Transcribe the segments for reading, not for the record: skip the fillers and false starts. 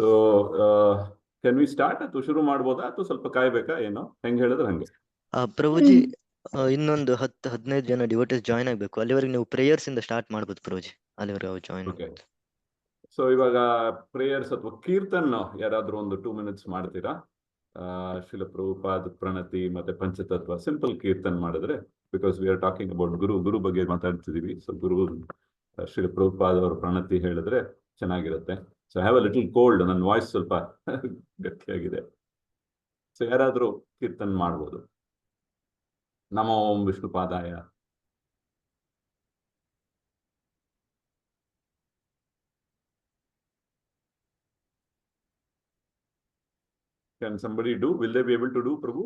So can we start ಅಥವಾ ಶುರು ಮಾಡ್ಬೋದಾ ಅಥವಾ ಸ್ವಲ್ಪ ಕಾಯ್ಬೇಕಾ ಏನೋ ಹೆಂಗೆ ಹೇಳಿದ್ರೆ ಹಂಗೆ. ಪ್ರಭುಜಿ ಇನ್ನೊಂದು 10-15 ಜನ ಡಿವೋಟೀಸ್ ಜಾಯ್ನ್ ಆಗ್ಬೇಕು, ಅಲ್ಲಿವರೆಗೆ ನೀವು ಪ್ರೇಯರ್ಸ್ ಇಂದ ಸ್ಟಾರ್ಟ್ ಮಾಡ್ಬೋದು ಪ್ರಭುಜಿ, ಅಲ್ಲಿವರೆಗೆ ಜಾಯ್ನ್ ಆಗ್ಬೋದು. ಸೊ ಇವಾಗ ಪ್ರೇಯರ್ಸ್ ಅಥವಾ ಕೀರ್ತನ್ ಯಾರಾದ್ರೂ ಒಂದು 2 minutes ಮಾಡ್ತೀರಾ? ಶಿಲ ಪ್ರಭುಪಾದ್ ಪ್ರಣತಿ ಮತ್ತೆ ಪಂಚತತ್ವ ಸಿಂಪಲ್ ಕೀರ್ತನ್ ಮಾಡಿದ್ರೆ, because we are talking about guru ಬಗ್ಗೆ ಮಾತಾಡ್ತಿದೀವಿ. ಸೊ ಗುರು ಶಿಲ ಪ್ರಭುಪಾದ್ ಅವ್ರ ಪ್ರಣತಿ ಹೇಳಿದ್ರೆ ಚೆನ್ನಾಗಿರುತ್ತೆ. So have a little cold, ನನ್ನ ವಾಯ್ಸ್ ಸ್ವಲ್ಪ ಗಟ್ಟಿಯಾಗಿದೆ. ಸೊ ಯಾರಾದ್ರೂ ಕೀರ್ತನ್ ಮಾಡ್ಬೋದು. ನಮೋ ಓಂ ವಿಷ್ಣುಪಾದಾಯ. Can somebody do? Will they be able to do, Prabhu?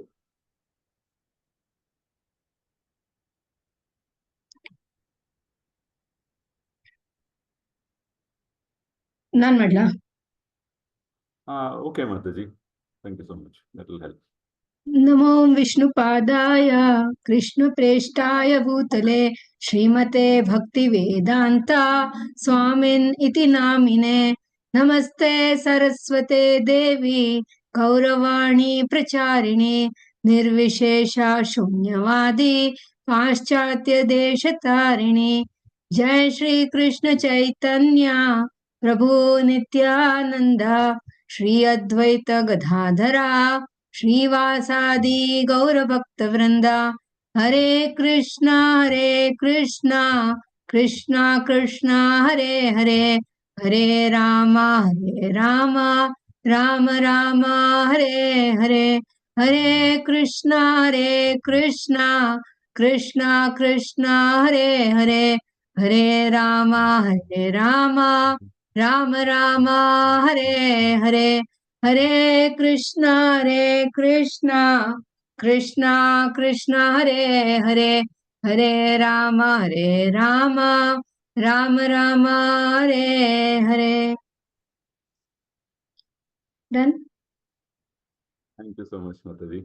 ನಾನು ಮಾಡ್ಲಾ? Okay, Mataji. Thank you so much. That will help. ನಮೋ ವಿಷ್ಣುಪಾದಾಯ ಕೃಷ್ಣಪ್ರೇಷ್ಠಾಯ ಭೂತಲೆ ಶ್ರೀಮತೆ ಭಕ್ತಿವೇದಾಂತ ಸ್ವಾಮಿನ್ ಇತಿ ನಾಮಿನೆ ನಮಸ್ತೆ ಸರಸ್ವತೆ ದೇವಿ ಗೌರವಾಣಿ ಪ್ರಚಾರಿಣಿ ನಿರ್ವಿಶೇಷ ಶೂನ್ಯವಾದಿ ಪಾಶ್ಚಾತ್ಯ ದೇಶತಾರಿಣಿ ಜಯ ಶ್ರೀ ಕೃಷ್ಣ ಚೈತನ್ಯ ಪ್ರಭು ನಿತ್ಯಾನಂದ ಶ್ರೀ ಅದ್ವೈತ ಗದಾಧರ ಶ್ರೀವಾಸಾದಿ ಗೌರಭಕ್ತವೃಂದ Hare Krishna Krishna Krishna Hare Hare Hare Rama Rama Rama Hare Hare Hare Krishna Krishna Krishna Hare Hare Hare Rama Rama Hare Hare Hare Krishna Krishna Krishna Hare Hare Hare Rama Rama Hare Hare. Done. Thank you so much, Mataji.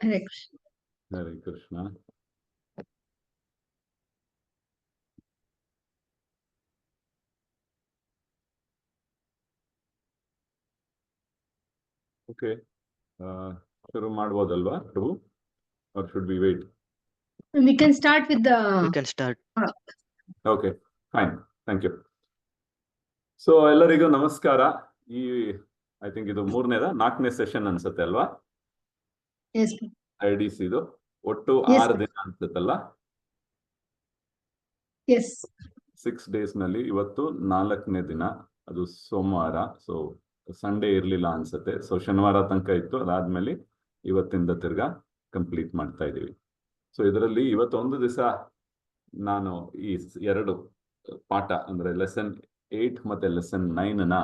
Hare Krishna. Hare Krishna. Okay. ಶುರು ಮಾಡ್ಬೋದಲ್ವಾ Prabhu? Or should we wait? We can start with the... We can start. Okay, fine. Thank you. So ಎಲ್ಲರಿಗೂ ನಮಸ್ಕಾರ. ಐ ಥಿಂಕ್ ಇದು 4ನೇ ಸೆಷನ್ ಅನ್ಸುತ್ತೆ ಅಲ್ವಾ? Yes. IDC ಇದು ಒಟ್ಟು 6 ದಿನ ಅನ್ಸುತ್ತಲ್ಲ? Yes. 6 days ನಲ್ಲಿ ಇವತ್ತು 4ನೇ ದಿನ, ಅದು ಸೋಮವಾರ. ಸೊ ಸಂಡೇ ಇರ್ಲಿಲ್ಲ ಅನ್ಸುತ್ತೆ. ಸೊ ಶನಿವಾರ ತನಕ ಇತ್ತು, ಅದಾದ್ಮೇಲೆ ಇವತ್ತಿಂದ ತಿರ್ಗಾ ಕಂಪ್ಲೀಟ್ ಮಾಡ್ತಾ ಇದೀವಿ. ಸೊ ಇದರಲ್ಲಿ ಇವತ್ತೊಂದು ದಿವಸ ನಾನು ಈ 2 ಪಾಠ ಅಂದ್ರೆ ಲೆಸನ್ 8 ಮತ್ತೆ ಲೆಸನ್ 9ನ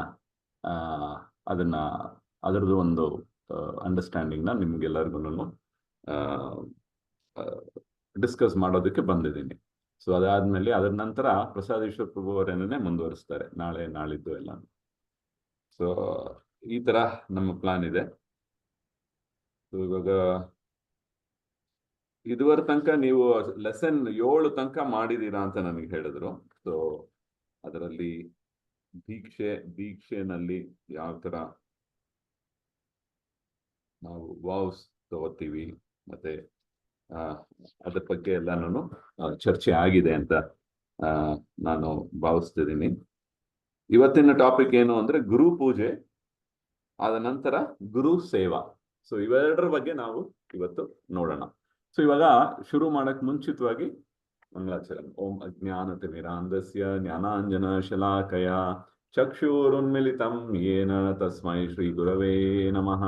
ಅದರದ್ದು ಒಂದು ಅಂಡರ್ಸ್ಟ್ಯಾಂಡಿಂಗ್ನ ನಿಮ್ಗೆಲ್ಲರಿಗೂ ಡಿಸ್ಕಸ್ ಮಾಡೋದಕ್ಕೆ ಬಂದಿದ್ದೀನಿ. ಸೊ ಅದಾದ್ಮೇಲೆ ಅದರ ನಂತರ ಪ್ರಸಾದೇಶ್ವರ ಪ್ರಭು ಅವರೇನೇ ಮುಂದುವರಿಸ್ತಾರೆ ನಾಳೆ ನಾಳಿದ್ದು ಎಲ್ಲ. ಸೊ ಈ ತರ ನಮ್ಮ ಪ್ಲಾನ್ ಇದೆ. ಸೊ ಇವಾಗ ಇದುವರೆ ತನಕ ನೀವು ಲೆಸನ್ 7 ತನಕ ಮಾಡಿದೀರಾ ಅಂತ ನನಗೆ ಹೇಳಿದ್ರು. ಸೊ ಅದರಲ್ಲಿ ದೀಕ್ಷೆನಲ್ಲಿ ಯಾವ ತರ ನಾವು ವಾವ್ಸ್ ತಗೋತೀವಿ ಮತ್ತೆ ಅದ್ರ ಬಗ್ಗೆ ಎಲ್ಲಾನು ಚರ್ಚೆ ಆಗಿದೆ ಅಂತ ನಾನು ಭಾವಿಸ್ತಿದ್ದೀನಿ. ಇವತ್ತಿನ ಟಾಪಿಕ್ ಏನು ಅಂದ್ರೆ ಗುರು ಪೂಜೆ, ಆದ ನಂತರ ಗುರು ಸೇವಾ. ಸೊ ಇವೆರಡರ ಬಗ್ಗೆ ನಾವು ಇವತ್ತು ನೋಡೋಣ. ಸೊ ಇವಾಗ ಶುರು ಮಾಡಕ್ ಮುಂಚಿತವಾಗಿ ಮಂಗಳಾಚರಣೆ. ಓಂ ಅಜ್ಞಾನತಿಮಿರಾಂಧಸ್ಯ ಜ್ಞಾನಾಂಜನ ಶಲಾಕಯ ಚಕ್ಷುರುನ್ಮಿಲಿತಂ ಯೇನ ತಸ್ಮೈ ಶ್ರೀ ಗುರವೇ ನಮಃ.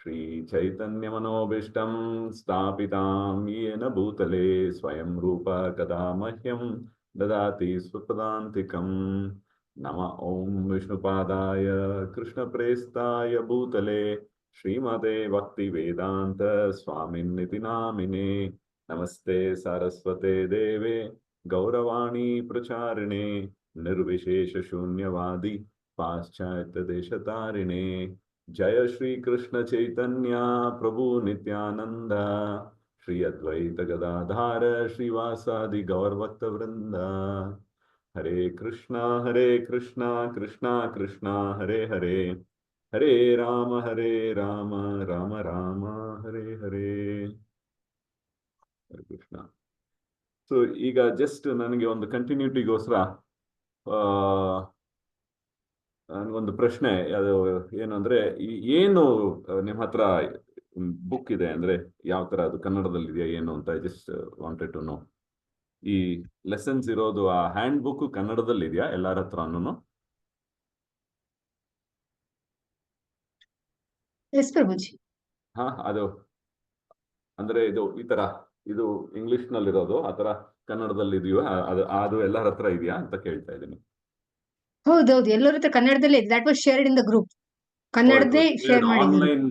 ಶ್ರೀ ಚೈತನ್ಯ ಮನೋಭೀಷ್ಟಂ ಸ್ಥಾಪಿತಾಂ ಯೇನ ಭೂತಲೆ ಸ್ವಯಂ ರೂಪ ಕದಾ ಮಹ್ಯಂ ದದಾತಿ ಸ್ವಪದಾಂತಿಕಂ. ನಮ ಓಂ ವಿಷ್ಣುಪಾದಾಯ ಕೃಷ್ಣಪ್ರೇಷ್ಠಾಯ ಭೂತಲೆ ಶ್ರೀಮತೆ ಭಕ್ತಿ ವೇದಾಂತ ಸ್ವಾಮಿನ್ನಿತಿ ನಾಮಿನೇ. ನಮಸ್ತೆ ಸರಸ್ವತೆ ದೇವೆ ಗೌರವಾಣಿ ಪ್ರಚಾರಿಣೆ ನಿರ್ವಿಶೇಷ ಶೂನ್ಯವಾದಿ ಪಾಶ್ಚಾತ್ಯ ದೇಶತಾರಿಣೆ. ಜಯ ಶ್ರೀ ಕೃಷ್ಣ ಚೈತನ್ಯ ಪ್ರಭು ನಿತ್ಯಾನಂದ ಶ್ರೀ ಅದ್ವೈತ ಗದಾಧಾರ ಶ್ರೀವಾಸಾದಿ ಗೌರಭಕ್ತ ವೃಂದ. ಹರೇ ಕೃಷ್ಣ ಕೃಷ್ಣ ಕೃಷ್ಣ ಹರೇ ಹರೇ, ಹರೇ ರಾಮ ರಾಮ ರಾಮ ಹರೇ ಹರೇ. ಹರೇ ಕೃಷ್ಣ. ಸೊ ಈಗ ಜಸ್ಟ್ ನನಗೆ ಒಂದು ಕಂಟಿನ್ಯೂಟಿಗೋಸ್ಕರ ನನಗೊಂದು ಪ್ರಶ್ನೆ, ಅದು ಏನು ಅಂದ್ರೆ ಏನು ನಿಮ್ಮ ಹತ್ರ ಬುಕ್ ಇದೆ ಅಂದ್ರೆ ಯಾವ ತರ ಅದು ಕನ್ನಡದಲ್ಲಿ ಇದೆಯಾ ಏನು ಅಂತ ಜಸ್ಟ್ ವಾಂಟೆಡ್ ಟು ನೋ. ಈ ಲೆಸನ್ಸ್ ಇರೋದು ಆ ಹ್ಯಾಂಡ್ ಬುಕ್ ಕನ್ನಡದಲ್ಲಿ ಇದೆಯಾ ಎಲ್ಲರ ಹತ್ರನೂ? ಎಸ್ ಪ್ರಭುಜಿ. ಹಾ, ಅದು ಅಂದ್ರೆ ಇದು ಈ ತರ ಇದು ಇಂಗ್ಲಿಷ್ ನಲ್ಲಿ ಇರೋದು ಆ ತರ ಕನ್ನಡದಲ್ಲಿ ಇದೆಯೋ ಅದು ಎಲ್ಲರ ಹತ್ರ ಇದೆಯಾ ಅಂತ ಕೇಳ್ತಾ ಇದ್ದೀನಿ. ಹೌದೌದು, ಎಲ್ಲರ ಹತ್ರ ಕನ್ನಡದಲ್ಲೇ ಇದೆ. That was shared in the group. ಕನ್ನಡದೇ ಶೇರ್ ಮಾಡಿದ್ದೀನಿ. ಆನ್ಲೈನ್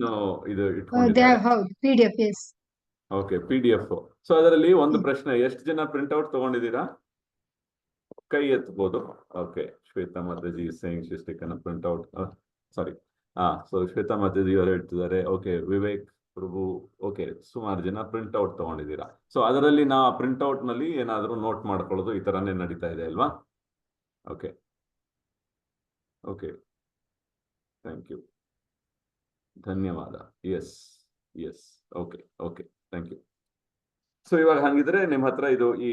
ಇದು ಇಟ್ಕೊಂಡಿದ್ದಾರೆ. ಹೌದು, PDF. Yes. Okay, PDF. So ಅದರಲ್ಲಿ ಒಂದು ಪ್ರಶ್ನೆ, ಎಷ್ಟು ಜನ ಪ್ರಿಂಟ್ಔಟ್ ತಗೊಂಡಿದ್ದೀರಾ? ಕೈ ಎತ್ತಬಹುದು. Okay, Shweta Mataji saying she's taken printout. Sorry, so Shweta Mataji ಅವರು ಹೇಳ್ತಿದ್ದಾರೆ. ಓಕೆ, ವಿವೇಕ್ ಪ್ರಭು, ಓಕೆ, ಸುಮಾರು ಜನ ಪ್ರಿಂಟ್ಔಟ್ ತಗೊಂಡಿದ್ದೀರಾ. ಸೊ ಅದರಲ್ಲಿ ನಾ ಪ್ರಿಂಟ್ಔಟ್ ನಲ್ಲಿ ಏನಾದರೂ ನೋಟ್ ಮಾಡ್ಕೊಳ್ಳೋದು ಈ ತರಾನೇ ನಡೀತಾ ಇದೆ ಅಲ್ವಾ? ಓಕೆ ಓಕೆ, ಥ್ಯಾಂಕ್ ಯು, ಧನ್ಯವಾದ. Yes yes, okay okay, thank you. So ಇವಾಗ ಹಂಗಿದ್ರೆ ನಿಮ್ಮ ಹತ್ರ ಇದು ಈ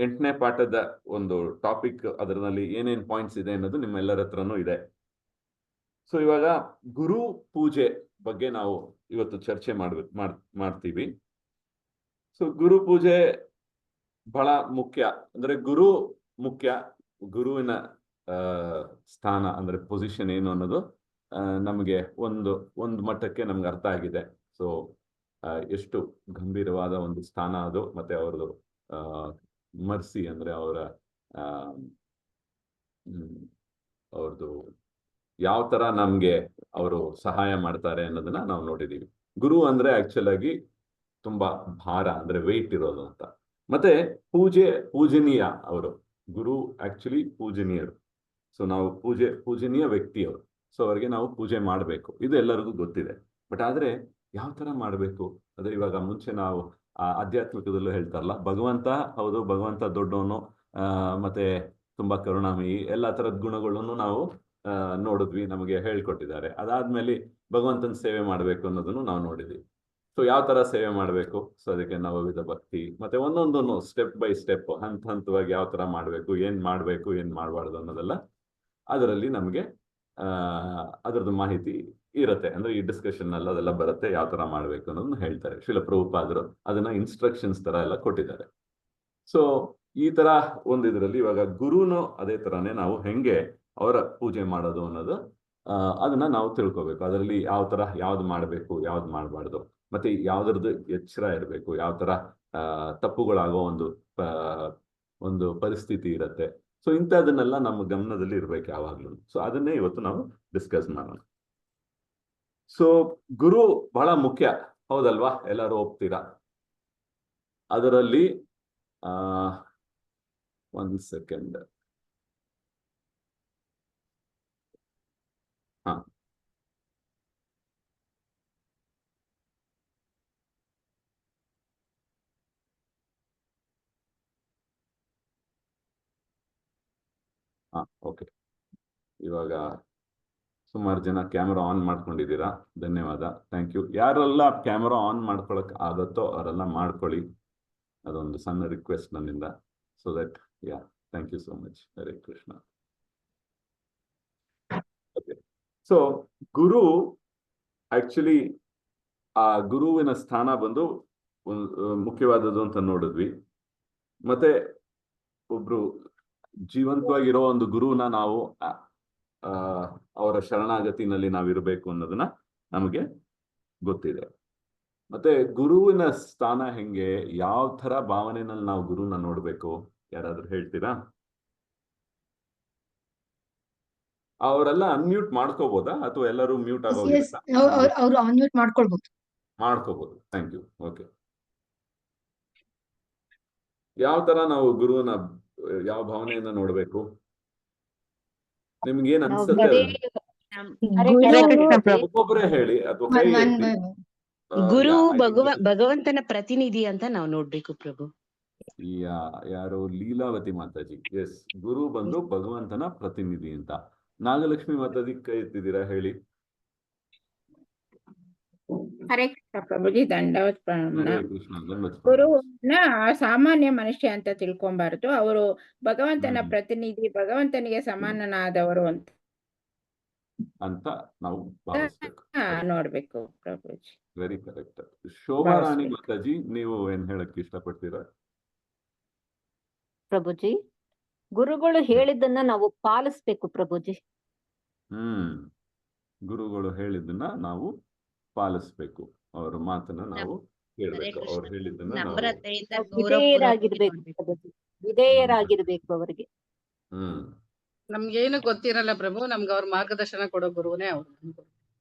8ನೇ ಪಾಠದ ಒಂದು ಟಾಪಿಕ್, ಅದರಲ್ಲಿ ಏನೇನ್ ಪಾಯಿಂಟ್ಸ್ ಇದೆ ಅನ್ನೋದು ನಿಮ್ಮೆಲ್ಲರ ಹತ್ರನೂ ಇದೆ. ಸೊ ಇವಾಗ ಗುರು ಪೂಜೆ ಬಗ್ಗೆ ನಾವು ಇವತ್ತು ಚರ್ಚೆ ಮಾಡ್ತೀವಿ. ಸೊ ಗುರು ಪೂಜೆ ಬಹಳ ಮುಖ್ಯ. ಅಂದ್ರೆ ಗುರು ಮುಖ್ಯ, ಗುರುವಿನ ಸ್ಥಾನ ಅಂದ್ರೆ ಪೊಸಿಷನ್ ಏನು ಅನ್ನೋದು ನಮಗೆ ಒಂದು ಮಟ್ಟಕ್ಕೆ ನಮ್ಗೆ ಅರ್ಥ ಆಗಿದೆ. ಸೊ ಎಷ್ಟು ಗಂಭೀರವಾದ ಒಂದು ಸ್ಥಾನ ಅದು, ಮತ್ತೆ ಅವ್ರದ್ದು ಮರ್ಸಿ ಅಂದ್ರೆ ಅವ್ರದ್ದು ಯಾವ ತರ ನಮ್ಗೆ ಅವರು ಸಹಾಯ ಮಾಡ್ತಾರೆ ಅನ್ನೋದನ್ನ ನಾವು ನೋಡಿದೀವಿ. ಗುರು ಅಂದ್ರೆ ಆಕ್ಚುಲ್ ಆಗಿ ತುಂಬಾ ಭಾರ, ಅಂದ್ರೆ ವೆಯ್ಟ್ ಇರೋದು ಅಂತ. ಮತ್ತೆ ಪೂಜನೀಯ ಅವರು. ಗುರು ಆಕ್ಚುಲಿ ಪೂಜನೀಯರು. ಸೊ ನಾವು ಪೂಜನೀಯ ವ್ಯಕ್ತಿಯವರು. ಸೊ ಅವರಿಗೆ ನಾವು ಪೂಜೆ ಮಾಡಬೇಕು, ಇದು ಎಲ್ಲರಿಗೂ ಗೊತ್ತಿದೆ. ಬಟ್ ಆದ್ರೆ ಯಾವ ತರ ಮಾಡಬೇಕು? ಅದೇ ಇವಾಗ ಮುಂಚೆ ನಾವು ಆಧ್ಯಾತ್ಮಿಕದಲ್ಲೂ ಹೇಳ್ತಾರಲ್ಲ, ಭಗವಂತ, ಹೌದು ಭಗವಂತ ದೊಡ್ಡವನು, ಮತ್ತೆ ತುಂಬಾ ಕರುಣಾಮಯಿ, ಎಲ್ಲಾ ತರದ ಗುಣಗಳನ್ನು ನಾವು ನೋಡಿದ್ವಿ, ನಮಗೆ ಹೇಳ್ಕೊಟ್ಟಿದ್ದಾರೆ. ಅದಾದ್ಮೇಲೆ ಭಗವಂತನ ಸೇವೆ ಮಾಡಬೇಕು ಅನ್ನೋದನ್ನು ನಾವು ನೋಡಿದ್ವಿ. ಸೊ ಯಾವ ತರ ಸೇವೆ ಮಾಡಬೇಕು? ಸೊ ಅದಕ್ಕೆ ನವವಿಧ ಭಕ್ತಿ, ಮತ್ತೆ ಒಂದೊಂದನ್ನು ಸ್ಟೆಪ್ ಬೈ ಸ್ಟೆಪ್, ಹಂತವಾಗಿ ಯಾವ ತರ ಮಾಡಬೇಕು, ಏನ್ ಮಾಡಬಾರ್ದು ಅನ್ನೋದೆಲ್ಲ ಅದರಲ್ಲಿ ನಮಗೆ ಅದರದ್ದು ಮಾಹಿತಿ ಇರುತ್ತೆ. ಅಂದ್ರೆ ಈ ಡಿಸ್ಕಷನ್ ಅಲ್ಲಿ ಅದೆಲ್ಲ ಬರುತ್ತೆ, ಯಾವ ತರ ಮಾಡ್ಬೇಕು ಅನ್ನೋದನ್ನ ಹೇಳ್ತಾರೆ. ಶ್ರೀಲ ಪ್ರಭುಪಾದರು ಅದನ್ನ ಇನ್ಸ್ಟ್ರಕ್ಷನ್ಸ್ ತರ ಎಲ್ಲ ಕೊಟ್ಟಿದ್ದಾರೆ. ಸೊ ಈ ತರ ಒಂದು ಇದರಲ್ಲಿ ಇವಾಗ ಗುರುನು ಅದೇ ತರಾನೇ ನಾವು ಹೆಂಗೆ ಅವರ ಪೂಜೆ ಮಾಡೋದು ಅನ್ನೋದು ಅದನ್ನ ನಾವು ತಿಳ್ಕೊಬೇಕು. ಅದರಲ್ಲಿ ಯಾವ ತರ ಯಾವ್ದು ಮಾಡ್ಬೇಕು, ಯಾವ್ದು ಮಾಡಬಾರ್ದು, ಮತ್ತೆ ಯಾವ್ದ್ರದ್ದು ಎಚ್ಚರ ಇರಬೇಕು, ಯಾವ ತರ ತಪ್ಪುಗಳಾಗೋ ಒಂದು ಪರಿಸ್ಥಿತಿ ಇರುತ್ತೆ. ಸೊ ಇಂಥದನ್ನೆಲ್ಲ ನಮ್ಮ ಗಮನದಲ್ಲಿ ಇರ್ಬೇಕು ಯಾವಾಗ್ಲೂ. ಸೊ ಅದನ್ನೇ ಇವತ್ತು ನಾವು ಡಿಸ್ಕಸ್ ಮಾಡೋಣ. ಸೊ ಗುರು ಬಹಳ ಮುಖ್ಯ, ಹೌದಲ್ವಾ? ಎಲ್ಲರೂ ಒಪ್ತೀರಾ? ಅದರಲ್ಲಿ 1 ಸೆಕೆಂಡ್. ಹಾ, ಓಕೆ. ಇವಾಗ ಸುಮಾರು ಜನ ಕ್ಯಾಮರಾ ಆನ್ ಮಾಡ್ಕೊಂಡಿದ್ದೀರಾ, ಧನ್ಯವಾದ, ಥ್ಯಾಂಕ್ ಯು. ಯಾರೆಲ್ಲ ಕ್ಯಾಮರಾ ಆನ್ ಮಾಡ್ಕೊಳಕ್ ಆಗತ್ತೋ ಅವರೆಲ್ಲ ಮಾಡ್ಕೊಳ್ಳಿ, ಅದೊಂದು ಸಣ್ಣ ರಿಕ್ವೆಸ್ಟ್ ನನ್ನಿಂದ. So that thank you so much. Hare Krishna. Okay, so ಗುರು ಆಕ್ಚುಲಿ ಆ ಗುರುವಿನ ಸ್ಥಾನ ಬಂದು ಮುಖ್ಯವಾದದ್ದು ಅಂತ ನೋಡಿದ್ವಿ. ಮತ್ತೆ ಒಬ್ರು ಜೀವಂತವಾಗಿರೋ ಒಂದು ಗುರುವನ್ನ ನಾವು ಅವರ ಶರಣಾಗತಿನಲ್ಲಿ ನಾವಿರ್ಬೇಕು ಅನ್ನೋದನ್ನ ನಮಗೆ ಗೊತ್ತಿದೆ. ಮತ್ತೆ ಗುರುವಿನ ಸ್ಥಾನ ಹೆಂಗೆ, ಯಾವ ತರ ಭಾವನೆನಲ್ಲಿ ನಾವು ಗುರುನ ನೋಡ್ಬೇಕು, ಯಾರಾದ್ರೂ ಹೇಳ್ತೀರಾ? ಅವರೆಲ್ಲ ಅನ್ಮ್ಯೂಟ್ ಮಾಡ್ಕೋಬಹುದಾ, ಅಥವಾ ಎಲ್ಲರೂ ಮ್ಯೂಟ್ ಆಗೋಗಿರುತ್ತಾ? ಅವರು ಅನ್ಮ್ಯೂಟ್ ಮಾಡ್ಕೊಳ್ಬಹುದು. ಮಾಡ್ಕೋಬಹುದು, ಥ್ಯಾಂಕ್ ಯು. ಓಕೆ, ಯಾವ ತರ ನಾವು ಗುರುವನ್ನ ಯಾವ ಭಾವನೆಯನ್ನ ನೋಡ್ಬೇಕು? ನಿಮ್ಗೆ ಏನ್ ಅನ್ಸುತ್ತೆ? ಒಬ್ಬೊಬ್ಬರೇ ಹೇಳಿ, ಅಥವಾ ಕೈ ಎತ್ತಿ. ಗುರು ಭಗವಂತನ ಪ್ರತಿನಿಧಿ ಅಂತ ನಾವು ನೋಡ್ಬೇಕು ಪ್ರಭು. ಯಾರು ಲೀಲಾವತಿ ಮಾತಾಜಿ, ಎಸ್, ಗುರು ಬಂದು ಭಗವಂತನ ಪ್ರತಿನಿಧಿ ಅಂತ. ನಾಗಲಕ್ಷ್ಮಿ ಮಾತಾಜಿ ಕೈ ಎತ್ತಿದ್ದೀರಾ, ಹೇಳಿ. ಹರೇ ಕೃಷ್ಣ ಪ್ರಭುಜಿ, ದಂಡವತ್ ಪ್ರಣಾಮ. ಹರೇ ಕೃಷ್ಣ, ಧನ್ಯವಾದ. ಗುರುವನ್ನ ಸಾಮಾನ್ಯ ಮನುಷ್ಯ ಅಂತ ತಿಳ್ಕೊಬಾರ್ದು, ಅವರು ಭಗವಂತನ ಹ್ಮ್. ಪ್ರತಿನಿಧಿ, ಭಗವಂತನಿಗೆ ಸಮಾನನಾದವರು ಅಂತ ನಾವು ಭಾವಿಸ್ಬೇಕು. ನೋಡ್ಬೇಕು ಪ್ರಭುಜಿ. Very correct. ಶೋಭಾ ರಾಣಿ ಭಾವಿಸ್ಬೇಕು. ಮಾತಾಜಿ, ನೀವು ಏನ್ ಹೇಳಕ್ ಇಷ್ಟಪಡ್ತೀರಾ? ಪ್ರಭುಜಿ, ಗುರುಗಳು ಹೇಳಿದ್ದನ್ನ ನಾವು ಪಾಲಿಸ್ಬೇಕು ಪ್ರಭುಜಿ. ಗುರುಗಳು ಹೇಳಿದ್ದನ್ನ ನಾವು ಪಾಲಿಸ್ಬೇಕು, ಅವರ ಮಾತನ್ನ ನಾವು ಕೇಳ್ಬೇಕು, ಅವ್ರು ಹೇಳಿದ್ದನ್ನ ನಾವು ನಮ್ರತೆಯಿಂದ ವಿಧೇಯರಾಗಿರ್ಬೇಕು ಪ್ರಭುಜಿ, ವಿಧೇಯರಾಗಿರ್ಬೇಕು ಅವರಿಗೆ. ನಮ್ಗೇನು ಗೊತ್ತಿರಲ್ಲ ಪ್ರಭು, ನಮ್ಗೆ ಅವ್ರ ಮಾರ್ಗದರ್ಶನ ಕೊಡೋ ಗುರುವೇ ಅವ್ರು.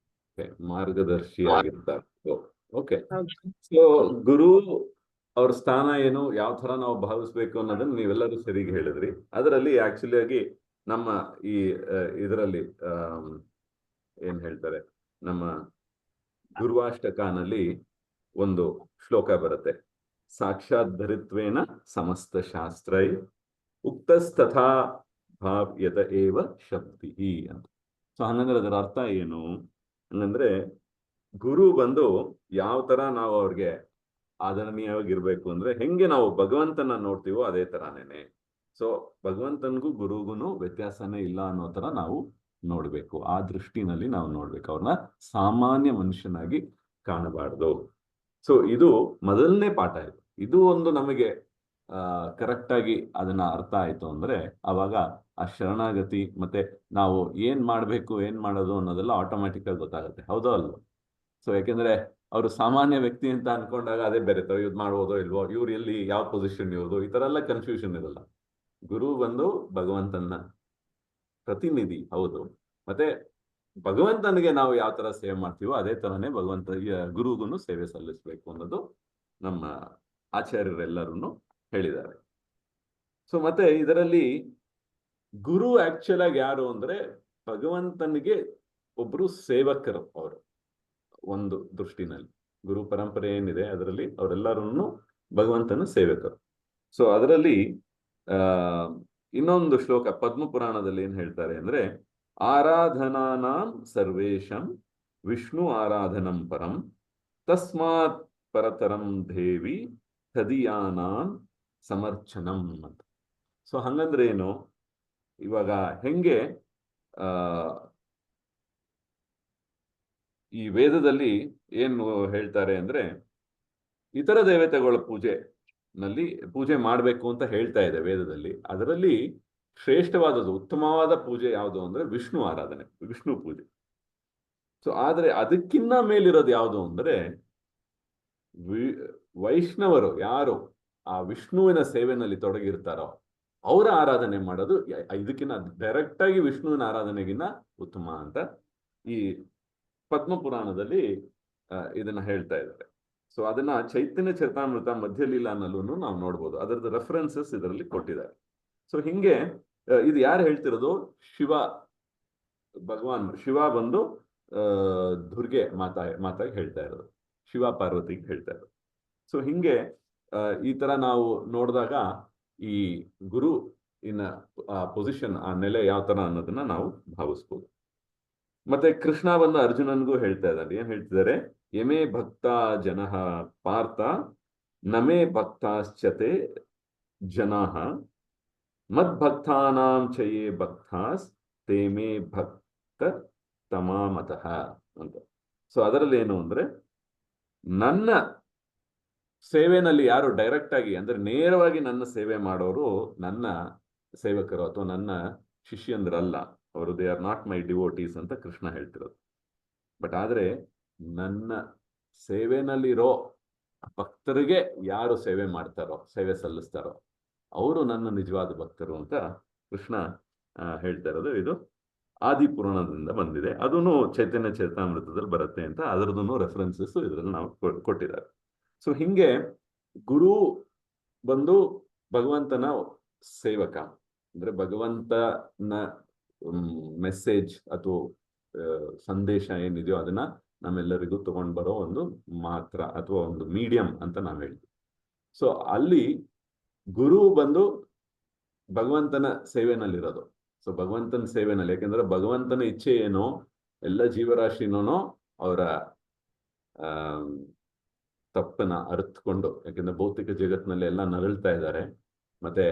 ಮಾರ್ಗದರ್ಶಿ ಆಗಿರ್ತಾರೆ. ಓಕೆ, ಹೌದು. ಸೊ ಗುರು ಅವ್ರ ಸ್ಥಾನ ಏನು, ಯಾವ ತರ ನಾವು ಭಾವಿಸ್ಬೇಕು ಅನ್ನೋದನ್ನ ನೀವೆಲ್ಲರೂ ಸರಿಗೆ ಹೇಳಿದ್ರಿ. ಅದರಲ್ಲಿ ಆಕ್ಚುಲಿ ಆಗಿ ನಮ್ಮ ಈ ಇದರಲ್ಲಿ ಏನ್ ಹೇಳ್ತಾರೆ, ನಮ್ಮ ಗುರುವಾಷ್ಟಕನಲ್ಲಿ ಒಂದು ಶ್ಲೋಕ ಬರುತ್ತೆ, ಸಾಕ್ಷಾತ್ ಧರಿತ್ವೇನ ಸಮಸ್ತ ಶಾಸ್ತ್ರೈ ಉಕ್ತಸ್ತಥಾ ಭಾವ್ಯತ ಏವ ಶಕ್ತಿ ಅಂತ. ಸೊ ಹಂಗಂದ್ರೆ ಅದರ ಅರ್ಥ ಏನು ಹಂಗಂದ್ರೆ, ಗುರು ಬಂದು ಯಾವ ತರ ನಾವು ಅವ್ರಿಗೆ ಆದರಣೀಯವಾಗಿರ್ಬೇಕು ಅಂದ್ರೆ, ಹೆಂಗೆ ನಾವು ಭಗವಂತನ ನೋಡ್ತೀವೋ ಅದೇ ತರಾನೇನೆ. ಸೊ ಭಗವಂತನಿಗೂ ಗುರುಗುನು ವ್ಯತ್ಯಾಸನೇ ಇಲ್ಲ ಅನ್ನೋ ತರ ನಾವು ನೋಡ್ಬೇಕು, ಆ ದೃಷ್ಟಿನಲ್ಲಿ ನಾವು ನೋಡ್ಬೇಕು, ಅವ್ರನ್ನ ಸಾಮಾನ್ಯ ಮನುಷ್ಯನಾಗಿ ಕಾಣಬಾರ್ದು. ಸೊ ಇದು ಮೊದಲನೇ ಪಾಠ. ಇದು ಒಂದು ನಮಗೆ ಕರೆಕ್ಟ್ ಆಗಿ ಅದನ್ನ ಅರ್ಥ ಆಯ್ತು ಅಂದ್ರೆ, ಅವಾಗ ಆ ಶರಣಾಗತಿ ಮತ್ತೆ ನಾವು ಏನ್ ಮಾಡ್ಬೇಕು ಏನ್ ಮಾಡೋದು ಅನ್ನೋದೆಲ್ಲ ಆಟೋಮ್ಯಾಟಿಕ್ ಆಗಿ ಗೊತ್ತಾಗುತ್ತೆ, ಹೌದೋ ಅಲ್ವೋ? ಸೊ ಯಾಕೆಂದ್ರೆ ಅವರು ಸಾಮಾನ್ಯ ವ್ಯಕ್ತಿ ಅಂತ ಅನ್ಕೊಂಡಾಗ ಅದೇ ಬೆರೆತಾವ, ಇವ್ರು ಮಾಡ್ಬೋದೋ ಇಲ್ವೋ, ಇವ್ರು ಎಲ್ಲಿ ಯಾವ ಪೊಸಿಷನ್ ಇರೋದು, ಈ ತರ ಎಲ್ಲ ಕನ್ಫ್ಯೂಷನ್ ಇರಲ್ಲ. ಗುರು ಬಂದು ಭಗವಂತನ ಪ್ರತಿನಿಧಿ, ಹೌದು, ಮತ್ತೆ ಭಗವಂತನಿಗೆ ನಾವು ಯಾವ ತರ ಸೇವೆ ಮಾಡ್ತೀವೋ ಅದೇ ತರನೇ ಗುರುಗುನು ಸೇವೆ ಸಲ್ಲಿಸ್ಬೇಕು ಅನ್ನೋದು ನಮ್ಮ ಆಚಾರ್ಯರೆಲ್ಲರೂ ಹೇಳಿದ್ದಾರೆ. ಸೊ ಮತ್ತೆ ಇದರಲ್ಲಿ ಗುರು ಆಕ್ಚುಲ್ ಆಗಿ ಯಾರು ಅಂದ್ರೆ, ಭಗವಂತನಿಗೆ ಒಬ್ರು ಸೇವಕರು ಅವರು. ಒಂದು ದೃಷ್ಟಿನಲ್ಲಿ ಗುರು ಪರಂಪರೆ ಏನಿದೆ ಅದರಲ್ಲಿ ಅವರೆಲ್ಲರೂ ಭಗವಂತನ ಸೇವಕರು. ಸೊ ಅದರಲ್ಲಿ ಇನ್ನೊಂದು ಶ್ಲೋಕ ಪದ್ಮ ಪುರಾಣದಲ್ಲಿ ಏನ್ ಹೇಳ್ತಾರೆ ಅಂದ್ರೆ, ಆರಾಧನಾನಾಂ ಸರ್ವೇಶಂ ವಿಷ್ಣು ಆರಾಧನಂ ಪರಂ ತಸ್ಮಾತ್ ಪರತರಂ ದೇವಿ ತದಿಯಾನಾಂ ಸಮರ್ಚನಂ ಅಂತ. ಸೊ ಹಂಗಂದ್ರೆ ಏನು, ಇವಾಗ ಹೆಂಗೆ ಈ ವೇದದಲ್ಲಿ ಏನು ಹೇಳ್ತಾರೆ ಅಂದ್ರೆ, ಇತರ ದೇವತೆಗಳ ಪೂಜೆ ಮಾಡಬೇಕು ಅಂತ ಹೇಳ್ತಾ ಇದೆ ವೇದದಲ್ಲಿ. ಅದರಲ್ಲಿ ಶ್ರೇಷ್ಠವಾದದ್ದು, ಉತ್ತಮವಾದ ಪೂಜೆ ಯಾವುದು ಅಂದ್ರೆ ವಿಷ್ಣು ಆರಾಧನೆ, ವಿಷ್ಣು ಪೂಜೆ. ಸೊ ಆದ್ರೆ ಅದಕ್ಕಿನ್ನ ಮೇಲಿರೋದು ಯಾವುದು ಅಂದ್ರೆ, ವೈಷ್ಣವರು ಯಾರು ಆ ವಿಷ್ಣುವಿನ ಸೇವೆನಲ್ಲಿ ತೊಡಗಿರ್ತಾರೋ ಅವರ ಆರಾಧನೆ ಮಾಡೋದು ಇದಕ್ಕಿಂತ ಡೈರೆಕ್ಟ್ ಆಗಿ ವಿಷ್ಣುವಿನ ಆರಾಧನೆಗಿನ್ನ ಉತ್ತಮ ಅಂತ ಈ ಪದ್ಮ ಪುರಾಣದಲ್ಲಿ ಇದನ್ನ ಹೇಳ್ತಾ ಇದ್ದಾರೆ. ಸೊ ಅದನ್ನ ಚೈತನ್ಯ ಚರಿತಾಮೃತ ಮಧ್ಯಲೀಲಾನಲ್ಲೂ ನಾವು ನೋಡ್ಬೋದು, ಅದರದ್ದು ರೆಫರೆನ್ಸಸ್ ಇದರಲ್ಲಿ ಕೊಟ್ಟಿದ್ದಾರೆ. ಸೊ ಹಿಂಗೆ ಇದು ಯಾರು ಹೇಳ್ತಿರೋದು, ಭಗವಾನ್ ಶಿವ ಬಂದು ದುರ್ಗೆ ಮಾತಾಗಿ ಹೇಳ್ತಾ ಇರೋದು, ಶಿವ ಪಾರ್ವತಿಗೆ ಹೇಳ್ತಾ ಇರೋದು. ಸೊ ಹಿಂಗೆ ಈ ತರ ನಾವು ನೋಡಿದಾಗ ಈ ಗುರು ಪೊಸಿಷನ್, ಆ ನೆಲೆ ಯಾವ ತರ ಅನ್ನೋದನ್ನ ನಾವು ಭಾವಿಸ್ಬೋದು. ಮತ್ತೆ ಕೃಷ್ಣ ಬಂದು ಅರ್ಜುನನ್ಗೂ ಹೇಳ್ತಾ ಇದ್ದಾರೆ, ಏನ್ ಹೇಳ್ತಿದ್ದಾರೆ, ಯಮೇ ಭಕ್ತ ಜನಃ ಪಾರ್ಥ ನಮೇ ಭಕ್ತಾಶ್ಚತೆ ಜನಾಃ ಮದ್ಭಕ್ತಾನಾಂ ಚಯೇ ಭಕ್ತಾಸ್ ತೇಮೇ ಭಕ್ತ ತಮಾಮತಃ ಅಂತ. ಸೊ ಅದರಲ್ಲಿ ಏನು ಅಂದ್ರೆ, ನನ್ನ ಸೇವೆನಲ್ಲಿ ಯಾರು ಡೈರೆಕ್ಟ್ ಆಗಿ ಅಂದ್ರೆ ನೇರವಾಗಿ ನನ್ನ ಸೇವೆ ಮಾಡೋರು ನನ್ನ ಸೇವಕರು ಅಥವಾ ನನ್ನ ಶಿಷ್ಯಂದ್ರಲ್ಲ, ಅವರು they are not my devotees ಅಂತ ಕೃಷ್ಣ ಹೇಳ್ತಿರೋದು. ಬಟ್ ಆದ್ರೆ ನನ್ನ ಸೇವೆನಲ್ಲಿರೋ ಭಕ್ತರಿಗೆ ಯಾರು ಸೇವೆ ಮಾಡ್ತಾರೋ, ಸೇವೆ ಸಲ್ಲಿಸ್ತಾರೋ ಅವರು ನನ್ನ ನಿಜವಾದ ಭಕ್ತರು ಅಂತ ಕೃಷ್ಣ ಹೇಳ್ತಾ ಇರೋದು. ಇದು ಆದಿ ಪುರಾಣದಿಂದ ಬಂದಿದೆ, ಅದೂ ಚೈತನ್ಯ ಚರಿತಾಮೃತದಲ್ಲಿ ಬರುತ್ತೆ ಅಂತ ಅದರದ್ದು ರೆಫರೆನ್ಸಸ್ ಇದರಲ್ಲಿ ನಾವು ಕೊಟ್ಟಿದ್ದಾರೆ. ಸೊ ಹಿಂಗೆ ಗುರು ಬಂದು ಭಗವಂತನ ಸೇವಕ ಅಂದ್ರೆ ಭಗವಂತನ ಮೆಸೇಜ್ ಅಥವಾ ಸಂದೇಶ ಏನಿದೆಯೋ ಅದನ್ನ ನಮ್ಮೆಲ್ಲರಿಗೂ ತಗೊಂಡು ಬರೋ ಒಂದು ಮಾತ್ರ ಅಥವಾ ಒಂದು ಮೀಡಿಯಂ ಅಂತ ನಾವು ಹೇಳ್ತೀವಿ. ಸೊ ಅಲ್ಲಿ ಗುರು ಬಂದು ಭಗವಂತನ ಸೇವೆನಲ್ಲಿರೋದು. ಸೊ ಭಗವಂತನ ಸೇವೆನಲ್ಲಿ, ಯಾಕೆಂದ್ರೆ ಭಗವಂತನ ಇಚ್ಛೆ ಏನೋ ಎಲ್ಲ ಜೀವರಾಶಿನೂ ಅವರ ತಪ್ಪನ್ನ ಅರ್ಥಕೊಂಡು, ಯಾಕೆಂದ್ರೆ ಭೌತಿಕ ಜಗತ್ತಿನಲ್ಲಿ ಎಲ್ಲ ನರಳ್ತಾ ಇದ್ದಾರೆ, ಮತ್ತೆ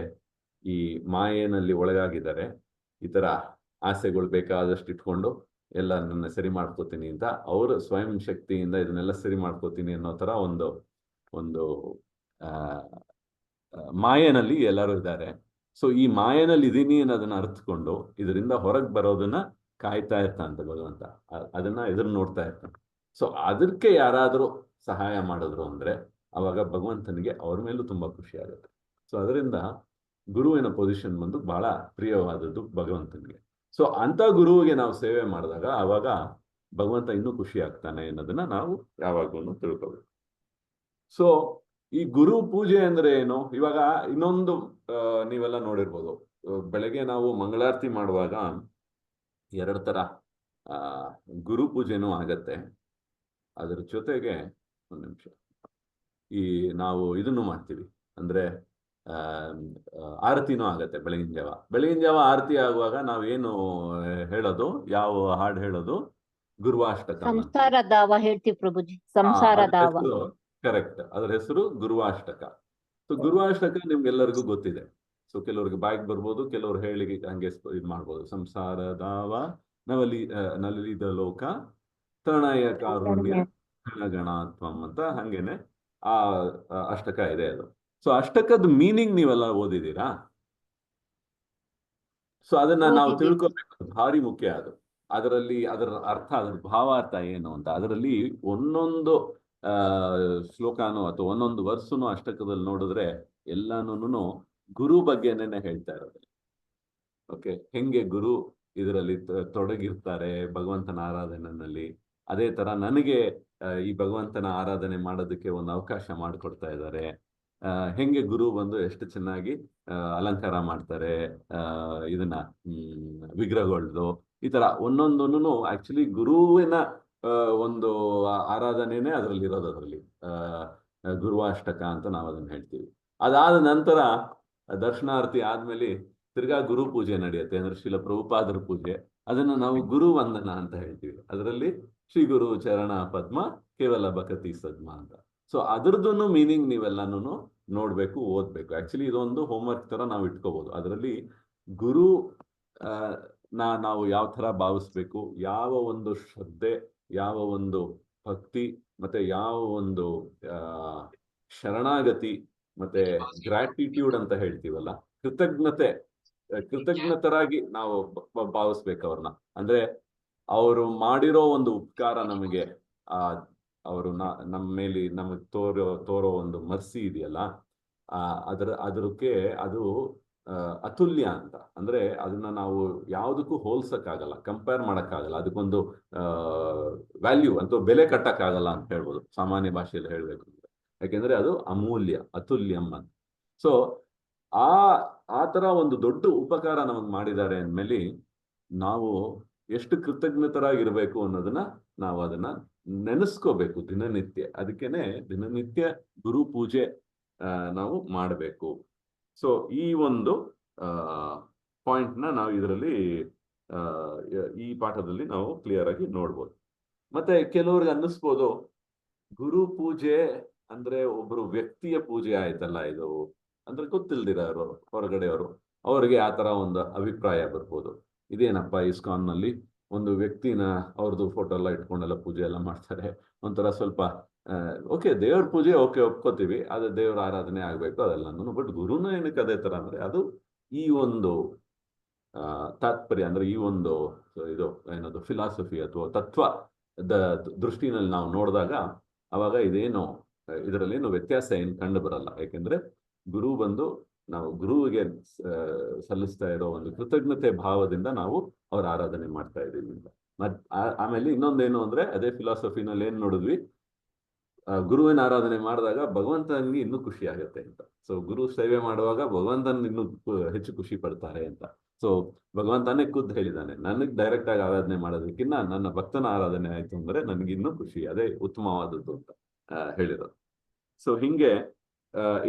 ಈ ಮಾಯೆನಲ್ಲಿ ಒಳಗಾಗಿದ್ದಾರೆ. ಈ ತರ ಆಸೆಗಳು ಬೇಕಾದಷ್ಟು ಇಟ್ಕೊಂಡು ಎಲ್ಲ ನನ್ನ ಸರಿ ಮಾಡ್ಕೋತೀನಿ ಅಂತ ಅವರು ಸ್ವಯಂ ಶಕ್ತಿಯಿಂದ ಇದನ್ನೆಲ್ಲ ಸರಿ ಮಾಡ್ಕೋತೀನಿ ಅನ್ನೋ ತರ ಒಂದು ಮಾಯೆನಲ್ಲಿ ಎಲ್ಲರೂ ಇದ್ದಾರೆ. ಸೊ ಈ ಮಾಯೆನಲ್ಲಿ ಇದೀನಿ ಅನ್ನೋದನ್ನ ಅರ್ಥಕೊಂಡು ಇದರಿಂದ ಹೊರಗೆ ಬರೋದನ್ನ ಕಾಯ್ತಾ ಇರ್ತಾನಂತೆ ಭಗವಂತ, ಅದನ್ನ ಎದುರು ನೋಡ್ತಾ ಇರ್ತಾನೆ. ಸೊ ಅದಕ್ಕೆ ಯಾರಾದರೂ ಸಹಾಯ ಮಾಡಿದ್ರು ಅಂದ್ರೆ ಅವಾಗ ಭಗವಂತನಿಗೆ ಅವ್ರ ಮೇಲೂ ತುಂಬಾ ಖುಷಿ ಆಗುತ್ತೆ. ಸೊ ಅದರಿಂದ ಗುರುವಿನ ಪೊಸಿಷನ್ ಬಂದು ಬಹಳ ಪ್ರಿಯವಾದದ್ದು ಭಗವಂತನಿಗೆ. ಸೊ ಅಂತ ಗುರುವಿಗೆ ನಾವು ಸೇವೆ ಮಾಡಿದಾಗ ಅವಾಗ ಭಗವಂತ ಇನ್ನೂ ಖುಷಿ ಆಗ್ತಾನೆ ಅನ್ನೋದನ್ನ ನಾವು ಯಾವಾಗಲೂ ತಿಳ್ಕೋಬೇಕು. ಸೊ ಈ ಗುರು ಪೂಜೆ ಅಂದ್ರೆ ಏನು? ಇವಾಗ ಇನ್ನೊಂದು ನೀವೆಲ್ಲ ನೋಡಿರ್ಬೋದು, ಬೆಳಗ್ಗೆ ನಾವು ಮಂಗಳಾರತಿ ಮಾಡುವಾಗ 2 ತರ ಗುರು ಪೂಜೆನೂ ಆಗತ್ತೆ. ಅದ್ರ ಜೊತೆಗೆ ಒಂದು ನಿಮಿಷ, ಈ ನಾವು ಇದನ್ನು ಮಾಡ್ತೀವಿ, ಅಂದ್ರೆ ಆರತಿನೂ ಆಗತ್ತೆ ಬೆಳಗಿನ ಜಾವ ಆರತಿ ಆಗುವಾಗ ನಾವೇನು ಹೇಳೋದು, ಯಾವ ಹಾಡು ಹೇಳೋದು? ಗುರುವಾಷ್ಟಕ. ಸಂಸಾರ ದಾವ ಹೇಳ್ತೀವಿ ಪ್ರಭುಜಿ, ಸಂಸಾರ ದಾವ. ಕರೆಕ್ಟ್, ಅದ್ರ ಹೆಸರು ಗುರುವಾಷ್ಟಕ. ಸೊ ಗುರುವಾಷ್ಟಕ ನಿಮ್ಗೆಲ್ಲರಿಗೂ ಗೊತ್ತಿದೆ. ಸೊ ಕೆಲವ್ರಿಗೆ ಬಾಯಿಗೆ ಬರ್ಬೋದು, ಕೆಲವ್ರು ಹೇಳಿ ಹಂಗೆ ಇದು ಮಾಡ್ಬೋದು. ಸಂಸಾರ ದಾವ ನಲಿದ ಲೋಕ ತೃಣಯ ಕಾರುಣ್ಯ ಗಣಾತ್ವಂ ಅಂತ ಹಂಗೇನೆ ಆ ಅಷ್ಟಕ ಇದೆ ಅದು. ಸೊ ಅಷ್ಟಕದ ಮೀನಿಂಗ್ ನೀವೆಲ್ಲ ಓದಿದ್ದೀರಾ? ಸೊ ಅದನ್ನ ನಾವು ತಿಳ್ಕೊಬೇಕು, ಭಾರಿ ಮುಖ್ಯ ಅದು. ಅದರಲ್ಲಿ ಅದರ ಅರ್ಥ, ಅದರ ಭಾವಾರ್ಥ ಏನು ಅಂತ, ಅದರಲ್ಲಿ ಒಂದೊಂದು ಶ್ಲೋಕಾನು ಅಥವಾ ಒಂದೊಂದು ವರ್ಸನು ಅಷ್ಟಕದಲ್ಲಿ ನೋಡಿದ್ರೆ ಎಲ್ಲಾನು ಗುರು ಬಗ್ಗೆನೇ ಹೇಳ್ತಾ ಇರೋದು. ಓಕೆ, ಹೆಂಗೆ ಗುರು ಇದರಲ್ಲಿ ತೊಡಗಿರ್ತಾರೆ ಭಗವಂತನ ಆರಾಧನೆಯಲ್ಲಿ, ಅದೇ ತರ ನನಗೆ ಈ ಭಗವಂತನ ಆರಾಧನೆ ಮಾಡೋದಕ್ಕೆ ಒಂದು ಅವಕಾಶ ಮಾಡಿಕೊಡ್ತಾ ಇದ್ದಾರೆ. ಹೆಂಗೆ ಗುರು ಬಂದು ಎಷ್ಟು ಚೆನ್ನಾಗಿ ಅಲಂಕಾರ ಮಾಡ್ತಾರೆ ಇದನ್ನ ವಿಗ್ರಹಗಳದ್ದು. ಈ ತರ ಒಂದೊಂದನ್ನು ಆಕ್ಚುಲಿ ಗುರುವಿನ ಒಂದು ಆರಾಧನೆನೇ ಅದರಲ್ಲಿ ಇರೋದು. ಅದರಲ್ಲಿ ಗುರುವಾಷ್ಟಕ ಅಂತ ನಾವು ಅದನ್ನ ಹೇಳ್ತೀವಿ. ಅದಾದ ನಂತರ ದರ್ಶನಾರ್ತಿ ಆದ್ಮೇಲೆ ತಿರ್ಗಾ ಗುರು ಪೂಜೆ ನಡೆಯುತ್ತೆ, ಅಂದ್ರೆ ಶ್ರೀಲ ಪ್ರಭುಪಾದರ ಪೂಜೆ. ಅದನ್ನು ನಾವು ಗುರು ವಂದನ ಅಂತ ಹೇಳ್ತೀವಿ. ಅದರಲ್ಲಿ ಶ್ರೀ ಗುರು ಚರಣ ಪದ್ಮ ಕೇವಲ ಬಕತಿ ಸದ್ಮ ಅಂತ. ಸೊ ಅದ್ರದ್ದು ಮೀನಿಂಗ್ ನೀವೆಲ್ಲಾನು ನೋಡ್ಬೇಕು, ಓದ್ಬೇಕು. ಆಕ್ಚುಲಿ ಇದೊಂದು ಹೋಮ್ವರ್ಕ್ ತರ ನಾವು ಇಟ್ಕೋಬಹುದು. ಅದರಲ್ಲಿ ಗುರು ನಾವು ಯಾವ ತರ ಭಾವಿಸ್ಬೇಕು, ಯಾವ ಒಂದು ಶ್ರದ್ಧೆ, ಯಾವ ಒಂದು ಭಕ್ತಿ, ಮತ್ತೆ ಯಾವ ಒಂದು ಶರಣಾಗತಿ, ಮತ್ತೆ ಗ್ರಾಟಿಟ್ಯೂಡ್ ಅಂತ ಹೇಳ್ತೀವಲ್ಲ, ಕೃತಜ್ಞತರಾಗಿ ನಾವು ಭಾವಿಸ್ಬೇಕು ಅವ್ರನ್ನ. ಅಂದ್ರೆ ಅವರು ಮಾಡಿರೋ ಒಂದು ಉಪಕಾರ ನಮಗೆ, ಅವರು ನಮ್ಮ ಮೇಲೆ ನಮಗೆ ತೋರೋ ಒಂದು ಮರ್ಸಿ ಇದೆಯಲ್ಲ, ಅದಕ್ಕೆ ಅದು ಅತುಲ್ಯ ಅಂತ. ಅಂದ್ರೆ ಅದನ್ನ ನಾವು ಯಾವುದಕ್ಕೂ ಹೋಲ್ಸಕ್ಕಾಗಲ್ಲ, ಕಂಪೇರ್ ಮಾಡಕ್ಕಾಗಲ್ಲ, ಅದಕ್ಕೊಂದು ವ್ಯಾಲ್ಯೂ ಅಥವಾ ಬೆಲೆ ಕಟ್ಟಕ್ಕಾಗಲ್ಲ ಅಂತ ಹೇಳ್ಬೋದು ಸಾಮಾನ್ಯ ಭಾಷೆಯಲ್ಲಿ ಹೇಳ್ಬೇಕು ಅಂದ್ರೆ. ಯಾಕೆಂದ್ರೆ ಅದು ಅಮೂಲ್ಯ, ಅತುಲ್ಯಂ ಅಂತ. ಸೊ ಆ ತರ ಒಂದು ದೊಡ್ಡ ಉಪಕಾರ ನಮಗ್ ಮಾಡಿದ್ದಾರೆ ಅಂದ್ಮೇಲೆ ನಾವು ಎಷ್ಟು ಕೃತಜ್ಞತರಾಗಿರ್ಬೇಕು ಅನ್ನೋದನ್ನ ನಾವು ಅದನ್ನ ನೆನೆಸ್ಕೋಬೇಕು ದಿನನಿತ್ಯ. ಅದಕ್ಕೇನೆ ದಿನನಿತ್ಯ ಗುರು ಪೂಜೆ ನಾವು ಮಾಡಬೇಕು. ಸೊ ಈ ಒಂದು ಪಾಯಿಂಟ್ನ ನಾವು ಇದರಲ್ಲಿ ಈ ಪಾಠದಲ್ಲಿ ನಾವು ಕ್ಲಿಯರ್ ಆಗಿ ನೋಡ್ಬೋದು. ಮತ್ತೆ ಕೆಲವ್ರಿಗೆ ಅನ್ನಿಸ್ಬೋದು, ಗುರು ಪೂಜೆ ಅಂದ್ರೆ ಒಬ್ರು ವ್ಯಕ್ತಿಯ ಪೂಜೆ ಆಯ್ತಲ್ಲ ಇದು, ಅಂದ್ರೆ ಗೊತ್ತಿಲ್ದಿರೋರು ಹೊರಗಡೆಯವರು, ಅವ್ರಿಗೆ ಆ ತರ ಒಂದು ಅಭಿಪ್ರಾಯ ಬರ್ಬೋದು. ಇದೇನಪ್ಪ ಇಸ್ಕಾನ್ ನಲ್ಲಿ ಒಂದು ವ್ಯಕ್ತಿನ ಅವ್ರದ್ದು ಫೋಟೋ ಎಲ್ಲ ಇಟ್ಕೊಂಡೆಲ್ಲ ಪೂಜೆ ಎಲ್ಲ ಮಾಡ್ತಾರೆ, ಒಂಥರ ಸ್ವಲ್ಪ ಓಕೆ ದೇವ್ರ ಪೂಜೆ ಓಕೆ ಒಪ್ಕೋತೀವಿ, ಅದು ದೇವ್ರ ಆರಾಧನೆ ಆಗ್ಬೇಕು ಅದೆಲ್ಲನೂ. ಬಟ್ ಗುರುನ ಏನಕ್ಕೆ ಅದೇ ತರ ಅಂದ್ರೆ ಅದು ಈ ಒಂದು ತಾತ್ಪರ್ಯ, ಅಂದ್ರೆ ಈ ಒಂದು ಇದು ಏನದು ಫಿಲಾಸಫಿ ಅಥವಾ ತತ್ವದ ದೃಷ್ಟಿನಲ್ಲಿ ನಾವು ನೋಡಿದಾಗ ಅವಾಗ ಇದರಲ್ಲೇನು ವ್ಯತ್ಯಾಸ ಏನು ಕಂಡು ಬರಲ್ಲ. ಯಾಕೆಂದ್ರೆ ಗುರು ಬಂದು ನಾವು ಗುರುವಿಗೆ ಸಲ್ಲಿಸ್ತಾ ಇರೋ ಒಂದು ಕೃತಜ್ಞತೆ ಭಾವದಿಂದ ನಾವು ಅವ್ರ ಆರಾಧನೆ ಮಾಡ್ತಾ ಇದ್ದೀವಿ ಅಂತ. ಆಮೇಲೆ ಇನ್ನೊಂದೇನು ಅಂದ್ರೆ ಅದೇ ಫಿಲಾಸಫಿನಲ್ಲಿ ಏನ್ ನೋಡಿದ್ವಿ, ಗುರುವಿನ ಆರಾಧನೆ ಮಾಡಿದಾಗ ಭಗವಂತನಿಗೆ ಇನ್ನೂ ಖುಷಿ ಆಗುತ್ತೆ ಅಂತ. ಸೊ ಗುರು ಸೇವೆ ಮಾಡುವಾಗ ಭಗವಂತನ ಇನ್ನೂ ಹೆಚ್ಚು ಖುಷಿ ಪಡ್ತಾರೆ ಅಂತ. ಸೊ ಭಗವಂತನೇ ಖುದ್ದು ಹೇಳಿದ್ದಾನೆ, ನನಗೆ ಡೈರೆಕ್ಟ್ ಆಗಿ ಆರಾಧನೆ ಮಾಡೋದಕ್ಕಿಂತ ನನ್ನ ಭಕ್ತನ ಆರಾಧನೆ ಆಯ್ತು ಅಂದ್ರೆ ನನಗಿನ್ನೂ ಖುಷಿ, ಅದೇ ಉತ್ತಮವಾದದ್ದು ಅಂತ ಹೇಳಿರೋದು. ಸೊ ಹಿಂಗೆ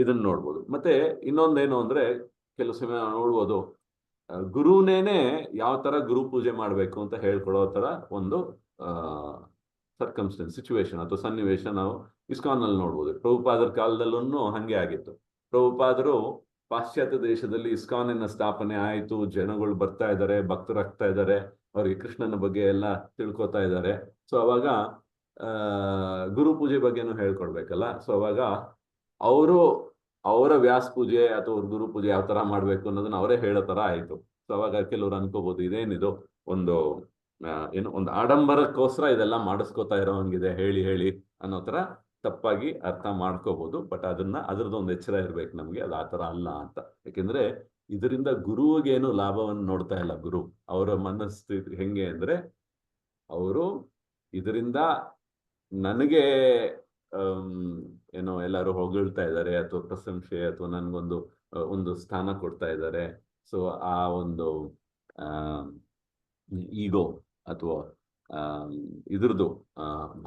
ಇದನ್ನ ನೋಡ್ಬೋದು. ಮತ್ತೆ ಇನ್ನೊಂದೇನು ಅಂದ್ರೆ ಕೆಲವು ಸಮಯ ನಾವು ನೋಡ್ಬೋದು ಗುರುನೇನೆ ಯಾವ ತರ ಗುರು ಪೂಜೆ ಮಾಡ್ಬೇಕು ಅಂತ ಹೇಳ್ಕೊಡೋ ತರ ಒಂದು ಸರ್ಕಮ್ಸ್ಟೆನ್ಸ್ ಸಿಚುವೇಶನ್ ಅಥವಾ ಸನ್ನಿವೇಶ ನಾವು ಇಸ್ಕಾನ್ ಅಲ್ಲಿ ನೋಡ್ಬೋದು. ಪ್ರಭುಪಾದರ ಕಾಲದಲ್ಲೂ ಹಂಗೆ ಆಗಿತ್ತು. ಪ್ರಭುಪಾದರು ಪಾಶ್ಚಾತ್ಯ ದೇಶದಲ್ಲಿ ಇಸ್ಕಾನಿನ ಸ್ಥಾಪನೆ ಆಯಿತು, ಜನಗಳು ಬರ್ತಾ ಇದ್ದಾರೆ, ಭಕ್ತರಾಗ್ತಾ ಇದ್ದಾರೆ, ಅವ್ರಿಗೆ ಕೃಷ್ಣನ ಬಗ್ಗೆ ಎಲ್ಲ ತಿಳ್ಕೊತಾ ಇದ್ದಾರೆ. ಸೊ ಅವಾಗ ಗುರು ಪೂಜೆ ಬಗ್ಗೆನೂ ಹೇಳ್ಕೊಡ್ಬೇಕಲ್ಲ. ಸೊ ಅವಾಗ ಅವರು ಅವರ ವ್ಯಾಸ ಪೂಜೆ ಅಥವಾ ಗುರು ಪೂಜೆ ಯಾವ ತರ ಮಾಡ್ಬೇಕು ಅನ್ನೋದನ್ನ ಅವರೇ ಹೇಳೋ ತರ ಆಯ್ತು. ಸೊ ಅವಾಗ ಕೆಲವ್ರು ಅನ್ಕೋಬಹುದು ಇದೇನಿದು ಒಂದು ಏನು ಒಂದು ಆಡಂಬರಕ್ಕೋಸ್ಕರ ಇದೆಲ್ಲ ಮಾಡಿಸ್ಕೋತಾ ಇರೋ ಹಂಗಿದೆ ಹೇಳಿ ಹೇಳಿ ಅನ್ನೋ ತರ ತಪ್ಪಾಗಿ ಅರ್ಥ ಮಾಡ್ಕೋಬಹುದು. ಬಟ್ ಅದ್ರದ್ದು ಒಂದು ಎಚ್ಚರ ಇರ್ಬೇಕು ನಮ್ಗೆ, ಅದು ಆ ತರ ಅಲ್ಲ ಅಂತ. ಯಾಕೆಂದ್ರೆ ಇದರಿಂದ ಗುರುವಿಗೇನು ಲಾಭವನ್ನು ನೋಡ್ತಾ ಇಲ್ಲ. ಗುರು ಅವರ ಮನಸ್ಥಿತಿ ಹೆಂಗೆ ಅಂದ್ರೆ ಅವರು ಇದರಿಂದ ನನಗೆ ಏನೋ ಎಲ್ಲರೂ ಹೊಗಳ್ತಾ ಇದ್ದಾರೆ ಅಥವಾ ಪ್ರಶಂಸೆ ಅಥವಾ ನನ್ಗೊಂದು ಒಂದು ಸ್ಥಾನ ಕೊಡ್ತಾ ಇದ್ದಾರೆ. ಸೊ ಆ ಒಂದು ಈಗೋ ಅಥವಾ ಇದ್ರದ್ದು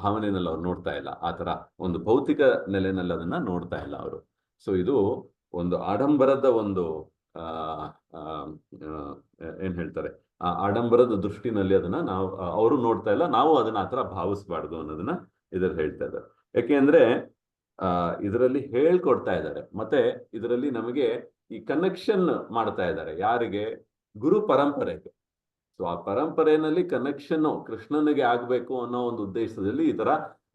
ಭಾವನೆನಲ್ಲಿ ಅವ್ರು ನೋಡ್ತಾ ಇಲ್ಲ. ಆ ತರ ಒಂದು ಭೌತಿಕ ನೆಲೆನಲ್ಲಿ ಅದನ್ನ ನೋಡ್ತಾ ಇಲ್ಲ ಅವರು. ಸೊ ಇದು ಒಂದು ಆಡಂಬರದ ಒಂದು ಏನ್ ಹೇಳ್ತಾರೆ, ಆ ಆಡಂಬರದ ದೃಷ್ಟಿನಲ್ಲಿ ಅದನ್ನ ನಾವು ಅವರು ನೋಡ್ತಾ ಇಲ್ಲ, ನಾವು ಅದನ್ನ ಆತರ ಭಾವಿಸ್ಬಾರ್ದು ಅನ್ನೋದನ್ನ ಇದರಲ್ಲಿ ಹೇಳ್ತಾ ಇದ್ದಾರೆ. ಯಾಕೆಂದ್ರೆ ಇದರಲ್ಲಿ ಹೇಳ್ಕೊಡ್ತಾ ಇದ್ದಾರೆ, ಮತ್ತೆ ಇದರಲ್ಲಿ ನಮಗೆ ಈ ಕನೆಕ್ಷನ್ ಮಾಡ್ತಾ ಇದ್ದಾರೆ. ಯಾರಿಗೆ? ಗುರು ಪರಂಪರೆಗೆ. ಸೊ ಆ ಪರಂಪರೆಯಲ್ಲಿ ಕನೆಕ್ಷನ್ ಕೃಷ್ಣನಿಗೆ ಆಗ್ಬೇಕು ಅನ್ನೋ ಒಂದು ಉದ್ದೇಶದಲ್ಲಿ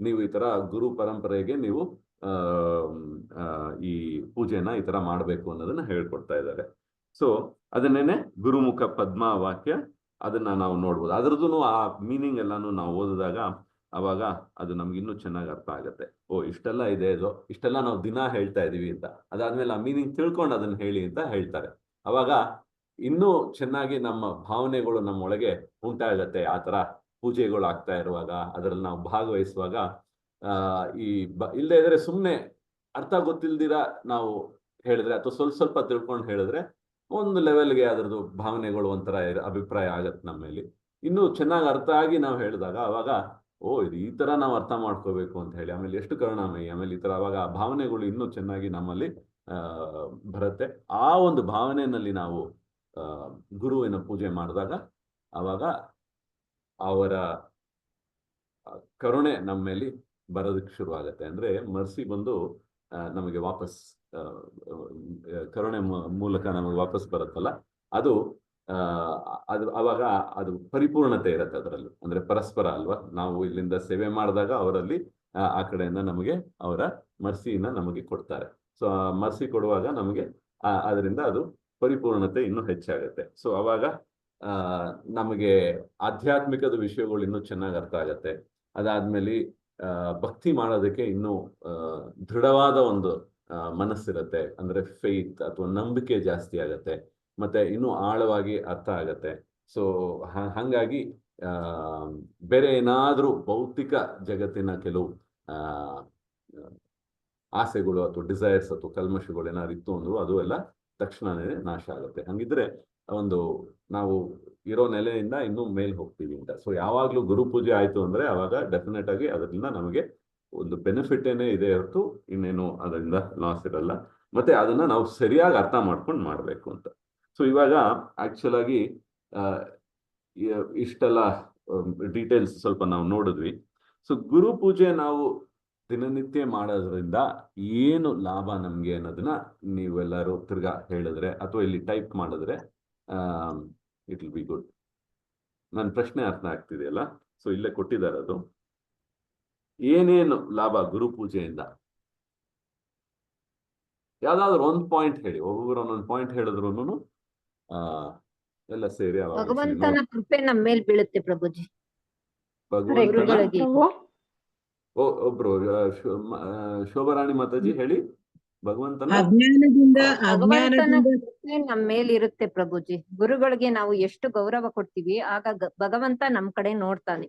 ನೀವು ಈ ತರ ಗುರು ಪರಂಪರೆಗೆ ನೀವು ಈ ಪೂಜೆನ ಈ ತರ ಮಾಡ್ಬೇಕು ಅನ್ನೋದನ್ನ ಹೇಳ್ಕೊಡ್ತಾ ಇದ್ದಾರೆ. ಸೊ ಅದನ್ನೇನೆ ಗುರುಮುಖ ಪದ್ಮ ವಾಕ್ಯ, ಅದನ್ನ ನಾವು ನೋಡ್ಬೋದು. ಅದ್ರದ್ದು ಆ ಮೀನಿಂಗ್ ಎಲ್ಲಾನು ನಾವು ಓದಿದಾಗ ಅವಾಗ ಅದು ನಮ್ಗೆ ಇನ್ನೂ ಚೆನ್ನಾಗಿ ಅರ್ಥ ಆಗುತ್ತೆ. ಓ ಇಷ್ಟೆಲ್ಲ ಇದೆ, ಇದು ಇಷ್ಟೆಲ್ಲ ನಾವು ದಿನ ಹೇಳ್ತಾ ಇದೀವಿ ಅಂತ. ಅದಾದ್ಮೇಲೆ ಆ ಮೀನಿಂಗ್ ತಿಳ್ಕೊಂಡು ಅದನ್ನ ಹೇಳಿ ಅಂತ ಹೇಳ್ತಾರೆ. ಅವಾಗ ಇನ್ನೂ ಚೆನ್ನಾಗಿ ನಮ್ಮ ಭಾವನೆಗಳು ನಮ್ಮೊಳಗೆ ಉಂಟಾಗತ್ತೆ. ಆ ತರ ಪೂಜೆಗಳು ಆಗ್ತಾ ಇರುವಾಗ, ಅದರಲ್ಲಿ ನಾವು ಭಾಗವಹಿಸುವಾಗ ಇಲ್ಲದೆ ಇದ್ರೆ ಸುಮ್ಮನೆ ಅರ್ಥ ಗೊತ್ತಿಲ್ದಿರ ನಾವು ಹೇಳಿದ್ರೆ ಅಥವಾ ಸ್ವಲ್ಪ ತಿಳ್ಕೊಂಡು ಹೇಳಿದ್ರೆ ಒಂದು ಲೆವೆಲ್ಗೆ ಅದರದ್ದು ಭಾವನೆಗಳು ಒಂಥರ ಅಭಿಪ್ರಾಯ ಆಗತ್ತೆ ನಮ್ಮಲ್ಲಿ. ಇನ್ನೂ ಚೆನ್ನಾಗಿ ಅರ್ಥ ಆಗಿ ನಾವು ಹೇಳಿದಾಗ ಅವಾಗ ಓ ಇದು ಈ ತರ ನಾವು ಅರ್ಥ ಮಾಡ್ಕೋಬೇಕು ಅಂತ ಹೇಳಿ, ಆಮೇಲೆ ಎಷ್ಟು ಕರುಣಾಮಯಿ, ಆಮೇಲೆ ಈ ತರ ಅವಾಗ ಆ ಭಾವನೆಗಳು ಇನ್ನೂ ಚೆನ್ನಾಗಿ ನಮ್ಮಲ್ಲಿ ಬರುತ್ತೆ. ಆ ಒಂದು ಭಾವನೆಯಲ್ಲಿ ನಾವು ಗುರುವಿನ ಪೂಜೆ ಮಾಡಿದಾಗ ಅವಾಗ ಅವರ ಕರುಣೆ ನಮ್ಮ ಮೇಲೆ ಬರೋದಕ್ಕೆ ಶುರು ಆಗತ್ತೆ. ಅಂದ್ರೆ ಮರ್ಸಿ ಬಂದು ನಮಗೆ ವಾಪಸ್ ಕರುಣೆ ಮೂಲಕ ನಮಗೆ ವಾಪಸ್ ಬರುತ್ತಲ್ಲ, ಅದು ಅವಾಗ ಅದು ಪರಿಪೂರ್ಣತೆ ಇರುತ್ತೆ ಅದರಲ್ಲಿ. ಅಂದ್ರೆ ಪರಸ್ಪರ ಅಲ್ವಾ, ನಾವು ಇಲ್ಲಿಂದ ಸೇವೆ ಮಾಡಿದಾಗ ಅವರಲ್ಲಿ ಆ ಕಡೆಯಿಂದ ನಮಗೆ ಅವರ ಮರ್ಸಿನ ನಮಗೆ ಕೊಡ್ತಾರೆ. ಸೊ ಆ ಮರ್ಸಿ ಕೊಡುವಾಗ ನಮಗೆ ಅದರಿಂದ ಅದು ಪರಿಪೂರ್ಣತೆ ಇನ್ನೂ ಹೆಚ್ಚಾಗತ್ತೆ. ಸೊ ಅವಾಗ ನಮಗೆ ಆಧ್ಯಾತ್ಮಿಕದ ವಿಷಯಗಳು ಇನ್ನೂ ಚೆನ್ನಾಗಿ ಅರ್ಥ ಆಗತ್ತೆ. ಅದಾದ್ಮೇಲೆ ಭಕ್ತಿ ಮಾಡೋದಕ್ಕೆ ಇನ್ನೂ ದೃಢವಾದ ಒಂದು ಮನಸ್ಸಿರುತ್ತೆ. ಅಂದ್ರೆ ಫೇತ್ ಅಥವಾ ನಂಬಿಕೆ ಜಾಸ್ತಿ ಆಗತ್ತೆ, ಮತ್ತೆ ಇನ್ನೂ ಆಳವಾಗಿ ಅರ್ಥ ಆಗತ್ತೆ. ಸೊ ಹಂಗಾಗಿ ಬೇರೆ ಏನಾದ್ರೂ ಭೌತಿಕ ಜಗತ್ತಿನ ಕೆಲವು ಆಸೆಗಳು ಅಥವಾ ಡಿಸೈರ್ಸ್ ಅಥವಾ ಕಲ್ಮಶಗಳು ಏನಾದ್ರು ಇತ್ತು ಅಂದ್ರು ಅದು ಎಲ್ಲ ತಕ್ಷಣನೇ ನಾಶ ಆಗುತ್ತೆ. ಹಂಗಿದ್ರೆ ಒಂದು ನಾವು ಇರೋ ನೆಲೆಯಿಂದ ಇನ್ನೂ ಮೇಲ್ ಹೋಗ್ತೀವಿ ಅಂತ. ಸೊ ಯಾವಾಗ್ಲೂ ಗುರು ಪೂಜೆ ಆಯ್ತು ಅಂದ್ರೆ ಅವಾಗ ಡೆಫಿನೆಟ್ ಆಗಿ ಅದರಿಂದ ನಮಗೆ ಒಂದು ಬೆನಿಫಿಟ್ ಏನೇ ಇದೆ ಹೊರತು ಇನ್ನೇನು ಅದರಿಂದ ಲಾಸ್ ಇರಲ್ಲ. ಮತ್ತೆ ಅದನ್ನ ನಾವು ಸರಿಯಾಗಿ ಅರ್ಥ ಮಾಡ್ಕೊಂಡು ಮಾಡ್ಬೇಕು ಅಂತ. ಸೊ ಇವಾಗ ಆಕ್ಚುಲ್ ಆಗಿ ಇಷ್ಟೆಲ್ಲ ಡೀಟೇಲ್ಸ್ ಸ್ವಲ್ಪ ನಾವು ನೋಡಿದ್ವಿ. ಸೊ ಗುರು ಪೂಜೆ ನಾವು ದಿನನಿತ್ಯ ಮಾಡೋದ್ರಿಂದ ಏನು ಲಾಭ ನಮ್ಗೆ ಅನ್ನೋದನ್ನ ನೀವೆಲ್ಲರೂ ತಿರ್ಗಾ ಹೇಳಿದ್ರೆ ಅಥವಾ ಇಲ್ಲಿ ಟೈಪ್ ಮಾಡಿದ್ರೆ ಇಟ್ ವಿಲ್ ಬಿ ಗುಡ್. ನನ್ನ ಪ್ರಶ್ನೆ ಅರ್ಥ ಆಗ್ತಿದೆಯಲ್ಲ? ಸೊ ಇಲ್ಲೇ ಕೊಟ್ಟಿದ್ದಾರೆ ಅದು. ಏನೇನು ಲಾಭ ಗುರು ಪೂಜೆಯಿಂದ? ಯಾವ್ದಾದ್ರು ಒಂದು ಪಾಯಿಂಟ್ ಹೇಳಿ. ಒಬ್ಬೊಬ್ಬರು ಒಂದೊಂದು ಪಾಯಿಂಟ್ ಹೇಳಿದ್ರು ಎಲ್ಲ ಸೇರಿ ಭಗವಂತನ ಕೃಪೆ ನಮ್ಮ ಮೇಲೆ ಬೀಳುತ್ತೆ ಪ್ರಭುಜಿ. ಭಗವಂತನ ಒಬ್ರು ಶೋಭಾರಾಣಿ ಮಾತಾಜಿ ಹೇಳಿ. ಭಗವಂತನ ಕೃಪೆ ನಮ್ಮ ಮೇಲೆ ಇರುತ್ತೆ ಪ್ರಭುಜಿ. ಗುರುಗಳಿಗೆ ನಾವು ಎಷ್ಟು ಗೌರವ ಕೊಡ್ತೀವಿ ಆಗ ಭಗವಂತ ನಮ್ ಕಡೆ ನೋಡ್ತಾನೆ.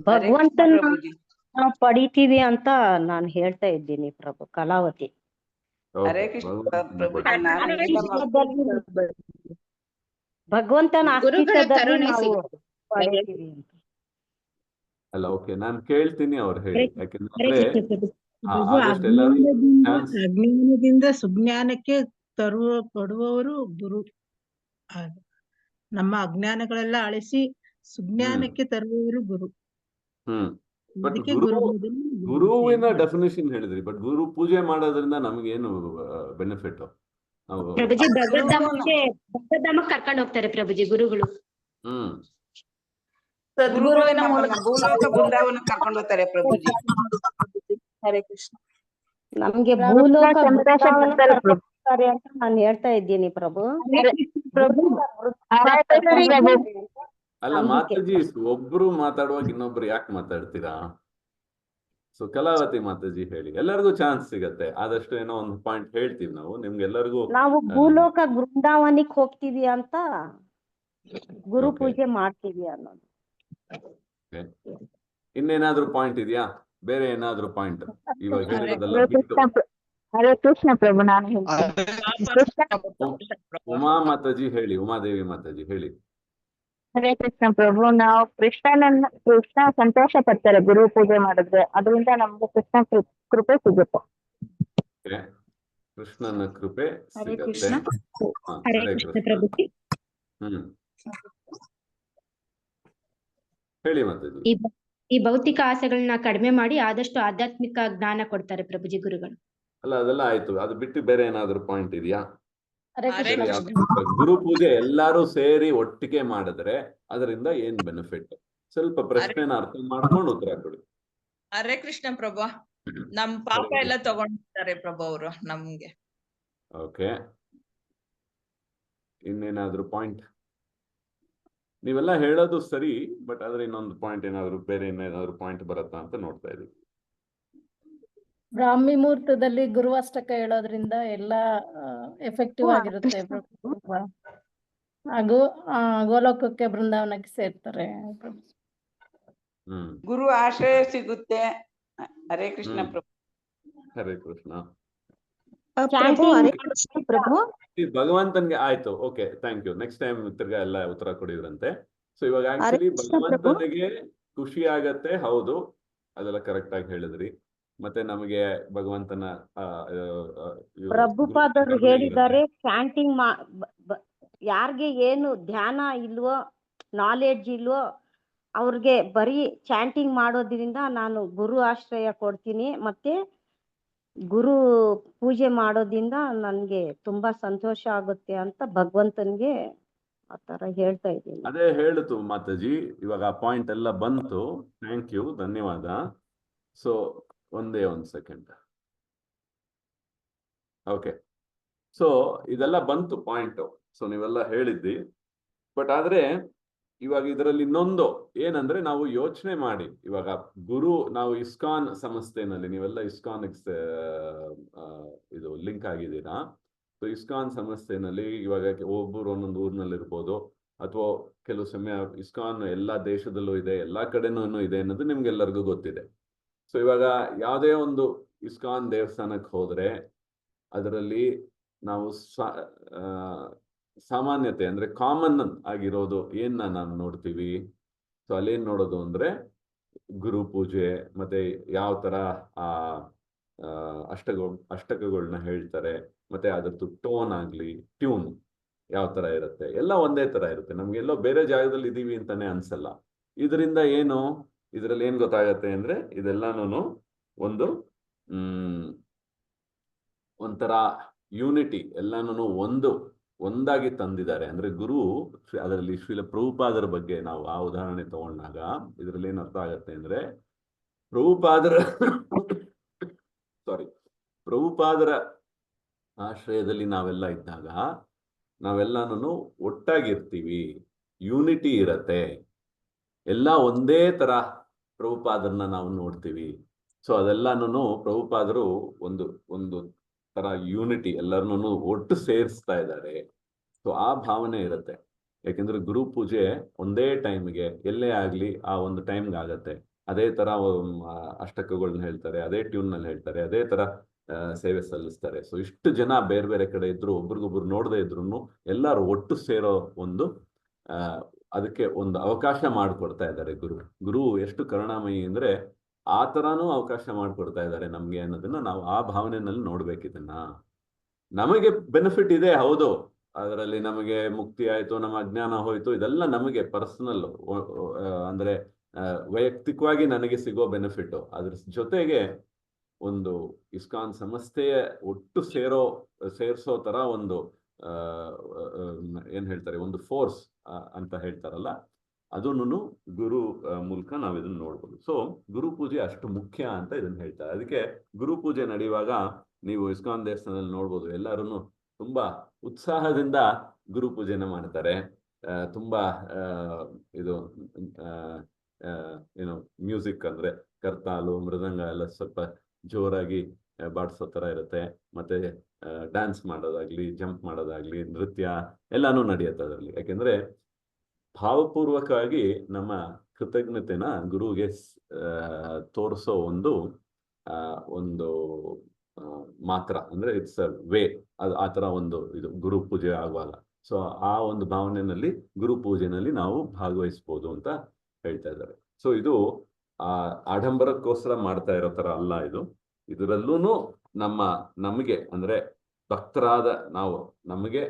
ಭಗವಂತನ ನಾವು ಪಡಿತೀವಿ ಅಂತ ನಾನು ಹೇಳ್ತಾ ಇದ್ದೀನಿ ಪ್ರಭು. ಕಲಾವತಿ ಭಗವಂತನ ಅಸ್ತಿತ್ವದಲ್ಲಿ ನಾವು ಪಡಿತೀವಿ ಅಂತ. ಅಲ್ಲ, ಓಕೆ, ನಾನು ಕೇಳ್ತೀನಿ ಅವ್ರು ಹೇಳಿ. ಯಾಕೆಂದ್ರೆ ಪ್ರಭು ಆದಷ್ಟು ಎಲ್ಲರೂ ಚಾನ್ಸ್ ಅಜ್ಞಾನದಿಂದ ಸುಜ್ಞಾನಕ್ಕೆ ಕೊಡುವವರು ಗುರು. ಹಾಗೆ. ನಮ್ಮ ಅಜ್ಞಾನಗಳೆಲ್ಲ ಅಳಿಸಿ ಸುಜ್ಞಾನಕ್ಕೆ ತರುವವರು ಗುರು. ಬಟ್ ಅದಕ್ಕೆ ಗುರು ಗುರುವಿನ ಗುರು ಡೆಫಿನೇಷನ್ ಹೇಳಿದ್ರಿ, ಬಟ್ ಗುರು ಪೂಜೆ ಮಾಡೋದ್ರಿಂದ ನಮಗೇನು ಬೆನಿಫಿಟ್? ನಾವು ಪ್ರಭುಜಿ ಭಗವದ್ಧಾಮಕ್ಕೆ ಕರ್ಕೊಂಡು ಹೋಗ್ತಾರೆ ಪ್ರಭುಜಿ ಗುರುಗಳು. ಸದ್ಗುರುವಿನ ಮೂಲಕ ಭೂಲೋಕ ಬೃಂದಾವನ ಕರ್ಕೊಂಡು ಹೋಗ್ತಾರೆ ಪ್ರಭುಜಿ. ಹರೇ ಕೃಷ್ಣ. ನಮ್ಗೆ ಭೂಲೋಕ ಬೃಂದಾವನ ಕರ್ಕೊಂಡು ಹೋಗ್ತಾರೆ ಅಂತ ನಾನು ಹೇಳ್ತಾ ಇದ್ದೀನಿ ಪ್ರಭು. ಅಲ್ಲ ಮಾತಾಜಿ, ಒಬ್ರು ಮಾತಾಡುವಾಗ ಇನ್ನೊಬ್ರು ಯಾಕೆ ಮಾತಾಡ್ತೀರಾ? ಸೊ ಕಲಾವತಿ ಮಾತಾಜಿ ಹೇಳಿ, ಎಲ್ಲರಿಗೂ ಚಾನ್ಸ್ ಸಿಗತ್ತೆ. ಆದಷ್ಟು ಏನೋ ಒಂದು ಪಾಯಿಂಟ್ ಹೇಳ್ತೀವಿ ನಾವು ನಿಮ್ಗೆಲ್ಲರಿಗೂ. ನಾವು ಭೂಲೋಕ ಬೃಂದಾವನಕ್ಕೆ ಹೋಗ್ತೀವಿ ಅಂತ ಗುರು ಪೂಜೆ ಮಾಡ್ತೀವಿ ಅನ್ನೋದು. ಇನ್ನೇನಾದ್ರೂ ಪಾಯಿಂಟ್ ಇದೆಯಾ? ಬೇರೆ ಏನಾದ್ರೂ ಪಾಯಿಂಟ್ ಇವಾಗ ಹೇಳಿರೋದೆಲ್ಲ ಬಿಟ್ಟು? ಹರೇ ಕೃಷ್ಣ ಪ್ರಭು. ನಾನು ಉಮಾ ಮಾತಾಜಿ ಹೇಳಿ, ಉಮಾದೇವಿ ಮಾತಾಜಿ ಹೇಳಿ. ಹರೇ ಕೃಷ್ಣ ಪ್ರಭು. ನಾವು ಕೃಷ್ಣ ಸಂತೋಷ ಪಡ್ತಾರೆ ಗುರು ಪೂಜೆ ಮಾಡಿದ್ರೆ, ಅದರಿಂದ ನಮ್ಗೆ ಕೃಷ್ಣ ಕೃಪೆ ಸಿಗುತ್ತೆ. ಕೃಷ್ಣನ ಕೃಪೆ ಹರೇ ಸಿಗತ್ತೆ. ಕೃಷ್ಣ. ಹರೇ ಕೃಷ್ಣ ಪ್ರಭುಜಿ. ಹೇಳಿ ಮಾತಾಜಿ. ಈ ಭೌತಿಕ ಆಸೆಗಳನ್ನ ಕಡಿಮೆ ಮಾಡಿ ಆದಷ್ಟು ಆಧ್ಯಾತ್ಮಿಕ ಜ್ಞಾನ ಕೊಡ್ತಾರೆ ಪ್ರಭುಜಿ ಗುರುಗಳು. ಅಲ್ಲ ಅದೆಲ್ಲ ಆಯ್ತು, ಅದು ಬಿಟ್ಟು ಬೇರೆ ಏನಾದ್ರು ಪಾಯಿಂಟ್ ಇದೆಯಾ? ಹರೇ ಗುರು ಪೂಜೆ ಎಲ್ಲಾರು ಸೇರಿ ಒಟ್ಟಿಗೆ ಮಾಡಿದ್ರೆ ಅದರಿಂದ ಏನ್ ಬೆನಿಫಿಟ್? ಸ್ವಲ್ಪ ಪ್ರಶ್ನೆನ ಅರ್ಥ ಮಾಡ್ಕೊಂಡು ಉತ್ತರ ಕೊಡಿ. ಹರೇ ಕೃಷ್ಣ ಪ್ರಭು. ನಮ್ ಪಾಪ ಎಲ್ಲ ತಗೊಂಡಿರ್ತಾರೆ ಪ್ರಭು ಅವರು ನಮ್ಗೆ. ಓಕೆ, ಇನ್ನೇನಾದ್ರು ಪಾಯಿಂಟ್? ನೀವೆಲ್ಲ ಹೇಳೋದು ಸರಿ, ಬಟ್ ಆದ್ರೆ ಇನ್ನೊಂದು ಪಾಯಿಂಟ್ ಏನಾದ್ರು ಬೇರೆ ಏನಾದ್ರು ಪಾಯಿಂಟ್ ಬರುತ್ತಾ ಅಂತ ನೋಡ್ತಾ ಇದೀವಿ. ಬ್ರಾಹ್ಮಿ ಮುಹೂರ್ತದಲ್ಲಿ ಗುರುವಾಷ್ಟಕ ಹೇಳೋದ್ರಿಂದ ಎಲ್ಲ ಎಫೆಕ್ಟಿವ್ ಆಗಿರುತ್ತೆ ಹಾಗೂ ಗೋಲೋಕಕ್ಕೆ ಬೃಂದಾವನಕ್ಕೆ ಸೇರ್ತಾರೆ. ಗುರು ಆಶ್ರಯ ಸಿಗುತ್ತೆ. ಹರೇ ಕೃಷ್ಣ ಪ್ರಭು. ಹರೇ ಕೃಷ್ಣ ಪ್ರಭು. ಭಗವಂತನ್ಗೆ ಆಯ್ತು. Okay, thank you. Next time ತಿರ್ಗಾ ಎಲ್ಲ ಉತ್ತರ ಕೊಡಿದ್ರಂತೆ. ಸೊ ಇವಾಗ ಆಕ್ಚುಲಿ ಭಗವಂತನಿಗೆ ಖುಷಿ ಆಗತ್ತೆ, ಹೌದು, ಅದೆಲ್ಲ ಕರೆಕ್ಟ್ ಆಗಿ ಹೇಳಿದ್ರಿ. ಮತ್ತೆ ನಮಗೆ ಭಗವಂತನ ಪ್ರಭುಪಾದರು ಹೇಳಿದ್ದಾರೆ, ಚಾಂಟಿಂಗ್ ಯಾರಿಗೆ ಏನು ಧ್ಯಾನ ಇಲ್ವೋ, ನಾಲೆಡ್ಜ್ ಇಲ್ವೋ, ಅವ್ರಿಗೆ ಬರೀ ಚಾಂಟಿಂಗ್ ಮಾಡೋದ್ರಿಂದ ನಾನು ಗುರು ಆಶ್ರಯ ಕೊಡ್ತೀನಿ, ಮತ್ತೆ ಗುರು ಪೂಜೆ ಮಾಡೋದ್ರಿಂದ ನನ್ಗೆ ತುಂಬಾ ಸಂತೋಷ ಆಗುತ್ತೆ ಅಂತ ಭಗವಂತನ್ಗೆ ಆತರ ಹೇಳ್ತಾ ಇದ್ದೀನಿ. ಅದೇ ಹೇಳಿತು ಮಾತಾಜಿ, ಇವಾಗ ಆ ಪಾಯಿಂಟ್ ಎಲ್ಲ ಬಂತು. ಥ್ಯಾಂಕ್ ಯು, ಧನ್ಯವಾದ. ಸೊ ಒಂದೇ ಒಂದು ಸೆಕೆಂಡ್. ಓಕೆ, ಸೊ ಇದೆಲ್ಲ ಬಂತು ಪಾಯಿಂಟ್. ಸೊ ನೀವೆಲ್ಲ ಹೇಳಿದ್ದಿ, ಬಟ್ ಆದ್ರೆ ಇವಾಗ ಇದರಲ್ಲಿ ಇನ್ನೊಂದು ಏನಂದ್ರೆ, ನಾವು ಯೋಚನೆ ಮಾಡಿ, ಇವಾಗ ಗುರು, ನಾವು ಇಸ್ಕಾನ್ ಸಂಸ್ಥೆನಲ್ಲಿ, ನೀವೆಲ್ಲ ಇಸ್ಕಾನ್ ಇದು ಲಿಂಕ್ ಆಗಿದ್ದೀರಾ. ಸೊ ಇಸ್ಕಾನ್ ಸಂಸ್ಥೆನಲ್ಲಿ ಇವಾಗ ಒಬ್ಬರು ಒಂದೊಂದು ಊರಿನಲ್ಲಿ ಇರ್ಬೋದು, ಅಥವಾ ಕೆಲವು ಸಮಯ ಇಸ್ಕಾನ್ ಎಲ್ಲಾ ದೇಶದಲ್ಲೂ ಇದೆ, ಎಲ್ಲಾ ಕಡೆನೂ ಇದೆ ಅನ್ನೋದು ನಿಮ್ಗೆಲ್ಲರಿಗೂ ಗೊತ್ತಿದೆ. ಸೊ ಇವಾಗ ಯಾವುದೇ ಒಂದು ಇಸ್ಕಾನ್ ದೇವಸ್ಥಾನಕ್ಕೆ ಹೋದ್ರೆ ಅದರಲ್ಲಿ ನಾವು ಸಾಮಾನ್ಯತೆ ಅಂದ್ರೆ ಕಾಮನ್ ಆಗಿರೋದು ಏನ್ನ ನಾವು ನೋಡ್ತೀವಿ. ಸೊ ಅಲ್ಲೇನ್ ನೋಡೋದು ಅಂದ್ರೆ ಗುರು ಪೂಜೆ, ಮತ್ತೆ ಯಾವ ತರ ಅಷ್ಟಕಗಳನ್ನ ಹೇಳ್ತಾರೆ, ಮತ್ತೆ ಅದ್ರದ್ದು ಟೋನ್ ಆಗ್ಲಿ, ಟ್ಯೂನ್ ಯಾವ ತರ ಇರುತ್ತೆ, ಎಲ್ಲ ಒಂದೇ ತರ ಇರುತ್ತೆ. ನಮ್ಗೆ ಎಲ್ಲೋ ಬೇರೆ ಜಾಗದಲ್ಲಿ ಇದೀವಿ ಅಂತಾನೆ ಅನ್ಸಲ್ಲ. ಇದರಿಂದ ಏನು, ಇದರಲ್ಲಿ ಏನ್ ಗೊತ್ತಾಗತ್ತೆ ಅಂದ್ರೆ, ಇದೆಲ್ಲಾನು ಒಂದು ಒಂಥರ ಯೂನಿಟಿ, ಎಲ್ಲಾನು ಒಂದಾಗಿ ತಂದಿದ್ದಾರೆ. ಅಂದ್ರೆ ಗುರು, ಅದರಲ್ಲಿ ಶ್ರೀಲ ಪ್ರಭುಪಾದರ ಬಗ್ಗೆ ನಾವು ಆ ಉದಾಹರಣೆ ತಗೊಂಡಾಗ ಇದರಲ್ಲಿ ಏನ್ ಅರ್ಥ ಆಗತ್ತೆ ಅಂದ್ರೆ, ಪ್ರಭುಪಾದರ ಆಶ್ರಯದಲ್ಲಿ ನಾವೆಲ್ಲ ಇದ್ದಾಗ ನಾವೆಲ್ಲಾನು ಒಟ್ಟಾಗಿರ್ತೀವಿ, ಯೂನಿಟಿ ಇರತ್ತೆ, ಎಲ್ಲ ಒಂದೇ ತರ ಪ್ರಭುಪಾದರನ್ನ ನಾವು ನೋಡ್ತೀವಿ. ಸೊ ಅದೆಲ್ಲಾನು ಪ್ರಭುಪಾದರು ಒಂದು ತರ ಯೂನಿಟಿ, ಎಲ್ಲರನ್ನೂ ಒಟ್ಟು ಸೇರಿಸ್ತಾ ಇದ್ದಾರೆ. ಸೊ ಆ ಭಾವನೆ ಇರುತ್ತೆ. ಯಾಕೆಂದ್ರೆ ಗುರು ಪೂಜೆ ಒಂದೇ ಟೈಮ್ಗೆ ಎಲ್ಲೇ ಆಗ್ಲಿ ಆ ಒಂದು ಟೈಮ್ಗೆ ಆಗತ್ತೆ. ಅದೇ ತರ ಅಷ್ಟಕಗಳನ್ನ ಹೇಳ್ತಾರೆ, ಅದೇ ಟ್ಯೂನ್ ನಲ್ಲಿ ಹೇಳ್ತಾರೆ, ಅದೇ ತರ ಸೇವೆ ಸಲ್ಲಿಸ್ತಾರೆ. ಸೊ ಇಷ್ಟು ಜನ ಬೇರೆ ಬೇರೆ ಕಡೆ ಇದ್ರು, ಒಬ್ರಿಗೊಬ್ರು ನೋಡದೇ ಇದ್ರು ಎಲ್ಲರೂ ಒಟ್ಟು ಸೇರೋ ಒಂದು ಅದಕ್ಕೆ ಒಂದು ಅವಕಾಶ ಮಾಡಿಕೊಡ್ತಾ ಇದ್ದಾರೆ ಗುರು. ಗುರು ಎಷ್ಟು ಕರುಣಾಮಯಿ ಅಂದ್ರೆ, ಆ ತರಾನು ಅವಕಾಶ ಮಾಡಿಕೊಡ್ತಾ ಇದ್ದಾರೆ ನಮ್ಗೆ ಅನ್ನೋದನ್ನ ನಾವು ಆ ಭಾವನೆನಲ್ಲಿ ನೋಡ್ಬೇಕು ಇದನ್ನ. ನಮಗೆ ಬೆನಿಫಿಟ್ ಇದೆ, ಹೌದು, ಅದರಲ್ಲಿ ನಮಗೆ ಮುಕ್ತಿ ಆಯ್ತು, ನಮ್ಮ ಅಜ್ಞಾನ ಹೋಯ್ತು, ಇದೆಲ್ಲ ನಮಗೆ ಪರ್ಸನಲ್, ಅಂದ್ರೆ ವೈಯಕ್ತಿಕವಾಗಿ ನನಗೆ ಸಿಗೋ ಬೆನಿಫಿಟ್. ಅದ್ರ ಜೊತೆಗೆ ಒಂದು ಇಸ್ಕಾನ್ ಸಂಸ್ಥೆಯ ಒಟ್ಟು ಸೇರ್ಸೋ ತರ ಒಂದು ಏನ್ ಹೇಳ್ತಾರೆ, ಒಂದು ಫೋರ್ಸ್ ಅಂತ ಹೇಳ್ತಾರಲ್ಲ, ಅದನ್ನು ಗುರು ಮೂಲಕ ನಾವು ಇದನ್ನ ನೋಡ್ಬೋದು. ಸೊ ಗುರು ಪೂಜೆ ಅಷ್ಟು ಮುಖ್ಯ ಅಂತ ಇದನ್ನ ಹೇಳ್ತಾರೆ. ಅದಕ್ಕೆ ಗುರು ಪೂಜೆ ನಡೆಯುವಾಗ ನೀವು ಇಸ್ಕಾನ್ ದೇವಸ್ಥಾನದಲ್ಲಿ ನೋಡ್ಬೋದು, ಎಲ್ಲರೂ ತುಂಬಾ ಉತ್ಸಾಹದಿಂದ ಗುರು ಪೂಜೆನ ಮಾಡ್ತಾರೆ. ತುಂಬಾ ಇದು ಏನು ಮ್ಯೂಸಿಕ್ ಅಂದ್ರೆ ಕರ್ತಾಲು, ಮೃದಂಗ ಎಲ್ಲ ಸ್ವಲ್ಪ ಜೋರಾಗಿ ಬಾಡ್ಸೋ ತರ ಇರುತ್ತೆ. ಮತ್ತೆ ಡ್ಯಾನ್ಸ್ ಮಾಡೋದಾಗ್ಲಿ, ಜಂಪ್ ಮಾಡೋದಾಗ್ಲಿ, ನೃತ್ಯ ಎಲ್ಲಾನು ನಡೆಯುತ್ತೆ ಅದರಲ್ಲಿ. ಯಾಕೆಂದ್ರೆ ಭಾವಪೂರ್ವಕವಾಗಿ ನಮ್ಮ ಕೃತಜ್ಞತೆನ ಗುರುಗೆ ತೋರಿಸೋ ಒಂದು ಮಾತ್ರ, ಅಂದ್ರೆ ಇಟ್ಸ್ ಅ ವೇ. ಅದು ಆ ತರ ಒಂದು ಇದು ಗುರು ಪೂಜೆ ಆಗುವಾಗ. ಸೊ ಆ ಒಂದು ಭಾವನೆಯಲ್ಲಿ ಗುರು ಪೂಜೆನಲ್ಲಿ ನಾವು ಭಾಗವಹಿಸ್ಬೋದು ಅಂತ ಹೇಳ್ತಾ ಇದ್ದಾರೆ. ಸೊ ಇದು ಆಡಂಬರಕ್ಕೋಸ್ಕರ ಮಾಡ್ತಾ ಇರೋ ತರ ಅಲ್ಲ ಇದು. ಇದರಲ್ಲೂ ನಮಗೆ ಅಂದ್ರೆ ಭಕ್ತರಾದ ನಮಗೆ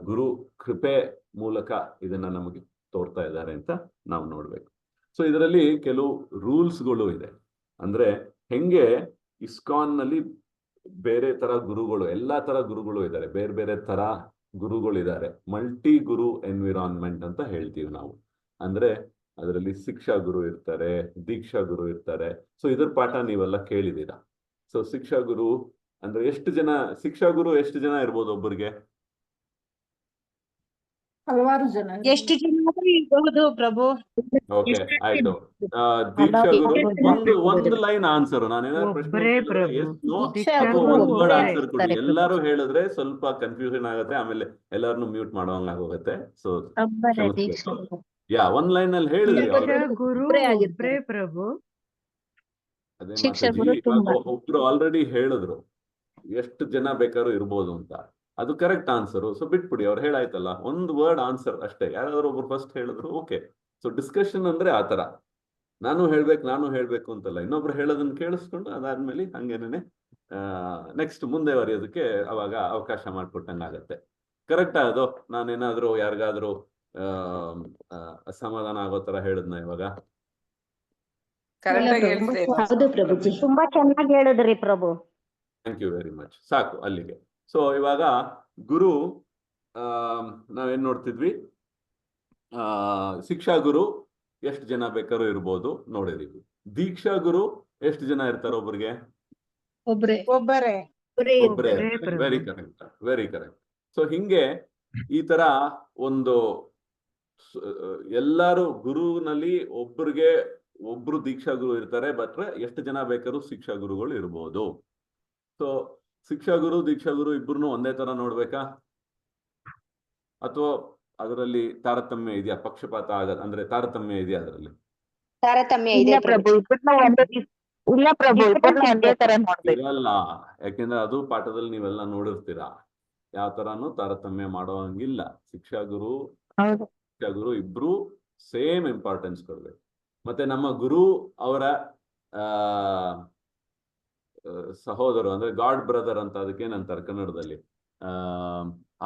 ಗುರು ಕೃಪೆ ಮೂಲಕ ಇದನ್ನ ನಮಗೆ ತೋರ್ತಾ ಇದ್ದಾರೆ ಅಂತ ನಾವು ನೋಡ್ಬೇಕು. ಸೊ ಇದರಲ್ಲಿ ಕೆಲವು ರೂಲ್ಸ್ಗಳು ಇದೆ. ಅಂದ್ರೆ ಹೆಂಗೆ ಇಸ್ಕಾನ್ ನಲ್ಲಿ ಬೇರೆ ತರ ಗುರುಗಳು, ಎಲ್ಲಾ ತರ ಗುರುಗಳು ಇದ್ದಾರೆ, ಬೇರೆ ಬೇರೆ ತರ ಗುರುಗಳು ಇದ್ದಾರೆ. ಮಲ್ಟಿ ಗುರು ಎನ್ವಿರಾನ್ಮೆಂಟ್ ಅಂತ ಹೇಳ್ತೀವಿ ನಾವು. ಅಂದ್ರೆ ಅದರಲ್ಲಿ ಶಿಕ್ಷಾ ಗುರು ಇರ್ತಾರೆ, ದೀಕ್ಷಾ ಗುರು ಇರ್ತಾರೆ. ಸೊ ಇದ್ರ ಪಾಠ ನೀವೆಲ್ಲ ಕೇಳಿದೀರಾ. ಸೊ ಶಿಕ್ಷಾ ಗುರು ಅಂದ್ರೆ ಶಿಕ್ಷಾ ಗುರು ಎಷ್ಟು ಜನ ಇರ್ಬೋದು ಒಬ್ಬರಿಗೆ? ಹಲವಾರು ಜನ. ಎಷ್ಟು ಜನ ಇರಬಹುದು ಪ್ರಭು? ಓಕೆ, ಆಯ್ತು. ದೀಕ್ಷಾ ಗುರು ಒಂದು ಲೈನ್ ಆನ್ಸರ್. ನಾನೇನಾದ್ರು ಪ್ರಶ್ನೆ ಆನ್ಸರ್ ಕೊಡಿ. ಎಲ್ಲಾರು ಹೇಳಿದ್ರೆ ಸ್ವಲ್ಪ ಕನ್ಫ್ಯೂಷನ್ ಆಗುತ್ತೆ, ಆಮೇಲೆ ಎಲ್ಲಾರನ್ನು ಮ್ಯೂಟ್ ಮಾಡೋಂಗ್ ಆಗೋಗುತ್ತೆ. ಸೊ ಒಂದ್ ಲೈನ್ ಅಲ್ಲಿ ಹೇಳಿದ್ರಿ ಪ್ರಭು. ಅದೇ ಮಾತಾಜಿ, ಒಬ್ರು ಆಲ್ರೆಡಿ ಹೇಳಿದ್ರು ಎಷ್ಟು ಜನ ಬೇಕಾದ್ರೂ ಇರ್ಬೋದು ಅಂತ. ಅದು ಕರೆಕ್ಟ್ ಆನ್ಸರು. ಸೊ ಬಿಟ್ಬಿಡಿ, ಅವ್ರು ಹೇಳಾಯ್ತಲ್ಲ, ಒಂದು ವರ್ಡ್ ಆನ್ಸರ್ ಅಷ್ಟೇ. ಯಾರಾದ್ರೂ ಒಬ್ರು ಫಸ್ಟ್ ಹೇಳಿದ್ರು ಓಕೆ. ಸೊ ಡಿಸ್ಕಷನ್ ಅಂದ್ರೆ ಆತರ, ನಾನು ಹೇಳ್ಬೇಕು ಅಂತಲ್ಲ, ಇನ್ನೊಬ್ರು ಹೇಳೋದನ್ನ ಕೇಳಿಸ್ಕೊಂಡು ಅದಾದ್ಮೇಲೆ ಹಂಗೇನೆ ನೆಕ್ಸ್ಟ್ ಮುಂದೆ ಬರೆಯೋದಕ್ಕೆ ಅವಾಗ ಅವಕಾಶ ಮಾಡ್ಕೊಟ್ಟಂಗಾಗತ್ತೆ. ಕರೆಕ್ಟಾ ಅದು? ನಾನೇನಾದ್ರೂ ಯಾರಿಗಾದ್ರೂ ಅಸಮಾಧಾನ ಆಗೋ ತರ ಹೇಳಿದ್ನ ಇವಾಗ? ತುಂಬಾ ಚೆನ್ನಾಗಿ ಹೇಳಿದ್ರಿ Prabhu. Thank you very much. ಸಾಕು ಅಲ್ಲಿಗೆ. ಸೊ ಇವಾಗ ಗುರು ನಾವೇನ್ ನೋಡ್ತಿದ್ವಿ, ಶಿಕ್ಷಾ ಗುರು ಎಷ್ಟು ಜನ ಬೇಕಾದ್ರೂ ಇರ್ಬೋದು ನೋಡಿದೀವಿ. ದೀಕ್ಷಾ ಗುರು ಎಷ್ಟು ಜನ ಇರ್ತಾರೆ ಒಬ್ಬರಿಗೆ? ಒಬ್ಬರೇ. Very correct. ಸೊ ಹಿಂಗೆ ಈ ತರ ಒಂದು ಎಲ್ಲಾರು ಗುರುನಲ್ಲಿ ಒಬ್ರು ದೀಕ್ಷಾ ಗುರು ಇರ್ತಾರೆ. ಬಟ್ ಎಷ್ಟು ಜನ ಬೇಕಾದ್ರೂ ಶಿಕ್ಷಾ ಗುರುಗಳು ಇರ್ಬೋದು. ಸೊ ಶಿಕ್ಷಾ ಗುರು, ದೀಕ್ಷಾ ಗುರು ಇಬ್ರು ಒಂದೇ ತರ ನೋಡ್ಬೇಕಾ, ಅಥವಾ ಅದರಲ್ಲಿ ತಾರತಮ್ಯ ಇದೆಯಾ? ಪಕ್ಷಪಾತ ಆಗದ ಅಂದ್ರೆ ತಾರತಮ್ಯ ಇದೆಯಾ ಅದರಲ್ಲಿ? ಇರಲ್ಲ. ಯಾಕೆಂದ್ರೆ ಅದು ಪಾಠದಲ್ಲಿ ನೀವೆಲ್ಲ ನೋಡಿರ್ತೀರಾ. ಯಾವ ತರಾನು ತಾರತಮ್ಯ ಮಾಡೋ ಹಂಗಿಲ್ಲ. ಶಿಕ್ಷಾ ಗುರು ಇಬ್ರು ಸೇಮ್ ಇಂಪಾರ್ಟೆನ್ಸ್ ಕೊಡ್ಬೇಕು. ಮತ್ತೆ ನಮ್ಮ ಗುರು ಅವರ ಸಹೋದರ ಅಂದ್ರೆ ಗಾಡ್ ಬ್ರದರ್ ಅಂತ ಅದಕ್ಕೇನಂತಾರೆ ಕನ್ನಡದಲ್ಲಿ,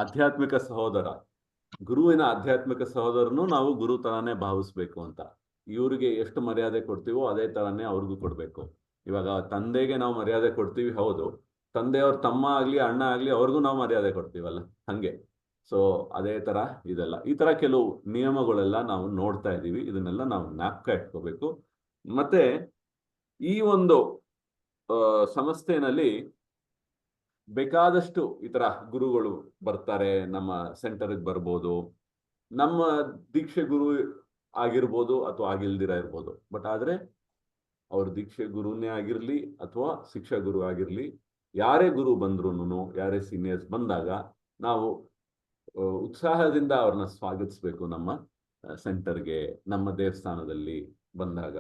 ಆಧ್ಯಾತ್ಮಿಕ ಸಹೋದರ. ಗುರುವಿನ ಆಧ್ಯಾತ್ಮಿಕ ಸಹೋದರನು ನಾವು ಗುರು ತರಾನೇ ಭಾವಿಸ್ಬೇಕು ಅಂತ. ಇವ್ರಿಗೆ ಎಷ್ಟು ಮರ್ಯಾದೆ ಕೊಡ್ತೀವೋ ಅದೇ ತರಾನೇ ಅವ್ರಿಗೂ ಕೊಡ್ಬೇಕು. ಇವಾಗ ತಂದೆಗೆ ನಾವು ಮರ್ಯಾದೆ ಕೊಡ್ತೀವಿ, ಹೌದು. ತಂದೆಯವ್ರ ತಮ್ಮ ಆಗ್ಲಿ ಅಣ್ಣ ಆಗ್ಲಿ ಅವ್ರಿಗೂ ನಾವು ಮರ್ಯಾದೆ ಕೊಡ್ತೀವಲ್ಲ, ಹಂಗೆ. ಸೊ ಅದೇ ತರ ಇದೆಲ್ಲ, ಈ ತರ ಕೆಲವು ನಿಯಮಗಳೆಲ್ಲ ನಾವು ನೋಡ್ತಾ ಇದೀವಿ. ಇದನ್ನೆಲ್ಲ ನಾವು ಜ್ಞಾಪಕ ಇಟ್ಕೋಬೇಕು. ಮತ್ತೆ ಈ ಒಂದು ಸಂಸ್ಥೆನಲ್ಲಿ ಬೇಕಾದಷ್ಟು ಈ ತರ ಗುರುಗಳು ಬರ್ತಾರೆ, ನಮ್ಮ ಸೆಂಟರ್ಗೆ ಬರ್ಬೋದು. ನಮ್ಮ ದೀಕ್ಷೆ ಗುರು ಆಗಿರ್ಬೋದು ಅಥವಾ ಆಗಿಲ್ದಿರ ಇರ್ಬೋದು. ಬಟ್ ಆದ್ರೆ ಅವ್ರ ದೀಕ್ಷೆ ಗುರುನೇ ಆಗಿರ್ಲಿ ಅಥವಾ ಶಿಕ್ಷಾ ಗುರು ಆಗಿರ್ಲಿ, ಯಾರೇ ಗುರು ಬಂದ್ರು, ಯಾರೇ ಸೀನಿಯರ್ಸ್ ಬಂದಾಗ ನಾವು ಉತ್ಸಾಹದಿಂದ ಅವ್ರನ್ನ ಸ್ವಾಗತಿಸ್ಬೇಕು. ನಮ್ಮ ಸೆಂಟರ್ಗೆ, ನಮ್ಮ ದೇವಸ್ಥಾನದಲ್ಲಿ ಬಂದಾಗ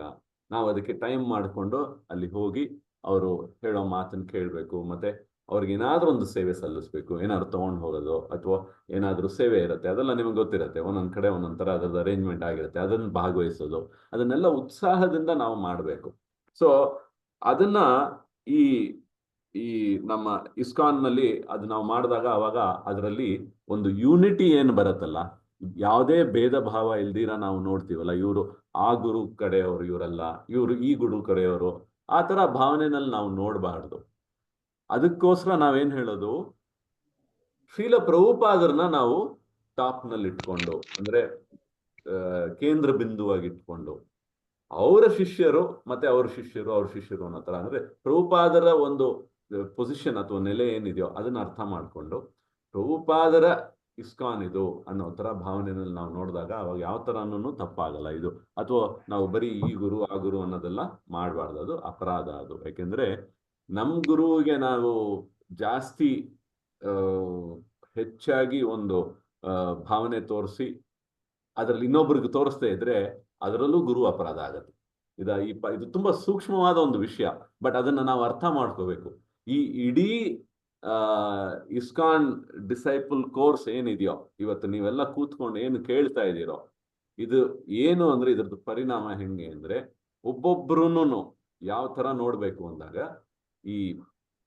ನಾವು ಅದಕ್ಕೆ ಟೈಮ್ ಮಾಡಿಕೊಂಡು ಅಲ್ಲಿ ಹೋಗಿ ಅವರು ಹೇಳೋ ಮಾತನ್ನು ಕೇಳಬೇಕು. ಮತ್ತೆ ಅವ್ರಿಗೆ ಏನಾದ್ರೂ ಒಂದು ಸೇವೆ ಸಲ್ಲಿಸ್ಬೇಕು. ಏನಾದ್ರು ತಗೊಂಡು ಹೋಗೋದು ಅಥವಾ ಏನಾದ್ರೂ ಸೇವೆ ಇರುತ್ತೆ, ಅದೆಲ್ಲ ನಿಮ್ಗೆ ಗೊತ್ತಿರುತ್ತೆ. ಒಂದೊಂದ್ ಕಡೆ ಒಂದೊಂದ್ ತರ ಅದ್ರದ್ದು ಅರೇಂಜ್ಮೆಂಟ್ ಆಗಿರುತ್ತೆ, ಅದನ್ನ ಭಾಗವಹಿಸೋದು, ಅದನ್ನೆಲ್ಲ ಉತ್ಸಾಹದಿಂದ ನಾವು ಮಾಡಬೇಕು. ಸೊ ಅದನ್ನ ಈ ಈ ನಮ್ಮ ಇಸ್ಕಾನ್ ನಲ್ಲಿ ಅದು ನಾವು ಮಾಡಿದಾಗ ಅವಾಗ ಅದರಲ್ಲಿ ಒಂದು ಯೂನಿಟಿ ಏನು ಬರುತ್ತಲ್ಲ, ಯಾವುದೇ ಭೇದ ಭಾವ ಇಲ್ದಿರ ನಾವು ನೋಡ್ತೀವಲ್ಲ, ಇವರು ಆ ಗುರು ಕಡೆಯವರು ಇವರಲ್ಲ, ಇವರು ಈ ಗುರು ಕಡೆಯವರು, ಆ ತರ ಭಾವನೆನಲ್ಲಿ ನಾವು ನೋಡಬಾರ್ದು. ಅದಕ್ಕೋಸ್ಕರ ನಾವೇನ್ ಹೇಳೋದು, ಶ್ರೀಲ ಪ್ರಭುಪಾದರನ್ನ ನಾವು ಟಾಪ್ ನಲ್ಲಿ ಇಟ್ಕೊಂಡು, ಅಂದ್ರೆ ಕೇಂದ್ರ ಬಿಂದುವಾಗಿ ಇಟ್ಕೊಂಡು ಅವರ ಶಿಷ್ಯರು ಮತ್ತೆ ಅವ್ರ ಶಿಷ್ಯರು ಅನ್ನೋ ತರ, ಅಂದ್ರೆ ಪ್ರಭುಪಾದರ ಒಂದು ಪೊಸಿಷನ್ ಅಥವಾ ನೆಲೆ ಏನಿದೆಯೋ ಅದನ್ನ ಅರ್ಥ ಮಾಡ್ಕೊಂಡು ಪ್ರಭುಪಾದರ ಇಸ್ಕಾನ್ ಇದು ಅನ್ನೋ ತರ ಭಾವನೆಯಲ್ಲಿ ನಾವು ನೋಡಿದಾಗ ಅವಾಗ ಯಾವ ತರನೂ ತಪ್ಪಾಗಲ್ಲ ಇದು. ಅಥವಾ ನಾವು ಬರೀ ಈ ಗುರು ಆ ಗುರು ಅನ್ನೋದೆಲ್ಲ ಮಾಡಬಾರ್ದು, ಅದು ಅಪರಾಧ ಅದು. ಯಾಕೆಂದ್ರೆ ನಮ್ ಗುರುವಿಗೆ ನಾವು ಜಾಸ್ತಿ ಹೆಚ್ಚಾಗಿ ಒಂದು ಭಾವನೆ ತೋರಿಸಿ ಅದ್ರಲ್ಲಿ ಇನ್ನೊಬ್ರಿಗೆ ತೋರಿಸ್ತಾ ಇದ್ರೆ ಅದರಲ್ಲೂ ಗುರು ಅಪರಾಧ ಆಗತ್ತೆ. ಇದು ತುಂಬಾ ಸೂಕ್ಷ್ಮವಾದ ಒಂದು ವಿಷಯ, ಬಟ್ ಅದನ್ನ ನಾವು ಅರ್ಥ ಮಾಡ್ಕೋಬೇಕು. ಈ ಇಡೀ ಇಸ್ಕಾನ್ ಡಿಸೈಪಲ್ ಕೋರ್ಸ್ ಏನಿದೆಯೋ, ಇವತ್ತು ನೀವೆಲ್ಲ ಕೂತ್ಕೊಂಡು ಏನು ಕೇಳ್ತಾ ಇದ್ದೀರೋ, ಇದು ಏನು ಅಂದ್ರೆ ಇದ್ರದ್ದು ಪರಿಣಾಮ ಹೆಂಗೆ ಅಂದ್ರೆ, ಒಬ್ಬೊಬ್ರುನು ಯಾವ ತರ ನೋಡ್ಬೇಕು ಅಂದಾಗ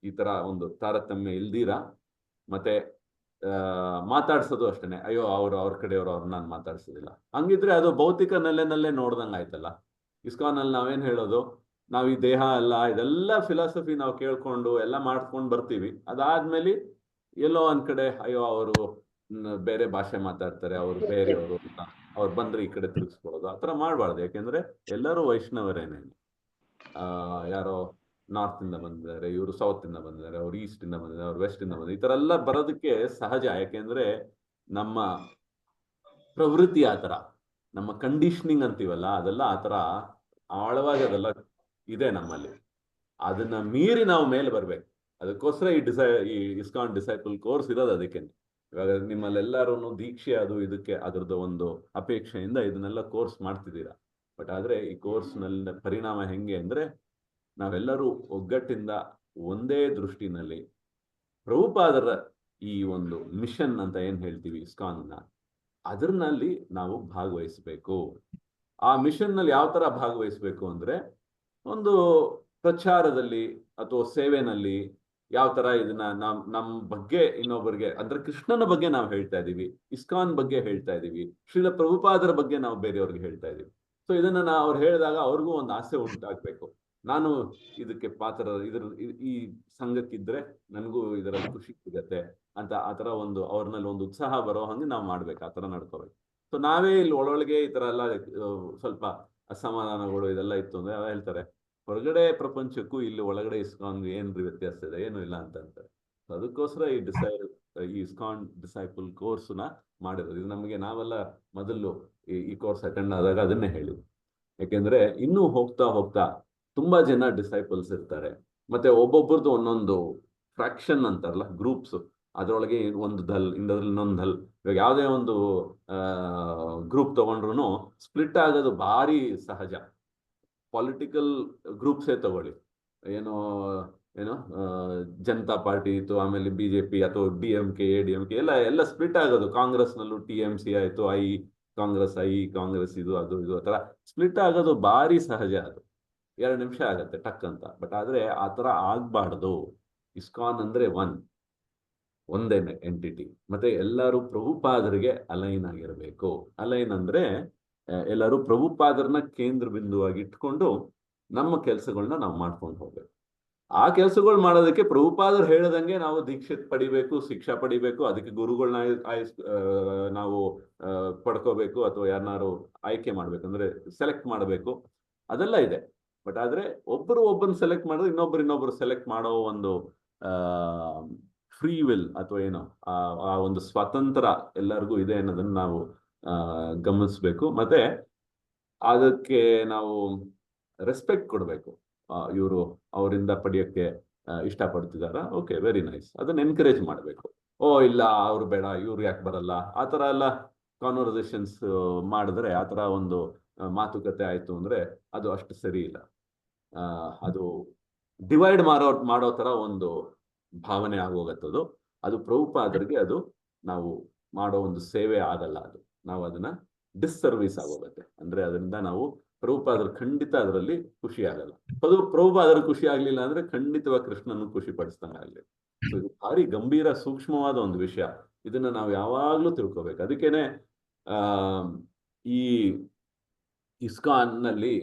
ಈ ತರ ಒಂದು ತಾರತಮ್ಯ ಇಲ್ದಿರ, ಮತ್ತೆ ಮಾತಾಡ್ಸೋದು ಅಷ್ಟೇನೆ, ಅಯ್ಯೋ ಅವ್ರ ಕಡೆಯವರು ಅವ್ರು ನಾನು ಮಾತಾಡ್ಸೋದಿಲ್ಲ, ಹಂಗಿದ್ರೆ ಅದು ಭೌತಿಕ ನೆಲೆನಲ್ಲೇ ನೋಡ್ದಂಗ ಆಯ್ತಲ್ಲ. ಇಸ್ಕಾನ್ ಅಲ್ಲಿ ನಾವೇನ್ ಹೇಳೋದು, ನಾವ್ ಈ ದೇಹ ಅಲ್ಲ, ಇದೆಲ್ಲ ಫಿಲಾಸಫಿ ನಾವು ಕೇಳ್ಕೊಂಡು ಎಲ್ಲ ಮಾಡ್ಕೊಂಡು ಬರ್ತೀವಿ. ಅದಾದ್ಮೇಲೆ ಎಲ್ಲೋ ಒಂದ್ ಕಡೆ ಅಯ್ಯೋ ಅವರು ಬೇರೆ ಭಾಷೆ ಮಾತಾಡ್ತಾರೆ, ಅವ್ರು ಬೇರೆಯವರು, ಅವ್ರು ಬಂದ್ರೆ ಈ ಕಡೆ ತಿರುಗಿಸ್ಕೊಳ್ಳೋದು, ಆತರ ಮಾಡ್ಬಾರ್ದು. ಯಾಕೆಂದ್ರೆ ಎಲ್ಲರೂ ವೈಷ್ಣವರೇನೇನು, ಯಾರೋ ನಾರ್ತ್ ಇಂದ ಬಂದಿದ್ದಾರೆ, ಇವರು ಸೌತ್ ಇಂದ ಬಂದಿದ್ದಾರೆ, ಅವ್ರು ಈಸ್ಟ್ ಇಂದ ಬಂದಿದ್ದಾರೆ, ಅವ್ರು ವೆಸ್ಟ್ ಇಂದ ಬಂದಿದ್ದಾರೆ, ಈ ತರ ಎಲ್ಲ ಬರೋದಕ್ಕೆ ಸಹಜ. ಯಾಕೆಂದ್ರೆ ನಮ್ಮ ಪ್ರವೃತ್ತಿ ಆತರ, ನಮ್ಮ ಕಂಡೀಷನಿಂಗ್ ಅಂತೀವಲ್ಲ, ಅದೆಲ್ಲ ಆತರ ಆಳವಾಗಿ ಅದೆಲ್ಲ ಇದೆ ನಮ್ಮಲ್ಲಿ. ಅದನ್ನ ಮೀರಿ ನಾವು ಮೇಲೆ ಬರ್ಬೇಕು. ಅದಕ್ಕೋಸ್ಕರ ಈ ಇಸ್ಕಾನ್ ಡಿಸೈಪಲ್ ಕೋರ್ಸ್ ಇರೋದು ಅದಕ್ಕೆ. ಇವಾಗ ನಿಮ್ಮಲ್ಲೆಲ್ಲರೂ ದೀಕ್ಷೆ ಅದು ಇದಕ್ಕೆ ಅದರದ್ದು ಒಂದು ಅಪೇಕ್ಷೆಯಿಂದ ಇದನ್ನೆಲ್ಲ ಕೋರ್ಸ್ ಮಾಡ್ತಿದ್ದೀರಾ. ಬಟ್ ಆದ್ರೆ ಈ ಕೋರ್ಸ್ನಲ್ಲಿ ಪರಿಣಾಮ ಹೆಂಗೆ ಅಂದ್ರೆ, ನಾವೆಲ್ಲರೂ ಒಗ್ಗಟ್ಟಿಂದ ಒಂದೇ ದೃಷ್ಟಿನಲ್ಲಿ ಪ್ರಭುಪಾದರ ಈ ಒಂದು ಮಿಷನ್ ಅಂತ ಏನ್ ಹೇಳ್ತೀವಿ ಇಸ್ಕಾನ್ನ, ಅದರಲ್ಲಿ ನಾವು ಭಾಗವಹಿಸ್ಬೇಕು. ಆ ಮಿಷನ್ ನಲ್ಲಿ ಯಾವ ತರ ಭಾಗವಹಿಸ್ಬೇಕು ಅಂದ್ರೆ, ಒಂದು ಪ್ರಚಾರದಲ್ಲಿ ಅಥವಾ ಸೇವೆನಲ್ಲಿ ಯಾವ ತರ ಇದನ್ನ ನಮ್ ಬಗ್ಗೆ ಇನ್ನೊಬ್ಬರಿಗೆ, ಅಂದ್ರೆ ಕೃಷ್ಣನ ಬಗ್ಗೆ ನಾವು ಹೇಳ್ತಾ ಇದೀವಿ, ಇಸ್ಕಾನ್ ಬಗ್ಗೆ ಹೇಳ್ತಾ ಇದೀವಿ, ಶ್ರೀಲ ಪ್ರಭುಪಾದರ ಬಗ್ಗೆ ನಾವು ಬೇರೆಯವ್ರಿಗೆ ಹೇಳ್ತಾ ಇದೀವಿ. ಸೊ ಇದನ್ನ ಅವ್ರು ಹೇಳಿದಾಗ ಅವ್ರಿಗೂ ಒಂದು ಆಸೆ ಉಂಟಾಗ್ಬೇಕು, ನಾನು ಇದಕ್ಕೆ ಪಾತ್ರ, ಈ ಸಂಘಕ್ಕಿದ್ರೆ ನನಗೂ ಇದರಲ್ಲಿ ಖುಷಿ ಸಿಗತ್ತೆ ಅಂತ. ಆತರ ಒಂದು ಅವ್ರನಲ್ಲಿ ಒಂದು ಉತ್ಸಾಹ ಬರೋ ಹಂಗೆ ನಾವು ಮಾಡ್ಬೇಕು, ಆತರ ನಡ್ಕೋಬೇಕು. ಸೊ ನಾವೇ ಇಲ್ಲಿ ಒಳೊಳಗೆ ಈ ತರ ಎಲ್ಲ ಸ್ವಲ್ಪ ಅಸಮಾಧಾನಗಳು ಇದೆಲ್ಲ ಇತ್ತು ಅಂದ್ರೆ ಅವ ಹೇಳ್ತಾರೆ, ಹೊರಗಡೆ ಪ್ರಪಂಚಕ್ಕೂ ಇಲ್ಲಿ ಒಳಗಡೆ ಇಸ್ಕಾನ್ಗೆ ಏನ್ರಿ ವ್ಯತ್ಯಾಸ ಇದೆ, ಏನು ಇಲ್ಲ ಅಂತ ಅಂತಾರೆ. ಅದಕ್ಕೋಸ್ಕರ ಈ ಇಸ್ಕಾನ್ ಡಿಸೈಪಲ್ ಕೋರ್ಸ್ನ ಮಾಡಿರೋದು. ಇದು ನಮಗೆ ನಾವೆಲ್ಲ ಮೊದಲು ಈ ಕೋರ್ಸ್ ಅಟೆಂಡ್ ಆದಾಗ ಅದನ್ನೇ ಹೇಳಿದ್ವಿ. ಯಾಕೆಂದ್ರೆ ಇನ್ನೂ ಹೋಗ್ತಾ ಹೋಗ್ತಾ ತುಂಬಾ ಜನ ಡಿಸೈಪಲ್ಸ್ ಇರ್ತಾರೆ, ಮತ್ತೆ ಒಬ್ಬೊಬ್ಬರದ್ದು ಒಂದೊಂದು ಫ್ರಾಕ್ಷನ್ ಅಂತಾರಲ್ಲ, ಗ್ರೂಪ್ಸ್, ಅದರೊಳಗೆ ಒಂದು ದಲ್, ಇನ್ನೊಂದು ದಲ್. ಇವಾಗ ಯಾವುದೇ ಒಂದು ಗ್ರೂಪ್ ತಗೊಂಡ್ರು ಸ್ಪ್ಲಿಟ್ ಆಗೋದು ಭಾರಿ ಸಹಜ. ಪೊಲಿಟಿಕಲ್ ಗ್ರೂಪ್ಸೇ ತಗೊಳ್ಳಿ, ಏನೋ ಜನತಾ ಪಾರ್ಟಿ ಇತ್ತು, ಆಮೇಲೆ ಬಿಜೆಪಿ ಅಥವಾ DMK ADMK ಎಲ್ಲ ಸ್ಪ್ಲಿಟ್ ಆಗೋದು. ಕಾಂಗ್ರೆಸ್ನಲ್ಲೂ TMC ಆಯ್ತು, ಕಾಂಗ್ರೆಸ್ ಇದು ಅದು ಆ ತರ ಸ್ಪ್ಲಿಟ್ ಆಗೋದು ಭಾರಿ ಸಹಜ. ಅದು 2 ನಿಮಿಷ ಆಗತ್ತೆ ಟಕ್ ಅಂತ. ಬಟ್ ಆದ್ರೆ ಆ ತರ ಆಗ್ಬಾರ್ದು. ಇಸ್ಕಾನ್ ಅಂದ್ರೆ ಒಂದೇನೆ ಎಂಟಿಟಿ, ಮತ್ತೆ ಎಲ್ಲರೂ ಪ್ರಭುಪಾದರಿಗೆ ಅಲೈನ್ ಆಗಿರಬೇಕು. ಅಲೈನ್ ಅಂದ್ರೆ ಎಲ್ಲರೂ ಪ್ರಭುಪಾದರನ್ನ ಕೇಂದ್ರ ಬಿಂದುವಾಗಿ ಇಟ್ಕೊಂಡು ನಮ್ಮ ಕೆಲಸಗಳನ್ನ ನಾವು ಮಾಡ್ಕೊಂಡು ಹೋಗ್ಬೇಕು. ಆ ಕೆಲಸಗಳು ಮಾಡೋದಕ್ಕೆ ಪ್ರಭುಪಾದರು ಹೇಳದಂಗೆ ನಾವು ದೀಕ್ಷೆ ಪಡಿಬೇಕು, ಶಿಕ್ಷಾ ಪಡಿಬೇಕು, ಅದಕ್ಕೆ ಗುರುಗಳನ್ನ ನಾವು ಪಡ್ಕೋಬೇಕು, ಅಥವಾ ಯಾರನ್ನಾರು ಆಯ್ಕೆ ಮಾಡ್ಬೇಕು, ಅಂದ್ರೆ ಸೆಲೆಕ್ಟ್ ಮಾಡಬೇಕು, ಅದೆಲ್ಲ ಇದೆ. ಬಟ್ ಆದ್ರೆ ಒಬ್ಬರನ್ನ ಸೆಲೆಕ್ಟ್ ಮಾಡಿದ್ರೆ ಇನ್ನೊಬ್ರು ಸೆಲೆಕ್ಟ್ ಮಾಡೋ ಒಂದು ಫ್ರೀ ವಿಲ್ ಅಥವಾ ಏನೋ ಆ ಒಂದು ಸ್ವಾತಂತ್ರ್ಯ ಎಲ್ಲರಿಗೂ ಇದೆ ಅನ್ನೋದನ್ನ ನಾವು ಗಮನಿಸ್ಬೇಕು. ಮತ್ತೆ ಅದಕ್ಕೆ ನಾವು ರೆಸ್ಪೆಕ್ಟ್ ಕೊಡ್ಬೇಕು. ಇವರು ಅವರಿಂದ ಪಡೆಯೋಕ್ಕೆ ಇಷ್ಟಪಡ್ತಿದಾರ, ಓಕೆ ವೆರಿ ನೈಸ್, ಅದನ್ನ ಎನ್ಕರೇಜ್ ಮಾಡಬೇಕು. ಇಲ್ಲ ಅವ್ರು ಬೇಡ, ಇವ್ರು ಯಾಕೆ ಬರಲ್ಲ, ಆ ತರ ಎಲ್ಲ ಕಾನ್ವರ್ಸೇಷನ್ಸ್ ಮಾಡಿದ್ರೆ, ಆ ತರ ಒಂದು ಮಾತುಕತೆ ಆಯ್ತು ಅಂದ್ರೆ ಅದು ಅಷ್ಟು ಸರಿ ಇಲ್ಲ. ಅದು ಡಿವೈಡ್ ಮಾಡೋ ತರ ಒಂದು ಭಾವನೆ ಆಗೋಗತ್ತದು. ಅದು ಪ್ರಭುಪಾದರಿಗೆ ಅದು ನಾವು ಮಾಡೋ ಒಂದು ಸೇವೆ ಆಗಲ್ಲ, ಅದು ನಾವು ಅದನ್ನ ಡಿಸ್ಸರ್ವಿಸ್ ಆಗೋಗತ್ತೆ. ಅಂದ್ರೆ ಅದರಿಂದ ನಾವು ಪ್ರಭುಪಾದರು ಖಂಡಿತ ಅದರಲ್ಲಿ ಖುಷಿ ಆಗಲ್ಲ. ಪ್ರಭುಪಾದರು ಖುಷಿ ಆಗ್ಲಿಲ್ಲ ಅಂದ್ರೆ ಖಂಡಿತವಾಗಿ ಕೃಷ್ಣನು ಖುಷಿ ಪಡಿಸ್ತಾನೆ ಆಗಲಿ. ಸೊ ಇದು ಭಾರಿ ಗಂಭೀರ ಸೂಕ್ಷ್ಮವಾದ ಒಂದು ವಿಷಯ. ಇದನ್ನ ನಾವು ಯಾವಾಗ್ಲೂ ತಿಳ್ಕೊಬೇಕು. ಅದಕ್ಕೇನೆ ಈ ಇಸ್ಕಾನ್ ನಲ್ಲಿ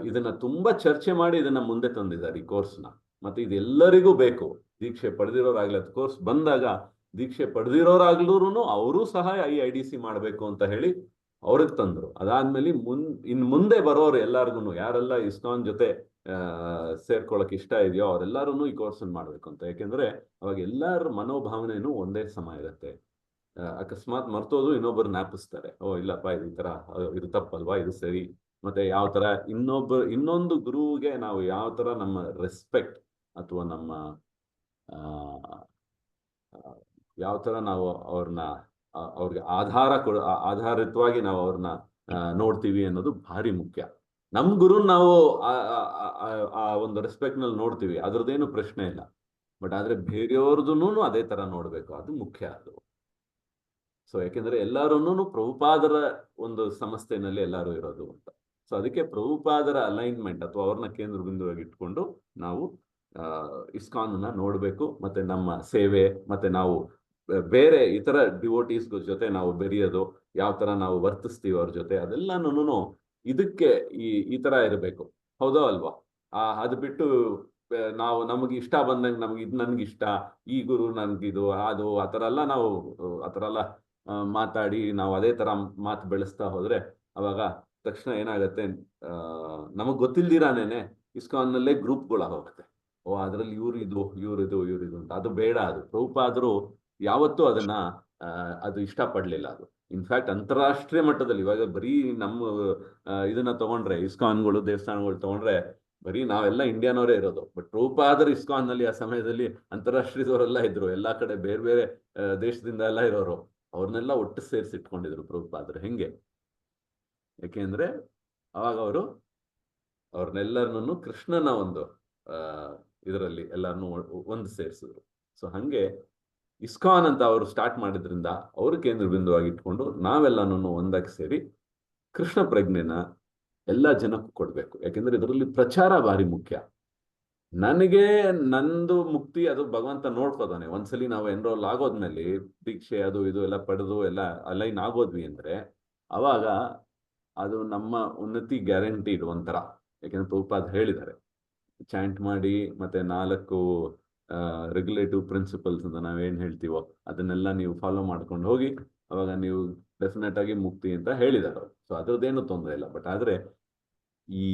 ಇದನ್ನ ತುಂಬಾ ಚರ್ಚೆ ಮಾಡಿ ಇದನ್ನ ಮುಂದೆ ತಂದಿದ್ದಾರೆ ಈ ಕೋರ್ಸ್ನ. ಮತ್ತೆ ಇದೆಲ್ಲರಿಗೂ ಬೇಕು. ದೀಕ್ಷೆ ಪಡೆದಿರೋರಾಗ್ಲಿ, ಅದು ಕೋರ್ಸ್ ಬಂದಾಗ ದೀಕ್ಷೆ ಪಡೆದಿರೋರಾಗ್ಲೂನು ಅವರು ಸಹ IIDC ಮಾಡಬೇಕು ಅಂತ ಹೇಳಿ ಅವ್ರಿಗೆ ತಂದ್ರು. ಅದಾದ್ಮೇಲೆ ಇನ್ ಮುಂದೆ ಬರೋರು ಎಲ್ಲಾರ್ಗು, ಯಾರೆಲ್ಲ ಇಸ್ಕಾನ್ ಜೊತೆ ಸೇರ್ಕೊಳಕ್ ಇಷ್ಟ ಇದೆಯೋ ಅವರೆಲ್ಲರೂ ಈ ಕೋರ್ಸ್ ಮಾಡ್ಬೇಕು ಅಂತ. ಯಾಕೆಂದ್ರೆ ಅವಾಗ ಎಲ್ಲರ ಮನೋಭಾವನೆನೂ ಒಂದೇ ಸಮ ಇರುತ್ತೆ. ಅಕಸ್ಮಾತ್ ಮರ್ತೋದು ಇನ್ನೊಬ್ಬರು ಜ್ಞಾಪಿಸ್ತಾರೆ, ಓ ಇಲ್ಲಪ್ಪ ಇದು ಈ ತರ, ಇದು ತಪ್ಪಲ್ವಾ, ಇದು ಸರಿ. ಮತ್ತೆ ಯಾವ ತರ ಇನ್ನೊಂದು ಗುರುವಿಗೆ ನಾವು ಯಾವ ತರ ನಮ್ಮ ರೆಸ್ಪೆಕ್ಟ್ ಅಥವಾ ನಮ್ಮ ಯಾವ ತರ ನಾವು ಅವ್ರಿಗೆ ಆಧಾರಿತವಾಗಿ ನಾವು ಅವ್ರನ್ನ ನೋಡ್ತೀವಿ ಅನ್ನೋದು ಭಾರಿ ಮುಖ್ಯ. ನಮ್ ಗುರು ನಾವು ಆ ಒಂದು ರೆಸ್ಪೆಕ್ಟ್ ನಲ್ಲಿ ನೋಡ್ತೀವಿ, ಅದ್ರದ್ದೇನು ಪ್ರಶ್ನೆ ಇಲ್ಲ. ಬಟ್ ಆದ್ರೆ ಬೇರೆಯವ್ರದೂ ಅದೇ ತರ ನೋಡ್ಬೇಕು, ಅದು ಮುಖ್ಯ. ಅದು ಸೊ ಯಾಕೆಂದ್ರೆ ಎಲ್ಲಾರನ್ನೂ ಪ್ರಭುಪಾದರ ಒಂದು ಸಂಸ್ಥೆನಲ್ಲಿ ಎಲ್ಲರೂ ಇರೋದು ಅಂತ. ಸೊ ಅದಕ್ಕೆ ಪ್ರಭುಪಾದರ ಅಲೈನ್ಮೆಂಟ್ ಅಥವಾ ಅವ್ರನ್ನ ಕೇಂದ್ರ ಬಿಂದುವಾಗಿ ಇಟ್ಕೊಂಡು ನಾವು ಇಸ್ಕಾನ್ ನೋಡ್ಬೇಕು. ಮತ್ತೆ ನಮ್ಮ ಸೇವೆ, ಮತ್ತೆ ನಾವು ಬೇರೆ ಇತರ ಡಿವೋಟೀಸ್ ಜೊತೆ ನಾವು ಬೆರೆಯೋದು, ಯಾವ ತರ ನಾವು ವರ್ತಿಸ್ತೀವಿ ಅವ್ರ ಜೊತೆ, ಅದೆಲ್ಲಾನು ಇದಕ್ಕೆ ಈ ತರ ಇರಬೇಕು. ಹೌದೋ ಅಲ್ವಾ? ಅದು ಬಿಟ್ಟು ನಾವು ನಮಗೆ ಇಷ್ಟ ಬಂದಂಗೆ ಇದು ನನ್ಗಿಷ್ಟ, ಈ ಗುರು ನನ್ಗಿದು ಅದು ಆ ಥರ ಎಲ್ಲ ನಾವು ಮಾತಾಡಿ ನಾವು ಅದೇ ತರ ಮಾತು ಬೆಳೆಸ್ತಾ ಹೋದ್ರೆ ಅವಾಗ ತಕ್ಷಣ ಏನಾಗತ್ತೆ, ನಮಗ್ ಗೊತ್ತಿಲ್ದಿರಾನೇನೆ ಇಸ್ಕಾನ್ನಲ್ಲೇ ಗ್ರೂಪ್ಗಳಾಗೋಗುತ್ತೆ. ಓ ಅದ್ರಲ್ಲಿ ಇವ್ರಿದು ಅಂತ. ಅದು ಬೇಡ. ಅದು ಪ್ರಭುಪಾದರು ಯಾವತ್ತೂ ಅದನ್ನ ಅದು ಇಷ್ಟಪಡ್ಲಿಲ್ಲ. ಅದು ಇನ್ಫ್ಯಾಕ್ಟ್ ಅಂತಾರಾಷ್ಟ್ರೀಯ ಮಟ್ಟದಲ್ಲಿ ಇವಾಗ ಬರೀ ನಮ್ಮ ಇದನ್ನ ತಗೊಂಡ್ರೆ, ಇಸ್ಕಾನ್ಗಳು ದೇವಸ್ಥಾನಗಳು ತಗೊಂಡ್ರೆ ಬರೀ ನಾವೆಲ್ಲ ಇಂಡಿಯಾನವರೇ ಇರೋದು. ಬಟ್ ಪ್ರಭುಪಾದರು ಇಸ್ಕಾನ್ ನಲ್ಲಿ ಆ ಸಮಯದಲ್ಲಿ ಅಂತಾರಾಷ್ಟ್ರೀಯದವರೆಲ್ಲ ಇದ್ರು, ಎಲ್ಲಾ ಕಡೆ ಬೇರೆ ಬೇರೆ ದೇಶದಿಂದ ಎಲ್ಲ ಇರೋರು. ಅವ್ರನ್ನೆಲ್ಲ ಒಟ್ಟು ಸೇರಿಸಿ ಇಟ್ಕೊಂಡಿದ್ರು ಪ್ರಭುಪಾದರು. ಹೆಂಗೆ? ಯಾಕೆಂದ್ರೆ ಅವಾಗ ಅವರು ಅವ್ರನ್ನೆಲ್ಲರನ್ನು ಕೃಷ್ಣನ ಒಂದು ಇದರಲ್ಲಿ ಎಲ್ಲರನ್ನು ಒಂದು ಸೇರಿಸಿದ್ರು. ಸೊ ಹಂಗೆ ಇಸ್ಕಾನ್ ಅಂತ ಅವರು ಸ್ಟಾರ್ಟ್ ಮಾಡಿದ್ರಿಂದ ಅವರು ಕೇಂದ್ರ ಬಿಂದುವಾಗಿ ಇಟ್ಕೊಂಡು ನಾವೆಲ್ಲನೂ ಒಂದಾಗಿ ಸೇರಿ ಕೃಷ್ಣ ಪ್ರಜ್ಞೆನ ಎಲ್ಲ ಜನಕ್ಕೂ ಕೊಡ್ಬೇಕು. ಯಾಕೆಂದ್ರೆ ಇದರಲ್ಲಿ ಪ್ರಚಾರ ಭಾರಿ ಮುಖ್ಯ. ನನಗೆ ನಂದು ಮುಕ್ತಿ ಅದು ಭಗವಂತ ನೋಡ್ಕೋದಾನೆ. ಒಂದ್ಸಲಿ ನಾವು ಎನ್ರೋಲ್ ಆಗೋದ್ಮೇಲೆ ದೀಕ್ಷೆ ಅದು ಇದು ಎಲ್ಲ ಪಡೆದು ಎಲ್ಲ ಅಲೈನ್ ಆಗೋದ್ವಿ ಅಂದ್ರೆ ಅವಾಗ ಅದು ನಮ್ಮ ಉನ್ನತಿ ಗ್ಯಾರಂಟಿಡ್ ಒಂಥರ. ಯಾಕೆಂದ್ರೆ ಪ್ರಭುಪಾದ ಹೇಳಿದ್ದಾರೆ, ಚಾಂಟ್ ಮಾಡಿ ಮತ್ತೆ 4 ರೆಗ್ಯುಲೇಟಿವ್ ಪ್ರಿನ್ಸಿಪಲ್ಸ್ ಅಂತ ನಾವೇನ್ ಹೇಳ್ತೀವೋ ಅದನ್ನೆಲ್ಲ ನೀವು ಫಾಲೋ ಮಾಡ್ಕೊಂಡು ಹೋಗಿ, ಅವಾಗ ನೀವು ಡೆಫಿನೆಟ್ ಆಗಿ ಮುಕ್ತಿ ಅಂತ ಹೇಳಿದಾರೆ. ಸೊ ಅದ್ರದ್ದೇನು ತೊಂದರೆ ಇಲ್ಲ. ಬಟ್ ಆದ್ರೆ ಈ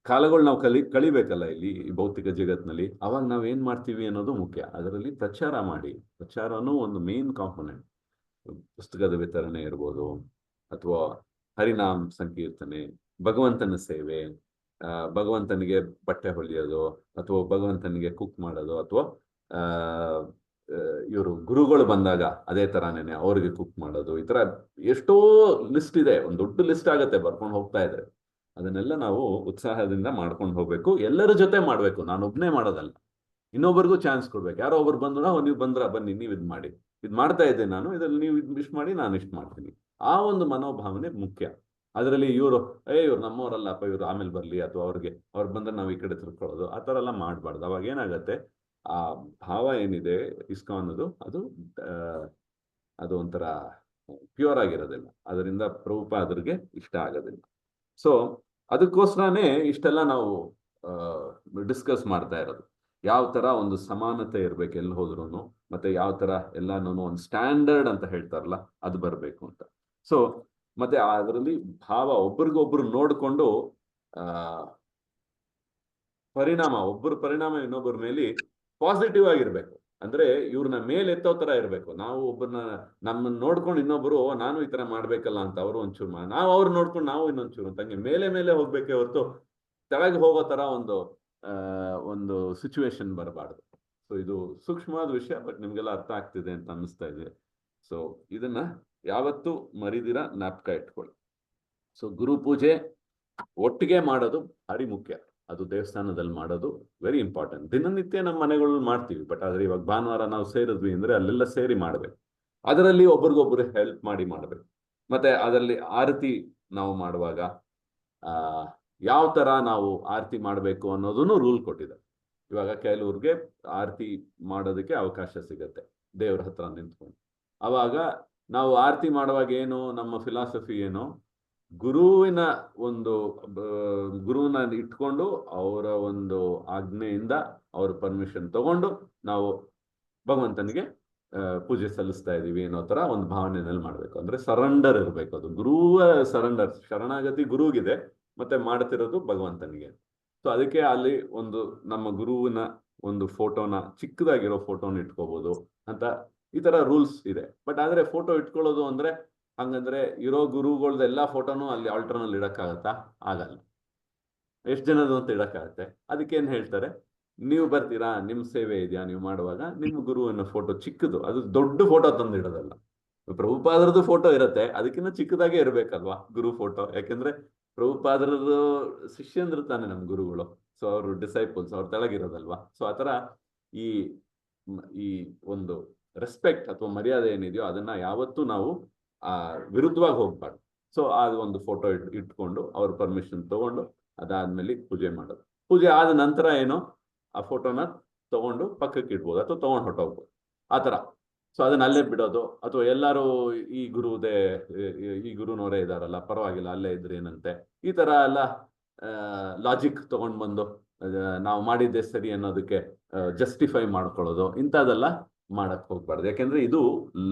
ಕಾಲಗಳು ನಾವು ಕಳಿಬೇಕಲ್ಲ ಇಲ್ಲಿ ಈ ಭೌತಿಕ ಜಗತ್ನಲ್ಲಿ, ಅವಾಗ ನಾವ್ ಏನ್ ಮಾಡ್ತೀವಿ ಅನ್ನೋದು ಮುಖ್ಯ. ಅದರಲ್ಲಿ ಪ್ರಚಾರ ಮಾಡಿ. ಪ್ರಚಾರನೂ ಒಂದು ಮೇನ್ ಕಾಂಪೊನೆಂಟ್. ಪುಸ್ತಕದ ವಿತರಣೆ ಇರ್ಬೋದು, ಅಥವಾ ಹರಿನಾಮ್ ಸಂಕೀರ್ತನೆ, ಭಗವಂತನ ಸೇವೆ, ಭಗವಂತನಿಗೆ ಬಟ್ಟೆ ಹೊಲಿಯೋದು, ಅಥವಾ ಭಗವಂತನಿಗೆ ಕುಕ್ ಮಾಡೋದು, ಅಥವಾ ಇವರು ಗುರುಗಳು ಬಂದಾಗ ಅದೇ ತರಾನೇನೆ ಅವ್ರಿಗೆ ಕುಕ್ ಮಾಡೋದು. ಈ ತರ ಎಷ್ಟೋ ಲಿಸ್ಟ್ ಇದೆ, ಒಂದು ದೊಡ್ಡ ಲಿಸ್ಟ್ ಆಗತ್ತೆ ಬರ್ಕೊಂಡು ಹೋಗ್ತಾ ಇದ್ರೆ. ಅದನ್ನೆಲ್ಲ ನಾವು ಉತ್ಸಾಹದಿಂದ ಮಾಡ್ಕೊಂಡು ಹೋಗ್ಬೇಕು. ಎಲ್ಲರ ಜೊತೆ ಮಾಡ್ಬೇಕು, ನಾನೊಬ್ನೇ ಮಾಡೋದಲ್ಲ. ಇನ್ನೊಬ್ಬರಿಗೂ ಚಾನ್ಸ್ ಕೊಡ್ಬೇಕು. ಯಾರೋ ಒಬ್ರು ಬಂದ್ರು, ನೀವು ಬಂದ್ರ ಬನ್ನಿ, ನೀವು ಇದ್ ಮಾಡಿ, ಇದ್ ಮಾಡ್ತಾ ಇದ್ದೆ ನಾನು, ಇದ್ರಲ್ಲಿ ನೀವು ಇಷ್ಟು ಮಾಡಿ, ನಾನು ಇಷ್ಟು ಮಾಡ್ತೀನಿ. ಆ ಒಂದು ಮನೋಭಾವನೆ ಮುಖ್ಯ. ಅದರಲ್ಲಿ ಇವ್ರು ನಮ್ಮವರಲ್ಲಪ್ಪ, ಇವ್ರು ಆಮೇಲೆ ಬರ್ಲಿ, ಅಥವಾ ಅವ್ರು ಬಂದ್ರೆ ನಾವು ಈ ಕಡೆ ತಿರ್ಕೊಳ್ಳೋದು, ಆ ಥರ ಎಲ್ಲ ಮಾಡಬಾರ್ದು. ಅವಾಗ ಏನಾಗತ್ತೆ, ಆ ಭಾವ ಏನಿದೆ ಇಸ್ಕಾನ್ನದು ಅದು ಒಂಥರ ಪ್ಯೂರ್ ಆಗಿರೋದಿಲ್ಲ. ಅದರಿಂದ ಪ್ರಭುಪಾದರಿಗೆ ಇಷ್ಟ ಆಗೋದಿಲ್ಲ. ಸೊ ಅದಕ್ಕೋಸ್ಕರನೇ ಇಷ್ಟೆಲ್ಲ ನಾವು ಡಿಸ್ಕಸ್ ಮಾಡ್ತಾ ಇರೋದು. ಯಾವ ತರ ಒಂದು ಸಮಾನತೆ ಇರ್ಬೇಕು ಎಲ್ಲಿ ಹೋದ್ರು, ಮತ್ತೆ ಯಾವ ತರ ಎಲ್ಲಾನು ಒಂದು ಸ್ಟ್ಯಾಂಡರ್ಡ್ ಅಂತ ಹೇಳ್ತಾರಲ್ಲ ಅದು ಬರಬೇಕು ಅಂತ. ಸೊ ಮತ್ತೆ ಅದರಲ್ಲಿ ಭಾವ ಒಬ್ರಿಗೊಬ್ರು ನೋಡ್ಕೊಂಡು ಒಬ್ಬರ ಪರಿಣಾಮ ಇನ್ನೊಬ್ಬರ ಮೇಲೆ ಪಾಸಿಟಿವ್ ಆಗಿರ್ಬೇಕು. ಅಂದ್ರೆ ಇವ್ರನ್ನ ಮೇಲೆ ಎತ್ತೋ ತರ ಇರ್ಬೇಕು. ನಾವು ಒಬ್ಬರನ್ನ ನಮ್ಮನ್ನ ನೋಡ್ಕೊಂಡು ಇನ್ನೊಬ್ರು ನಾನು ಈ ತರ ಮಾಡ್ಬೇಕಲ್ಲ ಅಂತ ಅವರು ಒಂಚೂರು ನಾವು ಅವ್ರು ನೋಡ್ಕೊಂಡು ನಾವು ಇನ್ನೊಂಚೂರು ಅಂತ ಹಂಗೆ ಮೇಲೆ ಹೋಗ್ಬೇಕೆ ಹೊರತು ತೆಳಗೆ ಹೋಗೋ ತರ ಒಂದು ಸಿಚುವೇಶನ್ ಬರಬಾರ್ದು. ಸೊ ಇದು ಸೂಕ್ಷ್ಮವಾದ ವಿಷಯ, ಬಟ್ ನಿಮ್ಗೆಲ್ಲ ಅರ್ಥ ಆಗ್ತಿದೆ ಅಂತ ಅನ್ನಿಸ್ತಾ ಇದೆ. ಸೊ ಇದನ್ನ ಯಾವತ್ತೂ ಮರಿದಿರ ಜ್ಞಾಪಕ ಇಟ್ಕೊಳ್ಳಿ. ಸೊ ಗುರು ಪೂಜೆ ಒಟ್ಟಿಗೆ ಮಾಡೋದು ಭಾರಿ ಮುಖ್ಯ. ಅದು ದೇವಸ್ಥಾನದಲ್ಲಿ ಮಾಡೋದು ವೆರಿ ಇಂಪಾರ್ಟೆಂಟ್. ದಿನನಿತ್ಯ ನಮ್ಮ ಮನೆಗಳಲ್ಲಿ ಮಾಡ್ತೀವಿ, ಬಟ್ ಆದ್ರೆ ಇವಾಗ ಭಾನುವಾರ ನಾವು ಸೇರಿದ್ವಿ ಅಂದ್ರೆ ಅಲ್ಲೆಲ್ಲ ಸೇರಿ ಮಾಡ್ಬೇಕು. ಅದರಲ್ಲಿ ಒಬ್ರಿಗೊಬ್ರು ಹೆಲ್ಪ್ ಮಾಡಿ ಮಾಡ್ಬೇಕು. ಮತ್ತೆ ಅದರಲ್ಲಿ ಆರತಿ ನಾವು ಮಾಡುವಾಗ ಯಾವ ತರ ನಾವು ಆರತಿ ಮಾಡಬೇಕು ಅನ್ನೋದನ್ನು ರೂಲ್ ಕೊಟ್ಟಿದ್ದಾರೆ. ಇವಾಗ ಕೆಲವ್ರಿಗೆ ಆರತಿ ಮಾಡೋದಕ್ಕೆ ಅವಕಾಶ ಸಿಗತ್ತೆ ದೇವ್ರ ಹತ್ರ ನಿಂತ್ಕೊಂಡು. ಅವಾಗ ನಾವು ಆರತಿ ಮಾಡುವಾಗ ಏನು ನಮ್ಮ ಫಿಲಾಸಫಿ ಏನು, ಗುರುವಿನ ಒಂದು ಗುರುವಿನ ಇಟ್ಕೊಂಡು ಅವರ ಒಂದು ಆಜ್ಞೆಯಿಂದ ಅವ್ರ ಪರ್ಮಿಷನ್ ತಗೊಂಡು ನಾವು ಭಗವಂತನಿಗೆ ಪೂಜೆ ಸಲ್ಲಿಸ್ತಾ ಇದೀವಿ ಅನ್ನೋ ತರ ಒಂದು ಭಾವನೆಯಲ್ಲಿ ಮಾಡ್ಬೇಕು. ಅಂದ್ರೆ ಸರೆಂಡರ್ ಇರ್ಬೇಕು, ಅದು ಗುರುವ ಸರೆಂಡರ್, ಶರಣಾಗತಿ ಗುರುವಿಗಿದೆ ಮತ್ತೆ ಮಾಡ್ತಿರೋದು ಭಗವಂತನಿಗೆ. ಸೊ ಅದಕ್ಕೆ ಅಲ್ಲಿ ಒಂದು ನಮ್ಮ ಗುರುವಿನ ಒಂದು ಫೋಟೋನ, ಚಿಕ್ಕದಾಗಿರೋ ಫೋಟೋನ ಇಟ್ಕೋಬಹುದು ಅಂತ ಈ ತರ ರೂಲ್ಸ್ ಇದೆ. ಬಟ್ ಆದ್ರೆ ಫೋಟೋ ಇಟ್ಕೊಳ್ಳೋದು ಅಂದ್ರೆ ಹಂಗಂದ್ರೆ ಇರೋ ಗುರುಗಳ್ದ ಎಲ್ಲಾ ಫೋಟೋನು ಅಲ್ಲಿ ಆಲ್ಟರ್ನಲ್ಲಿ ಇಡಕ್ಕಾಗತ್ತಾ? ಆಗಲ್ಲ. ಎಷ್ಟು ಜನದು ಅಂತ ಇಡಕ್ಕಾಗತ್ತೆ? ಅದಕ್ಕೇನ್ ಹೇಳ್ತಾರೆ, ನೀವು ಬರ್ತೀರಾ, ನಿಮ್ ಸೇವೆ ಇದೆಯಾ, ನೀವು ಮಾಡುವಾಗ ನಿಮ್ಮ ಗುರುವಿನ ಫೋಟೋ ಚಿಕ್ಕದು, ಅದು ದೊಡ್ಡ ಫೋಟೋ ತಂದು ಇಡೋದಲ್ಲ. ಪ್ರಭುಪಾದರದ್ದು ಫೋಟೋ ಇರತ್ತೆ, ಅದಕ್ಕಿಂತ ಚಿಕ್ಕದಾಗೆ ಇರ್ಬೇಕಲ್ವಾ ಗುರು ಫೋಟೋ. ಯಾಕೆಂದ್ರೆ ಪ್ರಭುಪಾದರದ್ದು ಶಿಷ್ಯಂದ್ರು ತಾನೆ ನಮ್ ಗುರುಗಳು. ಸೊ ಅವರು ಡಿಸೈಪಲ್ಸ್, ಅವ್ರ ತೆಳಗಿರೋದಲ್ವಾ. ಸೊ ಆತರ ಈ ಒಂದು ರೆಸ್ಪೆಕ್ಟ್ ಅಥವಾ ಮರ್ಯಾದೆ ಏನಿದೆಯೋ ಅದನ್ನ ಯಾವತ್ತೂ ನಾವು ವಿರುದ್ಧವಾಗಿ ಹೋಗ್ಬಾರ್ದು. ಸೊ ಅದು ಒಂದು ಫೋಟೋ ಇಟ್ಕೊಂಡು ಅವ್ರ ಪರ್ಮಿಷನ್ ತಗೊಂಡು ಅದಾದ್ಮೇಲೆ ಪೂಜೆ ಮಾಡೋದು. ಪೂಜೆ ಆದ ನಂತರ ಏನೋ ಆ ಫೋಟೋನ ತಗೊಂಡು ಪಕ್ಕಕ್ಕೆ ಇಡ್ಬೋದು ಅಥವಾ ತಗೊಂಡು ಹೊಟ್ಟೋಗ್ಬೋದು ಆ ತರ. ಸೊ ಅದನ್ನ ಅಲ್ಲೇ ಬಿಡೋದು, ಅಥವಾ ಎಲ್ಲರೂ ಈ ಗುರುನವರೇ ಇದಾರಲ್ಲ ಪರವಾಗಿಲ್ಲ ಅಲ್ಲೇ ಇದ್ರೆ ಏನಂತೆ, ಈ ತರ ಎಲ್ಲ ಲಾಜಿಕ್ ತಗೊಂಡ್ ಬಂದು ನಾವು ಮಾಡಿದ್ದೆ ಸರಿ ಅನ್ನೋದಕ್ಕೆ ಜಸ್ಟಿಫೈ ಮಾಡ್ಕೊಳ್ಳೋದು, ಇಂಥದ್ದೆಲ್ಲ ಮಾಡಕ್ ಹೋಗ್ಬಾರ್ದು. ಯಾಕೆಂದ್ರೆ ಇದು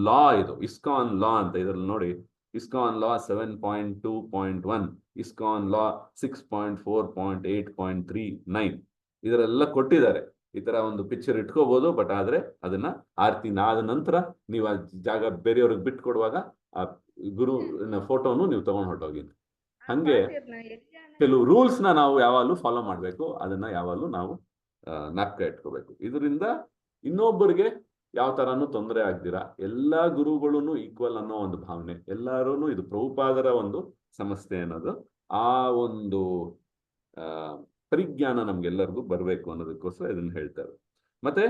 ಲಾ, ಇದು ಇಸ್ಕಾನ್ ಲಾ ಅಂತ. ಇದ್ರಲ್ಲಿ ನೋಡಿ, ಇಸ್ಕಾನ್ ಲಾ 7.2.1, ಇಸ್ಕಾನ್ ಲಾ 6.4.8.39 ಇದರೆಲ್ಲ ಕೊಟ್ಟಿದ್ದಾರೆ. ಈ ತರ ಒಂದು ಪಿಕ್ಚರ್ ಇಟ್ಕೋಬಹುದು. ಬಟ್ ಆದ್ರೆ ಅದನ್ನ ಆರತಿ ಆದ ನಂತರ ನೀವು ಆ ಜಾಗ ಬೇರೆಯವ್ರಿಗೆ ಬಿಟ್ಟು ಕೊಡುವಾಗ ಆ ಗುರುವಿನ ಫೋಟೋನು ನೀವು ತಗೊಂಡ್ ಹೊರಟೋಗಿ. ಹಂಗೆ ಕೆಲವು ರೂಲ್ಸ್ ನಾವು ಯಾವಾಗಲೂ ಫಾಲೋ ಮಾಡ್ಬೇಕು. ಅದನ್ನ ಯಾವಾಗಲೂ ನಾವು ಜ್ಞಾಪಕ ಇಟ್ಕೋಬೇಕು. ಇದರಿಂದ ಇನ್ನೊಬ್ಬರಿಗೆ ಯಾವ ತರಾನು ತೊಂದರೆ ಆಗ್ದಿರಾ ಎಲ್ಲಾ ಗುರುಗಳು ಈಕ್ವಲ್ ಅನ್ನೋ ಒಂದು ಭಾವನೆ, ಎಲ್ಲಾರು ಇದು ಪ್ರಭುಪಾದರ ಒಂದು ಸಮಸ್ಯೆ ಅನ್ನೋದು, ಆ ಒಂದು ಪರಿಜ್ಞಾನ ನಮ್ಗೆಲ್ಲರಿಗೂ ಬರ್ಬೇಕು ಅನ್ನೋದಕ್ಕೋಸ್ಕರ ಇದನ್ನ ಹೇಳ್ತಾರೆ. ಮತ್ತೆ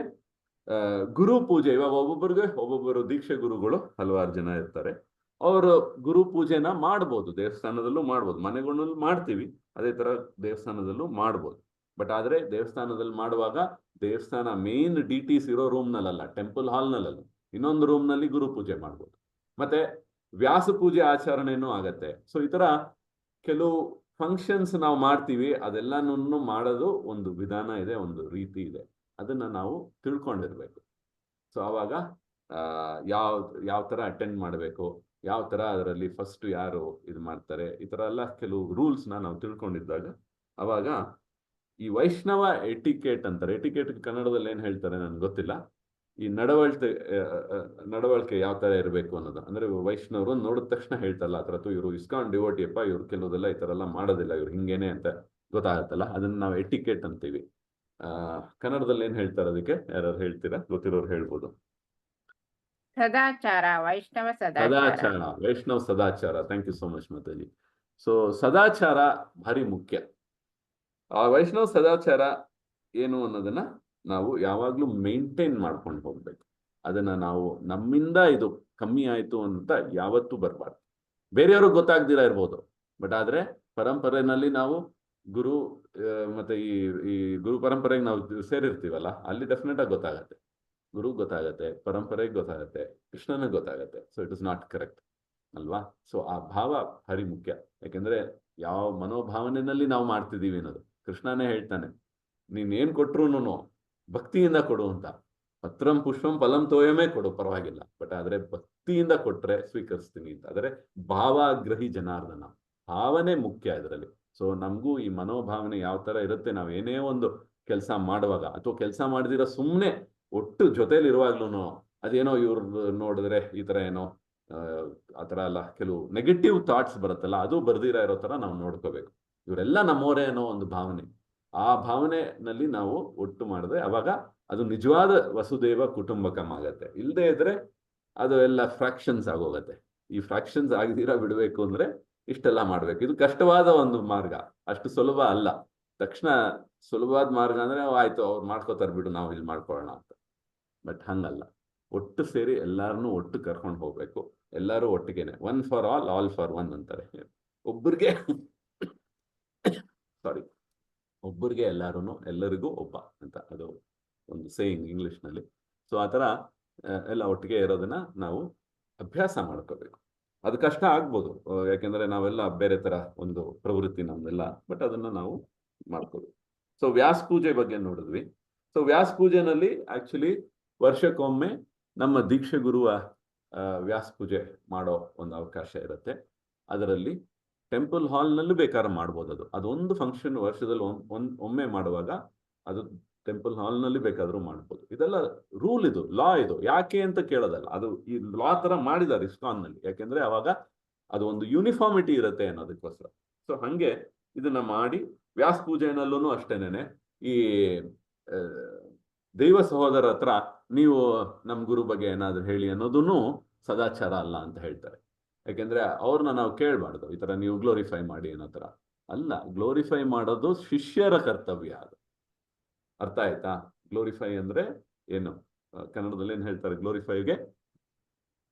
ಗುರು ಪೂಜೆ, ಇವಾಗ ಒಬ್ಬೊಬ್ಬರು ದೀಕ್ಷೆ ಗುರುಗಳು ಹಲವಾರು ಜನ ಇರ್ತಾರೆ. ಅವರು ಗುರು ಪೂಜೆನ ಮಾಡ್ಬೋದು, ದೇವಸ್ಥಾನದಲ್ಲೂ ಮಾಡ್ಬೋದು, ಮನೆಗಳಲ್ಲೂ ಮಾಡ್ತೀವಿ, ಅದೇ ತರ ದೇವಸ್ಥಾನದಲ್ಲೂ ಮಾಡ್ಬೋದು. ಬಟ್ ಆದ್ರೆ ದೇವಸ್ಥಾನದಲ್ಲಿ ಮಾಡುವಾಗ ದೇವಸ್ಥಾನ ಮೇನ್ ಡಿಟಿಸ್ ಇರೋ ರೂಮ್ನಲ್ಲ, ಟೆಂಪಲ್ ಹಾಲ್ನಲ್ಲ, ಇನ್ನೊಂದು ರೂಮ್ನಲ್ಲಿ ಗುರು ಪೂಜೆ ಮಾಡ್ಬೋದು. ಮತ್ತೆ ವ್ಯಾಸ ಪೂಜೆ ಆಚರಣೆನೂ ಆಗತ್ತೆ. ಸೊ ಈ ತರ ಕೆಲವು ಫಂಕ್ಷನ್ಸ್ ನಾವು ಮಾಡ್ತೀವಿ, ಅದೆಲ್ಲನೂ ಮಾಡೋದು ಒಂದು ವಿಧಾನ ಇದೆ, ಒಂದು ರೀತಿ ಇದೆ, ಅದನ್ನ ನಾವು ತಿಳ್ಕೊಂಡಿರ್ಬೇಕು. ಸೊ ಆವಾಗ ಯಾವ ತರ ಅಟೆಂಡ್ ಮಾಡಬೇಕು, ಯಾವ ತರ ಅದರಲ್ಲಿ ಫಸ್ಟ್ ಯಾರು ಇದು ಮಾಡ್ತಾರೆ, ಈ ತರ ಎಲ್ಲ ಕೆಲವು ರೂಲ್ಸ್ನ ನಾವು ತಿಳ್ಕೊಂಡಿದ್ದಾಗ ಅವಾಗ ಈ ವೈಷ್ಣವ ಎಟಿಕೇಟ್ ಅಂತಾರೆ. ಎಟಿಕೇಟ್ ಕನ್ನಡದಲ್ಲಿ ಏನ್ ಹೇಳ್ತಾರೆ ನನ್ಗೆ ಗೊತ್ತಿಲ್ಲ. ಈ ನಡವಳಿಕೆ ಯಾವ ತರ ಇರಬೇಕು ಅನ್ನೋದು, ಅಂದ್ರೆ ವೈಷ್ಣವರು ನೋಡಿದ ತಕ್ಷಣ ಹೇಳ್ತಾರಲ್ಲ ಆ ತರ, ಇವರು ಇಸ್ಕಾನ್ ಡಿವೋಟಿಯಪ್ಪ, ಇವ್ರು ಕೆಲವುದೆಲ್ಲ ಈ ತರ ಎಲ್ಲ ಮಾಡೋದಿಲ್ಲ, ಇವ್ರು ಹಿಂಗೇನೆ ಅಂತ ಗೊತ್ತಾಗತ್ತಲ್ಲ, ಅದನ್ನ ನಾವು ಎಟಿಕೇಟ್ ಅಂತೀವಿ. ಕನ್ನಡದಲ್ಲಿ ಏನ್ ಹೇಳ್ತಾರೆ ಅದಕ್ಕೆ? ಯಾರು ಹೇಳ್ತೀರಾ? ಗೊತ್ತಿರೋರು ಹೇಳ್ಬೋದು. ಸದಾಚಾರ, ವೈಷ್ಣವ ಸದಾಚಾರ, ವೈಷ್ಣವ ಸದಾಚಾರ. Thank you so much Mataji. So ಸದಾಚಾರ ಭಾರಿ ಮುಖ್ಯ. ಆ ವೈಷ್ಣವ ಸದಾಚಾರ ಏನು ಅನ್ನೋದನ್ನ ನಾವು ಯಾವಾಗ್ಲೂ ಮೇಂಟೈನ್ ಮಾಡ್ಕೊಂಡು ಹೋಗ್ಬೇಕು. ಅದನ್ನ ನಾವು ನಮ್ಮಿಂದ ಇದು ಕಮ್ಮಿ ಆಯ್ತು ಅಂತ ಯಾವತ್ತೂ ಬರಬಾರ್ದು. ಬೇರೆಯವ್ರಿಗೆ ಗೊತ್ತಾಗ್ದಿರ ಇರ್ಬೋದು, ಬಟ್ ಆದ್ರೆ ಪರಂಪರೆನಲ್ಲಿ ನಾವು ಗುರು ಮತ್ತೆ ಈ ಗುರು ಪರಂಪರೆಗೆ ನಾವು ಸೇರಿರ್ತೀವಲ್ಲ, ಅಲ್ಲಿ ಡೆಫಿನೆಟ್ ಆಗಿ ಗೊತ್ತಾಗತ್ತೆ, ಗುರು ಗೊತ್ತಾಗತ್ತೆ, ಪರಂಪರೆಗೆ ಗೊತ್ತಾಗತ್ತೆ, ಕೃಷ್ಣನಿಗೆ ಗೊತ್ತಾಗತ್ತೆ. So it is not correct ಅಲ್ವಾ? ಸೊ ಆ ಭಾವ ಭಾರಿ ಮುಖ್ಯ. ಯಾಕೆಂದ್ರೆ ಯಾವ ಮನೋಭಾವನೆಯಲ್ಲಿ ನಾವು ಮಾಡ್ತಿದೀವಿ ಅನ್ನೋದು. ಕೃಷ್ಣನೇ ಹೇಳ್ತಾನೆ, ನೀನ್ ಏನ್ ಕೊಟ್ರುನು ಭಕ್ತಿಯಿಂದ ಕೊಡು ಅಂತ. ಪತ್ರಂ ಪುಷ್ಪಂ ಫಲಂ ತೋಯಮೇ ಕೊಡು, ಪರವಾಗಿಲ್ಲ, ಬಟ್ ಆದ್ರೆ ಭಕ್ತಿಯಿಂದ ಕೊಟ್ರೆ ಸ್ವೀಕರಿಸ್ತೀನಿ ಅಂತ. ಆದ್ರೆ ಭಾವಾಗ್ರಹಿ ಜನಾರ್ದನ, ಭಾವನೆ ಮುಖ್ಯ ಇದರಲ್ಲಿ. ಸೊ ನಮಗೂ ಈ ಮನೋಭಾವನೆ ಯಾವ ತರ ಇರುತ್ತೆ, ನಾವು ಏನೇ ಒಂದು ಕೆಲಸ ಮಾಡುವಾಗ ಅಥವಾ ಕೆಲಸ ಮಾಡಿದಿರ ಸುಮ್ಮನೆ ಒಟ್ಟು ಜೊತೆಲಿ ಇರುವಾಗ್ಲೂ ಅದೇನೋ ಇವ್ರು ನೋಡಿದ್ರೆ ಈ ತರ ಏನೋ ಆ ತರ ಎಲ್ಲ ಕೆಲವು ನೆಗೆಟಿವ್ ಥಾಟ್ಸ್ ಬರುತ್ತಲ್ಲ, ಅದು ಬರ್ದಿರ ಇರೋ ತರ ನಾವು ನೋಡ್ಕೋಬೇಕು. ಇವರೆಲ್ಲ ನಮ್ಮವರೇ ಅನ್ನೋ ಒಂದು ಭಾವನೆ, ಆ ಭಾವನೆನಲ್ಲಿ ನಾವು ಒಟ್ಟು ಮಾಡಿದ್ರೆ ಅವಾಗ ಅದು ನಿಜವಾದ ವಸುದೇವ ಕುಟುಂಬಕಂ ಆಗತ್ತೆ. ಇಲ್ಲದೆ ಇದ್ರೆ ಅದು ಎಲ್ಲ ಫ್ರಾಕ್ಷನ್ಸ್ ಆಗೋಗತ್ತೆ. ಈ ಫ್ರಾಕ್ಷನ್ಸ್ ಆಗದಿರ ಬಿಡ್ಬೇಕು ಅಂದ್ರೆ ಇಷ್ಟೆಲ್ಲ ಮಾಡ್ಬೇಕು. ಇದು ಕಷ್ಟವಾದ ಒಂದು ಮಾರ್ಗ, ಅಷ್ಟು ಸುಲಭ ಅಲ್ಲ. ತಕ್ಷಣ ಸುಲಭವಾದ ಮಾರ್ಗ ಅಂದ್ರೆ ಆಯ್ತು ಅವ್ರು ಮಾಡ್ಕೋತಾರೆ ಬಿಡು, ನಾವು ಇಲ್ಲಿ ಮಾಡ್ಕೊಳ್ಳೋಣ ಅಂತ. ಬಟ್ ಹಂಗಲ್ಲ, ಒಟ್ಟು ಸೇರಿ ಎಲ್ಲಾರನ್ನೂ ಒಟ್ಟು ಕರ್ಕೊಂಡು ಹೋಗ್ಬೇಕು. ಎಲ್ಲರೂ ಒಟ್ಟಿಗೆನೆ, one for all for one ಅಂತಾರೆ. ಒಬ್ಬರಿಗೆ ಸಾರಿ, ಒಬ್ಬರಿಗೆ ಎಲ್ಲರಿಗೂ ಒಬ್ಬ ಅಂತ, ಅದು ಒಂದು ಸೇಯಿಂಗ್ ಇಂಗ್ಲಿಷ್ನಲ್ಲಿ. ಸೊ ಆ ಥರ ಎಲ್ಲ ಒಟ್ಟಿಗೆ ಇರೋದನ್ನ ನಾವು ಅಭ್ಯಾಸ ಮಾಡ್ಕೋಬೇಕು. ಅದು ಕಷ್ಟ ಆಗ್ಬೋದು, ಯಾಕೆಂದ್ರೆ ನಾವೆಲ್ಲ ಬೇರೆ ತರ ಒಂದು ಪ್ರವೃತ್ತಿ ನಮ್ದೆಲ್ಲ, ಬಟ್ ಅದನ್ನ ನಾವು ಮಾಡ್ಕೋಬೇಕು. ಸೊ ವ್ಯಾಸ ಪೂಜೆ ಬಗ್ಗೆ ನೋಡಿದ್ವಿ. ಸೊ ವ್ಯಾಸ ಪೂಜೆನಲ್ಲಿ ಆಕ್ಚುಲಿ ವರ್ಷಕ್ಕೊಮ್ಮೆ ನಮ್ಮ ದೀಕ್ಷೆ ಗುರುವ ವ್ಯಾಸ ಪೂಜೆ ಮಾಡೋ ಒಂದು ಅವಕಾಶ ಇರುತ್ತೆ. ಅದರಲ್ಲಿ ಟೆಂಪಲ್ ಹಾಲ್ನಲ್ಲೂ ಬೇಕಾದ್ರೆ ಮಾಡ್ಬೋದು. ಅದೊಂದು ಫಂಕ್ಷನ್ ವರ್ಷದಲ್ಲಿ ಒಮ್ಮೆ ಮಾಡುವಾಗ ಅದು ಟೆಂಪಲ್ ಹಾಲ್ನಲ್ಲಿ ಬೇಕಾದ್ರೂ ಮಾಡ್ಬೋದು. ಇದೆಲ್ಲ ರೂಲ್, ಇದು ಲಾ, ಇದು ಯಾಕೆ ಅಂತ ಕೇಳೋದಲ್ಲ, ಅದು ಈ ಲಾ ತರ ಮಾಡಿದ್ದಾರೆ ಇಸ್ಕಾನ್ನಲ್ಲಿ, ಯಾಕೆಂದ್ರೆ ಅವಾಗ ಅದು ಒಂದು ಯೂನಿಫಾರ್ಮಿಟಿ ಇರುತ್ತೆ ಅನ್ನೋದಕ್ಕೋಸ್ಕರ. ಸೊ ಹಂಗೆ ಇದನ್ನ ಮಾಡಿ ವ್ಯಾಸ ಪೂಜೆನಲ್ಲೂ ಅಷ್ಟೇನೆ ಈ ದೈವ ಸಹೋದರ ಹತ್ರ ನೀವು ನಮ್ಮ ಗುರು ಬಗ್ಗೆ ಏನಾದ್ರು ಹೇಳಿ ಅನ್ನೋದನ್ನು ಸದಾಚಾರ ಅಲ್ಲ ಅಂತ ಹೇಳ್ತಾರೆ. ಯಾಕೆಂದ್ರೆ ಅವ್ರನ್ನ ನಾವು ಕೇಳಬಾರ್ದು, ಈ ತರ ನೀವು ಗ್ಲೋರಿಫೈ ಮಾಡಿ ಅನ್ನೋ ತರ ಅಲ್ಲ. ಗ್ಲೋರಿಫೈ ಮಾಡೋದು ಶಿಷ್ಯರ ಕರ್ತವ್ಯ. ಅದು ಅರ್ಥ ಆಯ್ತಾ? ಗ್ಲೋರಿಫೈ ಅಂದ್ರೆ ಏನು, ಕನ್ನಡದಲ್ಲಿ ಏನ್ ಹೇಳ್ತಾರೆ ಗ್ಲೋರಿಫೈಗೆ?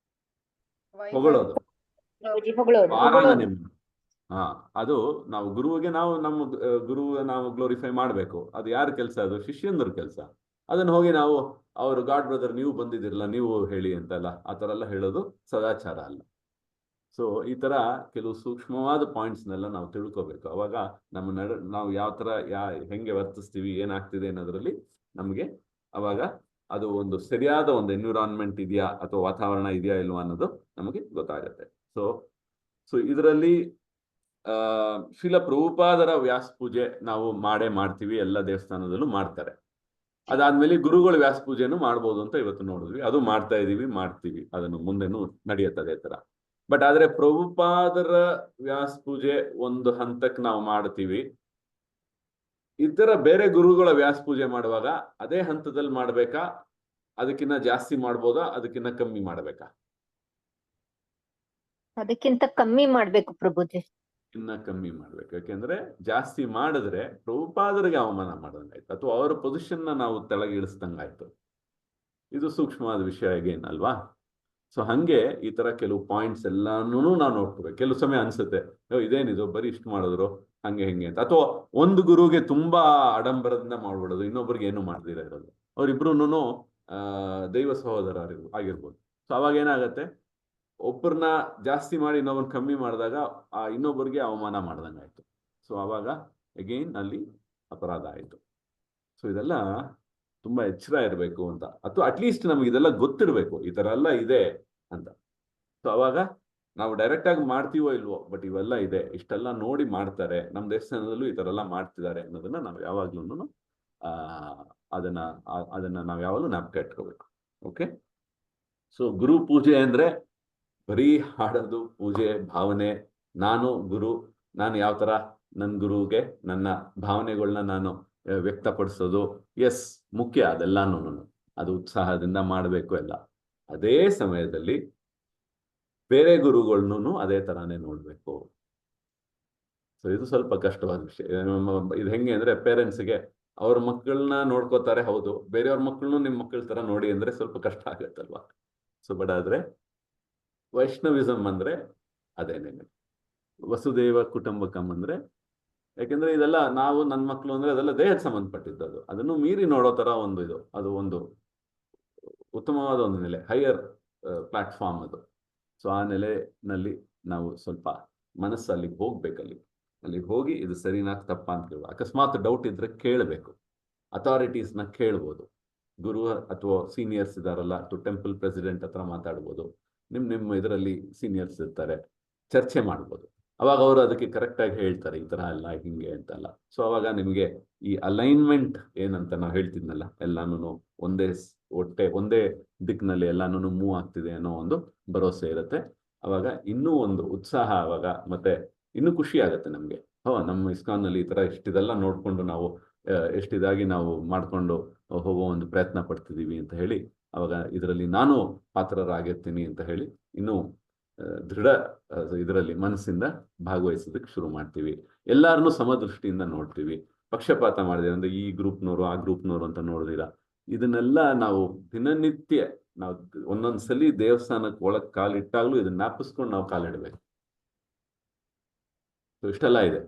ಹೊಗಳೋದು, ಹಾ. ಅದು ನಾವು ಗುರುವಿಗೆ ನಮ್ಮ ಗುರು ನಾವು ಗ್ಲೋರಿಫೈ ಮಾಡ್ಬೇಕು. ಅದು ಯಾರ ಕೆಲಸ? ಅದು ಶಿಷ್ಯಂದ್ರ ಕೆಲಸ. ಅದನ್ನ ಹೋಗಿ ನಾವು ಅವರು ಗಾಡ್ ಬ್ರದರ್ ನೀವು ಬಂದಿದಿರಲ್ಲ ನೀವು ಹೇಳಿ ಅಂತೆಲ್ಲ ಆ ಥರ ಎಲ್ಲ ಹೇಳೋದು ಸದಾಚಾರ ಅಲ್ಲ. ಸೊ ಈ ತರ ಕೆಲವು ಸೂಕ್ಷ್ಮವಾದ ಪಾಯಿಂಟ್ಸ್ನೆಲ್ಲ ನಾವು ತಿಳ್ಕೋಬೇಕು. ಅವಾಗ ನಾವು ಯಾವ ತರ ಹೆಂಗೆ ವರ್ತಿಸ್ತೀವಿ, ಏನಾಗ್ತಿದೆ ಅನ್ನೋದ್ರಲ್ಲಿ ನಮಗೆ ಅವಾಗ ಅದು ಒಂದು ಸರಿಯಾದ ಒಂದು ಎನ್ವಿರಾನ್ಮೆಂಟ್ ಇದೆಯಾ ಅಥವಾ ವಾತಾವರಣ ಇದೆಯಾ ಇಲ್ವಾ ಅನ್ನೋದು ನಮಗೆ ಗೊತ್ತಾಗುತ್ತೆ. ಸೊ ಇದರಲ್ಲಿ ಶ್ರೀಲ ಪ್ರಭುಪಾದರ ವ್ಯಾಸ ಪೂಜೆ ನಾವು ಮಾಡ್ತೀವಿ, ಎಲ್ಲ ದೇವಸ್ಥಾನದಲ್ಲೂ ಮಾಡ್ತಾರೆ. ಅದಾದ್ಮೇಲೆ ಗುರುಗಳ ವ್ಯಾಸ ಪೂಜೆನೂ ಮಾಡ್ಬೋದು ಅಂತ ಇವತ್ತು ನೋಡಿದ್ವಿ. ಅದು ಮಾಡ್ತೀವಿ, ಅದನ್ನು ಮುಂದೆನೂ ನಡೆಯುತ್ತೆ ಅದೇ ತರ. ಬಟ್ ಆದ್ರೆ ಪ್ರಭುಪಾದರ ವ್ಯಾಸ ಪೂಜೆ ಒಂದು ಹಂತಕ್ಕೆ ನಾವು ಮಾಡ್ತೀವಿ. ಇತರ ಬೇರೆ ಗುರುಗಳ ವ್ಯಾಸ ಪೂಜೆ ಮಾಡುವಾಗ ಅದೇ ಹಂತದಲ್ಲಿ ಮಾಡ್ಬೇಕಾ, ಅದಕ್ಕಿಂತ ಜಾಸ್ತಿ ಮಾಡ್ಬೋದಾ, ಅದಕ್ಕಿಂತ ಕಮ್ಮಿ ಮಾಡ್ಬೇಕಾ? ಅದಕ್ಕಿಂತ ಕಮ್ಮಿ ಮಾಡ್ಬೇಕು ಪ್ರಭುಜಿ. ಇನ್ನ ಕಮ್ಮಿ ಮಾಡ್ಬೇಕು. ಯಾಕೆಂದ್ರೆ ಜಾಸ್ತಿ ಮಾಡಿದ್ರೆ ಪ್ರಭುಪಾದರಿಗೆ ಅವಮಾನ ಮಾಡ್ದಂಗಾಯ್ತು, ಅಥವಾ ಅವರ ಪೊಸಿಷನ್ ನಾವು ತೆಳಗಿಳಿಸ್ದಂಗಾಯ್ತು. ಇದು ಸೂಕ್ಷ್ಮವಾದ ವಿಷಯ ಅಗೇನ್ ಅಲ್ವಾ? ಸೊ ಹಂಗೆ ಈ ತರ ಕೆಲವು ಪಾಯಿಂಟ್ಸ್ ಎಲ್ಲಾನು ನಾವು ನೋಡ್ಕೋಬೇಕು. ಕೆಲವು ಸಮಯ ಅನ್ಸುತ್ತೆ ಇದೇನಿದು ಬರೀ ಇಷ್ಟು ಮಾಡಿದ್ರು ಹಂಗೆ ಅಂತ, ಅಥವಾ ಒಂದು ಗುರುಗೆ ತುಂಬಾ ಆಡಂಬರದಿಂದ ಮಾಡ್ಬಿಡೋದು, ಇನ್ನೊಬ್ರಿಗೆ ಏನು ಮಾಡ್ದಿರ ಇರೋದು. ಅವ್ರಿಬ್ರು ದೈವ ಸಹೋದರ ಆಗಿರ್ಬೋದು. ಸೊ ಅವಾಗ ಏನಾಗತ್ತೆ, ಒಬ್ಬರನ್ನ ಜಾಸ್ತಿ ಮಾಡಿ ಇನ್ನೊಬ್ಬರನ್ನ ಕಮ್ಮಿ ಮಾಡಿದಾಗ ಆ ಇನ್ನೊಬ್ಬರಿಗೆ ಅವಮಾನ ಮಾಡ್ದಂಗಾಯ್ತು. ಸೊ ಅವಾಗ ಅಗೇನ್ ಅಲ್ಲಿ ಅಪರಾಧ ಆಯ್ತು. ಸೊ ಇದೆಲ್ಲ ತುಂಬಾ ಎಚ್ಚರ ಇರಬೇಕು ಅಂತ, ಅಥವಾ ಅಟ್ಲೀಸ್ಟ್ ನಮ್ಗೆ ಇದೆಲ್ಲ ಗೊತ್ತಿರಬೇಕು ಈ ತರ ಎಲ್ಲ ಇದೆ ಅಂತ. ಸೊ ಅವಾಗ ನಾವು ಡೈರೆಕ್ಟ್ ಆಗಿ ಮಾಡ್ತೀವೋ ಇಲ್ವೋ, ಬಟ್ ಇವೆಲ್ಲ ಇದೆ, ಇಷ್ಟೆಲ್ಲ ನೋಡಿ ಮಾಡ್ತಾರೆ, ನಮ್ಮ ದೇವಸ್ಥಾನದಲ್ಲೂ ಈ ತರ ಎಲ್ಲ ಮಾಡ್ತಿದ್ದಾರೆ ಅನ್ನೋದನ್ನ ನಾವು ಯಾವಾಗ್ಲೂ ಅದನ್ನ ನಾವು ಯಾವಾಗಲೂ ಜ್ಞಾಪಕ ಇಟ್ಕೋಬೇಕು. ಓಕೆ. ಸೊ ಗುರು ಪೂಜೆ ಅಂದ್ರೆ ಬರೀ ಹಾಡೋದು, ಪೂಜೆ, ಭಾವನೆ, ನಾನು ಗುರು, ನಾನು ಯಾವ ತರ ನನ್ನ ಗುರುಗೆ ನನ್ನ ಭಾವನೆಗಳನ್ನ ನಾನು ವ್ಯಕ್ತಪಡಿಸೋದು, ಎಸ್ ಮುಖ್ಯ, ಅದೆಲ್ಲಾನು ಅದು ಉತ್ಸಾಹದಿಂದ ಮಾಡಬೇಕು ಎಲ್ಲ. ಅದೇ ಸಮಯದಲ್ಲಿ ಬೇರೆ ಗುರುಗಳ್ನು ಅದೇ ತರಾನೇ ನೋಡ್ಬೇಕು. ಸೊ ಇದು ಸ್ವಲ್ಪ ಕಷ್ಟವಾದ ವಿಷಯ. ಇದು ಹೆಂಗೆ ಅಂದ್ರೆ, ಪೇರೆಂಟ್ಸ್ಗೆ ಅವ್ರ ಮಕ್ಕಳನ್ನ ನೋಡ್ಕೋತಾರೆ, ಹೌದು, ಬೇರೆಯವ್ರ ಮಕ್ಕಳನ್ನು ನಿಮ್ಮ ಮಕ್ಕಳ ತರ ನೋಡಿ ಅಂದ್ರೆ ಸ್ವಲ್ಪ ಕಷ್ಟ ಆಗತ್ತಲ್ವಾ? ಸೊ ಬಟ್ ಆದ್ರೆ ವೈಷ್ಣವಿಸಮ್ ಅಂದ್ರೆ ಅದೇನೇನೆ, ವಸುದೇವ ಕುಟುಂಬಕಂ ಅಂದ್ರೆ, ಯಾಕೆಂದ್ರೆ ಇದೆಲ್ಲ ನಾವು ನನ್ನ ಮಕ್ಕಳು ಅಂದ್ರೆ ಅದೆಲ್ಲ ದೇಹಕ್ಕೆ ಸಂಬಂಧಪಟ್ಟಿದ್ದು. ಅದನ್ನು ಮೀರಿ ನೋಡೋ ತರ ಒಂದು ಇದು, ಅದು ಒಂದು ಉತ್ತಮವಾದ ಒಂದು ನೆಲೆ, ಹೈಯರ್ ಪ್ಲಾಟ್ಫಾರ್ಮ್ ಅದು. ಸೊ ಆ ನೆಲೆನಲ್ಲಿ ನಾವು ಸ್ವಲ್ಪ ಮನಸ್ಸು ಅಲ್ಲಿಗೆ ಹೋಗ್ಬೇಕಲ್ಲಿ ಹೋಗಿ ಇದು ಸರಿನಾ ತಪ್ಪಾ ಅಂತ ಕೇಳುವ. ಅಕಸ್ಮಾತ್ ಡೌಟ್ ಇದ್ರೆ ಕೇಳಬೇಕು, ಅಥಾರಿಟೀಸ್ನ ಕೇಳ್ಬೋದು. ಗುರು ಅಥವಾ ಸೀನಿಯರ್ಸ್ ಇದಾರಲ್ಲ, ಅಥವಾ ಟೆಂಪಲ್ ಪ್ರೆಸಿಡೆಂಟ್ ಹತ್ರ ಮಾತಾಡ್ಬೋದು, ನಿಮ್ಮ ಇದರಲ್ಲಿ ಸೀನಿಯರ್ಸ್ ಇರ್ತಾರೆ, ಚರ್ಚೆ ಮಾಡ್ಬೋದು. ಅವಾಗ ಅವರು ಅದಕ್ಕೆ ಕರೆಕ್ಟಾಗಿ ಹೇಳ್ತಾರೆ, ಈ ಥರ ಅಲ್ಲ ಹಿಂಗೆ ಅಂತಲ್ಲ. ಸೊ ಅವಾಗ ನಿಮಗೆ ಈ ಅಲೈನ್ಮೆಂಟ್ ಏನಂತ ನಾವು ಹೇಳ್ತಿದ್ನಲ್ಲ, ಎಲ್ಲಾನು ಒಂದೇ ದಿಕ್ಕಿನಲ್ಲಿ ಎಲ್ಲಾನು ಮೂವ್ ಆಗ್ತಿದೆ ಅನ್ನೋ ಒಂದು ಭರವಸೆ ಇರುತ್ತೆ. ಅವಾಗ ಇನ್ನೂ ಒಂದು ಉತ್ಸಾಹ, ಅವಾಗ ಮತ್ತೆ ಇನ್ನೂ ಖುಷಿ ಆಗುತ್ತೆ ನಮಗೆ. ನಮ್ಮ ಇಸ್ಕಾನ್ನಲ್ಲಿ ಈ ಥರ ಇಷ್ಟಿದೆಲ್ಲ ನೋಡಿಕೊಂಡು ನಾವು ಎಷ್ಟಿದಾಗಿ ನಾವು ಮಾಡಿಕೊಂಡು ಹೋಗೋ ಒಂದು ಪ್ರಯತ್ನ ಪಡ್ತಿದ್ದೀವಿ ಅಂತ ಹೇಳಿ, ಅವಾಗ ಇದರಲ್ಲಿ ನಾನು ಪಾತ್ರರಾಗಿರ್ತೀನಿ ಅಂತ ಹೇಳಿ ಇನ್ನೂ ದೃಢ ಇದರಲ್ಲಿ ಮನಸ್ಸಿಂದ ಭಾಗವಹಿಸೋದಕ್ಕೆ ಶುರು ಮಾಡ್ತೀವಿ. ಎಲ್ಲಾರನ್ನೂ ಸಮದೃಷ್ಟಿಯಿಂದ ನೋಡ್ತೀವಿ, ಪಕ್ಷಪಾತ ಮಾಡಿದೆ ಅಂದ್ರೆ ಈ ಗ್ರೂಪ್ನವರು ಆ ಗ್ರೂಪ್ನವರು ಅಂತ ನೋಡಿದಿರ. ಇದನ್ನೆಲ್ಲ ನಾವು ದಿನನಿತ್ಯ ನಾವು ಒಂದೊಂದ್ಸಲಿ ದೇವಸ್ಥಾನಕ್ಕೆ ಒಳಗೆ ಕಾಲಿಟ್ಟಾಗ್ಲೂ ಇದನ್ನ ಜ್ಞಾಪಿಸ್ಕೊಂಡು ನಾವು ಕಾಲಿಡ್ಬೇಕು. ಇಷ್ಟೆಲ್ಲ ಇದೆ.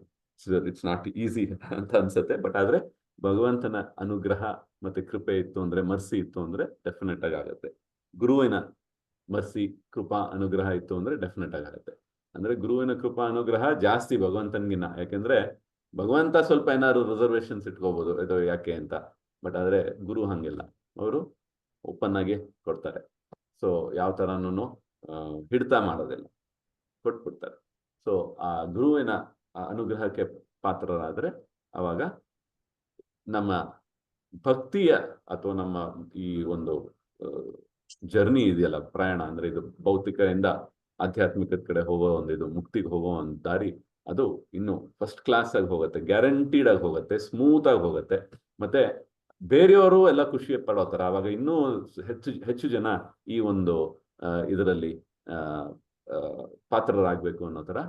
ಇಟ್ಸ್ ನಾಟ್ ಈಸಿ ಅಂತ ಅನ್ಸುತ್ತೆ. ಬಟ್ ಆದ್ರೆ ಭಗವಂತನ ಅನುಗ್ರಹ ಮತ್ತೆ ಕೃಪೆ ಇತ್ತು ಅಂದ್ರೆ, ಮರ್ಸಿ ಇತ್ತು ಅಂದ್ರೆ ಡೆಫಿನೆಟ್ ಆಗಿ ಆಗುತ್ತೆ. ಗುರುವಿನ ಮರ್ಸಿ, ಕೃಪಾ, ಅನುಗ್ರಹ ಇತ್ತು ಅಂದ್ರೆ ಡೆಫಿನೆಟ್ ಆಗುತ್ತೆ. ಅಂದ್ರೆ ಗುರುವಿನ ಕೃಪಾ ಅನುಗ್ರಹ ಜಾಸ್ತಿ ಭಗವಂತನ್ಗಿನ್ನ. ಯಾಕೆಂದ್ರೆ ಭಗವಂತ ಸ್ವಲ್ಪ ಏನಾದ್ರು ರಿಸರ್ವೇಶನ್ಸ್ ಇಟ್ಕೋಬಹುದು ಇದು ಯಾಕೆ ಅಂತ. ಬಟ್ ಆದ್ರೆ ಗುರು ಹಂಗಿಲ್ಲ, ಅವರು ಓಪನ್ ಆಗಿ ಕೊಡ್ತಾರೆ. ಸೊ ಯಾವ ತರನೂ ಹಿಡ್ತಾ ಮಾಡೋದಿಲ್ಲ, ಕೊಟ್ಬಿಡ್ತಾರೆ. ಸೊ ಆ ಗುರುವಿನ ಅನುಗ್ರಹಕ್ಕೆ ಪಾತ್ರರಾದ್ರೆ ಅವಾಗ ನಮ್ಮ ಭಕ್ತಿಯ ಅಥವಾ ನಮ್ಮ ಈ ಒಂದು ಜರ್ನಿ ಇದೆಯಲ್ಲ, ಪ್ರಯಾಣ ಅಂದ್ರೆ ಇದು ಭೌತಿಕದಿಂದ ಆಧ್ಯಾತ್ಮಿಕದ ಕಡೆ ಹೋಗೋ ಒಂದು ಇದು ಮುಕ್ತಿಗೆ ಹೋಗೋ ಒಂದು ದಾರಿ, ಅದು ಇನ್ನು ಫಸ್ಟ್ ಕ್ಲಾಸ್ ಆಗಿ ಹೋಗುತ್ತೆ, ಗ್ಯಾರಂಟೀಡ್ ಆಗಿ ಹೋಗುತ್ತೆ, ಸ್ಮೂತ್ ಆಗಿ ಹೋಗುತ್ತೆ. ಮತ್ತೆ ಬೇರೆಯವರು ಎಲ್ಲ ಖುಷಿ ಪಡೋ ಥರ ಅವಾಗ ಇನ್ನೂ ಹೆಚ್ಚು ಜನ ಈ ಒಂದು ಇದರಲ್ಲಿ ಪಾತ್ರರಾಗಬೇಕು ಅನ್ನೋ ಥರ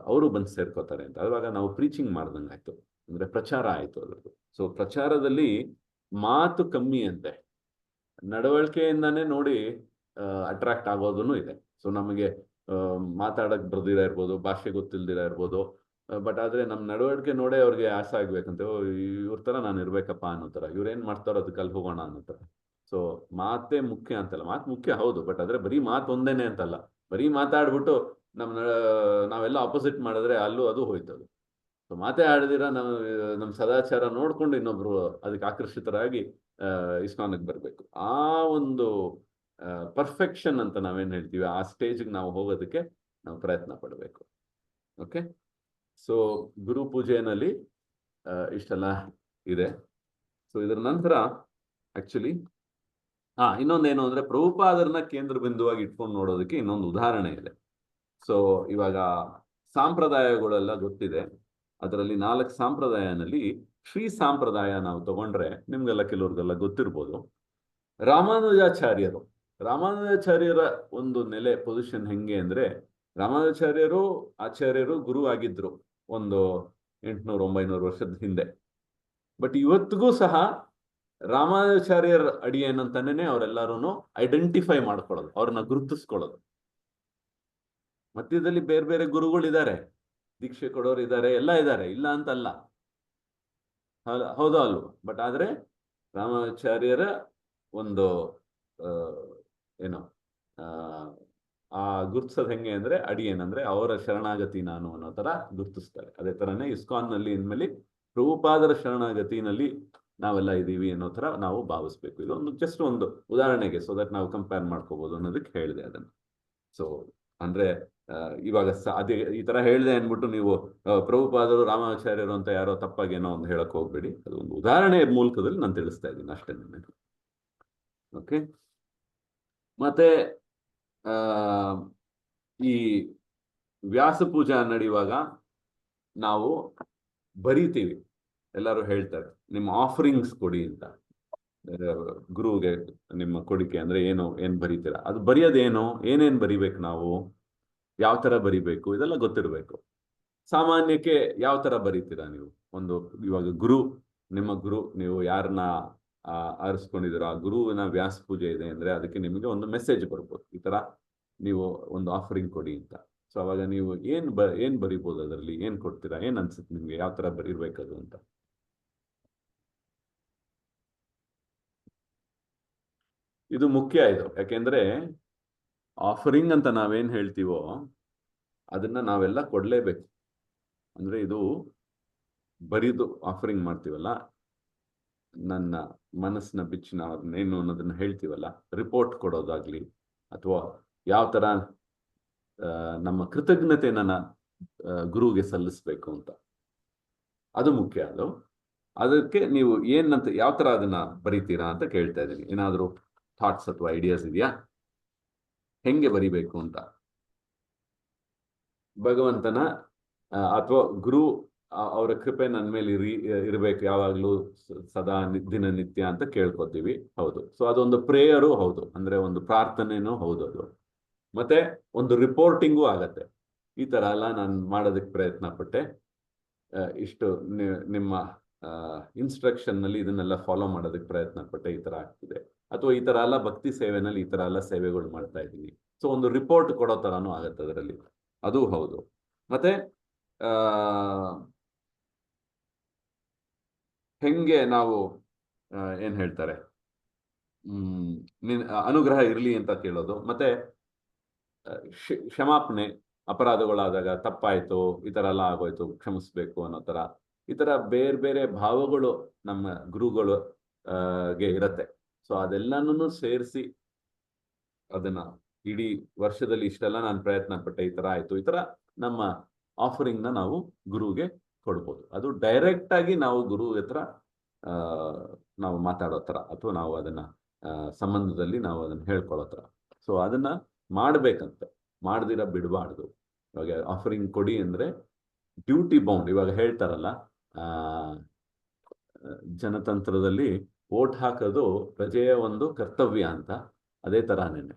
ಅವರು ಬಂದು ಸೇರ್ಕೋತಾರೆ ಅಂತ. ಅವಾಗ ನಾವು ಪ್ರೀಚಿಂಗ್ ಮಾಡ್ದಂಗೆ ಆಯ್ತು, ಅಂದ್ರೆ ಪ್ರಚಾರ ಆಯ್ತು ಅದ್ರದ್ದು. ಸೊ ಪ್ರಚಾರದಲ್ಲಿ ಮಾತು ಕಮ್ಮಿ ಅಂತೆ, ನಡವಳಿಕೆಯಿಂದಾನೇ ನೋಡಿ ಅಟ್ರಾಕ್ಟ್ ಆಗೋದೂ ಇದೆ. ಸೊ ನಮಗೆ ಮಾತಾಡಕ್ ಬರ್ದಿರ ಇರ್ಬೋದು, ಭಾಷೆ ಗೊತ್ತಿಲ್ದಿರ ಇರ್ಬೋದು, ಬಟ್ ಆದ್ರೆ ನಮ್ಮ ನಡವಳಿಕೆ ನೋಡೇ ಅವ್ರಿಗೆ ಆಸೆ ಆಗ್ಬೇಕಂತೆ, ಇವ್ರ ತರ ನಾನು ಇರ್ಬೇಕಪ್ಪ ಅನ್ನೋ ತರ, ಇವ್ರೇನ್ ಮಾಡ್ತಾರೋ ಅದಕ್ಕೆ ಅಲ್ಲಿ ಹೋಗೋಣ ಅನ್ನೋ ತರ. ಸೊ ಮಾತೇ ಮುಖ್ಯ ಅಂತಲ್ಲ, ಮಾತು ಮುಖ್ಯ ಹೌದು, ಬಟ್ ಆದ್ರೆ ಬರೀ ಮಾತು ಒಂದೇನೆ ಅಂತಲ್ಲ. ಬರೀ ಮಾತಾಡ್ಬಿಟ್ಟು ನಾವೆಲ್ಲ ಆಪೋಸಿಟ್ ಮಾಡಿದ್ರೆ ಅಲ್ಲೂ ಅದು ಹೋಯ್ತದು. ಸೊ ಮಾತೇ ಆಡದಿರ ನಮ್ಮ ಸದಾಚಾರ ನೋಡ್ಕೊಂಡು ಇನ್ನೊಬ್ರು ಅದಕ್ಕೆ ಆಕರ್ಷಿತರಾಗಿ ಇಸ್ಕಾನ್ಗೆ ಬರ್ಬೇಕು. ಆ ಒಂದು ಪರ್ಫೆಕ್ಷನ್ ಅಂತ ನಾವೇನ್ ಹೇಳ್ತೀವಿ, ಆ ಸ್ಟೇಜ್ಗೆ ನಾವು ಹೋಗೋದಕ್ಕೆ ನಾವು ಪ್ರಯತ್ನ ಪಡಬೇಕು. ಓಕೆ, ಸೊ ಗುರು ಪೂಜೆಯಲ್ಲಿ ಇಷ್ಟೆಲ್ಲ ಇದೆ. ಸೊ ಇದರ ನಂತರ ಆಕ್ಚುಲಿ ಇನ್ನೊಂದೇನು ಅಂದ್ರೆ, ಪ್ರಭುಪಾದರನ್ನ ಕೇಂದ್ರ ಬಿಂದುವಾಗಿ ಇಟ್ಕೊಂಡು ನೋಡೋದಕ್ಕೆ ಇನ್ನೊಂದು ಉದಾಹರಣೆ ಇದೆ. ಸೊ ಇವಾಗ ಸಾಂಪ್ರದಾಯಗಳೆಲ್ಲ ಗೊತ್ತಿದೆ. ಅದರಲ್ಲಿ 4 ಸಾಂಪ್ರದಾಯನಲ್ಲಿ ಶ್ರೀ ಸಾಂಪ್ರದಾಯ ನಾವು ತಗೊಂಡ್ರೆ ನಿಮ್ಗೆಲ್ಲ ಕೆಲವ್ರಿಗೆಲ್ಲ ಗೊತ್ತಿರ್ಬೋದು. ರಾಮಾನುಜಾಚಾರ್ಯರ ಒಂದು ನೆಲೆ ಪೊಸಿಷನ್ ಹೆಂಗೆ ಅಂದ್ರೆ, ರಾಮಾನುಜಾಚಾರ್ಯರು ಆಚಾರ್ಯರು ಗುರು ಆಗಿದ್ರು ಒಂದು 800-900 ವರ್ಷದ ಹಿಂದೆ. ಬಟ್ ಇವತ್ತಿಗೂ ಸಹ ರಾಮಾನುಜಾಚಾರ್ಯರ ಅಡಿ ಏನಂತಾನೆ ಅವರೆಲ್ಲರೂ ಐಡೆಂಟಿಫೈ ಮಾಡ್ಕೊಳ್ಳೋದು, ಅವ್ರನ್ನ ಗುರುತಿಸ್ಕೊಳ್ಳೋದು. ಮಧ್ಯದಲ್ಲಿ ಬೇರೆ ಬೇರೆ ಗುರುಗಳಿದ್ದಾರೆ, ದೀಕ್ಷೆ ಕೊಡೋರು ಇದ್ದಾರೆ, ಎಲ್ಲ ಇದ್ದಾರೆ, ಇಲ್ಲ ಅಂತಲ್ಲ, ಹೌದೋ ಅಲ್ವ. ಬಟ್ ಆದ್ರೆ ರಾಮಾಚಾರ್ಯರ ಒಂದು ಏನು ಆ ಗುರ್ತಿಸೋದು ಹೆಂಗೆ ಅಂದ್ರೆ, ಅಡಿ ಏನಂದ್ರೆ ಅವರ ಶರಣಾಗತಿ ನಾನು ಅನ್ನೋ ತರ ಗುರ್ತಿಸ್ತಾರೆ. ಅದೇ ತರನೇ ಇಸ್ಕಾನ್ ನಲ್ಲಿ ಇನ್ಮೇಲೆ ಪ್ರಭುಪಾದರ ಶರಣಾಗತಿನಲ್ಲಿ ನಾವೆಲ್ಲ ಇದೀವಿ ಅನ್ನೋ ತರ ನಾವು ಭಾವಿಸ್ಬೇಕು. ಇದೊಂದು ಜಸ್ಟ್ ಒಂದು ಉದಾಹರಣೆಗೆ, ಸೊ ದಟ್ ನಾವು ಕಂಪೇರ್ ಮಾಡ್ಕೋಬಹುದು ಅನ್ನೋದಕ್ಕೆ ಹೇಳಿದೆ ಅದನ್ನು. ಸೊ ಅಂದ್ರೆ ಇವಾಗ ಅದೇ ಈ ತರ ಹೇಳಿದೆ ಅನ್ಬಿಟ್ಟು ನೀವು ಪ್ರಭುಪಾದರು ರಾಮಾಚಾರ್ಯರು ಅಂತ ಯಾರೋ ತಪ್ಪಾಗಿ ಏನೋ ಒಂದು ಹೇಳಕ್ ಹೋಗ್ಬೇಡಿ. ಅದು ಒಂದು ಉದಾಹರಣೆ ಮೂಲಕದಲ್ಲಿ ನಾನು ತಿಳಿಸ್ತಾ ಇದ್ದೀನಿ ಅಷ್ಟೇ ನಿಮಗೆ. ಓಕೆ, ಮತ್ತೆ ಈ ವ್ಯಾಸ ಪೂಜಾ ನಡೆಯುವಾಗ ನಾವು ಬರೀತೀವಿ, ಎಲ್ಲರೂ ಹೇಳ್ತಾರೆ ನಿಮ್ಮ ಆಫರಿಂಗ್ಸ್ ಕೊಡಿ ಅಂತ. ಗುರುಗೆ ನಿಮ್ಮ ಕೊಡಿಕೆ ಅಂದ್ರೆ ಏನ್ ಬರೀತೀರಾ, ಅದು ಬರೆಯೋದೇನು, ಏನೇನ್ ಬರಿಬೇಕು, ನಾವು ಯಾವ ತರ ಬರಿಬೇಕು, ಇದೆಲ್ಲ ಗೊತ್ತಿರಬೇಕು. ಸಾಮಾನ್ಯಕ್ಕೆ ಯಾವ ತರ ಬರೀತೀರಾ ನೀವು? ಒಂದು ಇವಾಗ ನಿಮ್ಮ ಗುರು ನೀವು ಯಾರನ್ನ ಆರಿಸ್ಕೊಂಡಿದ್ದೀರೋ ಆ ಗುರುವಿನ ವ್ಯಾಸ ಪೂಜೆ ಇದೆ ಅಂದ್ರೆ ಅದಕ್ಕೆ ನಿಮಗೆ ಒಂದು ಮೆಸೇಜ್ ಬರ್ಬೋದು, ಈ ತರ ನೀವು ಒಂದು ಆಫರಿಂಗ್ ಕೊಡಿ ಅಂತ. ಸೊ ಅವಾಗ ನೀವು ಏನ್ ಬರಿಬೋದು, ಅದರಲ್ಲಿ ಏನ್ ಕೊಡ್ತೀರಾ, ಏನ್ ಅನ್ಸುತ್ತೆ ನಿಮ್ಗೆ, ಯಾವ ತರ ಬರೀರ್ಬೇಕದು ಅಂತ? ಇದು ಮುಖ್ಯ ಇದು, ಯಾಕೆಂದ್ರೆ ಆಫರಿಂಗ್ ಅಂತ ನಾವೇನ್ ಹೇಳ್ತೀವೋ ಅದನ್ನ ನಾವೆಲ್ಲ ಕೊಡ್ಲೇಬೇಕು. ಅಂದ್ರೆ ಇದು ಬರೀದು ಆಫರಿಂಗ್ ಮಾಡ್ತೀವಲ್ಲ, ನನ್ನ ಮನಸ್ಸಿನ ಬಿಚ್ಚಿ ನಾವು ಅದನ್ನೇನು ಅನ್ನೋದನ್ನ ಹೇಳ್ತೀವಲ್ಲ, ರಿಪೋರ್ಟ್ ಕೊಡೋದಾಗ್ಲಿ ಅಥವಾ ಯಾವ ತರ ನಮ್ಮ ಕೃತಜ್ಞತೆ ನನ್ನ ಗುರುಗೆ ಸಲ್ಲಿಸ್ಬೇಕು ಅಂತ, ಅದು ಮುಖ್ಯ. ಅದಕ್ಕೆ ನೀವು ಏನಂತ ಯಾವ ತರ ಅದನ್ನ ಬರೀತೀರಾ ಅಂತ ಕೇಳ್ತಾ ಇದ್ದೀನಿ. ಏನಾದ್ರು ಥಾಟ್ಸ್ ಅಥವಾ ಐಡಿಯಾಸ್ ಇದೆಯಾ ಹೆಂಗೆ ಬರಿಬೇಕು ಅಂತ? ಭಗವಂತನ ಅಥವಾ ಗುರು ಅವರ ಕೃಪೆ ನನ್ನ ಮೇಲೆ ಇರಬೇಕು ಯಾವಾಗ್ಲೂ ಸದಾ ದಿನನಿತ್ಯ ಅಂತ ಕೇಳ್ಕೊತೀವಿ, ಹೌದು. ಸೊ ಅದೊಂದು ಪ್ರೇಯರು ಹೌದು, ಅಂದ್ರೆ ಒಂದು ಪ್ರಾರ್ಥನೆನೂ ಹೌದು ಅದು. ಮತ್ತೆ ಒಂದು ರಿಪೋರ್ಟಿಂಗು ಆಗತ್ತೆ. ಈ ತರ ಎಲ್ಲ ನಾನು ಮಾಡೋದಕ್ಕೆ ಪ್ರಯತ್ನ ಪಟ್ಟೆ, ಇಷ್ಟು ನಿಮ್ಮ ಇನ್ಸ್ಟ್ರಕ್ಷನ್ ನಲ್ಲಿ ಇದನ್ನೆಲ್ಲ ಫಾಲೋ ಮಾಡೋದಕ್ಕೆ ಪ್ರಯತ್ನ ಪಟ್ಟೆ, ಈ ತರ ಆಗ್ತಿದೆ. ಅಥವಾ ಈ ತರ ಎಲ್ಲ ಭಕ್ತಿ ಸೇವೆನಲ್ಲಿ ಈ ತರ ಎಲ್ಲ ಸೇವೆಗಳು ಮಾಡ್ತಾ ಇದ್ದೀನಿ. ಸೊ ಒಂದು ರಿಪೋರ್ಟ್ ಕೊಡೋ ತರಾನು ಆಗತ್ತೆ ಅದರಲ್ಲಿ, ಅದು ಹೌದು. ಮತ್ತೆ ಹೆಂಗೆ ನಾವು ಏನ್ ಹೇಳ್ತಾರೆ ಅನುಗ್ರಹ ಇರ್ಲಿ ಅಂತ ಕೇಳೋದು. ಮತ್ತೆ ಕ್ಷಮಾಪಣೆ, ಅಪರಾಧಗಳಾದಾಗ ತಪ್ಪಾಯ್ತು, ಈ ತರ ಎಲ್ಲ ಆಗೋಯ್ತು, ಕ್ಷಮಿಸ್ಬೇಕು ಅನ್ನೋ ತರ, ಈ ತರ ಬೇರೆ ಬೇರೆ ಭಾವಗಳು ನಮ್ಮ ಗುರುಗಳು ಗೆ ಇರತ್ತೆ. ಸೊ ಅದೆಲ್ಲನೂ ಸೇರಿಸಿ ಅದನ್ನ ಇಡೀ ವರ್ಷದಲ್ಲಿ ಇಷ್ಟೆಲ್ಲ ನಾನು ಪ್ರಯತ್ನ ಪಟ್ಟೆ, ಈ ತರ ಆಯ್ತು, ಈ ತರ ನಮ್ಮ ಆಫರಿಂಗ್ ನ ನಾವು ಗುರುಗೆ ಕೊಡ್ಬೋದು. ಅದು ಡೈರೆಕ್ಟ್ ಆಗಿ ನಾವು ಗುರು ಹತ್ರ ನಾವು ಮಾತಾಡೋ ತರ, ಅಥವಾ ನಾವು ಅದನ್ನ ಸಂಬಂಧದಲ್ಲಿ ನಾವು ಅದನ್ನ ಹೇಳ್ಕೊಳ್ಳೋ ತರ. ಸೊ ಅದನ್ನ ಮಾಡ್ಬೇಕಂತೆ, ಮಾಡ್ದಿರ ಬಿಡಬಾರ್ದು. ಇವಾಗ ಆಫರಿಂಗ್ ಕೊಡಿ ಅಂದ್ರೆ ಡ್ಯೂಟಿ ಬೌಂಡ್. ಇವಾಗ ಹೇಳ್ತಾರಲ್ಲ ಜನತಂತ್ರದಲ್ಲಿ ವೋಟ್ ಹಾಕೋದು ಪ್ರಜೆಯ ಒಂದು ಕರ್ತವ್ಯ ಅಂತ, ಅದೇ ತರಾನೇನೆ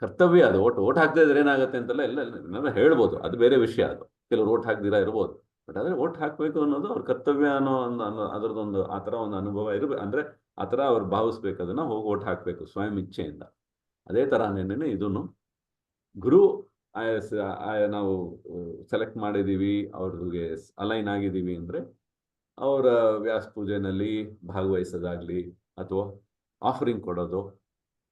ಕರ್ತವ್ಯ ಅದು. ಓಟ್ ಹಾಕದೇ ಇದ್ರೆ ಏನಾಗುತ್ತೆ ಅಂತೆಲ್ಲ ಎಲ್ಲ ಹೇಳ್ಬೋದು, ಅದು ಬೇರೆ ವಿಷಯ. ಅದು ಕೆಲವರು ಓಟ್ ಹಾಕ್ದಿರಾ ಇರ್ಬೋದು, ಬಟ್ ಆದ್ರೆ ಓಟ್ ಹಾಕ್ಬೇಕು ಅನ್ನೋದು ಅವ್ರ ಕರ್ತವ್ಯ ಅನ್ನೋ ಅದರದೊಂದು ಆ ಥರ ಒಂದು ಅನುಭವ ಇರಬೇಕು. ಅಂದ್ರೆ ಆ ಥರ ಅವ್ರು ಭಾವಿಸ್ಬೇಕು, ಅದನ್ನ ಹೋಗಿ ಓಟ್ ಹಾಕ್ಬೇಕು ಸ್ವಯಂ ಇಚ್ಛೆಯಿಂದ. ಅದೇ ತರಾನೇನೆ ಇದನ್ನು ಗುರು ನಾವು ಸೆಲೆಕ್ಟ್ ಮಾಡಿದೀವಿ, ಅವ್ರಿಗೆ ಅಲೈನ್ ಆಗಿದ್ದೀವಿ ಅಂದ್ರೆ ಅವರ ವ್ಯಾಸ ಪೂಜೆನಲ್ಲಿ ಭಾಗವಹಿಸೋದಾಗ್ಲಿ, ಅಥವಾ ಆಫರಿಂಗ್ ಕೊಡೋದು.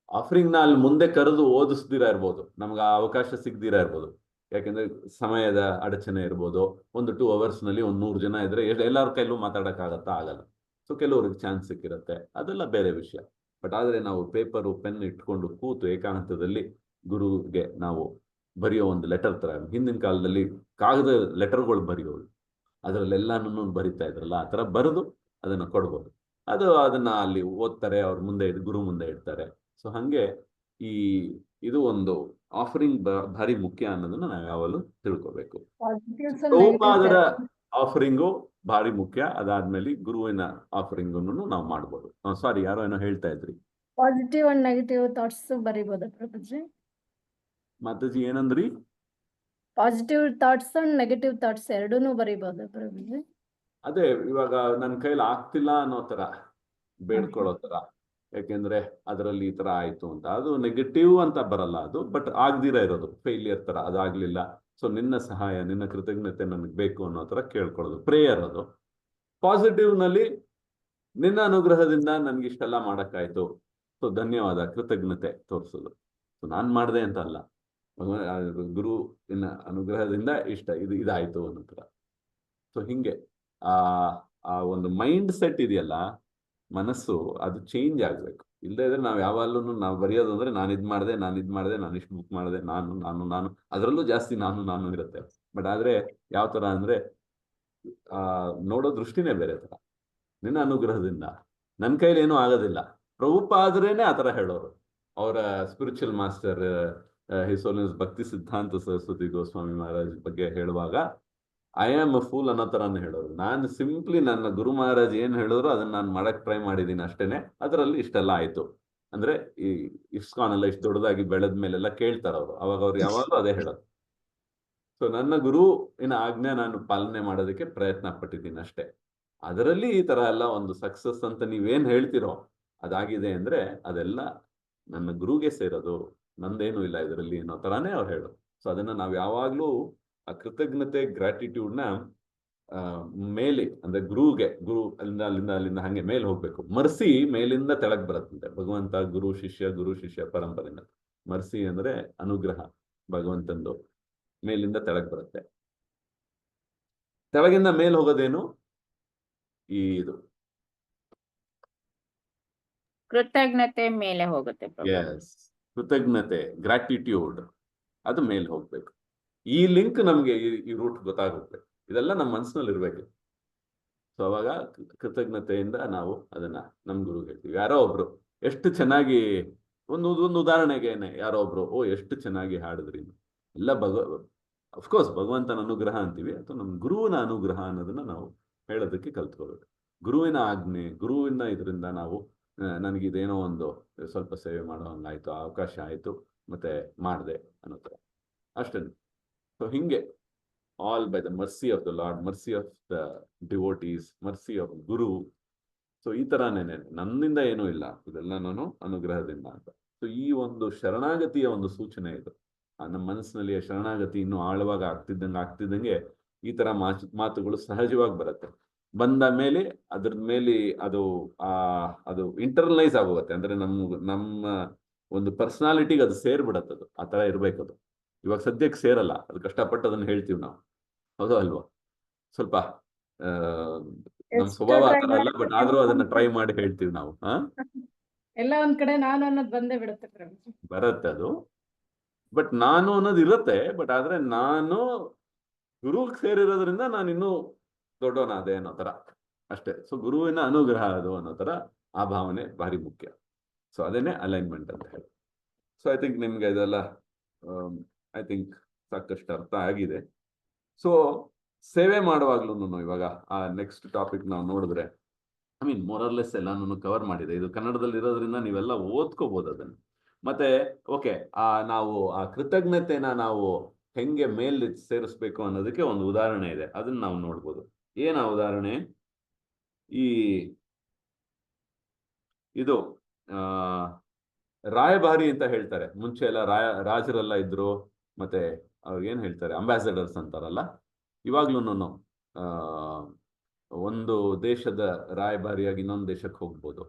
ಆಫರಿಂಗ್ನ ಅಲ್ಲಿ ಮುಂದೆ ಕರೆದು ಓದಿಸ್ದಿರಾ ಇರ್ಬೋದು, ನಮ್ಗೆ ಆ ಅವಕಾಶ ಸಿಗ್ದಿರಾ ಇರ್ಬೋದು, ಯಾಕೆಂದ್ರೆ ಸಮಯದ ಅಡಚಣೆ ಇರ್ಬೋದು. ಒಂದು 2 hours ನಲ್ಲಿ 100 ಜನ ಇದ್ರೆ ಎಲ್ಲರ ಕೈಲೂ ಮಾತಾಡೋಕ್ಕಾಗತ್ತಾ? ಆಗಲ್ಲ. ಸೊ ಕೆಲವ್ರಿಗೆ ಚಾನ್ಸ್ ಸಿಕ್ಕಿರುತ್ತೆ, ಅದೆಲ್ಲ ಬೇರೆ ವಿಷಯ. ಬಟ್ ಆದ್ರೆ ನಾವು ಪೇಪರು ಪೆನ್ ಇಟ್ಕೊಂಡು ಕೂತು ಏಕಾಂತದಲ್ಲಿ ಗುರುಗೆ ನಾವು ಬರೆಯೋ ಒಂದು ಲೆಟರ್ ತರ, ಹಿಂದಿನ ಕಾಲದಲ್ಲಿ ಕಾಗದ ಲೆಟರ್ಗಳು ಬರೆಯೋರು, ಅದರಲ್ಲೆಲ್ಲಾನು ಬರಿತಾ ಇದ್ರಲ್ಲ, ಆ ಥರ ಬರೆದು ಅದನ್ನ ಕೊಡ್ಬೋದು. ಅದನ್ನ ಅಲ್ಲಿ ಓದ್ತಾರೆ, ಅವ್ರ ಮುಂದೆ ಗುರು ಮುಂದೆ ಇಡ್ತಾರೆ. ಸೊ ಹಂಗೆ ಇದು ಒಂದು ಆಫರಿಂಗ್ ಭಾರಿ ಮುಖ್ಯ ಅನ್ನೋದನ್ನ ನಾವು ಯಾವಾಗಲೂ ತಿಳ್ಕೊಬೇಕು. ಅದರ ಆಫರಿಂಗು ಭಾರಿ ಮುಖ್ಯ. ಅದಾದ್ಮೇಲೆ ಗುರುವಿನ ಆಫರಿಂಗ್ ನಾವು ಮಾಡ್ಬೋದು. ಸಾರಿ, ಯಾರೋ ಏನೋ ಹೇಳ್ತಾ ಇದ್ರಿ. ಪಾಸಿಟಿವ್ ಅಂಡ್ ನೆಗೆಟಿವ್ ಥಾಟ್ಸ್ ಬರಿಬೋದಾ ಪ್ರಭುಜಿ? ಮಾತಾಜಿ ಏನಂದ್ರಿ? Positive thoughts and negative thoughts ಎರಡೂನು ಬರಿಬೋದಾ ಪ್ರಭುಜಿ? ಅದೇ ಇವಾಗ ನನ್ನ ಕೈಲಿ ಆಗ್ತಿಲ್ಲ ಅನ್ನೋ ತರ ಬೇಡ್ಕೊಳ್ಳೋ ತರ, ಯಾಕೆಂದ್ರೆ ಅದರಲ್ಲಿ ಈ ತರ ಆಯ್ತು ಅಂತ, ಅದು ನೆಗೆಟಿವ್ ಅಂತ ಬರಲ್ಲ ಅದು, ಬಟ್ ಆಗ್ದಿರ ಇರೋದು ಫೇಲಿಯರ್ ತರ, ಅದಾಗ್ಲಿಲ್ಲ, ಸೊ ನಿನ್ನ ಸಹಾಯ, ನಿನ್ನ ಕೃತಜ್ಞತೆ ನನಗೆ ಬೇಕು ಅನ್ನೋ ತರ ಕೇಳ್ಕೊಳ್ಳೋದು ಪ್ರೇಯರ್. ಅದು ಪಾಸಿಟಿವ್ ನಲ್ಲಿ ನಿನ್ನ ಅನುಗ್ರಹದಿಂದ ನನ್ಗೆ ಇಷ್ಟೆಲ್ಲ ಮಾಡಕ್ಕಾಯ್ತು, ಸೊ ಧನ್ಯವಾದ, ಕೃತಜ್ಞತೆ ತೋರಿಸೋದು. ಸೊ ನಾನ್ ಮಾಡ್ದೆ ಅಂತ ಅಲ್ಲ, ಗುರು ನಿನ್ನ ಅನುಗ್ರಹದಿಂದ ಇದಾಯ್ತು ಅನ್ನೋ ತರ. ಸೊ ಹಿಂಗೆ ಆ ಒಂದು ಮೈಂಡ್ ಸೆಟ್ ಇದೆಯಲ್ಲ, ಮನಸ್ಸು, ಅದು ಚೇಂಜ್ ಆಗ್ಬೇಕು. ಇಲ್ಲದೇ ಇದ್ರೆ ನಾವು ಯಾವಾಗಲೂ ನಾವು ಬರೆಯೋದು ಅಂದ್ರೆ ನಾನು ಇದ್ ಮಾಡಿದೆ, ನಾನು ಇಷ್ಟು ಬುಕ್ ಮಾಡಿದೆ, ನಾನು ಅದರಲ್ಲೂ ಜಾಸ್ತಿ ನಾನು ಇರುತ್ತೆ. ಬಟ್ ಆದ್ರೆ ಯಾವ ತರ ಅಂದ್ರೆ ನೋಡೋ ದೃಷ್ಟಿನೇ ಬೇರೆ ತರ. ನಿನ್ನ ಅನುಗ್ರಹದಿಂದ ನನ್ನ ಕೈಲಿ ಏನೂ ಆಗೋದಿಲ್ಲ. ಪ್ರಭುಪಾದರೇನೆ ಆ ತರ ಹೇಳೋರು. ಅವರ ಸ್ಪಿರಿಚುವಲ್ ಮಾಸ್ಟರ್ ಹಿಸ್ ಹೋಲಿನೆಸ್ ಭಕ್ತಿ ಸಿದ್ಧಾಂತ ಸರಸ್ವತಿ ಗೋಸ್ವಾಮಿ ಮಹಾರಾಜ್ ಬಗ್ಗೆ ಹೇಳುವಾಗ ಐ ಆಮ್ ಅ ಫೂಲ್ ಅನ್ನೋ ತರಾನೇ ಹೇಳೋರು. ನಾನು ಸಿಂಪ್ಲಿ ನನ್ನ ಗುರು ಮಹಾರಾಜ್ ಏನ್ ಹೇಳಿದ್ರು ಅದನ್ನ ನಾನು ಮಾಡಕ್ ಟ್ರೈ ಮಾಡಿದ್ದೀನಿ ಅಷ್ಟೇನೆ, ಅದರಲ್ಲಿ ಇಷ್ಟೆಲ್ಲ ಆಯ್ತು. ಅಂದ್ರೆ ಈ ಇಸ್ಕಾನ್ ಎಲ್ಲ ಇಷ್ಟು ದೊಡ್ಡದಾಗಿ ಬೆಳೆದ ಮೇಲೆಲ್ಲ ಕೇಳ್ತಾರ ಅವರು, ಅವಾಗ ಅವ್ರು ಯಾವಾಗಲೂ ಅದೇ ಹೇಳೋದು. ಸೊ ನನ್ನ ಗುರುವಿನ ಆಜ್ಞೆ ನಾನು ಪಾಲನೆ ಮಾಡೋದಕ್ಕೆ ಪ್ರಯತ್ನ ಪಟ್ಟಿದ್ದೀನಿ ಅಷ್ಟೇ. ಅದರಲ್ಲಿ ಈ ತರ ಎಲ್ಲ ಒಂದು ಸಕ್ಸಸ್ ಅಂತ ನೀವೇನ್ ಹೇಳ್ತಿರೋ ಅದಾಗಿದೆ ಅಂದ್ರೆ ಅದೆಲ್ಲ ನನ್ನ ಗುರುಗೆ ಸೇರೋದು, ನಂದೇನು ಇಲ್ಲ ಇದರಲ್ಲಿ ಅನ್ನೋ ತರಾನೇ ಅವ್ರು ಹೇಳೋದು. ಸೊ ಅದನ್ನ ನಾವು ಯಾವಾಗ್ಲೂ ಆ ಕೃತಜ್ಞತೆ, ಗ್ರಾಟಿಟ್ಯೂಡ್ನ ಮೇಲೆ, ಅಂದ್ರೆ ಗುರು ಅಲ್ಲಿಂದ ಹಂಗೆ ಮೇಲೆ ಹೋಗ್ಬೇಕು. ಮರ್ಸಿ ಮೇಲಿಂದ ತೆಳಗ್ ಬರುತ್ತಂತೆ. ಭಗವಂತ ಗುರು ಶಿಷ್ಯ ಪರಂಪರೆಯಿಂದ. ಮರ್ಸಿ ಅಂದ್ರೆ ಅನುಗ್ರಹ ಭಗವಂತಂದು, ಮೇಲಿಂದ ತೆಳಗ್ ಬರುತ್ತೆ. ತೆಳಗಿಂದ ಮೇಲ್ ಹೋಗೋದೇನು? ಇದು ಕೃತಜ್ಞತೆ ಮೇಲೆ ಹೋಗುತ್ತೆ. ಎಸ್, ಕೃತಜ್ಞತೆ, ಗ್ರಾಟಿಟ್ಯೂಡ್, ಅದು ಮೇಲೆ ಹೋಗ್ಬೇಕು. ಈ ಲಿಂಕ್ ನಮ್ಗೆ ಈ ರೂಟ್ ಗೊತ್ತಾಗುತ್ತೆ. ಇದೆಲ್ಲ ನಮ್ಮ ಮನಸ್ಸಿನಲ್ಲಿ ಇರ್ಬೇಕು. ಸೊ ಅವಾಗ ಕೃತಜ್ಞತೆಯಿಂದ ನಾವು ಅದನ್ನ ನಮ್ ಗುರು ಹೇಳ್ತೀವಿ. ಯಾರೋ ಒಬ್ರು ಎಷ್ಟು ಚೆನ್ನಾಗಿ, ಒಂದು ಉದಾಹರಣೆಗೇನೆ ಯಾರೋ ಒಬ್ರು ಎಷ್ಟು ಚೆನ್ನಾಗಿ ಹಾಡಿದ್ರಿ ಎಲ್ಲ ಅಫ್ಕೋರ್ಸ್ ಭಗವಂತನ ಅನುಗ್ರಹ ಅಂತೀವಿ, ಅಥವಾ ನಮ್ಮ ಗುರುವಿನ ಅನುಗ್ರಹ ಅನ್ನೋದನ್ನ ನಾವು ಹೇಳೋದಕ್ಕೆ ಕಲ್ತ್ಕೋಬೇಕು. ಗುರುವಿನ ಆಜ್ಞೆ, ಗುರುವಿನ ಇದರಿಂದ ನಾವು ನನಗಿದೇನೋ ಒಂದು ಸ್ವಲ್ಪ ಸೇವೆ ಮಾಡೋ ಹಂಗಾಯ್ತು, ಅವಕಾಶ ಆಯ್ತು, ಮತ್ತೆ ಮಾಡಿದೆ ಅನ್ನೋ ಥರ ಅಷ್ಟೇ. ಸೊ ಹಿಂಗೆ all by the mercy of the lord, mercy of the devotees, mercy of Guru. So ಈ ತರಾನೇನೆ, ನನ್ನಿಂದ ಏನೂ ಇಲ್ಲ, ಇದೆಲ್ಲ ನಾನು ಅನುಗ್ರಹದಿಂದ ಅಂತ. ಸೊ ಈ ಒಂದು ಶರಣಾಗತಿಯ ಒಂದು ಸೂಚನೆ ಇದು. ನಮ್ಮ ಮನಸ್ಸಿನಲ್ಲಿ ಶರಣಾಗತಿ ಇನ್ನೂ ಆಳವಾಗಿ ಆಗ್ತಿದ್ದಂಗೆ ಈ ತರ ಮಾತುಗಳು ಸಹಜವಾಗಿ ಬರುತ್ತೆ. ಬಂದ ಮೇಲೆ ಅದ್ರ ಮೇಲೆ ಅದು ಇಂಟರ್ನಲೈಸ್ ಆಗೋಗುತ್ತೆ. ಅಂದ್ರೆ ನಮ್ಮ ಒಂದು ಪರ್ಸನಾಲಿಟಿಗೆ ಅದು ಸೇರ್ಬಿಡತ್ತದು. ಆ ತರ ಇರ್ಬೇಕದು. ಇವಾಗ ಸದ್ಯಕ್ಕೆ ಸೇರಲ್ಲ, ಅದು ಕಷ್ಟಪಟ್ಟು ಅದನ್ನ ಹೇಳ್ತೀವಿ ನಾವು, ಹೌದು ಅಲ್ವಾ? ಸ್ವಲ್ಪ ನಮ್ ಸ್ವಭಾವ ಆ ತರ ಅಲ್ಲ, ಬಟ್ ಆದ್ರೂ ಅದನ್ನ ಟ್ರೈ ಮಾಡಿ ಹೇಳ್ತೀವಿ ನಾವು. ಎಲ್ಲ ಒಂದ್ ಕಡೆ ನಾನು ಅನ್ನೋದು ಬಂದೇ ಬಿಡುತ್ತೆ ಪ್ರಭುಜಿ. ಬರುತ್ತೆ ಅದು, ಬಟ್ ನಾನು ಅನ್ನೋದು ಇರುತ್ತೆ. ಬಟ್ ಆದ್ರೆ ನಾನು ಗುರುಗೆ ಸೇರಿರೋದ್ರಿಂದ ನಾನು ಇನ್ನೂ ದೊಡ್ಡವನಾದೆ ಅನ್ನೋ ತರ ಅಷ್ಟೇ. ಸೊ ಗುರುವಿನ ಅನುಗ್ರಹ ಅದು ಅನ್ನೋ ತರ ಆ ಭಾವನೆ ಭಾರಿ ಮುಖ್ಯ. ಸೊ ಅದೇನೆ ಅಲೈನ್ಮೆಂಟ್ ಅಂತ ಹೇಳಿ. ಸೊ ಐ ಥಿಂಕ್ ನಿಮ್ಗೆ ಇದೆಲ್ಲ ಐ ಥಿಂಕ್ ಸಾಕಷ್ಟು ಅರ್ಥ ಆಗಿದೆ. ಸೊ ಸೇವೆ ಮಾಡುವಾಗ್ಲೂ ಇವಾಗ ಆ ನೆಕ್ಸ್ಟ್ ಟಾಪಿಕ್ ನಾವು ನೋಡಿದ್ರೆ, ಐ ಮೀನ್ ಮೊರರ್ಲೆಸ್ ಎಲ್ಲಾನು ಕವರ್ ಮಾಡಿದೆ. ಇದು ಕನ್ನಡದಲ್ಲಿ ಇರೋದ್ರಿಂದ ನೀವೆಲ್ಲ ಓದ್ಕೋಬಹುದು ಅದನ್ನು. ಮತ್ತೆ ಓಕೆ, ನಾವು ಆ ಕೃತಜ್ಞತೆನ ನಾವು ಹೆಂಗೆ ಮೇಲೆ ಸೇರಿಸ್ಬೇಕು ಅನ್ನೋದಕ್ಕೆ ಒಂದು ಉದಾಹರಣೆ ಇದೆ, ಅದನ್ನ ನಾವು ನೋಡ್ಬೋದು. ಏನ ಉದಾಹರಣೆ? ಇದು ರಾಯಭಾರಿ ಅಂತ ಹೇಳ್ತಾರೆ. ಮುಂಚೆ ಎಲ್ಲ ರಾಜರೆಲ್ಲ ಇದ್ರು, ಮತ್ತೆ ಅವ್ರಿಗೆ ಏನ್ ಹೇಳ್ತಾರೆ, ಅಂಬಾಸಡರ್ಸ್ ಅಂತಾರಲ್ಲ. ಇವಾಗ್ಲೂ ಒಂದು ದೇಶದ ರಾಯಭಾರಿಯಾಗಿ ಇನ್ನೊಂದು ದೇಶಕ್ಕೆ ಹೋಗ್ಬೋದು.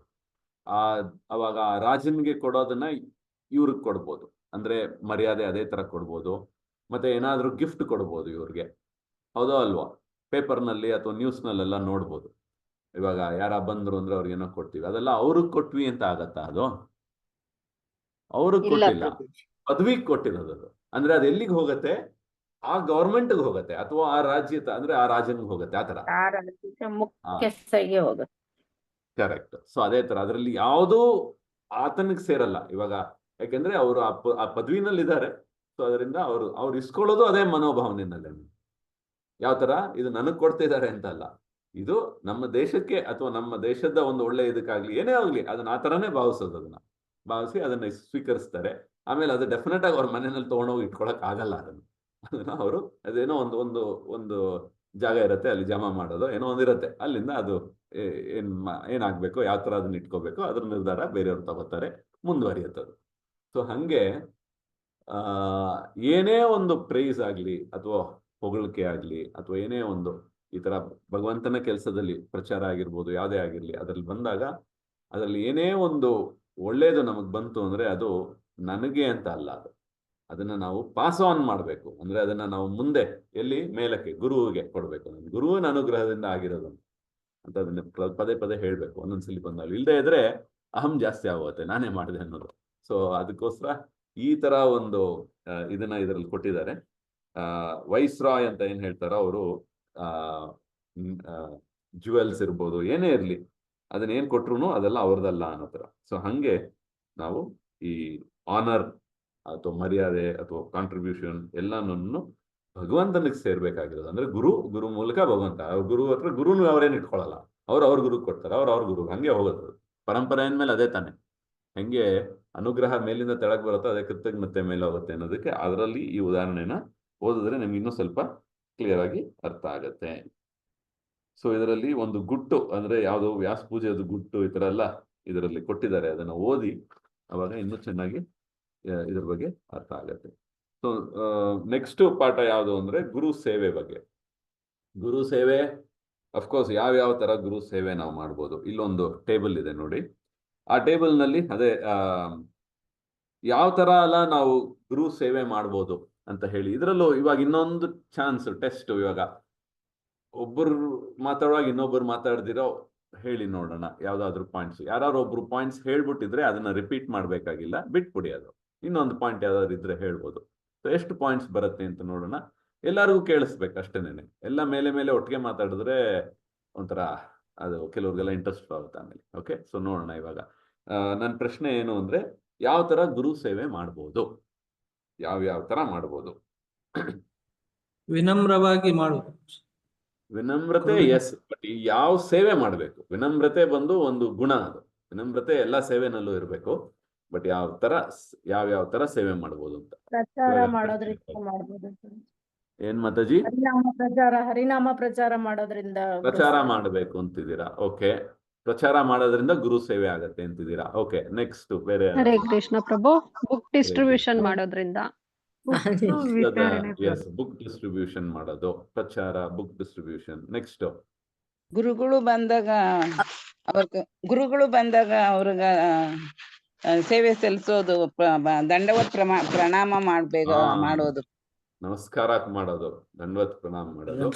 ಅವಾಗ ಆ ರಾಜನಿಗೆ ಕೊಡೋದನ್ನ ಇವ್ರಿಗೆ ಕೊಡ್ಬೋದು, ಅಂದ್ರೆ ಮರ್ಯಾದೆ ಅದೇ ತರ ಕೊಡ್ಬೋದು. ಮತ್ತೆ ಏನಾದ್ರೂ ಗಿಫ್ಟ್ ಕೊಡ್ಬೋದು ಇವ್ರಿಗೆ, ಹೌದೋ ಅಲ್ವಾ? ಪೇಪರ್ನಲ್ಲಿ ಅಥವಾ ನ್ಯೂಸ್ನಲ್ಲೆಲ್ಲ ನೋಡ್ಬೋದು. ಇವಾಗ ಯಾರ ಬಂದ್ರು ಅಂದ್ರೆ ಅವ್ರಿಗೆ ಏನೋ ಕೊಡ್ತೀವಿ, ಅದೆಲ್ಲ ಅವ್ರಿಗೆ ಕೊಟ್ವಿ ಅಂತ ಆಗತ್ತಾ? ಅದು ಅವ್ರಿಗೆ ಕೊಟ್ಟಿಲ್ಲ, ಪದವಿಗೆ ಕೊಟ್ಟಿರೋದು. ಅಂದ್ರೆ ಅದು ಎಲ್ಲಿಗೆ ಹೋಗತ್ತೆ? ಆ ಗವರ್ಮೆಂಟ್ಗೆ ಹೋಗತ್ತೆ, ಅಥವಾ ಆ ರಾಜ್ಯ ಅಂದ್ರೆ ಆ ರಾಜನ್ಗೆ ಹೋಗತ್ತೆ. ಆ ತರ ಮುಖ್ಯಸ್ಥರಿಗೆ ಹೋಗುತ್ತೆ. ಕರೆಕ್ಟ್. ಸೊ ಅದೇ ತರ ಅದ್ರಲ್ಲಿ ಯಾವುದು ಆತನಿಗೆ ಸೇರಲ್ಲ ಇವಾಗ, ಯಾಕೆಂದ್ರೆ ಅವರು ಆ ಪದವಿನಲ್ಲಿ ಇದ್ದಾರೆ. ಸೊ ಅದರಿಂದ ಅವ್ರು ಇಸ್ಕೊಳ್ಳೋದು ಅದೇ ಮನೋಭಾವನೆಯಲ್ಲೇ. ಯಾವ ತರ ಇದು ನನಗ್ ಕೊಡ್ತಿದ್ದಾರೆ ಅಂತ ಅಲ್ಲ, ಇದು ನಮ್ಮ ದೇಶಕ್ಕೆ ಅಥವಾ ನಮ್ಮ ದೇಶದ ಒಂದು ಒಳ್ಳೆ ಇದಕ್ಕಾಗ್ಲಿ ಏನೇ ಆಗ್ಲಿ ಅದನ್ನ ಆ ತರನೇ ಭಾವಿಸೋದು. ಅದನ್ನ ಭಾವಿಸಿ ಅದನ್ನ ಸ್ವೀಕರಿಸ್ತಾರೆ. ಆಮೇಲೆ ಅದು ಡೆಫಿನೆಟ್ ಆಗಿ ಅವ್ರ ಮನೆಯಲ್ಲಿ ತಗೊಂಡೋಗಿ ಇಟ್ಕೊಳಕ್ ಆಗಲ್ಲ. ಅದನ್ನ ಅವರು ಅದೇನೋ ಒಂದು ಜಾಗ ಇರುತ್ತೆ, ಅಲ್ಲಿ ಜಮಾ ಮಾಡೋದು ಏನೋ ಒಂದಿರುತ್ತೆ. ಅಲ್ಲಿಂದ ಅದು ಏನಾಗ್ಬೇಕು, ಯಾವ ತರ ಅದನ್ನ ಇಟ್ಕೋಬೇಕು ಅದ್ರ ನಿರ್ಧಾರ ಬೇರೆಯವ್ರು ತಗೋತಾರೆ, ಮುಂದುವರಿಯುತ್ತದು. ಸೊ ಹಂಗೆ ಏನೇ ಒಂದು ಪ್ರೈಸ್ ಆಗ್ಲಿ ಅಥವಾ ಹೊಗಳಿಕೆ ಆಗ್ಲಿ ಅಥವಾ ಏನೇ ಒಂದು ಈ ತರ ಭಗವಂತನ ಕೆಲಸದಲ್ಲಿ ಪ್ರಚಾರ ಆಗಿರ್ಬೋದು, ಯಾವುದೇ ಆಗಿರ್ಲಿ, ಅದ್ರಲ್ಲಿ ಬಂದಾಗ ಅದರಲ್ಲಿ ಏನೇ ಒಂದು ಒಳ್ಳೇದು ನಮಗ್ ಬಂತು ಅಂದ್ರೆ ಅದು ನನಗೆ ಅಂತ ಅಲ್ಲ, ಅದನ್ನ ನಾವು ಪಾಸ್ ಆನ್ ಮಾಡಬೇಕು. ಅಂದ್ರೆ ಅದನ್ನ ನಾವು ಮುಂದೆ ಎಲ್ಲಿ ಮೇಲಕ್ಕೆ ಗುರುವಿಗೆ ಕೊಡ್ಬೇಕು. ಗುರುವಿನ ಅನುಗ್ರಹದಿಂದ ಆಗಿರೋದು ಅಂತ ಅದನ್ನ ಪದೇ ಪದೇ ಹೇಳ್ಬೇಕು ಒಂದೊಂದ್ಸಲಿ ಬಂದಾಗ. ಇಲ್ಲದೆ ಇದ್ರೆ ಅಹಂ ಜಾಸ್ತಿ ಆಗುತ್ತೆ, ನಾನೇ ಮಾಡಿದೆ ಅನ್ನೋದು. ಸೊ ಅದಕ್ಕೋಸ್ಕರ ಈ ತರ ಒಂದು ಇದನ್ನ ಇದರಲ್ಲಿ ಕೊಟ್ಟಿದ್ದಾರೆ. ವೈಸ್ ರಾಯ್ ಅಂತ ಏನ್ ಹೇಳ್ತಾರೋ ಅವರು ಜುವೆಲ್ಸ್ ಇರ್ಬೋದು, ಏನೇ ಇರ್ಲಿ, ಅದನ್ನ ಏನ್ ಕೊಟ್ರು ಅದೆಲ್ಲ ಅವ್ರದಲ್ಲ ಅನ್ನೋ ತರ. ಸೊ ಹಂಗೆ ನಾವು ಈ ಆನರ್ ಅಥವಾ ಮರ್ಯಾದೆ ಅಥವಾ ಕಾಂಟ್ರಿಬ್ಯೂಷನ್ ಎಲ್ಲಾನು ಭಗವಂತನಿಗೆ ಸೇರ್ಬೇಕಾಗಿರೋದು. ಅಂದ್ರೆ ಗುರು ಮೂಲಕ ಭಗವಂತ, ಗುರು ಹತ್ರ ಗುರುನು ಅವ್ರೇನ್ ಇಟ್ಕೊಳ್ಳಲ್ಲ, ಅವ್ರ ಗುರು ಕೊಡ್ತಾರೆ, ಅವ್ರ ಗುರು ಹಂಗೆ ಹೋಗೋದು. ಪರಂಪರೆ ಅಂದ್ಮೇಲೆ ಅದೇ ತಾನೆ. ಹೆಂಗೆ ಅನುಗ್ರಹ ಮೇಲಿಂದ ತೆಳಗ್ ಬರುತ್ತೋ ಅದೇ ಕೃತಜ್ಞತೆ ಮೇಲೆ ಹೋಗುತ್ತೆ ಅನ್ನೋದಕ್ಕೆ ಅದರಲ್ಲಿ ಈ ಉದಾಹರಣೆನ ಓದಿದ್ರೆ ನಿಮ್ಗೆ ಇನ್ನೂ ಸ್ವಲ್ಪ ಕ್ಲಿಯರ್ ಆಗಿ ಅರ್ಥ ಆಗತ್ತೆ. ಸೊ ಇದರಲ್ಲಿ ಒಂದು ಗುಟ್ಟು ಅಂದ್ರೆ ಯಾವುದು ವ್ಯಾಸ ಪೂಜೆಯದು ಗುಟ್ಟು ಈ ತರ ಎಲ್ಲ ಇದರಲ್ಲಿ ಕೊಟ್ಟಿದ್ದಾರೆ. ಅದನ್ನ ಓದಿ ಅವಾಗ ಇನ್ನೂ ಚೆನ್ನಾಗಿ ಇದ್ರ ಬಗ್ಗೆ ಅರ್ಥ ಆಗತ್ತೆ. ಸೊ ನೆಕ್ಸ್ಟ್ ಪಾಠ ಯಾವುದು ಅಂದ್ರೆ ಗುರು ಸೇವೆ ಬಗ್ಗೆ. ಗುರು ಸೇವೆ ಅಫ್ಕೋರ್ಸ್ ಯಾವ ತರ ಗುರು ಸೇವೆ ನಾವು ಮಾಡ್ಬೋದು. ಇಲ್ಲೊಂದು ಟೇಬಲ್ ಇದೆ ನೋಡಿ. ಆ ಟೇಬಲ್ ನಲ್ಲಿ ಅದೇ ಯಾವ ತರ ಎಲ್ಲ ನಾವು ಗುರು ಸೇವೆ ಮಾಡ್ಬೋದು ಅಂತ ಹೇಳಿ. ಇದರಲ್ಲೂ ಇವಾಗ ಇನ್ನೊಂದು ಚಾನ್ಸ್ ಟೆಸ್ಟ್. ಇವಾಗ ಒಬ್ಬರು ಮಾತಾಡುವಾಗ ಇನ್ನೊಬ್ಬರು ಮಾತಾಡ್ದಿರೋ ಹೇಳಿ ನೋಡೋಣ ಯಾವ್ದಾದ್ರು ಪಾಯಿಂಟ್ಸ್. ಯಾರು ಒಬ್ರು ಪಾಯಿಂಟ್ಸ್ ಹೇಳ್ಬಿಟ್ಟಿದ್ರೆ ಅದನ್ನ ರಿಪೀಟ್ ಮಾಡ್ಬೇಕಾಗಿಲ್ಲ, ಬಿಟ್ಬಿಡಿ. ಅದು ಇನ್ನೊಂದು ಪಾಯಿಂಟ್ ಯಾವ್ದಾದ್ರು ಇದ್ರೆ ಹೇಳ್ಬೋದು. ಸೊ ಎಷ್ಟು ಪಾಯಿಂಟ್ಸ್ ಬರುತ್ತೆ ಅಂತ ನೋಡೋಣ. ಎಲ್ಲರಿಗೂ ಕೇಳಿಸ್ಬೇಕು ಅಷ್ಟೇನೆ. ಎಲ್ಲ ಮೇಲೆ ಒಟ್ಟಿಗೆ ಮಾತಾಡಿದ್ರೆ ಒಂಥರ ಅದು ಕೆಲವ್ರಿಗೆಲ್ಲ ಇಂಟ್ರೆಸ್ಟ್ ಆಗುತ್ತೆ ಆಮೇಲೆ. ಓಕೆ, ಸೊ ನೋಡೋಣ. ಇವಾಗ ನನ್ನ ಪ್ರಶ್ನೆ ಏನು ಅಂದ್ರೆ, ಯಾವ ತರ ಗುರು ಸೇವೆ ಮಾಡ್ಬೋದು, ಯಾವ ತರ ಮಾಡ್ಬೋದು? ವಿನಮ್ರವಾಗಿ ಮಾಡುವುದು. ವಿನಮ್ರತೆ ಎಸ್, ಬಟ್ ಯಾವ ಸೇವೆ ಮಾಡ್ಬೇಕು? ವಿನಮ್ರತೆ ಬಂದು ಒಂದು ಗುಣ, ಅದು ವಿನಮ್ರತೆ ಎಲ್ಲಾ ಸೇವೆನಲ್ಲೂ ಇರ್ಬೇಕು. ಬಟ್ ಯಾವ ತರ ಸೇವೆ ಮಾಡ್ಬೋದು ಅಂತ ಪ್ರಚಾರ ಮಾಡೋದ್ರಿಂದ ಮಾಡ್ಬೋದು. ಏನ್ ಮಾತಾಜಿ? ಹರಿನಾಮ ಪ್ರಚಾರ ಮಾಡೋದ್ರಿಂದ ಪ್ರಚಾರ ಮಾಡ್ಬೇಕು ಅಂತಿದ್ದೀರಾ? ಓಕೆ, ಪ್ರಚಾರ ಮಾಡೋದ್ರಿಂದ ಗುರು ಸೇವೆ ಆಗತ್ತೆ ಅಂತಿದ್ದೀರಾ? ಓಕೆ, ನೆಕ್ಸ್ಟ್ ಬೇರೆ. ಹರೇ ಕೃಷ್ಣ ಪ್ರಭು. ಬುಕ್ ಡಿಸ್ಟ್ರಿಬ್ಯೂಷನ್ ಮಾಡೋದ್ರಿಂದ. ಎಸ್, ಬುಕ್ ಡಿಸ್ಟ್ರಿಬ್ಯೂಷನ್ ಮಾಡೋದು, ಪ್ರಚಾರ, ಬುಕ್ ಡಿಸ್ಟ್ರಿಬ್ಯೂಷನ್. ನೆಕ್ಸ್ಟ್ ಗುರುಗಳು ಬಂದಾಗ ಗುರುಗಳು ಬಂದಾಗ ಅವ್ರಿಗೆ ಸೇವೆ ಸಲ್ಲಿಸೋದು ದಂಡವತ್ ಪ್ರಣಾಮ ಮಾಡೋದು. ನಮಸ್ಕಾರ ಮಾಡೋದು, ದಂಡವತ್ ಪ್ರಣಾಮ ಮಾಡೋದು.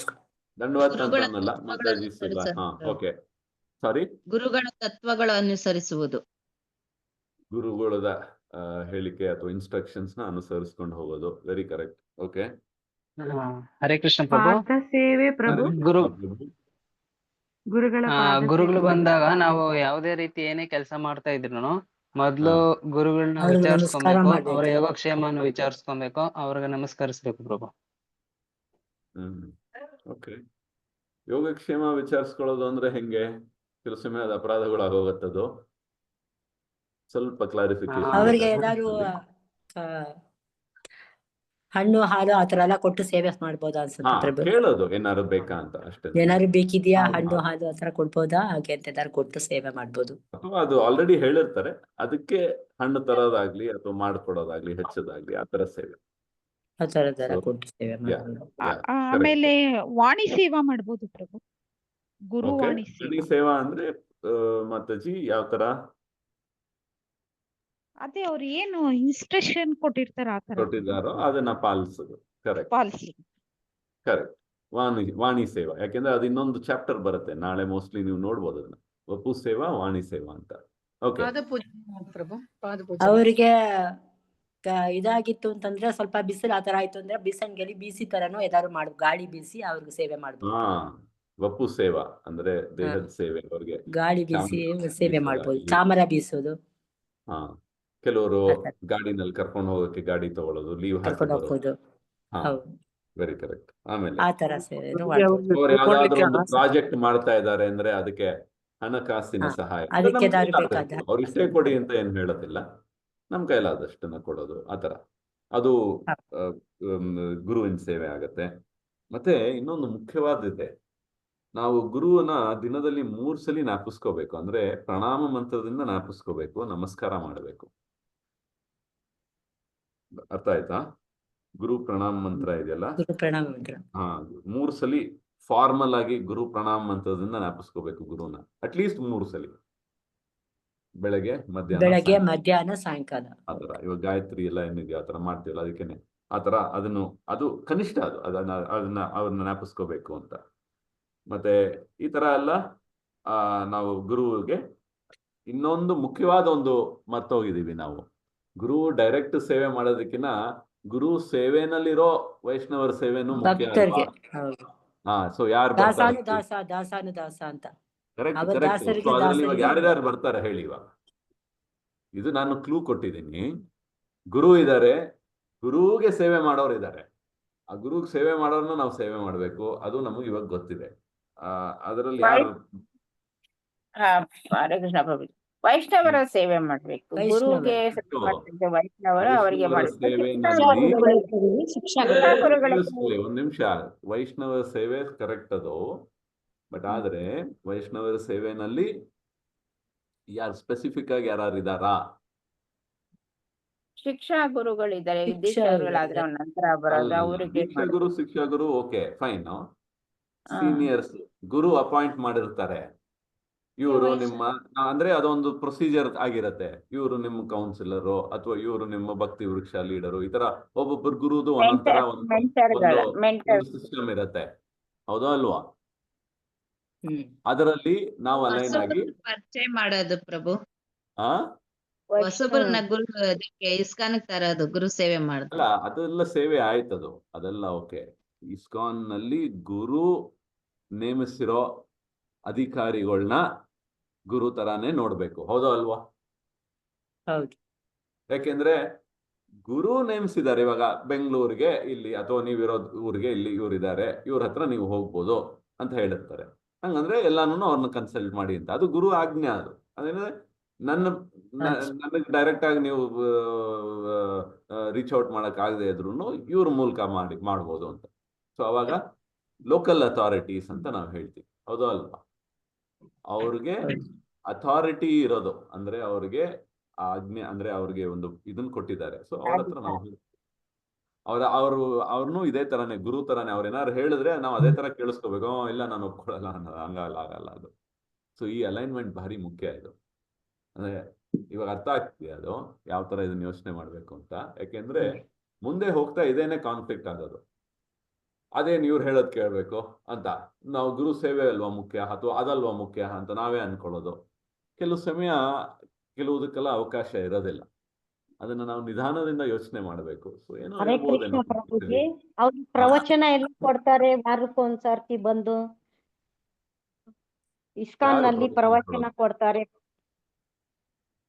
ದಂಡವತ್ ಅಂತಲ್ಲ, ಮಾತಾಜಿ ಸೇವಾ. ಓಕೆ, ಸಾರಿ, ಗುರುಗಳ ತತ್ವಗಳ ಅನುಸರಿಸುವುದು, ಗುರುಗಳದ ಹೇಳಿಕೆ ಅಥವಾ ಇನ್ಸ್ಟ್ರಕ್ಷನ್ಸ್ ನ ಅನುಸರಿಸ್ಕೊಂಡು ಹೋಗೋದು. Very correct. Okay, Hare Krishna ಪ್ರಭು. ಸೇವೆ ಪ್ರಭು. ಗುರುಗಳು ಬಂದಾಗ ನಾವು ಯಾವುದೇ ರೀತಿ ಏನೇ ಕೆಲಸ ಮಾಡ್ತಾ ಇದ್ರು ಮೊದ್ಲು ಗುರುಗಳನ್ನ ವಿಚಾರಿಸ್ಕೊಬೇಕು, ಅವ್ರ ಯೋಗಕ್ಷೇಮವನ್ನು ವಿಚಾರಿಸ್ಕೊಬೇಕು, ಅವ್ರಿಗೆ ನಮಸ್ಕರಿಸ್ಬೇಕು ಪ್ರಭು. ಓಕೆ, ಯೋಗಕ್ಷೇಮ ವಿಚಾರಿಸ್ಕೊಳ್ಳೋದು ಅಂದ್ರೆ ಹೆಂಗೆ? ಕೆಲಸ ಮೇಲೆ ಅಪರಾಧಗಳಾಗೋಗತ್ತದು. ಸ್ವಲ್ಪ ಕ್ಲಾರಿಫಿಕೇಶನ್. ಅವ್ರಿಗೆ ಏನಾದ್ರು ಹಣ್ಣು ಹಾಲು ಆತರ ಎಲ್ಲ ಕೊಟ್ಟು ಸೇವೆ ಮಾಡ್ಬೋದಾ ಅನ್ಸುತ್ತೆ ಪ್ರಭು. ಕೇಳೋದು ಏನಾದ್ರು ಬೇಕಾ ಅಂತ ಅಷ್ಟೇ. ಏನಾದ್ರು ಬೇಕಿದ್ಯಾ ಹಣ್ಣು ಹಾಲು ಆತರ ಕೊಡ್ಬೋದಾ ಹಾಗೆ ಅಂತ ಏನಾದ್ರು ಕೊಟ್ಟು ಸೇವೆ ಮಾಡ್ಬೋದು. ಅಥವಾ ಅದು ಆಲ್ರೆಡಿ ಹೇಳಿರ್ತಾರೆ, ಅದಕ್ಕೆ ಹಣ್ಣು ತರೋದಾಗ್ಲಿ ಅಥವಾ ಮಾಡ್ಕೊಡೋದಾಗ್ಲಿ, ಹೆಚ್ಚೋದಾಗ್ಲಿ, ಆತರ ಸೇವೆ, ಆ ತರದೆಲ್ಲ ಕೊಟ್ಟು ಸೇವೆ ಮಾಡ್ಬೋದು. ಆಮೇಲೆ ವಾಣಿ ಸೇವಾ ಮಾಡ್ಬೋದು ಪ್ರಭು. ಗುರು ವಾಣಿ ಸೇವಾ ಅಂದ್ರೆ ಮಾತಾಜಿ ಯಾವ ತರ? ಅದೇ ಅವ್ರು ಏನು ಇನ್ಸ್ಟ್ರಕ್ಷನ್ ಕೊಟ್ಟಿರ್ತಾರ ಆ ತರ ಕೊಟ್ಟಿದ್ದಾರೋ ಅದನ್ನ ಪಾಲಿಸೋದು. ಕರೆಕ್ಟ್, ಪಾಲಿಸಿ. ಕರೆಕ್ಟ್. ವಾಣಿ ಸೇವಾ, ಯಾಕೆಂದ್ರೆ ಅದು ಇನ್ನೊಂದು ಚಾಪ್ಟರ್ ಬರುತ್ತೆ ನಾಳೆ, ಮೋಸ್ಟ್ಲಿ ನೀವು ನೋಡ್ಬೋದು ಅದನ್ನ, ವಪು ಸೇವಾ, ವಾಣಿ ಸೇವಾ ಅಂತ. ಓಕೆ, ಅವ್ರಿಗೆ ಇದಾಗಿತ್ತು ಅಂತಂದ್ರೆ ಸ್ವಲ್ಪ ಬಿಸಿಲು ಆತರ ಆಯ್ತು ಅಂದ್ರೆ ಬಿಸನ್ಗೆಲಿ ಬೀಸಿ ತರನು ಏದಾದ್ರು ಗಾಳಿ ಬೀಸಿ ಅವ್ರಿಗೆ ಸೇವೆ ಮಾಡ್ಬೋದು. ವಪು ಸೇವಾ ಅಂದ್ರೆ ದೇಹದ ಸೇವೆ, ಅವ್ರಿಗೆ ಗಾಳಿ ಬೀಸಿ ಸೇವೆ ಮಾಡ್ಬೋದು, ಚಾಮರ ಬೀಸೋದು. ಕೆಲವರು ಗಾಡಿನಲ್ಲಿ ಕರ್ಕೊಂಡು ಹೋಗಕ್ಕೆ ಗಾಡಿ ತಗೊಳ್ಳೋದು, ಲೀವ್ ಹಾಕೋದು. Very correct. ಆಮೇಲೆ ಅವ್ರು ಯಾವ್ದಾದ್ರು ಒಂದು ಪ್ರಾಜೆಕ್ಟ್ ಮಾಡ್ತಾ ಇದ್ದಾರೆ ಅಂದ್ರೆ ಅದಕ್ಕೆ ಹಣಕಾಸಿನ ಸಹಾಯ, ಅವ್ರು ಇಷ್ಟೇ ಕೊಡಿ ಅಂತ ಏನ್ ಹೇಳೋದಿಲ್ಲ, ನಮ್ ಕೈಲಾದಷ್ಟನ್ನ ಕೊಡೋದು, ಆತರ. ಅದು ಗುರುವಿನ ಸೇವೆ ಆಗತ್ತೆ. ಮತ್ತೆ ಇನ್ನೊಂದು ಮುಖ್ಯವಾದಿದೆ, ನಾವು ಗುರುವನ್ನ ದಿನದಲ್ಲಿ 3 ಸಲ ಜ್ಞಾಪಿಸ್ಕೋಬೇಕು. ಅಂದ್ರೆ ಪ್ರಣಾಮ ಮಂತ್ರದಿಂದ ಜ್ಞಾಪಿಸ್ಕೋಬೇಕು, ನಮಸ್ಕಾರ ಮಾಡಬೇಕು. ಅರ್ಥ ಆಯ್ತಾ? ಗುರು ಪ್ರಣಾಮ ಮಂತ್ರ ಇದೆಯಲ್ಲ, 3 ಸಲ ಫಾರ್ಮಲ್ ಆಗಿ ಗುರು ಪ್ರಣಾಮ ಮಂತ್ರದಿಂದ ಜ್ಞಾಪಿಸ್ಕೋಬೇಕು ಗುರುನ, ಅಟ್ಲೀಸ್ಟ್ 3 ಸಲ, ಬೆಳಗ್ಗೆ, ಮಧ್ಯಾಹ್ನ, ಸಾಯಂಕಾಲ. ಆತರ ಇವಾಗ ಗಾಯತ್ರಿ ಎಲ್ಲ ಏನಿದೆಯೋ ಆತರ ಮಾಡ್ತೀವಲ್ಲ, ಅದಕ್ಕೇನೆ ಆತರ ಅದು ಕನಿಷ್ಠ, ಅವ್ರನ್ನ ಜ್ಞಾಪಿಸ್ಕೋಬೇಕು ಅಂತ. ಮತ್ತೆ ಈ ತರ ಎಲ್ಲ ನಾವು ಗುರುವಿಗೆ ಇನ್ನೊಂದು ಮುಖ್ಯವಾದ ಒಂದು ಮರ್ತೋಗಿದೀವಿ ನಾವು. ಗುರು ಡೈರೆಕ್ಟ್ ಸೇವೆ ಮಾಡೋದಕ್ಕಿಂತ ಗುರು ಸೇವೆನಲ್ಲಿರೋ ವೈಷ್ಣವರ ಸೇವೆನೂ ಮುಖ್ಯ. ಸೊ ಯಾರು ಯಾರ್ಯಾರು ಬರ್ತಾರೆ ಹೇಳಿ? ಇವಾಗ ಇದು ನಾನು ಕ್ಲೂ ಕೊಟ್ಟಿದ್ದೀನಿ. ಗುರು ಇದ್ದಾರೆ, ಗುರುಗೆ ಸೇವೆ ಮಾಡೋರು ಇದ್ದಾರೆ. ಆ ಗುರುಗೆ ಸೇವೆ ಮಾಡೋರ್ನ ನಾವು ಸೇವೆ ಮಾಡ್ಬೇಕು, ಅದು ನಮಗೆ ಇವಾಗ ಗೊತ್ತಿದೆ. ಅದರಲ್ಲಿ ಯಾರು ವೈಷ್ಣವರ ಸೇವೆ ಮಾಡ್ಬೇಕು, ಗುರುಗೆ ವೈಷ್ಣವರ ಅವರಿಗೆ ಒಂದ್ ನಿಮಿಷ. ವೈಷ್ಣವರ ಸೇವೆ ಕರೆಕ್ಟ್ ಅದು, ಬಟ್ ಆದ್ರೆ ವೈಷ್ಣವರ ಸೇವೆನಲ್ಲಿ ಯಾರು ಸ್ಪೆಸಿಫಿಕ್ ಆಗಿ ಯಾರು ಇದಾರಾ? ಶಿಕ್ಷಾ ಗುರುಗಳಿದ್ದಾರೆ, ವಿದ್ಯಾಗುರುಗಳಾದ್ರೆ ನಂತರ ಬರೋದು ಅವರಿಗೆ. ಗುರು, ಶಿಕ್ಷಾ ಗುರು, ಓಕೆ ಫೈನ್. ಸೀನಿಯರ್ಸ್ ಗುರು ಅಪಾಯಿಂಟ್ ಮಾಡಿರ್ತಾರೆ, ಇವರು ನಿಮ್ಮ ಅಂದ್ರೆ ಅದೊಂದು ಪ್ರೊಸೀಜರ್ ಆಗಿರತ್ತೆ. ಇವರು ನಿಮ್ಮ ಕೌನ್ಸಿಲರು ಅಥವಾ ಇವರು ನಿಮ್ಮ ಭಕ್ತಿ ವೃಕ್ಷ ಲೀಡರು, ಈ ತರ ಒಬ್ಬೊಬ್ಬರು ಗುರುದು ಒಂದೊಂದರ ಒಂದು ಸಿಸ್ಟಮ್ ಇರತ್ತೆ, ಹೌದಾ ಅಲ್ವಾ? ಅದರಲ್ಲಿ ನಾವು ಅಲೈನ್ ಆಗಿ ಪರಿಚಯ ಮಾಡೋದು ಪ್ರಭು. ಹೊಸಬರನ್ನ ಗುರು ಇಸ್ಕಾನ್ಗೆ ತರೋದು, ಗುರು ಸೇವೆ ಮಾಡೋದು. ಅಲ್ಲ, ಅದೆಲ್ಲ ಸೇವೆ ಆಯ್ತದು, ಅದೆಲ್ಲ ಓಕೆ. ಇಸ್ಕಾನ್ ನಲ್ಲಿ ಗುರು ನೇಮಿಸಿರೋ ಅಧಿಕಾರಿಗಳನ್ನ ಗುರು ತರಾನೇ ನೋಡ್ಬೇಕು, ಹೌದಾ ಅಲ್ವಾ? ಯಾಕೆಂದ್ರೆ ಗುರು ನೇಮಿಸಿದ್ದಾರೆ. ಇವಾಗ ಬೆಂಗಳೂರಿಗೆ ಇಲ್ಲಿ ಅಥವಾ ನೀವಿರೋ ಊರಿಗೆ ಇಲ್ಲಿ ಇವರಿದ್ದಾರೆ, ಇವ್ರ ಹತ್ರ ನೀವು ಹೋಗ್ಬೋದು ಅಂತ ಹೇಳಿರ್ತಾರೆ. ಹಂಗಂದ್ರೆ ಎಲ್ಲಾನು ಅವ್ರನ್ನ ಕನ್ಸಲ್ಟ್ ಮಾಡಿ ಅಂತ, ಅದು ಗುರು ಆಜ್ಞೆ. ಅದು ಅದೇನಂದ್ರೆ ನನಗೆ ಡೈರೆಕ್ಟ್ ಆಗಿ ನೀವು ರೀಚ್ ಔಟ್ ಮಾಡಕ್ ಆಗದೆ ಇದ್ರು ಇವ್ರ ಮೂಲಕ ಮಾಡ್ಬೋದು ಅಂತ. ಸೊ ಅವಾಗ ಲೋಕಲ್ ಅಥಾರಿಟೀಸ್ ಅಂತ ನಾವು ಹೇಳ್ತೀವಿ, ಹೌದಾ ಅಲ್ವಾ? ಅವ್ರಿಗೆ ಅಥಾರಿಟಿ ಇರೋದು ಅಂದ್ರೆ ಅವ್ರಿಗೆ ಆಜ್ಞೆ, ಅಂದ್ರೆ ಅವ್ರಿಗೆ ಒಂದು ಇದನ್ನ ಕೊಟ್ಟಿದ್ದಾರೆ. ಸೊ ಅವ್ರ ಹತ್ರ ನಾವು ಅವ್ರನ್ನೂ ಇದೇ ತರಾನೇ, ಗುರು ತರಾನೇ. ಅವ್ರು ಏನಾದ್ರು ಹೇಳಿದ್ರೆ ನಾವು ಅದೇ ತರ ಕೇಳಿಸ್ಕೋಬೇಕು. ಇಲ್ಲ ನಾನು ಒಪ್ಕೊಳ್ಳಲ್ಲ ಅನ್ನೋದು, ಆಗಲ್ಲ ಅದು. ಸೊ ಈ ಅಲೈನ್ಮೆಂಟ್ ಭಾರಿ ಮುಖ್ಯ ಇದು. ಅಂದ್ರೆ ಇವಾಗ ಅರ್ಥ ಆಗ್ತಿದೆ ಅದು ಯಾವ ತರ ಇದನ್ನ ಯೋಚನೆ ಮಾಡ್ಬೇಕು ಅಂತ. ಯಾಕೆಂದ್ರೆ ಮುಂದೆ ಹೋಗ್ತಾ ಇದೇನೆ ಕಾನ್ಫ್ಲಿಕ್ಟ್ ಆಗೋದು. ಅದೇನು ಇವ್ರು ಹೇಳೋದ್ ಕೇಳ್ಬೇಕು ಅಂತ, ನಾವು ಗುರು ಸೇವೆ ಅಲ್ವಾ ಮುಖ್ಯ ಅಥವಾ ಅದಲ್ವಾ ಮುಖ್ಯ ಅಂತ ನಾವೇ ಅನ್ಕೊಳ್ಳೋದು. ಕೆಲವು ಸಮಯ ಕೆಲವುದಕ್ಕೆಲ್ಲ ಅವಕಾಶ ಇರೋದಿಲ್ಲ. ಅದನ್ನ ನಾವು ನಿಧಾನದಿಂದ ಯೋಚನೆ ಮಾಡಬೇಕು. ಸೊ ಏನೋ ಹರೇ ಕೃಷ್ಣ ಹೇಳ್ಬೋದೇನೋ. ಪ್ರಭುಜಿ. ಅವ್ರು ಪ್ರವಚನ ಎಲ್ಲ ಕೊಡ್ತಾರೆ ವಾರಕ್ಕೊಂದ್ಸರ್ತಿ ಬಂದು ಇಸ್ಕಾನ್ ನಲ್ಲಿ ಪ್ರವಚನ ಕೊಡ್ತಾರೆ.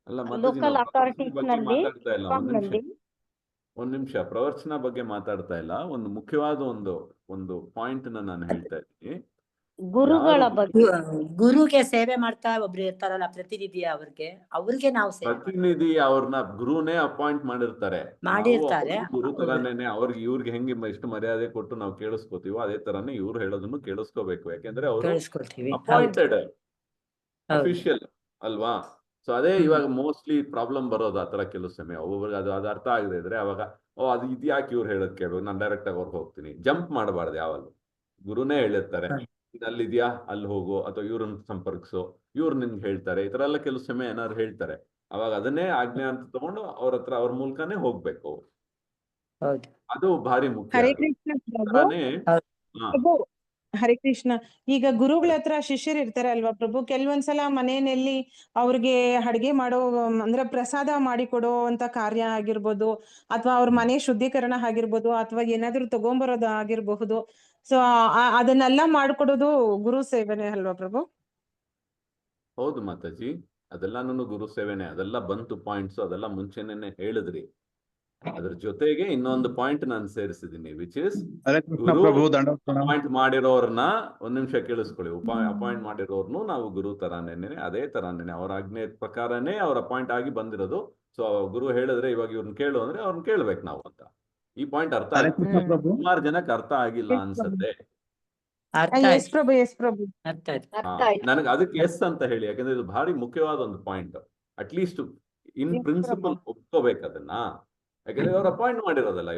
ಅಲ್ಲ ಲೋಕಲ್ ಅಥಾರಿಟೀಸ್ ನಲ್ಲಿ ಮಾತಾಡ್ತಾ ಇಲ್ಲ. ಒಂದ್ ನಿಮಿಷ ಪ್ರವಚನ ಬಗ್ಗೆ ಮಾತಾಡ್ತಾ ಇಲ್ಲ. ಒಂದು ಮುಖ್ಯವಾದ ಒಂದು ಪಾಯಿಂಟ್ ನಾನು ಹೇಳ್ತಾ ಇದ್ದೀನಿ. ಗುರುಗಳ ಬಗ್ಗೆ, ಗುರುಗೆ ಸೇವೆ ಮಾಡ್ತಾ ಒಬ್ರು ಇರ್ತಾರಲ್ಲ ಪ್ರತಿನಿಧಿ, ಅವ್ರಿಗೆ ನಾವು ಪ್ರತಿನಿಧಿ ಅವ್ರನ್ನ ಗುರುನೇ ಅಪಾಯಿಂಟ್ ಮಾಡಿರ್ತಾರೆ. ಗುರು ತರಾನೇ ಅವ್ರಿಗೆ ಇವ್ರಿಗೆ ಹೆಂಗೆ ಇಷ್ಟು ಮರ್ಯಾದೆ ಕೊಟ್ಟು ನಾವು ಕೇಳಿಸ್ಕೊತೀವೋ ಅದೇ ತರಾನೇ ಇವ್ರು ಹೇಳೋದನ್ನು ಕೇಳಿಸ್ಕೋಬೇಕು. ಯಾಕೆಂದ್ರೆ ಅವರು ಅಪಾಯಿಂಟೆಡ್ ಅಫಿಷಿಯಲ್ ಅಲ್ವಾ. ಸೊ ಅದೇ ಇವಾಗ ಮೋಸ್ಟ್ಲಿ ಪ್ರಾಬ್ಲಮ್ ಬರೋದು ಆ ತರ ಕೆಲವು ಸಮಯ. ಒಬ್ಬೊಬ್ರಿಗೆ ಅದು ಅರ್ಥ ಆಗದೆ ಇದ್ರೆ ಅವಾಗ ಅದು ಇದ್ಯಾಕೆ ಇವ್ರು ಹೇಳೋದ್ ಕೇಳ್ಬೇಕು, ನಾನು ಡೈರೆಕ್ಟ್ ಆಗಿ ಅವ್ರಿಗೆ ಹೋಗ್ತೀನಿ. ಜಂಪ್ ಮಾಡಬಾರ್ದು. ಯಾವಾಗ ಗುರುನೇ ಹೇಳಿರ್ತಾರೆ ಅಲ್ಲಿದ್ಯಾ ಅಲ್ಲಿ ಹೋಗು ಅಥವಾ ಇವ್ರನ್ನ ಸಂಪರ್ಕಿಸೋ, ಇವ್ರು ನಿನ್ಗೆ ಹೇಳ್ತಾರೆ, ಈ ತರ ಎಲ್ಲ ಕೆಲವು ಸಮಯ ಏನಾದ್ರು ಹೇಳ್ತಾರೆ. ಅವಾಗ ಅದನ್ನೇ ಆಜ್ಞೆ ಅಂತ ತಗೊಂಡು ಅವ್ರ ಮೂಲಕನೇ ಹೋಗ್ಬೇಕು. ಅದು ಭಾರಿ ಮುಖ್ಯ. ಹರೇ ಕೃಷ್ಣ ಪ್ರಭು. ಹರೇ ಕೃಷ್ಣ. ಈಗ ಗುರುಗಳ ಹತ್ರ ಶಿಷ್ಯರು ಇರ್ತಾರೆ ಅಲ್ವಾ ಪ್ರಭು, ಕೆಲವೊಂದ್ಸಲ ಮನೆಯಲ್ಲಿ ಅವ್ರಿಗೆ ಅಡ್ಗೆ ಮಾಡೋ ಅಂದ್ರೆ ಪ್ರಸಾದ ಮಾಡಿಕೊಡೋ ಅಂತ ಕಾರ್ಯ ಆಗಿರ್ಬೋದು, ಅಥವಾ ಅವ್ರ ಮನೆ ಶುದ್ಧೀಕರಣ ಆಗಿರ್ಬೋದು, ಅಥವಾ ಏನಾದ್ರು ತಗೊಂಬರೋದು ಆಗಿರಬಹುದು. ಸೊ ಅದನ್ನೆಲ್ಲ ಮಾಡ್ಕೊಡೋದು ಗುರು ಸೇವೆನೇ ಅಲ್ವಾ ಪ್ರಭು? ಹೌದು ಮಾತಾಜಿ, ಅದೆಲ್ಲಾನು ಗುರು ಸೇವೆನೆ. ಅದೆಲ್ಲ ಬಂತು ಪಾಯಿಂಟ್ಸ್, ಅದೆಲ್ಲ ಮುಂಚೆನೆ ಹೇಳಿದ್ರಿ. ಅದ್ರ ಜೊತೆಗೆ ಇನ್ನೊಂದು ಪಾಯಿಂಟ್ ನಾನು ಸೇರಿಸಿದ್ದೀನಿ, ವಿಚ್ ಇಸ್ ಅಪಾಯಿಂಟ್ ಮಾಡಿರೋರ್ನ ಒಂದ್ ನಿಮಿಷ ಕೇಳಿಸ್ಕೊಳ್ಳಿ. ಅಪಾಯಿಂಟ್ ಮಾಡಿರೋರ್ನು ನಾವು ಗುರು ತರಾನೇನೆ, ಅದೇ ತರಾನೇನೆ ಅವ್ರ ಆಜ್ಞೆ ಪ್ರಕಾರನೇ ಅವ್ರ ಅಪಾಯಿಂಟ್ ಆಗಿ ಬಂದಿರೋದು. ಸೊ ಗುರು ಹೇಳಿದ್ರೆ ಇವಾಗ ಇವ್ರನ್ನ ಕೇಳು ಅಂದ್ರೆ ಅವ್ರನ್ನ ಕೇಳ್ಬೇಕು ನಾವು ಅಂತ. ಈ ಪಾಯಿಂಟ್ ಅರ್ಥ ಆಗಿದೆ. ಸುಮಾರು ಜನಕ್ಕೆ ಅರ್ಥ ಆಗಿಲ್ಲ ಅನ್ಸತ್ತೆ. ನನಗೆ ಅದಕ್ಕೆ ಎಸ್ ಅಂತ ಹೇಳಿ, ಯಾಕಂದ್ರೆ ಇದು ಭಾರಿ ಮುಖ್ಯವಾದ ಒಂದು ಪಾಯಿಂಟ್. ಅಟ್ಲೀಸ್ಟ್ ಇನ್ ಪ್ರಿನ್ಸಿಪಲ್ ಒಪ್ಕೋಬೇಕು ಅದನ್ನ. ಯಾಕಂದ್ರೆ ಅವ್ರು ಅಪಾಯಿಂಟ್ ಮಾಡಿರೋದಲ್ಲ.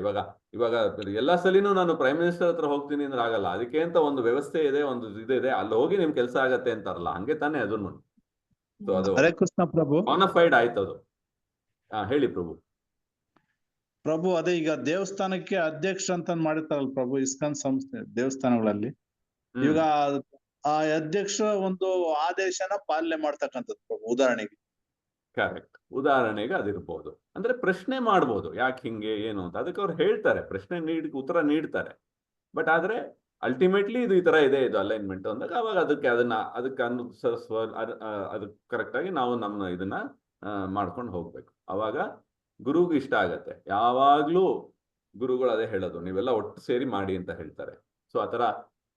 ಇವಾಗ ಎಲ್ಲಾ ಸಲಿನೂ ನಾನು ಪ್ರೈಮ್ ಮಿನಿಸ್ಟರ್ ಹತ್ರ ಹೋಗ್ತೀನಿ ಅಂದ್ರೆ ಆಗಲ್ಲ. ಅದಕ್ಕೆ ಅಂತ ಒಂದು ವ್ಯವಸ್ಥೆ ಇದೆ, ಒಂದು ಇದೆ, ಅಲ್ಲಿ ಹೋಗಿ ನಿಮ್ ಕೆಲಸ ಆಗತ್ತೆ ಅಂತಾರಲ್ಲ, ಹಂಗೆ ತಾನೇ ಅದನ್ನು. ಸೊ ಅದು ಬಾನಫೈಡ್ ಆಯ್ತು ಅದು. ಹೇಳಿ ಪ್ರಭು. ಪ್ರಭು ಅದೇ ಈಗ ದೇವಸ್ಥಾನಕ್ಕೆ ಅಧ್ಯಕ್ಷ ಅಂತ ಮಾಡಿರ್ತಾರಲ್ಲ ಪ್ರಭು, ಇಸ್ಕಾನ್ ಸಂಸ್ಥೆ ದೇವಸ್ಥಾನಗಳಲ್ಲಿ. ಈಗ ಆ ಅಧ್ಯಕ್ಷ ಒಂದು ಆದೇಶನ ಪಾಲನೆ ಮಾಡ್ತಕ್ಕಂಥದ್ದು ಪ್ರಭು. ಉದಾಹರಣೆಗೆ ಕರೆಕ್ಟ್, ಉದಾಹರಣೆಗೆ ಅದಿರ್ಬೋದು. ಅಂದ್ರೆ ಪ್ರಶ್ನೆ ಮಾಡ್ಬೋದು, ಯಾಕೆ ಹಿಂಗೆ ಏನು ಅಂತ. ಅದಕ್ಕೆ ಅವ್ರು ಹೇಳ್ತಾರೆ, ಪ್ರಶ್ನೆ ಉತ್ತರ ನೀಡ್ತಾರೆ. ಬಟ್ ಆದ್ರೆ ಅಲ್ಟಿಮೇಟ್ಲಿ ಇದು ಈ ತರ ಇದೆ, ಇದು ಅಲೈನ್ಮೆಂಟ್ ಅಂದಾಗ ಅವಾಗ ಅದಕ್ಕೆ ಅನುಸರಿಸುವ ಅದಕ್ಕೆ ಕರೆಕ್ಟ್ ಆಗಿ ನಾವು ನಮ್ಮ ಇದನ್ನ ಮಾಡ್ಕೊಂಡು ಹೋಗ್ಬೇಕು. ಅವಾಗ ಗುರುಗೂ ಇಷ್ಟ ಆಗತ್ತೆ. ಯಾವಾಗ್ಲೂ ಗುರುಗಳು ಅದೇ ಹೇಳೋದು, ನೀವೆಲ್ಲ ಒಟ್ಟು ಸೇರಿ ಮಾಡಿ ಅಂತ ಹೇಳ್ತಾರೆ. ಸೊ ಆತರ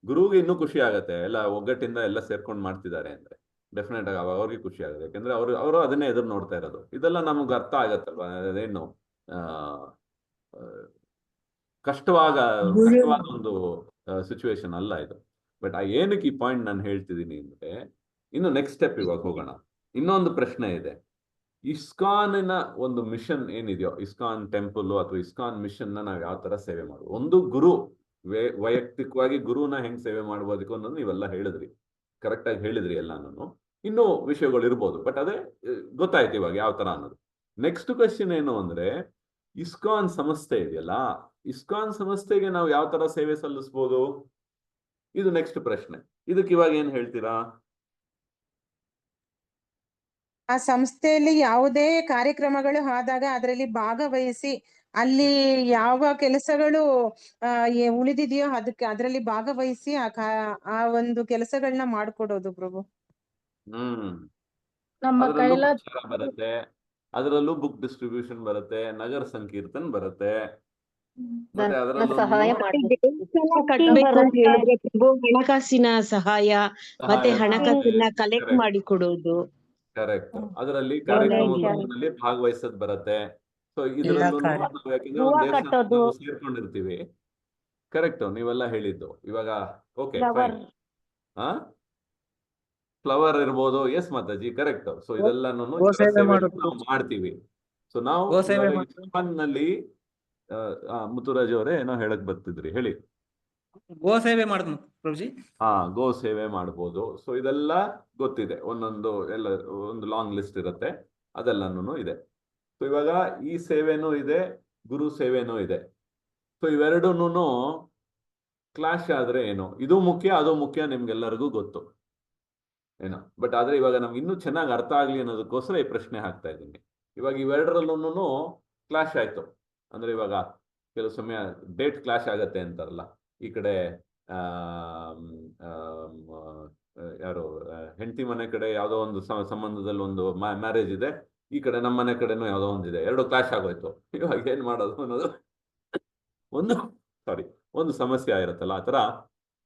ಗುರುಗೆ ಇನ್ನೂ ಖುಷಿ ಆಗತ್ತೆ, ಎಲ್ಲ ಒಗ್ಗಟ್ಟಿಂದ ಎಲ್ಲ ಸೇರ್ಕೊಂಡು ಮಾಡ್ತಿದ್ದಾರೆ ಅಂದ್ರೆ. ಡೆಫಿನೆಟ್ ಆಗಿ ಅವಾಗ ಅವ್ರಿಗೆ ಖುಷಿ ಆಗುತ್ತೆ. ಯಾಕಂದ್ರೆ ಅವರು ಅದನ್ನೇ ಎದುರು ನೋಡ್ತಾ ಇರೋದು. ಇದೆಲ್ಲ ನಮ್ಗೆ ಅರ್ಥ ಆಗತ್ತಲ್ವಾ, ಅದೇನು ಕಷ್ಟವಾದ ಒಂದು ಸಿಚುವೇಶನ್ ಅಲ್ಲ ಇದು. ಬಟ್ ಏನಕ್ಕೆ ಈ ಪಾಯಿಂಟ್ ನಾನು ಹೇಳ್ತಿದ್ದೀನಿ ಅಂದ್ರೆ, ಇನ್ನು ನೆಕ್ಸ್ಟ್ ಸ್ಟೆಪ್ ಇವಾಗ ಹೋಗೋಣ. ಇನ್ನೊಂದು ಪ್ರಶ್ನೆ ಇದೆ. ಇಸ್ಕಾನ್ನ ಒಂದು ಮಿಷನ್ ಏನಿದೆಯೋ, ಇಸ್ಕಾನ್ ಟೆಂಪಲ್ ಅಥವಾ ಇಸ್ಕಾನ್ ಮಿಷನ್ ನಾವು ಯಾವ ತರ ಸೇವೆ ಮಾಡುವ. ಒಂದು ಗುರು ವೈಯಕ್ತಿಕವಾಗಿ ಗುರುನ ಹೆಂಗ್ ಸೇವೆ ಮಾಡ್ಬೋದಕ್ಕೆ ಅನ್ನೋದು ನೀವೆಲ್ಲ ಹೇಳಿದ್ರಿ, ಕರೆಕ್ಟ್ ಆಗಿ ಹೇಳಿದ್ರಿ ಎಲ್ಲಾನು. ಇನ್ನೂ ವಿಷಯಗಳು ಇರ್ಬೋದು, ಬಟ್ ಅದೇ ಗೊತ್ತಾಯ್ತು ಇವಾಗ ಯಾವ ತರ ಅನ್ನೋದು. ನೆಕ್ಸ್ಟ್ ಕ್ವೆಶ್ಚನ್ ಏನು ಅಂದ್ರೆ, ಇಸ್ಕಾನ್ ಸಂಸ್ಥೆ ಇದೆಯಲ್ಲ, ಇಸ್ಕಾನ್ ಸಂಸ್ಥೆಗೆ ನಾವು ಯಾವ ತರ ಸೇವೆ ಸಲ್ಲಿಸ್ಬೋದು, ಇದು ನೆಕ್ಸ್ಟ್ ಪ್ರಶ್ನೆ. ಇದಕ್ಕೆ ಇವಾಗ ಏನ್ ಹೇಳ್ತೀರಾ? ಆ ಸಂಸ್ಥೆಯಲ್ಲಿ ಯಾವುದೇ ಕಾರ್ಯಕ್ರಮಗಳು ಆದಾಗ ಅದರಲ್ಲಿ ಭಾಗವಹಿಸಿ, ಅಲ್ಲಿ ಯಾವ ಕೆಲಸಗಳು ಉಳಿದಿದೆಯೋ ಅದರಲ್ಲಿ ಭಾಗವಹಿಸಿ ಆ ಒಂದು ಕೆಲಸಗಳನ್ನ ಮಾಡ್ಕೊಡೋದು ಪ್ರಭು. ನಮ್ಮ ಬರುತ್ತೆ, ಅದರಲ್ಲೂ ಬುಕ್ ಡಿಸ್ಟ್ರಿಬ್ಯೂಷನ್ ಬರುತ್ತೆ, ನಗರ ಸಂಕೀರ್ತನ್ ಬರುತ್ತೆ, ಮತ್ತೆ ಅದರಲ್ಲೂ ಹಣಕಾಸಿನ ಸಹಾಯ ಮತ್ತೆ ಹಣಕಾಸನ್ನ ಕಲೆಕ್ಟ್ ಮಾಡಿ ಕೊಡೋದು. ಕರೆಕ್ಟ್, ಅದರಲ್ಲಿ ಕಾರ್ಯಕ್ರಮದಲ್ಲಿ ಭಾಗವಹಿಸೋದ್ ಬರುತ್ತೆ. ಸೊ ಇದರಲ್ಲೂ ಯಾಕಂದ್ರೆ ಸೇರ್ಕೊಂಡಿರ್ತೀವಿ. ಕರೆಕ್ಟ್, ನೀವೆಲ್ಲ ಹೇಳಿದ್ದು ಇವಾಗ. Okay fine. ಫ್ಲವರ್ ಇರ್ಬೋದು. ಎಸ್ ಮಾತಾಜಿ, ಕರೆಕ್ಟ್. ಸೊ ಇದೆಲ್ಲ ನಾವು ಮಾಡ್ತೀವಿ. ಸೊ ನಾವು ನಲ್ಲಿ ಮುತ್ತುರಾಜ್ ಅವರೇ ಏನೋ ಹೇಳಕ್ ಬರ್ತಿದ್ರಿ, ಹೇಳಿ. ಗೋ ಸೇವೆ ಮಾಡಿದ್ನು ಪ್ರಭುಜಿ. ಗೋ ಸೇವೆ ಮಾಡ್ಬೋದು. ಸೊ ಇದೆಲ್ಲ ಗೊತ್ತಿದೆ, ಒಂದೊಂದು ಎಲ್ಲ ಒಂದು ಲಾಂಗ್ ಲಿಸ್ಟ್ ಇರುತ್ತೆ, ಅದೆಲ್ಲನೂ ಇದೆ. ಸೊ ಇವಾಗ ಈ ಸೇವೆನೂ ಇದೆ, ಗುರು ಸೇವೆನೂ ಇದೆ. ಸೊ ಇವೆರಡೂನು ಕ್ಲಾಶ್ ಆದ್ರೆ ಏನು, ಇದು ಮುಖ್ಯ ಅದು ಮುಖ್ಯ ನಿಮ್ಗೆಲ್ಲರಿಗೂ ಗೊತ್ತು ಏನೋ. ಬಟ್ ಆದ್ರೆ ಇವಾಗ ನಮ್ಗೆ ಇನ್ನೂ ಚೆನ್ನಾಗಿ ಅರ್ಥ ಆಗ್ಲಿ ಅನ್ನೋದಕ್ಕೋಸ್ಕರ ಈ ಪ್ರಶ್ನೆ ಹಾಕ್ತಾ ಇದ್ದೀನಿ. ಇವಾಗ ಇವೆರಡರಲ್ಲೂ ಕ್ಲಾಶ್ ಆಯ್ತು ಅಂದ್ರೆ ಇವಾಗ ಕೆಲವು ಸಮಯ ಡೇಟ್ ಕ್ಲಾಶ್ ಆಗತ್ತೆ ಅಂತಾರಲ್ಲ. ಈ ಕಡೆ ಯಾರು ಹೆಂಡತಿ ಮನೆ ಕಡೆ ಯಾವುದೋ ಒಂದು ಸಂಬಂಧದಲ್ಲಿ ಒಂದು ಮ್ಯಾರೇಜ್ ಇದೆ, ಈ ಕಡೆ ನಮ್ಮ ಮನೆ ಕಡೆನೂ ಯಾವುದೋ ಒಂದಿದೆ, ಎರಡು ಕ್ಲಾಶ್ ಆಗೋಯ್ತು. ಇವಾಗ ಏನ್ ಮಾಡೋದು ಅನ್ನೋದು ಒಂದು ಸಮಸ್ಯೆ ಆಗಿರುತ್ತಲ್ಲ. ಆ ಥರ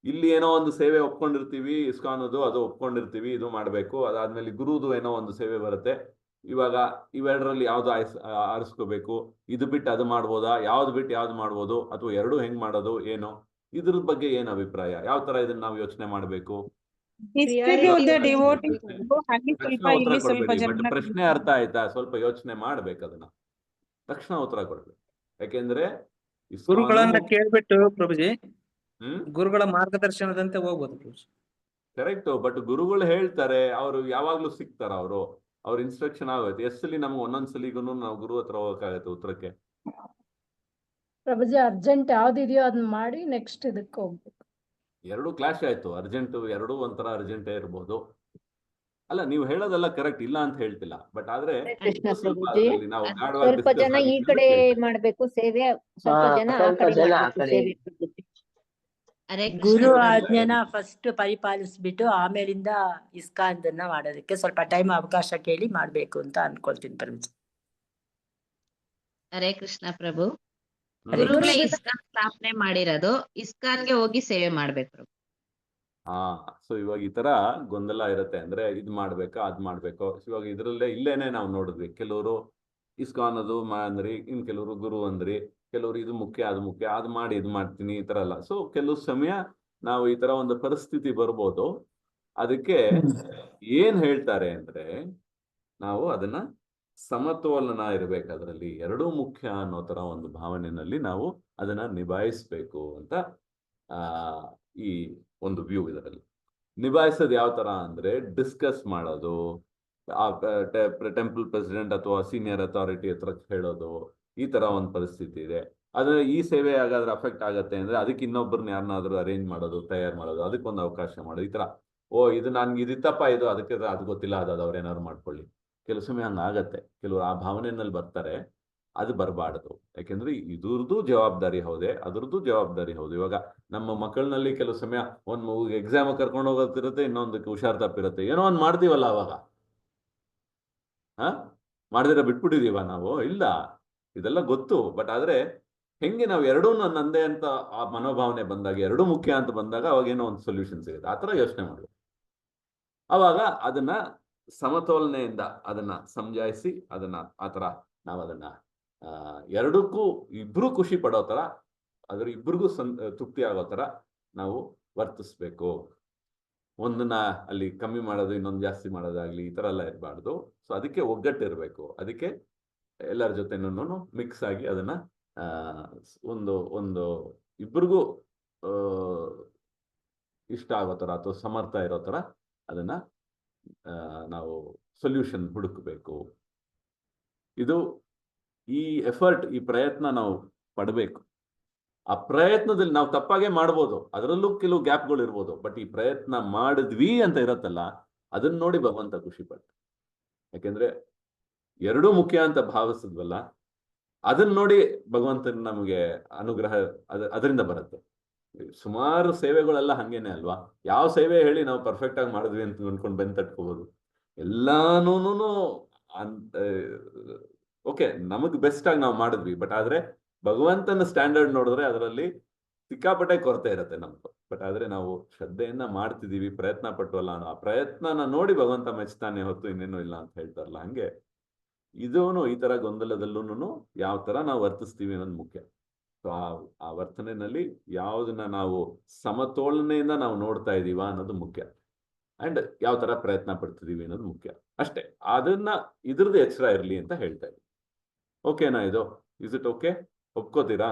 ಇಲ್ಲಿ ಏನೋ ಒಂದು ಸೇವೆ ಒಪ್ಕೊಂಡಿರ್ತೀವಿ, ಇಸ್ಕಾನದು ಅದು ಒಪ್ಕೊಂಡಿರ್ತೀವಿ, ಇದು ಮಾಡಬೇಕು. ಅದಾದ್ಮೇಲೆ ಗುರುದು ಏನೋ ಒಂದು ಸೇವೆ ಬರುತ್ತೆ. ಇವಾಗ ಇವೆರಡರಲ್ಲಿ ಯಾವ್ದು ಆರಿಸ್ಕೋಬೇಕು, ಇದು ಬಿಟ್ಟು ಅದು ಮಾಡ್ಬೋದಾ, ಯಾವ್ದು ಬಿಟ್ಟು ಯಾವ್ದು ಮಾಡ್ಬೋದು, ಅಥವಾ ಎರಡೂ ಹೆಂಗ್ ಮಾಡೋದು ಏನು, ಇದ್ರ ಬಗ್ಗೆ ಏನ್ ಅಭಿಪ್ರಾಯ, ಯಾವ ತರ ಇದನ್ನ ನಾವು ಯೋಚನೆ ಮಾಡ್ಬೇಕು? ಪ್ರಶ್ನೆ ಅರ್ಥ ಆಯ್ತಾ? ಸ್ವಲ್ಪ ಯೋಚನೆ ಮಾಡ್ಬೇಕು, ಅದನ್ನ ತಕ್ಷಣ ಉತ್ತರ ಕೊಡ್ಬೇಕು. ಯಾಕೆಂದ್ರೆ ಗುರುಗಳನ್ನ ಕೇಳ್ಬಿಟ್ಟು ಪ್ರಭುಜಿ, ಗುರುಗಳ ಮಾರ್ಗದರ್ಶನದಂತೆ ಹೋಗ್ಬೋದು ಪ್ರಭುಜಿ. ಕರೆಕ್ಟ್. ಬಟ್ ಗುರುಗಳು ಹೇಳ್ತಾರೆ, ಅವರು ಯಾವಾಗ್ಲೂ ಸಿಗ್ತಾರ, ಅವ್ರ ಇನ್ಸ್ಟ್ರಕ್ಷನ್ ಆಗುತ್ತೆ. ಎಷ್ಟಲ್ಲಿ ನಮ್ಗೆ ಒಂದೊಂದ್ಸಲಿಗೂ ನಾವು ಗುರು ಹತ್ರ ಹೋಗಕ್ಕಾಗತ್ತೆ ಉತ್ತರಕ್ಕೆ? ಪ್ರಭುಜಿ ಅರ್ಜೆಂಟ್ ಯಾವ್ದಿದೆಯೋ ಅದನ್ನ ಮಾಡಿ ನೆಕ್ಸ್ಟ್ ಇದಕ್ಕೆ ಹೋಗ್ಬೇಕು. ಎರಡು ಕ್ಲಾಶ್ ಆಯ್ತು. ಅರ್ಜೆಂಟ್ ಎರಡೂ ಒಂಥರ ಅರ್ಜೆಂಟೇ ಇರ್ಬೋದು. ಅಲ್ಲ, ನೀವು ಹೇಳೋದೆಲ್ಲ ಕರೆಕ್ಟ್, ಇಲ್ಲ ಅಂತ ಹೇಳ್ತಿಲ್ಲ. ಬಟ್ ಆದ್ರೆ ನಾವು ಸ್ವಲ್ಪ ಜನ ಈ ಕಡೆ ಮಾಡ್ಬೇಕು ಸೇವೆ, ಸ್ವಲ್ಪ ಜನ ಆ ಕಡೆ ಮಾಡ್ಬೇಕು ಸೇವೆ. ಗುರು ಆಜ್ಞೆನ ಫಸ್ಟ್ ಪರಿಪಾಲಿಸ್ಬಿಟ್ಟು ಆಮೇಲಿಂದ ಇಸ್ಕಾನ್ದನ್ನ ಮಾಡೋದಕ್ಕೆ ಸ್ವಲ್ಪ ಟೈಮ್ ಅವಕಾಶ ಕೇಳಿ ಮಾಡ್ಬೇಕು ಅಂತ ಅನ್ಕೊಳ್ತೀನಿ ಪ್ರಭುಜಿ. ಹರೇ ಕೃಷ್ಣ ಪ್ರಭು. ಗುರುಗಳೇ ಇಸ್ಕಾನ್ ಸ್ಥಾಪನೆ ಮಾಡಿರೋದು, ಇಸ್ಕಾನ್ಗೆ ಹೋಗಿ ಸೇವೆ ಮಾಡ್ಬೇಕು ಪ್ರಭು. ಸೊ ಇವಾಗ ಈ ತರ ಗೊಂದಲ ಇರುತ್ತೆ. ಅಂದ್ರೆ ಇದ್ ಮಾಡ್ಬೇಕಾ ಅದ್ ಮಾಡ್ಬೇಕು. ಇವಾಗ ಇಲ್ಲೇನೆ ನಾವು ನೋಡಿದ್ವಿ, ಕೆಲವರು ಇಸ್ಕಾನ್ ಅದು ಅಂದ್ರಿ, ಇನ್ ಕೆಲವರು ಗುರು ಅಂದ್ರಿ, ಕೆಲವರು ಇದು ಮುಖ್ಯ ಅದು ಮುಖ್ಯ, ಅದ್ ಮಾಡಿ ಇದ್ ಮಾಡ್ತೀನಿ, ಈ ತರ ಎಲ್ಲ. ಸೊ ಕೆಲವು ಸಮಯ ನಾವು ಈ ತರ ಒಂದು ಪರಿಸ್ಥಿತಿ ಬರ್ಬೋದು. ಅದಕ್ಕೆ ಏನ್ ಹೇಳ್ತಾರೆ ಅಂದ್ರೆ, ನಾವು ಅದನ್ನ ಸಮತೋಲನ ಇರ್ಬೇಕು, ಅದರಲ್ಲಿ ಎರಡೂ ಮುಖ್ಯ ಅನ್ನೋ ತರ ಒಂದು ಭಾವನೆಯಲ್ಲಿ ನಾವು ಅದನ್ನ ನಿಭಾಯಿಸ್ಬೇಕು ಅಂತ ಈ ಒಂದು ವ್ಯೂ. ಇದರಲ್ಲಿ ನಿಭಾಯಿಸೋದು ಯಾವ ತರ ಅಂದ್ರೆ, ಡಿಸ್ಕಸ್ ಮಾಡೋದು, ಟೆಂಪಲ್ ಪ್ರೆಸಿಡೆಂಟ್ ಅಥವಾ ಸೀನಿಯರ್ ಅಥಾರಿಟಿ ಹತ್ರ ಹೇಳೋದು, ಈ ತರ ಒಂದು ಪರಿಸ್ಥಿತಿ ಇದೆ. ಆದ್ರೆ ಈ ಸೇವೆ ಆಗಾದ್ರೆ ಅಫೆಕ್ಟ್ ಆಗತ್ತೆ ಅಂದ್ರೆ ಅದಕ್ಕೆ ಇನ್ನೊಬ್ಬರನ್ನ ಯಾರನ್ನಾದ್ರೂ ಅರೇಂಜ್ ಮಾಡೋದು, ತಯಾರು ಮಾಡೋದು, ಅದಕ್ಕೊಂದು ಅವಕಾಶ ಮಾಡೋದು. ಈ ತರ ಇದು ನನ್ಗೆ ಇದಿತ್ತಪ್ಪ, ಇದು ಅದಕ್ಕೆ ಅದು ಗೊತ್ತಿಲ್ಲ, ಅದು ಅವ್ರೇನಾದ್ರು ಮಾಡ್ಕೊಳ್ಳಿ. ಕೆಲವು ಸಮಯ ಹಂಗಾಗತ್ತೆ. ಕೆಲವರು ಆ ಭಾವನೆಯಲ್ಲಿ ಬರ್ತಾರೆ, ಅದು ಬರಬಾರ್ದು. ಯಾಕೆಂದ್ರೆ ಇದ್ರದ್ದು ಜವಾಬ್ದಾರಿ ಹೌದೇ, ಅದ್ರದ್ದು ಜವಾಬ್ದಾರಿ ಹೌದು. ಇವಾಗ ನಮ್ಮ ಮಕ್ಕಳಲ್ಲಿ ಕೆಲವು ಸಮಯ ಒಂದು ಎಕ್ಸಾಮ್ ಕರ್ಕೊಂಡು ಹೋಗೋದಿರುತ್ತೆ, ಇನ್ನೊಂದಕ್ಕೆ ಹುಷಾರ್ ತಪ್ಪಿರುತ್ತೆ, ಏನೋ ಒಂದು ಮಾಡ್ತೀವಲ್ಲ, ಅವಾಗ ಮಾಡಿದ್ರೆ ಬಿಟ್ಬಿಟ್ಟಿದೀವ ನಾವು? ಇಲ್ಲ, ಇದೆಲ್ಲ ಗೊತ್ತು. ಬಟ್ ಆದ್ರೆ ಹೆಂಗೆ ನಾವು ಎರಡೂ ನಂದೇ ಅಂತ ಆ ಮನೋಭಾವನೆ ಬಂದಾಗ, ಎರಡೂ ಮುಖ್ಯ ಅಂತ ಬಂದಾಗ, ಅವಾಗ ಏನೋ ಒಂದು ಸೊಲ್ಯೂಷನ್ ಸಿಗುತ್ತೆ. ಆ ಥರ ಯೋಚನೆ ಮಾಡ್ಬೇಕು. ಅವಾಗ ಅದನ್ನ ಸಮತೋಲನೆಯಿಂದ ಅದನ್ನ ಸಮಜಾಯಿಸಿ, ಅದನ್ನ ಆ ಥರ ನಾವು ಅದನ್ನ ಎರಡಕ್ಕೂ ಇಬ್ರು ಖುಷಿ ಪಡೋ ಥರ, ಅದ್ರ ಇಬ್ರಿಗೂ ತೃಪ್ತಿ ಆಗೋ ಥರ ನಾವು ವರ್ತಿಸ್ಬೇಕು. ಒಂದನ್ನ ಅಲ್ಲಿ ಕಮ್ಮಿ ಮಾಡೋದು, ಇನ್ನೊಂದು ಜಾಸ್ತಿ ಮಾಡೋದಾಗ್ಲಿ, ಈ ಥರ ಎಲ್ಲ ಇರಬಾರ್ದು. ಸೊ ಅದಕ್ಕೆ ಒಗ್ಗಟ್ಟಿರ್ಬೇಕು. ಅದಕ್ಕೆ ಎಲ್ಲರ ಜೊತೆನೂ ಮಿಕ್ಸ್ ಆಗಿ ಅದನ್ನ ಒಂದು ಇಬ್ರಿಗೂ ಇಷ್ಟ ಆಗೋ ಥರ ಅಥವಾ ಸಮರ್ಥ ಇರೋ ಥರ ಅದನ್ನ ನಾವು ಸೊಲ್ಯೂಷನ್ ಹುಡುಕಬೇಕು. ಇದು ಈ ಎಫರ್ಟ್, ಈ ಪ್ರಯತ್ನ ನಾವು ಪಡಬೇಕು. ಆ ಪ್ರಯತ್ನದಲ್ಲಿ ನಾವು ತಪ್ಪಾಗೆ ಮಾಡ್ಬೋದು, ಅದರಲ್ಲೂ ಕೆಲವು ಗ್ಯಾಪ್ಗಳು ಇರ್ಬೋದು. ಬಟ್ ಈ ಪ್ರಯತ್ನ ಮಾಡಿದ್ವಿ ಅಂತ ಇರತ್ತಲ್ಲ, ಅದನ್ನ ನೋಡಿ ಭಗವಂತ ಖುಷಿ ಪಡ್ತ. ಯಾಕೆಂದ್ರೆ ಎರಡೂ ಮುಖ್ಯ ಅಂತ ಭಾವಿಸಿದ್ವಲ್ಲ, ಅದನ್ನ ನೋಡಿ ಭಗವಂತನ ನಮಗೆ ಅನುಗ್ರಹ ಅದರಿಂದ ಬರುತ್ತೆ. ಸುಮಾರು ಸೇವೆಗಳೆಲ್ಲ ಹಂಗೇನೆ ಅಲ್ವಾ? ಯಾವ ಸೇವೆ ಹೇಳಿ ನಾವು ಪರ್ಫೆಕ್ಟ್ ಆಗಿ ಮಾಡಿದ್ವಿ ಅಂತ ಅನ್ಕೊಂಡು ಬೆನ್ ತಟ್ಕೋಬಹುದು. ಎಲ್ಲಾನು ಓಕೆ, ನಮಗ್ ಬೆಸ್ಟ್ ಆಗಿ ನಾವು ಮಾಡಿದ್ವಿ. ಬಟ್ ಆದ್ರೆ ಭಗವಂತನ ಸ್ಟ್ಯಾಂಡರ್ಡ್ ನೋಡಿದ್ರೆ ಅದರಲ್ಲಿ ಸಿಕ್ಕಾಪಟ್ಟೆ ಕೊರತೆ ಇರುತ್ತೆ ನಮ್ದು. ಬಟ್ ಆದ್ರೆ ನಾವು ಶ್ರದ್ಧೆಯಿಂದ ಮಾಡ್ತಿದೀವಿ, ಪ್ರಯತ್ನ ಪಟ್ಟವಲ್ಲ, ಆ ಪ್ರಯತ್ನನ ನೋಡಿ ಭಗವಂತ ಮೆಚ್ತಾನೆ ಹೊತ್ತು ಇನ್ನೇನು ಇಲ್ಲ ಅಂತ ಹೇಳ್ತಾರಲ್ಲ, ಹಂಗೆ ಇದೂನು ಈ ತರ ಗೊಂದಲದಲ್ಲೂ ಯಾವ ತರ ನಾವು ವರ್ತಿಸ್ತೀವಿ ಅನ್ನೋದು ಮುಖ್ಯ. ಸೊ ಆ ವರ್ತನೆಯಲ್ಲಿ ಯಾವುದನ್ನ ನಾವು ಸಮತೋಲನೆಯಿಂದ ನಾವು ನೋಡ್ತಾ ಇದೀವ ಅನ್ನೋದು ಮುಖ್ಯ. ಅಂಡ್ ಯಾವ ತರ ಪ್ರಯತ್ನ ಪಡ್ತಿದೀವಿ ಅನ್ನೋದು ಮುಖ್ಯ ಅಷ್ಟೇ. ಅದನ್ನ ಇದ್ರದ್ದು ಎಚ್ಚರ ಇರಲಿ ಅಂತ ಹೇಳ್ತಾ ಇದ್ದೀವಿ. ಓಕೆನಾ? ಇದು ಇಸ್ ಇಟ್ ಓಕೆ ಒಪ್ಕೋತೀರಾ?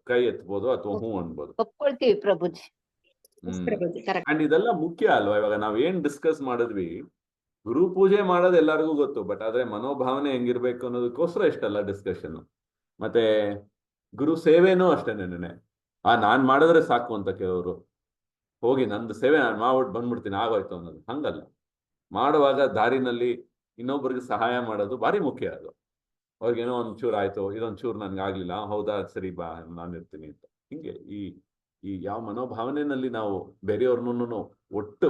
ಕೈ ಎತ್ಬೋದು ಅಥವಾ ಹ್ಞೂ ಅನ್ಬೋದು. ಒಪ್ಕೊಳ್ತೀವಿ ಪ್ರಭುಜಿ. ಅಂಡ್ ಇದೆಲ್ಲ ಮುಖ್ಯ ಅಲ್ವಾ? ಇವಾಗ ನಾವ್ ಏನ್ ಡಿಸ್ಕಸ್ ಮಾಡಿದ್ವಿ, ಗುರು ಪೂಜೆ ಮಾಡೋದು ಎಲ್ಲರಿಗೂ ಗೊತ್ತು, ಬಟ್ ಆದ್ರೆ ಮನೋಭಾವನೆ ಹೆಂಗಿರ್ಬೇಕು ಅನ್ನೋದಕ್ಕೋಸ್ಕರ ಇಷ್ಟಲ್ಲ ಡಿಸ್ಕಷನ್. ಮತ್ತೆ ಗುರು ಸೇವೆನೂ ಅಷ್ಟೇನೆ. ನಾನ್ ಮಾಡಿದ್ರೆ ಸಾಕು ಅಂತ ಕೆಲವರು ಹೋಗಿ ನಂದು ಸೇವೆ ನಾನು ಮಾಡ್ಬಿಟ್ಟು ಬಂದ್ಬಿಡ್ತೀನಿ ಆಗೋಯ್ತು ಅನ್ನೋದು. ಹಂಗಲ್ಲ. ಮಾಡುವಾಗ ದಾರಿನಲ್ಲಿ ಇನ್ನೊಬ್ಬರಿಗೆ ಸಹಾಯ ಮಾಡೋದು ಭಾರಿ ಮುಖ್ಯ. ಅದು ಅವ್ರಿಗೇನೋ ಒಂಚೂರು ಆಯ್ತು, ಇದೊಂಚೂರು ನನ್ಗೆ ಆಗ್ಲಿಲ್ಲ, ಹೌದಾ ಸರಿ ಬಾ ನಾನು ಇರ್ತೀನಿ ಅಂತ. ಹಿಂಗೆ ಈ ಯಾವ ಮನೋಭಾವನೆಯಲ್ಲಿ ನಾವು ಬೇರೆಯವ್ರನ್ನೂ ಒಟ್ಟು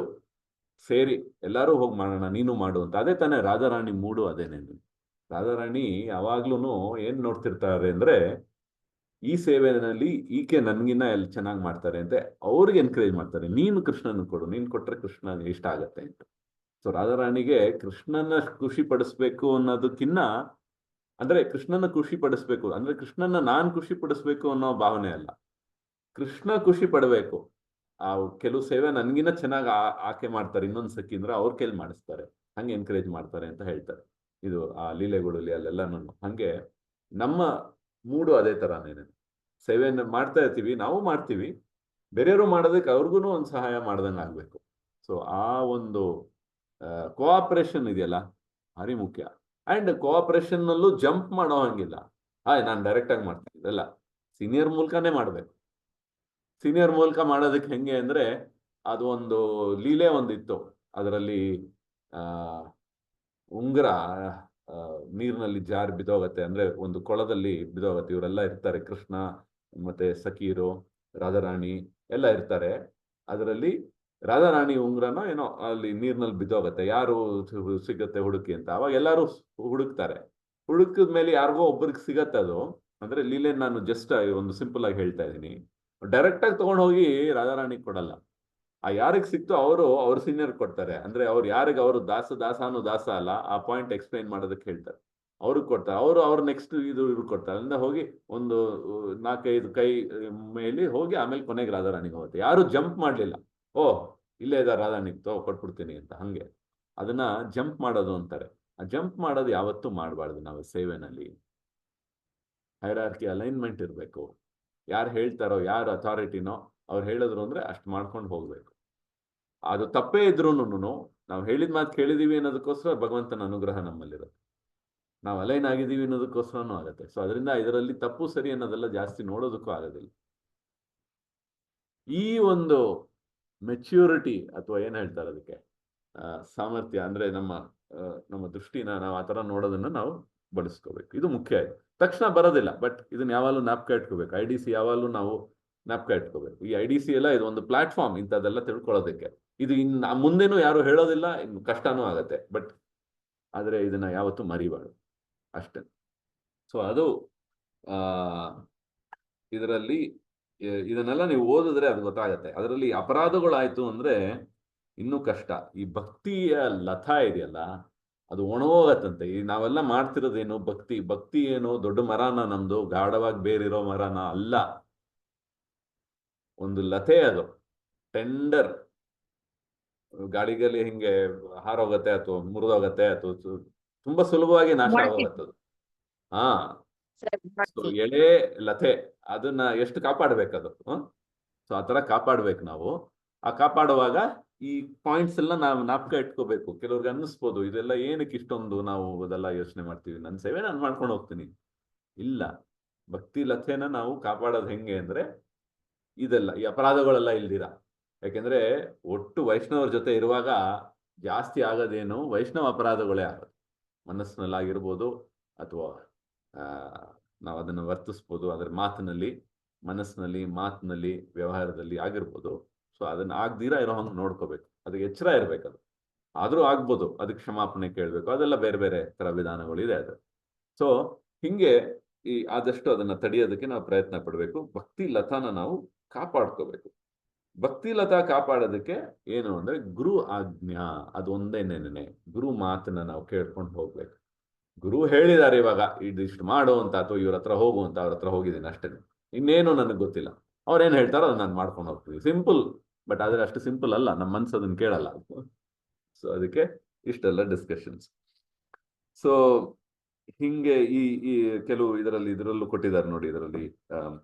ಸೇರಿ ಎಲ್ಲರೂ ಹೋಗಿ ಮಾಡೋಣ, ನೀನು ಮಾಡು ಅಂತ. ಅದೇ ತಾನೇ ರಾಧಾರಾಣಿ ಮೂಡು ಅದೇನೇನು. ರಾಧಾರಾಣಿ ಯಾವಾಗ್ಲೂ ಏನ್ ನೋಡ್ತಿರ್ತಾರೆ ಅಂದ್ರೆ, ಈ ಸೇವೆನಲ್ಲಿ ಈಕೆ ನನ್ಗಿನ್ನ ಎಲ್ಲಿ ಚೆನ್ನಾಗಿ ಮಾಡ್ತಾರೆ ಅಂತ ಅವ್ರಿಗೆ ಎನ್ಕರೇಜ್ ಮಾಡ್ತಾರೆ. ನೀನು ಕೃಷ್ಣನ ಕೊಡು, ನೀನ್ ಕೊಟ್ರೆ ಕೃಷ್ಣ ಇಷ್ಟ ಆಗತ್ತೆ ಅಂತ. ಸೊ ರಾಧಾರಾಣಿಗೆ ಕೃಷ್ಣನ ಖುಷಿ ಪಡಿಸ್ಬೇಕು ಅನ್ನೋದಕ್ಕಿನ್ನ, ಅಂದ್ರೆ ಕೃಷ್ಣನ ಖುಷಿ ಪಡಿಸ್ಬೇಕು ಅಂದ್ರೆ ಕೃಷ್ಣನ ನಾನ್ ಖುಷಿ ಪಡಿಸ್ಬೇಕು ಅನ್ನೋ ಭಾವನೆ ಅಲ್ಲ, ಕೃಷ್ಣ ಖುಷಿ ಪಡಬೇಕು. ಕೆಲವು ಸೇವೆ ನನ್ಗಿನ್ನ ಚೆನ್ನಾಗಿ ಆಕೆ ಮಾಡ್ತಾರೆ, ಇನ್ನೊಂದ್ ಸಖಿ ಅಂದ್ರೆ ಅವ್ರ ಕೈಲಿ ಮಾಡಿಸ್ತಾರೆ, ಹಂಗೆ ಎನ್ಕರೇಜ್ ಮಾಡ್ತಾರೆ ಅಂತ ಹೇಳ್ತಾರೆ. ಇದು ಆ ಲೀಲೆಗಳಲ್ಲಿ ಅಲ್ಲೆಲ್ಲನೂ ಹಂಗೆ ನಮ್ಮ ಮೂಡು ಅದೇ ತರಾನೇನೆ. ಸೇವೆಯನ್ನು ಮಾಡ್ತಾ ಇರ್ತೀವಿ, ನಾವು ಮಾಡ್ತೀವಿ, ಬೇರೆಯವರು ಮಾಡೋದಕ್ಕೆ ಅವ್ರಿಗೂ ಒಂದು ಸಹಾಯ ಮಾಡ್ದಂಗೆ ಆಗ್ಬೇಕು. ಸೊ ಆ ಒಂದು ಕೋಆಪರೇಷನ್ ಇದೆಯಲ್ಲ ಭಾರಿ ಮುಖ್ಯ. ಅಂಡ್ ಕೋಆಪರೇಷನ್ ನಲ್ಲೂ ಜಂಪ್ ಮಾಡೋ ಹಂಗಿಲ್ಲ, ನಾನು ಡೈರೆಕ್ಟ್ ಆಗಿ ಮಾಡ್ತೀನಿ, ಇದೆಲ್ಲ ಸೀನಿಯರ್ ಮೂಲಕನೇ ಮಾಡ್ಬೇಕು. ಸೀನಿಯರ್ ಮೂಲಕ ಮಾಡೋದಕ್ಕೆ ಹೆಂಗೆ ಅಂದ್ರೆ, ಅದು ಒಂದು ಲೀಲೆ ಒಂದಿತ್ತು. ಅದರಲ್ಲಿ ಉಂಗುರ ನೀರಿನಲ್ಲಿ ಜಾರಿ ಬಿದ್ದೋಗತ್ತೆ, ಅಂದ್ರೆ ಒಂದು ಕೊಳದಲ್ಲಿ ಬಿದ್ದೋಗತ್ತೆ. ಇವರೆಲ್ಲ ಇರ್ತಾರೆ, ಕೃಷ್ಣ ಮತ್ತೆ ಸಖೀರು, ರಾಧಾರಾಣಿ ಎಲ್ಲ ಇರ್ತಾರೆ. ಅದರಲ್ಲಿ ರಾಧಾರಾಣಿ ಉಂಗುರನ ಏನೋ ಅಲ್ಲಿ ನೀರಿನಲ್ಲಿ ಬಿದ್ದೋಗತ್ತೆ, ಯಾರು ಸಿಗತ್ತೆ ಹುಡುಕಿ ಅಂತ. ಅವಾಗ ಎಲ್ಲರೂ ಹುಡುಕ್ತಾರೆ. ಹುಡುಕಿದ ಮೇಲೆ ಯಾರಿಗೋ ಒಬ್ಬರಿಗೆ ಸಿಗತ್ತೆ ಅದು. ಅಂದ್ರೆ ಲೀಲೆ ನಾನು ಜಸ್ಟ್ ಒಂದು ಸಿಂಪಲ್ ಆಗಿ ಹೇಳ್ತಾ ಇದ್ದೀನಿ. ಡೈರೆಕ್ಟ್ ಆಗಿ ತಗೊಂಡು ಹೋಗಿ ರಾಧಾರಾಣಿ ಕೊಡಲ್ಲ. ಯಾರಿಗೆ ಸಿಕ್ತೋ ಅವ್ರ ಸೀನಿಯರ್ ಕೊಡ್ತಾರೆ. ಅಂದ್ರೆ ಅವ್ರು ಯಾರಿಗೆ ಅವರು ದಾಸ ಅಲ್ಲ, ಆ ಪಾಯಿಂಟ್ ಎಕ್ಸ್ಪ್ಲೈನ್ ಮಾಡೋದಕ್ಕೆ ಹೇಳ್ತಾರೆ, ಅವ್ರಿಗೆ ಕೊಡ್ತಾರೆ. ಅವ್ರು ನೆಕ್ಸ್ಟ್ ಇದು ಕೊಡ್ತಾರೆ. ಅಂದ್ರೆ ಹೋಗಿ ಒಂದು 4-5 ಕೈ ಮೇಲೆ ಹೋಗಿ ಆಮೇಲೆ ಕೊನೆಗೆ ರಾಧಾರಾಣಿಗೆ ಹೋಗುತ್ತೆ. ಯಾರು ಜಂಪ್ ಮಾಡ್ಲಿಲ್ಲ, ಇಲ್ಲೇ ಇದ್ದಾರೆ ರಾಧಾರಾಣಿ ಕೊಟ್ಬಿಡ್ತೀನಿ ಅಂತ. ಹಂಗೆ ಅದನ್ನ ಜಂಪ್ ಮಾಡೋದು ಅಂತಾರೆ. ಆ ಜಂಪ್ ಮಾಡೋದು ಯಾವತ್ತೂ ಮಾಡಬಾರ್ದು. ನಾವು ಸೇವೆನಲ್ಲಿ ಹೈರಾರ್ಕಿ ಅಲೈನ್ಮೆಂಟ್ ಇರಬೇಕು. ಯಾರು ಹೇಳ್ತಾರೋ, ಯಾರು ಅಥಾರಿಟಿನೋ ಅವ್ರು ಹೇಳಿದ್ರು ಅಂದ್ರೆ ಅಷ್ಟು ಮಾಡ್ಕೊಂಡು ಹೋಗ್ಬೇಕು. ಅದು ತಪ್ಪೇ ಇದ್ರೂನು ನಾವು ಹೇಳಿದ ಮಾತು ಕೇಳಿದೀವಿ ಅನ್ನೋದಕ್ಕೋಸ್ಕರ ಭಗವಂತನ ಅನುಗ್ರಹ ನಮ್ಮಲ್ಲಿರುತ್ತೆ. ನಾವು ಅಲೈನ್ ಆಗಿದ್ದೀವಿ ಅನ್ನೋದಕ್ಕೋಸ್ಕರನೂ ಆಗುತ್ತೆ. ಸೊ ಅದರಿಂದ ಇದರಲ್ಲಿ ತಪ್ಪು ಸರಿ ಅನ್ನೋದೆಲ್ಲ ಜಾಸ್ತಿ ನೋಡೋದಕ್ಕೂ ಆಗೋದಿಲ್ಲ. ಈ ಒಂದು ಮೆಚ್ಯೂರಿಟಿ ಅಥವಾ ಏನ್ ಹೇಳ್ತಾರೆ ಅದಕ್ಕೆ, ಸಾಮರ್ಥ್ಯ ಅಂದ್ರೆ ನಮ್ಮ ದೃಷ್ಟಿನ ನಾವು ಆ ಥರ ನೋಡೋದನ್ನ ನಾವು ಬಳಸ್ಕೋಬೇಕು. ಇದು ಮುಖ್ಯ. ತಕ್ಷಣ ಬರೋದಿಲ್ಲ, ಬಟ್ ಇದನ್ನ ಯಾವಾಗಲೂ ಜ್ಞಾಪಕ ಇಟ್ಕೋಬೇಕು. IDC ಯಾವಾಗಲೂ ನಾವು ಜ್ಞಾಪಕ ಇಟ್ಕೋಬೇಕು. ಈ IDC ಎಲ್ಲ ಇದು ಒಂದು ಪ್ಲಾಟ್ಫಾರ್ಮ್ ಇಂಥದ್ದೆಲ್ಲ ತಿಳ್ಕೊಳ್ಳೋದಕ್ಕೆ. ಇದು ಇನ್ನು ಮುಂದೇನು ಯಾರು ಹೇಳೋದಿಲ್ಲ, ಇನ್ನು ಕಷ್ಟನೂ ಆಗತ್ತೆ, ಬಟ್ ಆದರೆ ಇದನ್ನ ಯಾವತ್ತೂ ಮರಿಬಾರ್ದು ಅಷ್ಟೇ. ಸೊ ಅದು ಇದರಲ್ಲಿ ಇದನ್ನೆಲ್ಲ ನೀವು ಓದಿದ್ರೆ ಅದು ಗೊತ್ತಾಗತ್ತೆ. ಅದರಲ್ಲಿ ಅಪರಾಧಗಳಾಯ್ತು ಅಂದ್ರೆ ಇನ್ನೂ ಕಷ್ಟ. ಈ ಭಕ್ತಿಯ ಲತಾ ಇದೆಯಲ್ಲ, ಅದು ಒಣಗೋಗತ್ತಂತೆ. ಈ ನಾವೆಲ್ಲ ಮಾಡ್ತಿರೋದೇನು ಭಕ್ತಿ ಏನು ದೊಡ್ಡ ಮರನ, ನಮ್ದು ಗಾಢವಾಗಿ ಬೇರಿರೋ ಮರನ ಅಲ್ಲ, ಒಂದು ಲತೆ. ಅದು ಟೆಂಡರ್ ಗಾಳಿಗಲ್ಲಿ ಹಿಂಗೆ ಹಾರೋಗತ್ತೆ ಅಥವಾ ಮುರಿದೋಗತ್ತೆ ಅಥವಾ ತುಂಬಾ ಸುಲಭವಾಗಿ ನಾಶ ಆಗೋಗತ್ತದು. ಎಳೆ ಲತೆ, ಅದನ್ನ ಎಷ್ಟು ಕಾಪಾಡ್ಬೇಕದು. ಸೊ ಆತರ ಕಾಪಾಡ್ಬೇಕು ನಾವು. ಆ ಕಾಪಾಡುವಾಗ ಈ ಪಾಯಿಂಟ್ಸ್ ಎಲ್ಲ ನಾವು ಜ್ಞಾಪಕ ಇಟ್ಕೋಬೇಕು. ಕೆಲವ್ರಿಗೆ ಅನ್ನಿಸ್ಬೋದು ಇದೆಲ್ಲ ಏನಕ್ಕೆ ಇಷ್ಟೊಂದು ನಾವು ಅದೆಲ್ಲ ಯೋಚನೆ ಮಾಡ್ತೀವಿ, ನನ್ನ ಸೇವೆ ನಾನು ಮಾಡ್ಕೊಂಡು ಹೋಗ್ತೀನಿ. ಇಲ್ಲ, ಭಕ್ತಿ ಲತೆನ ನಾವು ಕಾಪಾಡೋದು ಹೆಂಗೆ ಅಂದ್ರೆ ಇದೆಲ್ಲ ಈ ಅಪರಾಧಗಳೆಲ್ಲ ಇಲ್ದಿರ. ಯಾಕೆಂದ್ರೆ ಒಟ್ಟು ವೈಷ್ಣವರ ಜೊತೆ ಇರುವಾಗ ಜಾಸ್ತಿ ಆಗೋದೇನು ವೈಷ್ಣವ ಅಪರಾಧಗಳೇ ಆಗೋದು. ಮನಸ್ಸಿನಲ್ಲಾಗಿರ್ಬೋದು ಅಥವಾ ನಾವು ಅದನ್ನು ವರ್ತಿಸ್ಬೋದು, ಅದರ ಮಾತಿನಲ್ಲಿ, ಮನಸ್ಸಿನಲ್ಲಿ, ಮಾತಿನಲ್ಲಿ, ವ್ಯವಹಾರದಲ್ಲಿ ಆಗಿರ್ಬೋದು. ಸೊ ಅದನ್ನ ಆಗ್ದಿರ ಇರೋ ಹಂಗೆ ನೋಡ್ಕೋಬೇಕು. ಅದಕ್ಕೆ ಎಚ್ಚರ ಇರ್ಬೇಕು. ಅದು ಆದ್ರೂ ಆಗ್ಬೋದು, ಅದಕ್ಕೆ ಕ್ಷಮಾಪಣೆ ಕೇಳಬೇಕು. ಅದೆಲ್ಲ ಬೇರೆ ಬೇರೆ ತರ ವಿಧಾನಗಳು ಇದೆ ಅದು. ಸೊ ಹಿಂಗೆ ಆದಷ್ಟು ಅದನ್ನ ತಡೆಯೋದಕ್ಕೆ ನಾವು ಪ್ರಯತ್ನ ಪಡಬೇಕು. ಭಕ್ತಿ ಲತಾನ ನಾವು ಕಾಪಾಡ್ಕೋಬೇಕು. ಭಕ್ತಿ ಲತಾ ಕಾಪಾಡೋದಕ್ಕೆ ಏನು ಅಂದ್ರೆ ಗುರು ಆಜ್ಞಾ, ಅದು ಒಂದೇನೇನೆ. ಗುರು ಮಾತನ್ನ ನಾವು ಕೇಳ್ಕೊಂಡು ಹೋಗ್ಬೇಕು. ಗುರು ಹೇಳಿದ್ದಾರೆ ಇವಾಗ ಇದಿಷ್ಟು ಮಾಡು ಅಂತ, ಅಥವಾ ಇವ್ರ ಹತ್ರ ಹೋಗು ಅಂತ, ಅವ್ರ ಹತ್ರ ಹೋಗಿದ್ದೀನಿ ಅಷ್ಟೇ, ಇನ್ನೇನು ನನಗೆ ಗೊತ್ತಿಲ್ಲ. ಅವ್ರೇನು ಹೇಳ್ತಾರೋ ಅದನ್ನ ನಾನು ಮಾಡ್ಕೊಂಡು ಹೋಗ್ತೀನಿ. ಸಿಂಪಲ್. ಬಟ್ ಆದ್ರೆ ಅಷ್ಟು ಸಿಂಪಲ್ ಅಲ್ಲ, ನಮ್ಮ ಮನ್ಸು ಅದನ್ನ ಕೇಳಲ್ಲ. ಸೊ ಅದಕ್ಕೆ ಇಷ್ಟೆಲ್ಲ ಡಿಸ್ಕಷನ್ಸ್. ಸೊ ಹಿಂಗೆ ಈ ಕೆಲವು ಇದರಲ್ಲೂ ಕೊಟ್ಟಿದ್ದಾರೆ ನೋಡಿ. ಇದರಲ್ಲಿ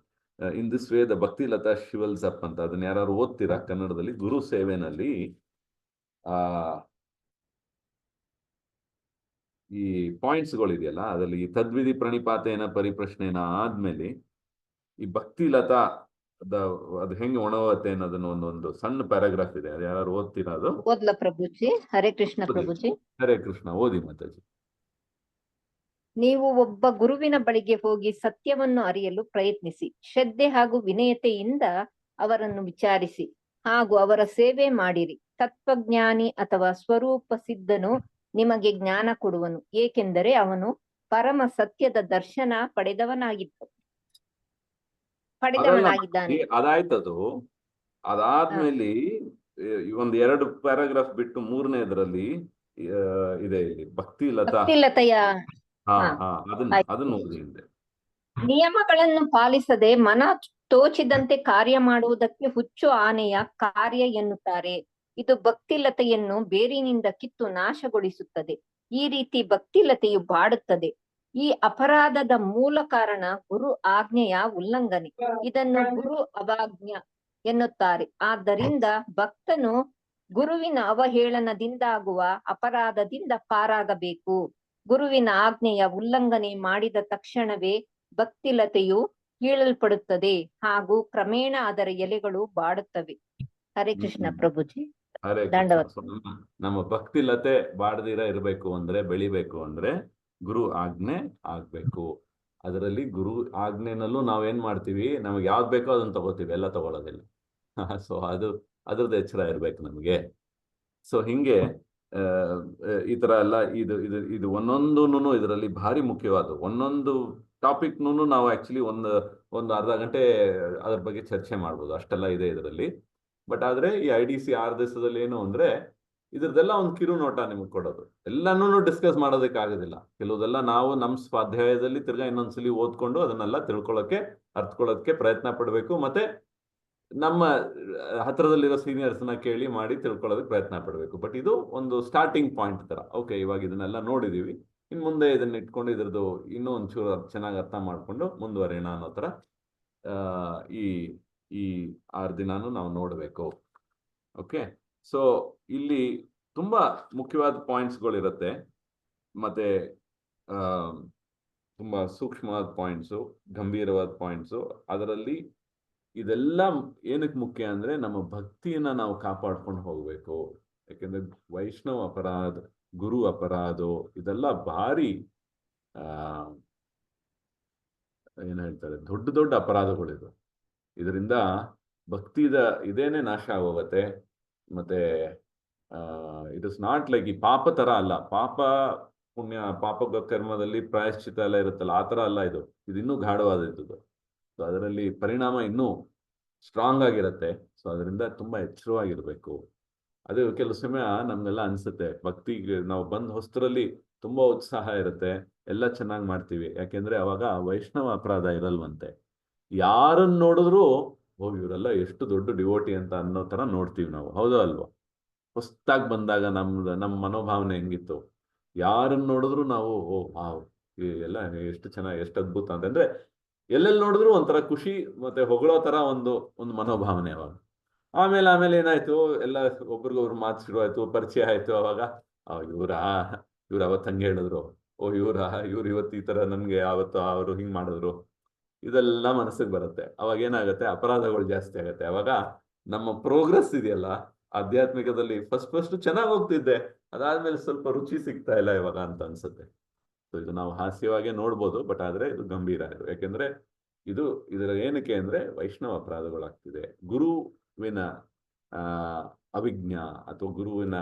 ಇನ್ ದಿಸ್ ವೇ ದ ಭಕ್ತಿ ಲತಾ ಶಿವಲ್ಸ್ ಅಪ್ ಅಂತ, ಅದನ್ನ ಯಾರು ಓದ್ತೀರಾ ಕನ್ನಡದಲ್ಲಿ? ಗುರು ಸೇವೆನಲ್ಲಿ ಈ ಪಾಯಿಂಟ್ಸ್ಗಳು ಇದೆಯಲ್ಲ, ಅದರಲ್ಲಿ ಈ ತದ್ವಿಧಿ ಪ್ರಣಿಪಾತೇನ ಪರಿಪ್ರಶ್ನೆನ ಆದ್ಮೇಲೆ ಈ ಭಕ್ತಿ ಲತಾ ಅದು ಹೆಂಗೆ ಒಣವತ್ತೆ ಅನ್ನೋದನ್ನ ಒಂದು ಸಣ್ಣ ಪ್ಯಾರಾಗ್ರಾಫ್ ಇದೆ. ಅದು ಯಾರು ಓದ್ತೀರಾ? ಅದು ಓದ್ಲಾ ಪ್ರಭುಜಿ? ಹರೇ ಕೃಷ್ಣ ಪ್ರಭುಜಿ. ಹರೇ ಕೃಷ್ಣ, ಓದಿ ಮಾತಾಜಿ. ನೀವು ಒಬ್ಬ ಗುರುವಿನ ಬಳಿಗೆ ಹೋಗಿ ಸತ್ಯವನ್ನು ಅರಿಯಲು ಪ್ರಯತ್ನಿಸಿ. ಶ್ರದ್ಧೆ ಹಾಗೂ ವಿನಯತೆಯಿಂದ ಅವರನ್ನು ವಿಚಾರಿಸಿ ಹಾಗೂ ಅವರ ಸೇವೆ ಮಾಡಿರಿ. ತತ್ವಜ್ಞಾನಿ ಅಥವಾ ಸ್ವರೂಪ ಸಿದ್ಧನು ನಿಮಗೆ ಜ್ಞಾನ ಕೊಡುವನು, ಏಕೆಂದರೆ ಅವನು ಪರಮ ಸತ್ಯದ ದರ್ಶನ ಪಡೆದವನಾಗಿದ್ದಾನೆ. ಅದಾಯ್ತದು. ಅದಾದ್ಮೇಲೆ ಒಂದ್ 2 ಪ್ಯಾರಾಗ್ರಾಫ್ ಬಿಟ್ಟು 3ನೇದರಲ್ಲಿ ಇದೆ ಇಲ್ಲಿ ಭಕ್ತಿ ಭಕ್ತಿಲತೆಯ ಅದನ್ನ ಓದಿ. ನಿಯಮಗಳನ್ನು ಪಾಲಿಸದೆ ಮನ ತೋಚಿದಂತೆ ಕಾರ್ಯ ಮಾಡುವುದಕ್ಕೆ ಹುಚ್ಚು ಆನೆಯ ಕಾರ್ಯ ಎನ್ನುತ್ತಾರೆ. ಇದು ಭಕ್ತಿಲತೆಯನ್ನು ಬೇರಿನಿಂದ ಕಿತ್ತು ನಾಶಗೊಳಿಸುತ್ತದೆ. ಈ ರೀತಿ ಭಕ್ತಿಲತೆಯು ಬಾಡುತ್ತದೆ. ಈ ಅಪರಾಧದ ಮೂಲ ಕಾರಣ ಗುರು ಆಜ್ಞೆಯ ಉಲ್ಲಂಘನೆ. ಇದನ್ನು ಗುರು ಅವಾಜ್ಞ ಎನ್ನುತ್ತಾರೆ. ಆದ್ದರಿಂದ ಭಕ್ತನು ಗುರುವಿನ ಅವಹೇಳನದಿಂದಾಗುವ ಅಪರಾಧದಿಂದ ಪಾರಾಗಬೇಕು. ಗುರುವಿನ ಆಜ್ಞೆಯ ಉಲ್ಲಂಘನೆ ಮಾಡಿದ ತಕ್ಷಣವೇ ಭಕ್ತಿಲತೆಯು ಕೀಳಲ್ಪಡುತ್ತದೆ ಹಾಗೂ ಕ್ರಮೇಣ ಅದರ ಎಲೆಗಳು ಬಾಡುತ್ತವೆ. ಹರೇ ಕೃಷ್ಣ ಪ್ರಭುಜಿ. ಹರೇ ಕೃಷ್ಣ. ನಮ್ಮ ಭಕ್ತಿಲತೆ ಬಾಡದಿರ ಇರಬೇಕು ಅಂದ್ರೆ, ಬೆಳಿಬೇಕು ಅಂದ್ರೆ ಗುರು ಆಜ್ಞೆ ಆಗ್ಬೇಕು. ಅದರಲ್ಲಿ ಗುರು ಆಜ್ಞೆನಲ್ಲೂ ನಾವೇನ್ ಮಾಡ್ತೀವಿ, ನಮ್ಗೆ ಯಾವ್ದು ಬೇಕೋ ಅದನ್ನ ತಗೋತೀವಿ, ಎಲ್ಲ ತಗೊಳ್ಳೋದಿಲ್ಲ. ಸೊ ಅದ್ರದ್ದು ಎಚ್ಚರ ಇರ್ಬೇಕು ನಮಗೆ. ಸೊ ಹಿಂಗೆ ಈ ತರ ಎಲ್ಲ ಇದು ಒಂದೊಂದು ಇದರಲ್ಲಿ ಭಾರಿ ಮುಖ್ಯವಾದ ಒಂದೊಂದು ಟಾಪಿಕ್ನೂ ನಾವು ಆಕ್ಚುಲಿ ಒಂದು ಅರ್ಧ ಗಂಟೆ ಅದ್ರ ಬಗ್ಗೆ ಚರ್ಚೆ ಮಾಡ್ಬೋದು, ಅಷ್ಟೆಲ್ಲ ಇದೆ ಇದರಲ್ಲಿ. ಬಟ್ ಆದ್ರೆ ಈ IDC 6 ದಿವಸದಲ್ಲಿ ಏನು ಅಂದ್ರೆ ಇದ್ರದ್ದೆಲ್ಲ ಒಂದು ಕಿರು ನೋಟ ನಿಮ್ಗೆ ಕೊಡೋದು. ಎಲ್ಲಾನು ಡಿಸ್ಕಸ್ ಮಾಡೋದಕ್ಕೆ ಆಗೋದಿಲ್ಲ. ಕೆಲವುದೆಲ್ಲ ನಾವು ನಮ್ಮ ಸ್ವಾಧ್ಯಾಯದಲ್ಲಿ ತಿರ್ಗಾ ಇನ್ನೊಂದ್ಸಲಿ ಓದ್ಕೊಂಡು ಅದನ್ನೆಲ್ಲ ಅರ್ಥಕೊಳ್ಳೋದಕ್ಕೆ ಪ್ರಯತ್ನ ಪಡಬೇಕು. ಮತ್ತೆ ನಮ್ಮ ಹತ್ರದಲ್ಲಿರೋ ಸೀನಿಯರ್ಸ್ನ ಕೇಳಿ ಮಾಡಿ ತಿಳ್ಕೊಳ್ಳೋದಕ್ಕೆ ಪ್ರಯತ್ನ ಪಡಬೇಕು. ಬಟ್ ಇದು ಒಂದು ಸ್ಟಾರ್ಟಿಂಗ್ ಪಾಯಿಂಟ್ ತರ. ಓಕೆ, ಇವಾಗ ಇದನ್ನೆಲ್ಲ ನೋಡಿದೀವಿ, ಇನ್ ಮುಂದೆ ಇದನ್ನ ಇಟ್ಕೊಂಡು ಇದ್ರದ್ದು ಇನ್ನೂ ಒಂಚೂರು ಚೆನ್ನಾಗಿ ಅರ್ಥ ಮಾಡ್ಕೊಂಡು ಮುಂದುವರಿಯೋಣ ಅನ್ನೋ ತರ ಈ 6 ದಿನಾನು ನಾವು ನೋಡಬೇಕು. ಓಕೆ, ಸೊ ಇಲ್ಲಿ ತುಂಬಾ ಮುಖ್ಯವಾದ ಪಾಯಿಂಟ್ಸ್ಗಳಿರುತ್ತೆ, ಮತ್ತೆ ತುಂಬಾ ಸೂಕ್ಷ್ಮವಾದ ಪಾಯಿಂಟ್ಸು, ಗಂಭೀರವಾದ ಪಾಯಿಂಟ್ಸು. ಅದರಲ್ಲಿ ಇದೆಲ್ಲ ಏನಕ್ಕೆ ಮುಖ್ಯ ಅಂದ್ರೆ ನಮ್ಮ ಭಕ್ತಿಯನ್ನ ನಾವು ಕಾಪಾಡ್ಕೊಂಡು ಹೋಗ್ಬೇಕು. ಯಾಕೆಂದ್ರೆ ವೈಷ್ಣವ ಅಪರಾಧ, ಗುರು ಅಪರಾಧ, ಇದೆಲ್ಲ ಭಾರಿ ಏನ್ ಹೇಳ್ತಾರೆ, ದೊಡ್ಡ ಅಪರಾಧಗಳಿದು. ಇದರಿಂದ ಭಕ್ತಿದ ಇದೇನೆ ನಾಶ ಆಗೋಗತ್ತೆ. ಮತ್ತೆ ಇಟ್ ಇಸ್ ನಾಟ್ ಲೈಕ್ ಈ ಪಾಪ ತರ ಅಲ್ಲ. ಪಾಪ ಪುಣ್ಯ, ಪಾಪ ಕರ್ಮದಲ್ಲಿ ಪ್ರಾಯಶ್ಚಿತ ಎಲ್ಲ ಇರುತ್ತಲ್ಲ, ಆ ತರ ಅಲ್ಲ ಇದು. ಇನ್ನೂ ಗಾಢವಾದದ್ದು. ಸೊ ಅದರಲ್ಲಿ ಪರಿಣಾಮ ಇನ್ನೂ ಸ್ಟ್ರಾಂಗ್ ಆಗಿರುತ್ತೆ. ಸೊ ಅದರಿಂದ ತುಂಬಾ ಎಚ್ಚರವಾಗಿರ್ಬೇಕು. ಅದು ಕೆಲವು ಸಮಯ ನಮ್ಗೆಲ್ಲ ಅನ್ಸುತ್ತೆ, ಭಕ್ತಿಗೆ ನಾವು ಬಂದ ಹೊಸ್ತರಲ್ಲಿ ತುಂಬಾ ಉತ್ಸಾಹ ಇರುತ್ತೆ, ಎಲ್ಲ ಚೆನ್ನಾಗಿ ಮಾಡ್ತೀವಿ. ಯಾಕೆಂದ್ರೆ ಅವಾಗ ವೈಷ್ಣವ ಅಪರಾಧ ಇರಲ್ವಂತೆ. ಯಾರನ್ನ ನೋಡಿದ್ರು ಇವರೆಲ್ಲ ಎಷ್ಟು ದೊಡ್ಡ ಡಿವೋಟಿ ಅಂತ ಅನ್ನೋ ತರ ನೋಡ್ತೀವಿ ನಾವು, ಹೌದೋ ಅಲ್ವಾ? ಹೊಸ್ದಾಗಿ ಬಂದಾಗ ನಮ್ಮ ಮನೋಭಾವನೆ ಹೆಂಗಿತ್ತು, ಯಾರನ್ನ ನೋಡಿದ್ರು ನಾವು ಎಲ್ಲ ಎಷ್ಟು ಚೆನ್ನಾಗಿ, ಎಷ್ಟು ಅದ್ಭುತ ಅಂತಂದ್ರೆ ಎಲ್ಲೆಲ್ಲಿ ನೋಡಿದ್ರು ಒಂಥರ ಖುಷಿ ಮತ್ತೆ ಹೊಗಳೋ ತರ ಒಂದು ಮನೋಭಾವನೆ ಅವಾಗ. ಆಮೇಲೆ ಏನಾಯ್ತು, ಎಲ್ಲ ಒಬ್ರಿಗೊಬ್ರು ಮಾತು ಶುರು ಆಯ್ತು, ಪರಿಚಯ ಆಯ್ತು. ಅವಾಗ ಇವ್ರು ಅವತ್ತು ಹಂಗೆ ಹೇಳಿದ್ರು, ಇವ್ರು ಇವತ್ತು ಈ ತರ ನನ್ಗೆ ಯಾವತ್ತು ಅವರು ಹಿಂಗ್ ಮಾಡಿದ್ರು, ಇದೆಲ್ಲ ಮನಸ್ಸಿಗೆ ಬರುತ್ತೆ. ಅವಾಗ ಏನಾಗುತ್ತೆ, ಅಪರಾಧಗಳು ಜಾಸ್ತಿ ಆಗುತ್ತೆ. ಅವಾಗ ನಮ್ಮ ಪ್ರೋಗ್ರೆಸ್ ಇದೆಯಲ್ಲ ಆಧ್ಯಾತ್ಮಿಕದಲ್ಲಿ, ಫಸ್ಟ್ ಚೆನ್ನಾಗಿ ಹೋಗ್ತಿದ್ದೆ, ಅದಾದ್ಮೇಲೆ ಸ್ವಲ್ಪ ರುಚಿ ಸಿಗ್ತಾ ಇಲ್ಲ ಇವಾಗ ಅಂತ ಅನ್ಸುತ್ತೆ. ಸೊ ಇದು ನಾವು ಹಾಸ್ಯವಾಗೇ ನೋಡ್ಬೋದು, ಬಟ್ ಆದ್ರೆ ಇದು ಗಂಭೀರ ಇದು. ಯಾಕೆಂದ್ರೆ ಇದರ ಏನಕ್ಕೆ ಅಂದ್ರೆ ವೈಷ್ಣವ ಅಪರಾಧಗಳಾಗ್ತಿದೆ. ಗುರುವಿನ ಅವಿಜ್ಞಾ ಅಥವಾ ಗುರುವಿನ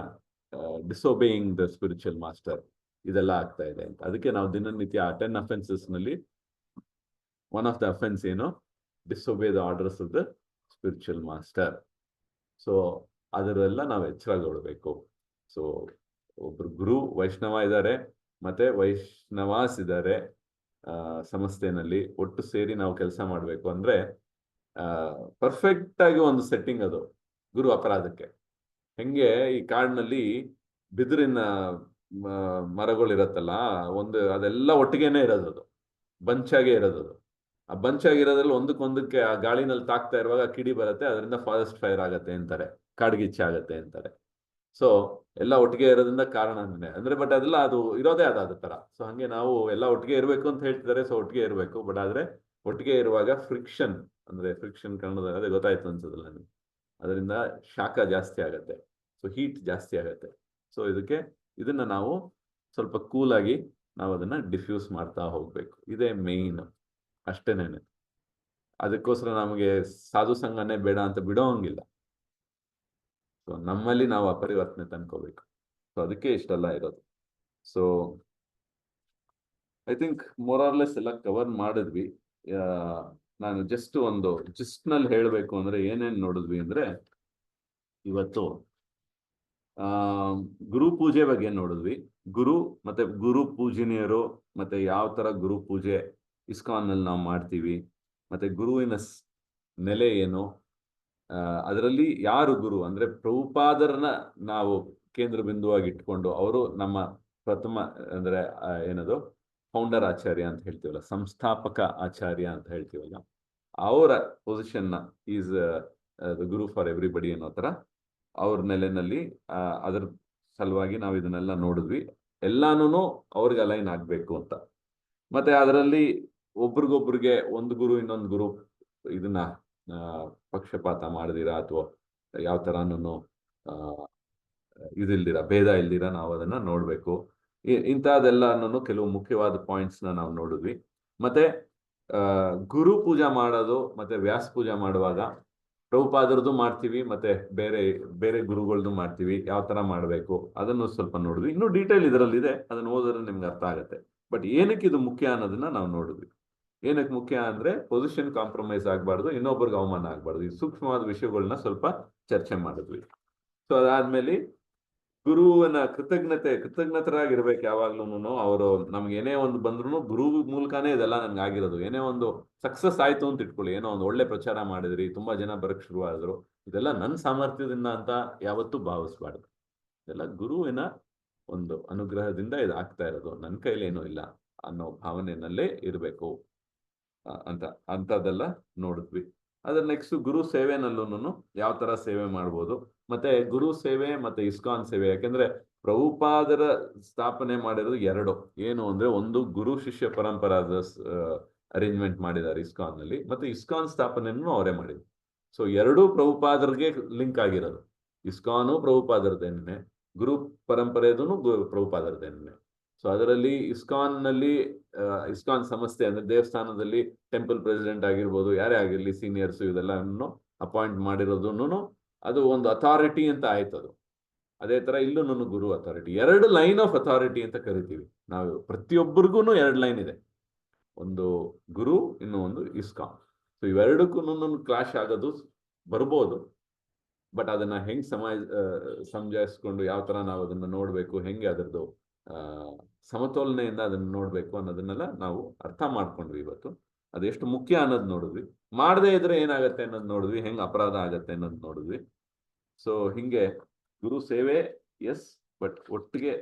ಡಿಸೊಬೇಯಿಂಗ್ ದ ಸ್ಪಿರಿಚುವಲ್ ಮಾಸ್ಟರ್, ಇದೆಲ್ಲ ಆಗ್ತಾ ಇದೆ ಅಂತ. ಅದಕ್ಕೆ ನಾವು ದಿನನಿತ್ಯ 10 offenses ನಲ್ಲಿ ಒನ್ ಆಫ್ ದ ಅಫೆನ್ಸ್ ಏನು, disobey the orders of the spiritual master. So ಅದರೆಲ್ಲ ನಾವು ಎಚ್ಚರಗೊಳ್ಬೇಕು. ಸೊ ಒಬ್ರು ಗುರು ವೈಷ್ಣವ ಇದ್ದಾರೆ, ಮತ್ತೆ ವೈಷ್ಣವಾಸ್ ಇದ್ದಾರೆ ಸಂಸ್ಥೆನಲ್ಲಿ. ಒಟ್ಟು ಸೇರಿ ನಾವು ಕೆಲಸ ಮಾಡಬೇಕು ಅಂದ್ರೆ ಪರ್ಫೆಕ್ಟ್ ಆಗಿ ಒಂದು ಸೆಟ್ಟಿಂಗ್ ಅದು ಗುರು ಅಪರಾಧಕ್ಕೆ. ಹೆಂಗೆ ಈ ಕಾಡಿನಲ್ಲಿ ಬಿದಿರಿನ ಮರಗಳಿರತ್ತಲ್ಲ, ಒಂದು ಅದೆಲ್ಲ ಒಟ್ಟಿಗೆನೆ ಇರೋದು, ಅದು ಬಂಚಾಗೆ ಇರೋದು. ಅದು ಆ ಬಂಚಾಗಿರೋದ್ರಲ್ಲಿ ಒಂದಕ್ಕೊಂದಕ್ಕೆ ಆ ಗಾಳಿನಲ್ಲಿ ತಾಕ್ತಾ ಇರುವಾಗ ಕಿಡಿ ಬರುತ್ತೆ, ಅದರಿಂದ ಫಾರೆಸ್ಟ್ ಫೈರ್ ಆಗತ್ತೆ ಅಂತಾರೆ, ಕಾಡ್ಗಿಚ್ಚೆ ಆಗತ್ತೆ ಅಂತಾರೆ. ಸೊ ಎಲ್ಲ ಒಟ್ಟಿಗೆ ಇರೋದ್ರಿಂದ ಕಾರಣನೇ ಅಂದ್ರೆ, ಬಟ್ ಅದೆಲ್ಲ ಅದು ಇರೋದೇ ಅದಾದ ತರ. ಸೊ ಹಂಗೆ ನಾವು ಎಲ್ಲ ಒಟ್ಟಿಗೆ ಇರಬೇಕು ಅಂತ ಹೇಳ್ತಿದ್ದಾರೆ. ಸೊ ಒಟ್ಟಿಗೆ ಇರಬೇಕು, ಬಟ್ ಆದ್ರೆ ಒಟ್ಟಿಗೆ ಇರುವಾಗ ಫ್ರಿಕ್ಷನ್, ಅಂದ್ರೆ ಫ್ರಿಕ್ಷನ್ ಕನ್ನಡದ ಅದೇ ಗೊತ್ತಾಯ್ತು ಅನ್ಸೋದಿಲ್ಲ ನನಗೆ, ಅದರಿಂದ ಶಾಖ ಜಾಸ್ತಿ ಆಗತ್ತೆ, ಸೊ ಹೀಟ್ ಜಾಸ್ತಿ ಆಗತ್ತೆ. ಸೊ ಇದನ್ನ ನಾವು ಸ್ವಲ್ಪ ಕೂಲಾಗಿ ನಾವು ಅದನ್ನ ಡಿಫ್ಯೂಸ್ ಮಾಡ್ತಾ ಹೋಗ್ಬೇಕು. ಇದೇ ಮೇಯ್ನ್, ಅಷ್ಟೇನೇನೆ. ಅದಕ್ಕೋಸ್ಕರ ನಮಗೆ ಸಾಧು ಸಂಘನೇ ಬೇಡ ಅಂತ ಬಿಡೋಂಗಿಲ್ಲ. ಸೊ ನಮ್ಮಲ್ಲಿ ನಾವು ಆ ಪರಿವರ್ತನೆ ತಂದ್ಕೋಬೇಕು. ಸೊ ಅದಕ್ಕೆ ಇಷ್ಟೆಲ್ಲ ಇರೋದು. So I think more or less ಎಲ್ಲ ಕವರ್ ಮಾಡಿದ್ವಿ. ನಾನು ಜಸ್ಟ್ ನಲ್ಲಿ ಹೇಳಬೇಕು ಅಂದ್ರೆ ಏನೇನು ನೋಡಿದ್ವಿ ಅಂದ್ರೆ, ಇವತ್ತು ಗುರು ಪೂಜೆ ಬಗ್ಗೆ ನೋಡಿದ್ವಿ. ಗುರು ಮತ್ತೆ ಗುರು ಪೂಜನೀಯರು, ಮತ್ತೆ ಯಾವ ತರ ಗುರು ಪೂಜೆ ಇಸ್ಕಾನ್ ನಲ್ಲಿ ನಾವು ಮಾಡ್ತೀವಿ, ಮತ್ತೆ ಗುರುವಿನ ನೆಲೆ ಏನು, ಅದರಲ್ಲಿ ಯಾರು ಗುರು ಅಂದ್ರೆ ಪ್ರಭುಪಾದರನ್ನ ನಾವು ಕೇಂದ್ರ ಬಿಂದುವಾಗಿ ಇಟ್ಕೊಂಡು, ಅವರು ನಮ್ಮ ಪ್ರಥಮ ಅಂದ್ರೆ ಏನದು ಫೌಂಡರ್ ಆಚಾರ್ಯ ಅಂತ ಹೇಳ್ತೀವಲ್ಲ, ಸಂಸ್ಥಾಪಕ ಆಚಾರ್ಯ ಅಂತ ಹೇಳ್ತೀವಲ್ಲ, ಅವರ position is Guru for everybody ಅನ್ನೋ ತರ ಅವ್ರ ನೆಲೆನಲ್ಲಿ ಅದರ ಸಲುವಾಗಿ ನಾವು ಇದನ್ನೆಲ್ಲ ನೋಡಿದ್ವಿ. ಎಲ್ಲಾನು ಅವ್ರಿಗೆ ಅಲೈನ್ ಆಗ್ಬೇಕು ಅಂತ. ಮತ್ತೆ ಅದರಲ್ಲಿ ಒಬ್ರಿಗೊಬ್ರಿಗೆ ಒಂದು ಗುರು ಇನ್ನೊಂದು ಗುರು ಇದನ್ನ ಪಕ್ಷಪಾತ ಮಾಡದಿರ ಅಥವಾ ಯಾವ ತರಾನು ಇದಿಲ್ದಿರ, ಭೇದ ಇಲ್ದಿರ ನಾವು ಅದನ್ನ ನೋಡ್ಬೇಕು. ಇಂಥದ್ದೆಲ್ಲನೂ ಕೆಲವು ಮುಖ್ಯವಾದ ಪಾಯಿಂಟ್ಸ್ ನಾವು ನೋಡಿದ್ವಿ. ಮತ್ತೆ ಗುರು ಪೂಜಾ ಮಾಡೋದು ಮತ್ತೆ ವ್ಯಾಸ ಪೂಜಾ ಮಾಡುವಾಗ ಪ್ರಭುಪಾದರದ್ದು ಮಾಡ್ತೀವಿ, ಮತ್ತೆ ಬೇರೆ ಬೇರೆ ಗುರುಗಳದ್ದು ಮಾಡ್ತೀವಿ, ಯಾವ ತರ ಮಾಡಬೇಕು ಅದನ್ನು ಸ್ವಲ್ಪ ನೋಡಿದ್ವಿ. ಇನ್ನೂ ಡೀಟೇಲ್ ಇದರಲ್ಲಿದೆ, ಅದನ್ನ ಓದಿದ್ರೆ ನಿಮ್ಗೆ ಅರ್ಥ ಆಗುತ್ತೆ. ಬಟ್ ಏನಕ್ಕೆ ಇದು ಮುಖ್ಯ ಅನ್ನೋದನ್ನ ನಾವು ನೋಡಿದ್ವಿ. ಏನಕ್ಕೆ ಮುಖ್ಯ ಅಂದ್ರೆ ಪೊಸಿಷನ್ ಕಾಂಪ್ರಮೈಸ್ ಆಗ್ಬಾರ್ದು, ಇನ್ನೊಬ್ಬರಿಗೆ ಅವಮಾನ ಆಗ್ಬಾರ್ದು. ಈ ಸೂಕ್ಷ್ಮವಾದ ವಿಷಯಗಳನ್ನ ಸ್ವಲ್ಪ ಚರ್ಚೆ ಮಾಡಿದ್ವಿ. ಸೊ ಅದಾದ್ಮೇಲೆ ಗುರುವಿನ ಕೃತಜ್ಞತರಾಗಿರ್ಬೇಕು ಯಾವಾಗ್ಲೂ. ಅವರು ನಮ್ಗೆ ಏನೇ ಒಂದು ಬಂದ್ರು ಗುರು ಮೂಲಕನೇ ಇದೆಲ್ಲ ನನ್ಗೆ ಆಗಿರೋದು. ಏನೇ ಒಂದು ಸಕ್ಸಸ್ ಆಯ್ತು ಅಂತ ಇಟ್ಕೊಳ್ಳಿ, ಏನೋ ಒಂದು ಒಳ್ಳೆ ಪ್ರಚಾರ ಮಾಡಿದ್ರಿ, ತುಂಬಾ ಜನ ಬರಕ್ ಶುರುವಾದ್ರು, ಇದೆಲ್ಲ ನನ್ನ ಸಾಮರ್ಥ್ಯದಿಂದ ಅಂತ ಯಾವತ್ತೂ ಭಾವಿಸ್ಬಾರ್ದು. ಇದೆಲ್ಲ ಗುರುವಿನ ಒಂದು ಅನುಗ್ರಹದಿಂದ ಇದು ಆಗ್ತಾ ಇರೋದು, ನನ್ನ ಕೈಲೇನೂ ಇಲ್ಲ ಅನ್ನೋ ಭಾವನೆಯಲ್ಲೇ ಇರಬೇಕು ಅಂತದೆಲ್ಲ ನೋಡಿದ್ವಿ. ಅದ್ರ ನೆಕ್ಸ್ಟ್ ಗುರು ಸೇವೆನಲ್ಲೂ ಯಾವ ತರ ಸೇವೆ ಮಾಡ್ಬೋದು, ಮತ್ತೆ ಗುರು ಸೇವೆ ಮತ್ತೆ ಇಸ್ಕಾನ್ ಸೇವೆ. ಯಾಕೆಂದ್ರೆ ಪ್ರಭುಪಾದರ ಸ್ಥಾಪನೆ ಮಾಡಿರೋದು ಎರಡು, ಏನು ಅಂದ್ರೆ ಒಂದು ಗುರು ಶಿಷ್ಯ ಪರಂಪರಾದ ಅರೇಂಜ್ಮೆಂಟ್ ಮಾಡಿದ್ದಾರೆ ಇಸ್ಕಾನ್ ನಲ್ಲಿ, ಮತ್ತೆ ಇಸ್ಕಾನ್ ಸ್ಥಾಪನೆಯನ್ನು ಅವರೇ ಮಾಡಿದ್ರು. ಸೊ ಎರಡೂ ಪ್ರಭುಪಾದರಿಗೆ ಲಿಂಕ್ ಆಗಿರೋದು. ಇಸ್ಕಾನು ಪ್ರಭುಪಾದರದೇನೆ, ಗುರು ಪರಂಪರೆದೂ ಪ್ರಭುಪಾದರದೇನೆ. ಸೊ ಅದರಲ್ಲಿ ಇಸ್ಕಾನ್ ಸಂಸ್ಥೆ ಅಂದ್ರೆ ದೇವಸ್ಥಾನದಲ್ಲಿ ಟೆಂಪಲ್ ಪ್ರೆಸಿಡೆಂಟ್ ಆಗಿರ್ಬೋದು, ಯಾರೇ ಆಗಿರ್ಲಿ, ಸೀನಿಯರ್ಸ್ ಇದೆಲ್ಲವನ್ನು ಅಪಾಯಿಂಟ್ ಮಾಡಿರೋದನ್ನು ಅದು ಒಂದು ಅಥಾರಿಟಿ ಅಂತ ಆಯ್ತದು. ಅದೇ ತರ ಇಲ್ಲೂ ಗುರು ಅಥಾರಿಟಿ, ಎರಡು ಲೈನ್ ಆಫ್ ಅಥಾರಿಟಿ ಅಂತ ಕರಿತೀವಿ ನಾವು. ಪ್ರತಿಯೊಬ್ಬರಿಗೂ ಎರಡು ಲೈನ್ ಇದೆ, ಒಂದು ಗುರು, ಇನ್ನೂ ಒಂದು ಇಸ್ಕಾನ್. ಸೊ ಇವೆರಡಕ್ಕೂ ಕ್ಲಾಶ್ ಆಗೋದು ಬರ್ಬೋದು, ಬಟ್ ಅದನ್ನ ಹೆಂಗ್ ಸಮಜಾಯಿಸ್ಕೊಂಡು ಯಾವ ತರ ನಾವು ಅದನ್ನ ನೋಡ್ಬೇಕು, ಹೆಂಗೆ ಅದರದ್ದು ಸಮತೋಲನೆಯಿಂದ ಅದನ್ನ ನೋಡ್ಬೇಕು ಅನ್ನೋದನ್ನೆಲ್ಲ ನಾವು ಅರ್ಥ ಮಾಡ್ಕೊಂಡ್ವಿ ಇವತ್ತು. ಅದೆಷ್ಟು ಮುಖ್ಯ ಅನ್ನೋದು ನೋಡಿದ್ವಿ. ಮಾಡದೇ ಇದ್ರೆ ಏನಾಗತ್ತೆ ಅನ್ನೋದು ನೋಡಿದ್ವಿ, ಹೆಂಗ್ ಅಪರಾಧ ಆಗತ್ತೆ ಅನ್ನೋದು ನೋಡಿದ್ವಿ. ಸೊ ಹಿಂಗೆ ಗುರು ಸೇವೆ ಎಸ್, ಬಟ್ ಒಟ್ಟಿಗೆ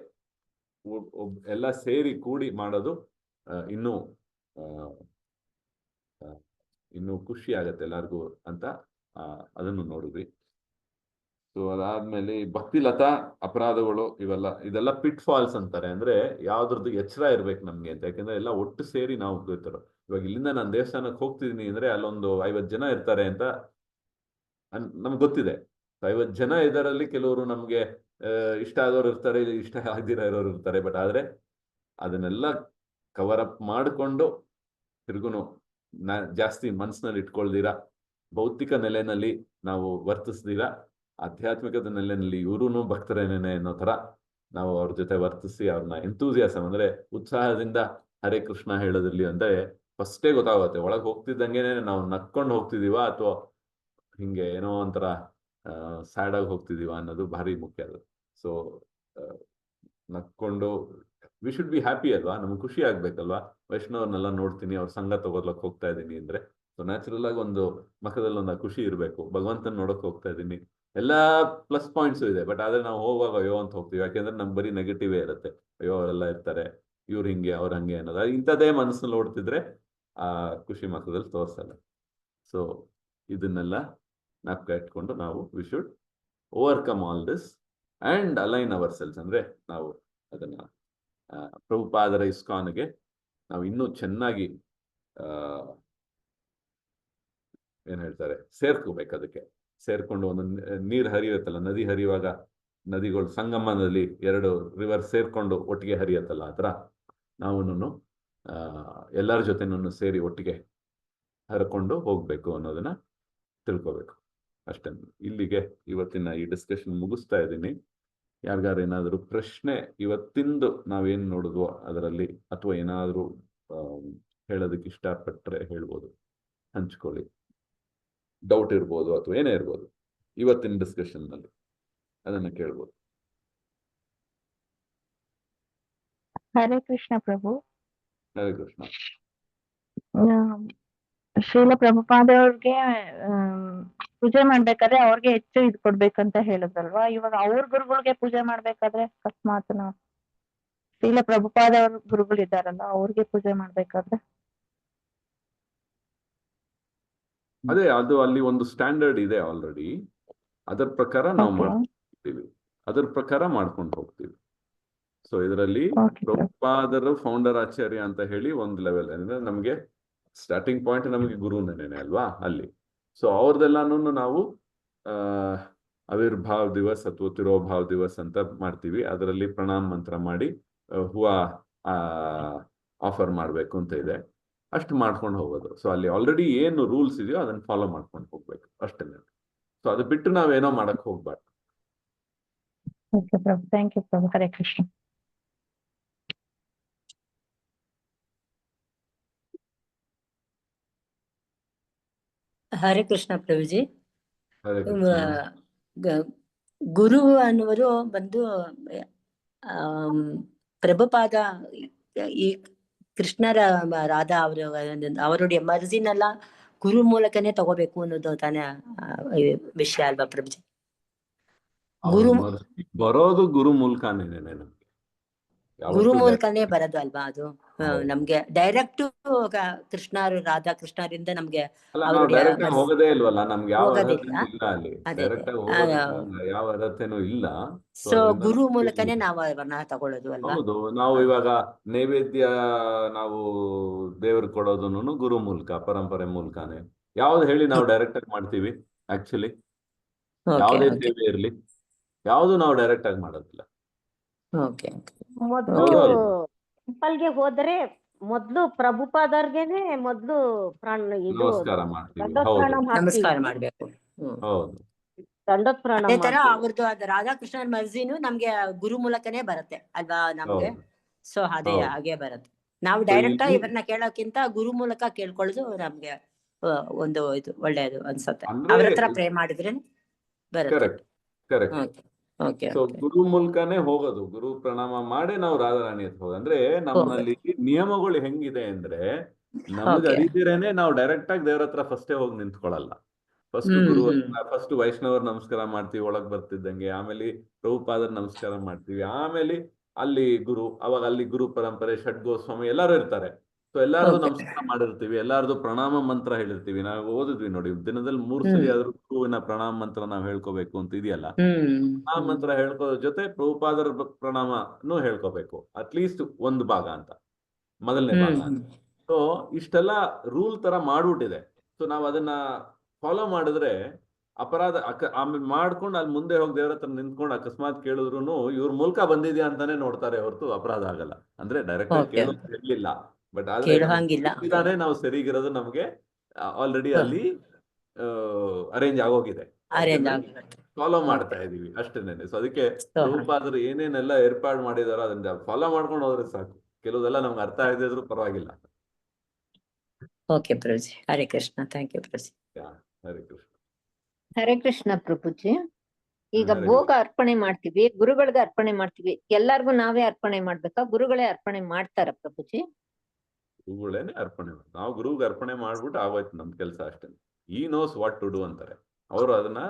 ಎಲ್ಲ ಸೇರಿ ಕೂಡಿ ಮಾಡೋದು ಇನ್ನೂ ಖುಷಿ ಆಗತ್ತೆ ಎಲ್ಲರಿಗೂ ಅಂತ ಅದನ್ನು ನೋಡಿದ್ವಿ. ಸೊ ಅದಾದ್ಮೇಲೆ ಭಕ್ತಿಲತಾ ಅಪರಾಧಗಳು ಇದೆಲ್ಲ ಪಿಟ್ ಫಾಲ್ಸ್ ಅಂತಾರೆ. ಅಂದ್ರೆ ಯಾವ್ದ್ರದ್ದು ಎಚ್ಚರ ಇರ್ಬೇಕು ನಮ್ಗೆ ಅಂತ. ಯಾಕಂದ್ರೆ ಎಲ್ಲ ಒಟ್ಟು ಸೇರಿ ನಾವು ಹೋಗ್ತಾರೋ. ಇವಾಗ ಇಲ್ಲಿಂದ ನಾನು ದೇವಸ್ಥಾನಕ್ಕೆ ಹೋಗ್ತಿದೀನಿ ಅಂದ್ರೆ ಅಲ್ಲೊಂದು 50 ಜನ ಇರ್ತಾರೆ ಅಂತ ನಮ್ಗೆ ಗೊತ್ತಿದೆ. 50 ಜನ ಇದರಲ್ಲಿ ಕೆಲವರು ನಮ್ಗೆ ಇಷ್ಟ ಆದವ್ರು ಇರ್ತಾರೆ, ಇಷ್ಟ ಆಗದಿರ ಇರೋರು ಇರ್ತಾರೆ. ಬಟ್ ಆದ್ರೆ ಅದನ್ನೆಲ್ಲ ಕವರ್ ಅಪ್ ಮಾಡಿಕೊಂಡು ತಿರ್ಗುನು ಜಾಸ್ತಿ ಮನ್ಸಿನಲ್ಲಿ ಇಟ್ಕೊಳ್ದಿರ, ಭೌತಿಕ ನೆಲೆನಲ್ಲಿ ನಾವು ವರ್ತಿಸ್ದಿರ, ಆಧ್ಯಾತ್ಮಿಕದ ನೆಲೆಯಲ್ಲಿ ಇವ್ರೂ ಭಕ್ತರೇನೇನೆ ಅನ್ನೋ ತರ ನಾವು ಅವ್ರ ಜೊತೆ ವರ್ತಿಸಿ ಅವ್ರನ್ನ ಎಂತೂಸಿಯಾಸಮ್ ಅಂದ್ರೆ ಉತ್ಸಾಹದಿಂದ ಹರೇ ಕೃಷ್ಣ ಹೇಳೋದಿರ್ಲಿ ಅಂದ್ರೆ ಫಸ್ಟೇ ಗೊತ್ತಾಗುತ್ತೆ. ಒಳಗೆ ಹೋಗ್ತಿದ್ದಂಗೆನೆ ನಾವು ನಕ್ಕೊಂಡು ಹೋಗ್ತಿದೀವ ಅಥವಾ ಹಿಂಗೆ ಏನೋ ಒಂಥರ ಸ್ಯಾಡ್ ಆಗಿ ಹೋಗ್ತಿದೀವ ಅನ್ನೋದು ಭಾರಿ ಮುಖ್ಯ ಅದು. ಸೊ ನಕ್ಕೊಂಡು ವಿ ಶುಡ್ ಬಿ ಹ್ಯಾಪಿ ಅಲ್ವಾ, ನಮ್ಗೆ ಖುಷಿ ಆಗ್ಬೇಕಲ್ವಾ. ವೈಷ್ಣವ್ರನ್ನೆಲ್ಲ ನೋಡ್ತೀನಿ, ಅವ್ರ ಸಂಘ ತಗೋದ್ಲಕ್ ಹೋಗ್ತಾ ಇದ್ದೀನಿ ಅಂದ್ರೆ ಸೊ ನ್ಯಾಚುರಲ್ ಆಗಿ ಒಂದು ಮಖದಲ್ಲಿ ಒಂದು ಖುಷಿ ಇರಬೇಕು. ಭಗವಂತನ ನೋಡಕ್ ಹೋಗ್ತಾ ಇದ್ದೀನಿ, ಎಲ್ಲ ಪ್ಲಸ್ ಪಾಯಿಂಟ್ಸ್ ಇದೆ, ಬಟ್ ಆದ್ರೆ ನಾವು ಹೋಗುವಾಗ ಅಯ್ಯೋ ಅಂತ ಹೋಗ್ತೀವಿ, ಯಾಕೆಂದ್ರೆ ನಮ್ಗೆ ಬರೀ ನೆಗೆಟಿವೇ ಇರುತ್ತೆ. ಅಯ್ಯೋ ಅವರೆಲ್ಲ ಇರ್ತಾರೆ, ಇವ್ರು ಹಿಂಗೆ ಅವ್ರ ಹಂಗೆ ಅನ್ನೋದು, ಇಂಥದ್ದೇ ಮನಸ್ಸಲ್ಲಿ ಓಡ್ತಿದ್ರೆ ಆ ಖುಷಿ ಮಕ್ಕದಲ್ಲಿ ತೋರಿಸಲ್ಲ. ಸೊ ಇದನ್ನೆಲ್ಲ ಜ್ಞಾಪಕ ಇಟ್ಕೊಂಡು ನಾವು we should overcome all this and align ourselves. ಅಂದ್ರೆ ನಾವು ಅದನ್ನ ಪ್ರಭುಪಾದರ ಇಸ್ಕಾನ್ಗೆ ನಾವು ಇನ್ನೂ ಚೆನ್ನಾಗಿ ಏನ್ ಹೇಳ್ತಾರೆ ಸೇರ್ಕೋಬೇಕು. ಅದಕ್ಕೆ ಸೇರ್ಕೊಂಡು ಒಂದು ನೀರು ಹರಿಯುತ್ತಲ್ಲ, ನದಿ ಹರಿಯುವಾಗ ನದಿಗಳು ಸಂಗಮದಲ್ಲಿ 2 ರಿವರ್ ಸೇರ್ಕೊಂಡು ಒಟ್ಟಿಗೆ ಹರಿಯತ್ತಲ್ಲ, ಆ ಥರ ನಾವು ಎಲ್ಲರ ಜೊತೆನೂ ಸೇರಿ ಒಟ್ಟಿಗೆ ಹರ್ಕೊಂಡು ಹೋಗ್ಬೇಕು ಅನ್ನೋದನ್ನ ತಿಳ್ಕೊಬೇಕು ಅಷ್ಟೇ. ಇಲ್ಲಿಗೆ ಇವತ್ತಿನ ಈ ಡಿಸ್ಕಷನ್ ಮುಗಿಸ್ತಾ ಇದ್ದೀನಿ. ಯಾರಿಗಾರು ಏನಾದರೂ ಪ್ರಶ್ನೆ ಇವತ್ತಿಂದು ನಾವೇನು ನೋಡಿದ್ವೋ ಅದರಲ್ಲಿ, ಅಥವಾ ಏನಾದರೂ ಹೇಳೋದಕ್ಕೆ ಇಷ್ಟಪಟ್ಟರೆ ಹೇಳ್ಬೋದು, ಹಂಚ್ಕೊಳ್ಳಿ. ಡೌಟ್ ಇರ್ಬೋದು ಅಥವಾ ಏನೇ ಇರ್ಬೋದು ಇವತ್ತಿನ ಡಿಸ್ಕಷನ್ನಲ್ಲಿ, ಅದನ್ನು ಕೇಳ್ಬೋದು. ಹರೇ ಕೃಷ್ಣ ಪ್ರಭು. ಹರೇ ಕೃಷ್ಣ. ಶ್ರೀಲ ಪ್ರಭುಪಾದ ಅವ್ರಿಗೆ ಪೂಜೆ ಮಾಡ್ಬೇಕಾದ್ರೆ ಅವ್ರಿಗೆ ಹೆಚ್ಚು ಇದು ಕೊಡ್ಬೇಕಂತ ಹೇಳಿದ್ರಲ್ವಾ, ಇವಾಗ ಅವ್ರ ಗುರುಗಳಿಗೆ ಪೂಜೆ ಮಾಡ್ಬೇಕಾದ್ರೆ ಅಕಸ್ಮಾತ್ ನಾವು ಶ್ರೀಲ ಪ್ರಭುಪಾದ ಅವ್ರ ಗುರುಗಳು ಇದ್ದಾರಲ್ಲ ಅವ್ರಿಗೆ ಪೂಜೆ ಮಾಡ್ಬೇಕಾದ್ರೆ ಅದೇ ಅದು ಅಲ್ಲಿ ಒಂದು ಸ್ಟ್ಯಾಂಡರ್ಡ್ ಇದೆ ಆಲ್ರೆಡಿ, ಅದರ ಪ್ರಕಾರ ನಾವು ಮಾಡ್ತೀವಿ, ಅದರ ಪ್ರಕಾರ ಮಾಡ್ಕೊಂಡು ಹೋಗ್ತೀವಿ. ಸೊ ಇದರಲ್ಲಿ ಪ್ರಭುಪಾದರು ಫೌಂಡರ್ ಆಚಾರ್ಯ ಅಂತ ಹೇಳಿ ಒಂದು ಲೆವೆಲ್ ಅಂದ್ರೆ ನಮ್ಗೆ ಸ್ಟಾರ್ಟಿಂಗ್ ಪಾಯಿಂಟ್ ನಮಗೆ ಗುರುನೇನೆ ಅಲ್ವಾ ಅಲ್ಲಿ. ಸೊ ಅವ್ರದೆಲ್ಲಾನು ನಾವು ಆವಿರ್ಭಾವ್ ದಿವಸ್ ಅಥವಾ ತಿರೋಭಾವ್ ದಿವಸ್ ಅಂತ ಮಾಡ್ತೀವಿ. ಅದರಲ್ಲಿ ಪ್ರಣಾಮ್ ಮಂತ್ರ ಮಾಡಿ ಹೂವ ಆಫರ್ ಮಾಡಬೇಕು ಅಂತ ಇದೆ, ಅಷ್ಟು ಮಾಡ್ಕೊಂಡು ಹೋಗೋದು. ಸೊ ಅಲ್ಲಿ ಆಲ್ರೆಡಿ ಏನು ರೂಲ್ಸ್ ಇದೆಯೋ ಅದನ್ನ ಫಾಲೋ ಮಾಡ್ಕೊಂಡು ಹೋಗ್ಬೇಕು ಅಷ್ಟೇ. ಸೊ ಅದು ಬಿಟ್ಟು ನಾವೇನೋ ಮಾಡಕ್ ಹೋಗ್ಬಾರ್ದು. ಓಕೆ ಪ್ರಭು, ಥ್ಯಾಂಕ್ ಯು ಪ್ರಭು. ಹರೇ ಕೃಷ್ಣ. ಹರೇ ಕೃಷ್ಣ ಪ್ರಭುಜಿ. ಹರೇ ಕೃಷ್ಣ. ಗುರು ಅನ್ನುವರು ಬಂದು ಪ್ರಭುಪಾದ ಈ ಕೃಷ್ಣರ ರಾಧಾ ಅವರುடைய ಮರ್ಜಿನೆಲ್ಲ ಗುರು ಮೂಲಕನೇ ತಗೋಬೇಕು ಅನ್ನೋದು ತಾನೇ ವಿಷಯ ಅಲ್ವಾ ಪ್ರಭುಜಿ? ಗುರು ಬರೋದು ಗುರು ಮೂಲಕನೇ ನಮ್ಗೆ, ಗುರು ಮೂಲಕನೇ ಬರೋದು ಅಲ್ವಾ ಅದು ನಮ್ಗೆ ಡೈರೆಕ್ಟ್ ಕೃಷ್ಣರು ರಾಧಾ ಕೃಷ್ಣರಿಂದ ನಮ್ಗೆ ಹೋಗದೇ ಇಲ್ವಲ್ಲ, ನಮ್ಗೆ ಯಾವ ಅರ್ಹತೆನೂ ಇಲ್ಲ ಅಲ್ಲಿ, ಡೈರೆಕ್ಟ್ ಆಗಿ ಯಾವ ಅರ್ಹತೆನೂ ಇಲ್ಲ. ಸೊ ಗುರು ಮೂಲಕನೇ ನಾವು ಅವನ್ನ ತಗೊಳ್ಳೋದು ಅಲ್ವಾ? ಹೌದು. ನಾವು ಇವಾಗ ನೈವೇದ್ಯ ನಾವು ದೇವ್ರಿಗೆ ಕೊಡೋದನ್ನು ಗುರು ಮೂಲಕ, ಪರಂಪರೆ ಮೂಲಕನೇ. ಯಾವ್ದು ಹೇಳಿ ನಾವು ಡೈರೆಕ್ಟ್ ಆಗಿ ಮಾಡ್ತೀವಿ? ಆಕ್ಚುಲಿ ಯಾವುದೇ ಸೇವೆ ಇರ್ಲಿ ಯಾವ್ದು ನಾವು ಡೈರೆಕ್ಟ್ ಆಗಿ ಮಾಡೋದಿಲ್ಲ. ಮೊದ್ಲು ಟೆಂಪಲ್ಗೆ ಹೋದ್ರೆ ಮೊದ್ಲು ಪ್ರಭುಪಾದರ್ಗೆನೆ ಮೊದ್ಲು ನಮಸ್ಕಾರ ಮಾಡ್ತೀವಿ. ನಮಸ್ಕಾರ ಮಾಡ್ಬೇಕು. ಹೌದು. ದಂಡೋತ್ ಪ್ರಣಾಮ ಅದೇ ತರ ಅವ್ರದ್ದು ರಾಧಾಕೃಷ್ಣನ್ ಮರ್ಜಿನು ನಮ್ಗೆ ಗುರು ಮೂಲಕನೇ ಬರುತ್ತೆ ಅಲ್ವಾ ನಮ್ಗೆ? ಸೊ ಅದೇ ಹಾಗೆ ಬರುತ್ತೆ. ನಾವು ಡೈರೆಕ್ಟ್ ಇವ್ರನ್ನ ಕೇಳೋಕ್ಕಿಂತ ಗುರು ಮೂಲಕ ಕೇಳ್ಕೊಳ್ಳೋದು ನಮ್ಗೆ ಒಂದು ಇದು ಒಳ್ಳೇದು ಅನ್ಸುತ್ತೆ. ಅವ್ರ ಹತ್ರ ಪ್ರೇ ಮಾಡಿದ್ರೆ ಬರುತ್ತೆ. ಕರೆಕ್ಟ್. ಸೊ ಗುರು ಮೂಲಕನೇ ಹೋಗೋದು, ಗುರು ಪ್ರಣಾಮ ಮಾಡಿ ನಾವು ರಾಧಾರಾಣಿ ಹತ್ರ ಹೋಗೋದು. ಅಂದ್ರೆ ನಮ್ಮಲ್ಲಿ ನಿಯಮಗಳು ಹೆಂಗಿದೆ ಅಂದ್ರೆ ನಮ್ಗೆ ಅರಿದಿರೇನೆ ನಾವು ಡೈರೆಕ್ಟ್ ಆಗಿ ದೇವ್ರ ಹತ್ರ ಫಸ್ಟೇ ಹೋಗಿ ನಿಂತ್ಕೊಳ್ಳಲ್ಲ. ಫಸ್ಟ್ ವೈಷ್ಣವರ್ ನಮಸ್ಕಾರ ಮಾಡ್ತೀವಿ ಒಳಗ್ ಬರ್ತಿದ್ದಂಗೆ, ಆಮೇಲೆ ಪ್ರಭುಪಾದರ್ ನಮಸ್ಕಾರ ಮಾಡ್ತೀವಿ, ಆಮೇಲೆ ಅಲ್ಲಿ ಗುರು, ಅವಾಗ ಅಲ್ಲಿ ಗುರು ಪರಂಪರೆ ಷಡ್ಗೋಸ್ವಾಮಿ ಎಲ್ಲಾರು ಇರ್ತಾರೆ. ಸೊ ಎಲ್ಲಾರ್ದು ನಮಸ್ಕಾರ ಮಾಡಿರ್ತೀವಿ, ಎಲ್ಲಾರ್ದು ಪ್ರಣಾಮ ಮಂತ್ರ ಹೇಳಿರ್ತೀವಿ. ನಾವು ಓದಿದ್ವಿ ನೋಡಿ, ದಿನದಲ್ಲಿ 3 ಸಲ ಆದ್ರೂ ಗುರುವಿನ ಪ್ರಣಾಮ ಮಂತ್ರ ನಾವ್ ಹೇಳ್ಕೋಬೇಕು ಅಂತ ಇದೆಯಲ್ಲ. ಪ್ರಣಾಮ ಮಂತ್ರ ಹೇಳ್ಕೋದ್ರ ಜೊತೆ ಪ್ರಭುಪಾದರ ಪ್ರಣಾಮನು ಹೇಳ್ಕೋಬೇಕು, ಅಟ್ಲೀಸ್ಟ್ ಒಂದು ಭಾಗ ಅಂತ, ಮೊದಲನೇ ಭಾಗ ಅಂತ. ಸೊ ಇಷ್ಟೆಲ್ಲ ರೂಲ್ ತರ ಮಾಡ್ಬಿಟ್ಟಿದೆ. ಸೊ ನಾವ್ ಅದನ್ನ ಫಾಲೋ ಮಾಡಿದ್ರೆ ಅಪರಾಧ ಆಮೇಲೆ ಮಾಡ್ಕೊಂಡು ಅಲ್ಲಿ ಮುಂದೆ ಹೋಗಿ ದೇವ್ರ ಹತ್ರ ನಿಂತ್ಕೊಂಡು ಅಕಸ್ಮಾತ್ ಕೇಳಿದ್ರು ಇವ್ರ ಮೂಲಕ ಬಂದಿದ್ಯಾ ಅಂತಾನೆ ನೋಡ್ತಾರೆ ಹೊರತು ಅಪರಾಧ ಆಗಲ್ಲ. ಅಂದ್ರೆ ಡೈರೆಕ್ಟ್ ಆಗಿ ಕೇಳೋದು ಇರ್ಲಿಲ್ಲ, ಬಟ್ ಆದ್ರೆ ನಾವು ಸರಿಗಿರೋದು ನಮ್ಗೆ ಆಲ್ರೆಡಿ ಅಲ್ಲಿ ಅರೇಂಜ್ ಆಗೋಗಿದೆ, ಫಾಲೋ ಮಾಡ್ತಾ ಇದೀವಿ ಅಷ್ಟೇನೆ. ಸೊ ಅದಕ್ಕೆ ಪ್ರಭುಪಾದರು ಏನೇನೆಲ್ಲ ಏರ್ಪಾಡು ಮಾಡಿದಾರೋ ಅದನ್ನ ಫಾಲೋ ಮಾಡ್ಕೊಂಡು ಹೋದ್ರೆ ಸಾಕು. ಕೆಲವುದೆಲ್ಲ ನಮ್ಗೆ ಅರ್ಥ ಆಗದಿದ್ರು ಪರವಾಗಿಲ್ಲ. Okay Prabhuji. Hare Krishna. Thank you Prabhuji. Hare Krishna. Hare Krishna Prabhuji. ಈಗ ಭೋಗ ಅರ್ಪಣೆ ಮಾಡ್ತೀವಿ, ಗುರುಗಳಿಗೆ ಅರ್ಪಣೆ ಮಾಡ್ತೀವಿ, ಎಲ್ಲಾರ್ಗು ನಾವೇ ಅರ್ಪಣೆ ಮಾಡ್ಬೇಕಾ, ಗುರುಗಳೇ ಅರ್ಪಣೆ ಮಾಡ್ತಾರ ಪ್ರಭುಜಿ? ಗುರುಗಳೇನೆ ಅರ್ಪಣೆ ಮಾಡಿ, ನಾವು ಗುರುಗೆ ಅರ್ಪಣೆ ಮಾಡ್ಬಿಟ್ಟು ಆಗೋಯ್ತು ನಮ್ ಕೆಲಸ ಅಷ್ಟೇ. ಈ ನೋಸ್ ವಾಟ್ ಟು ಡೂ ಅಂತಾರೆ ಅವರು. ಅದನ್ನ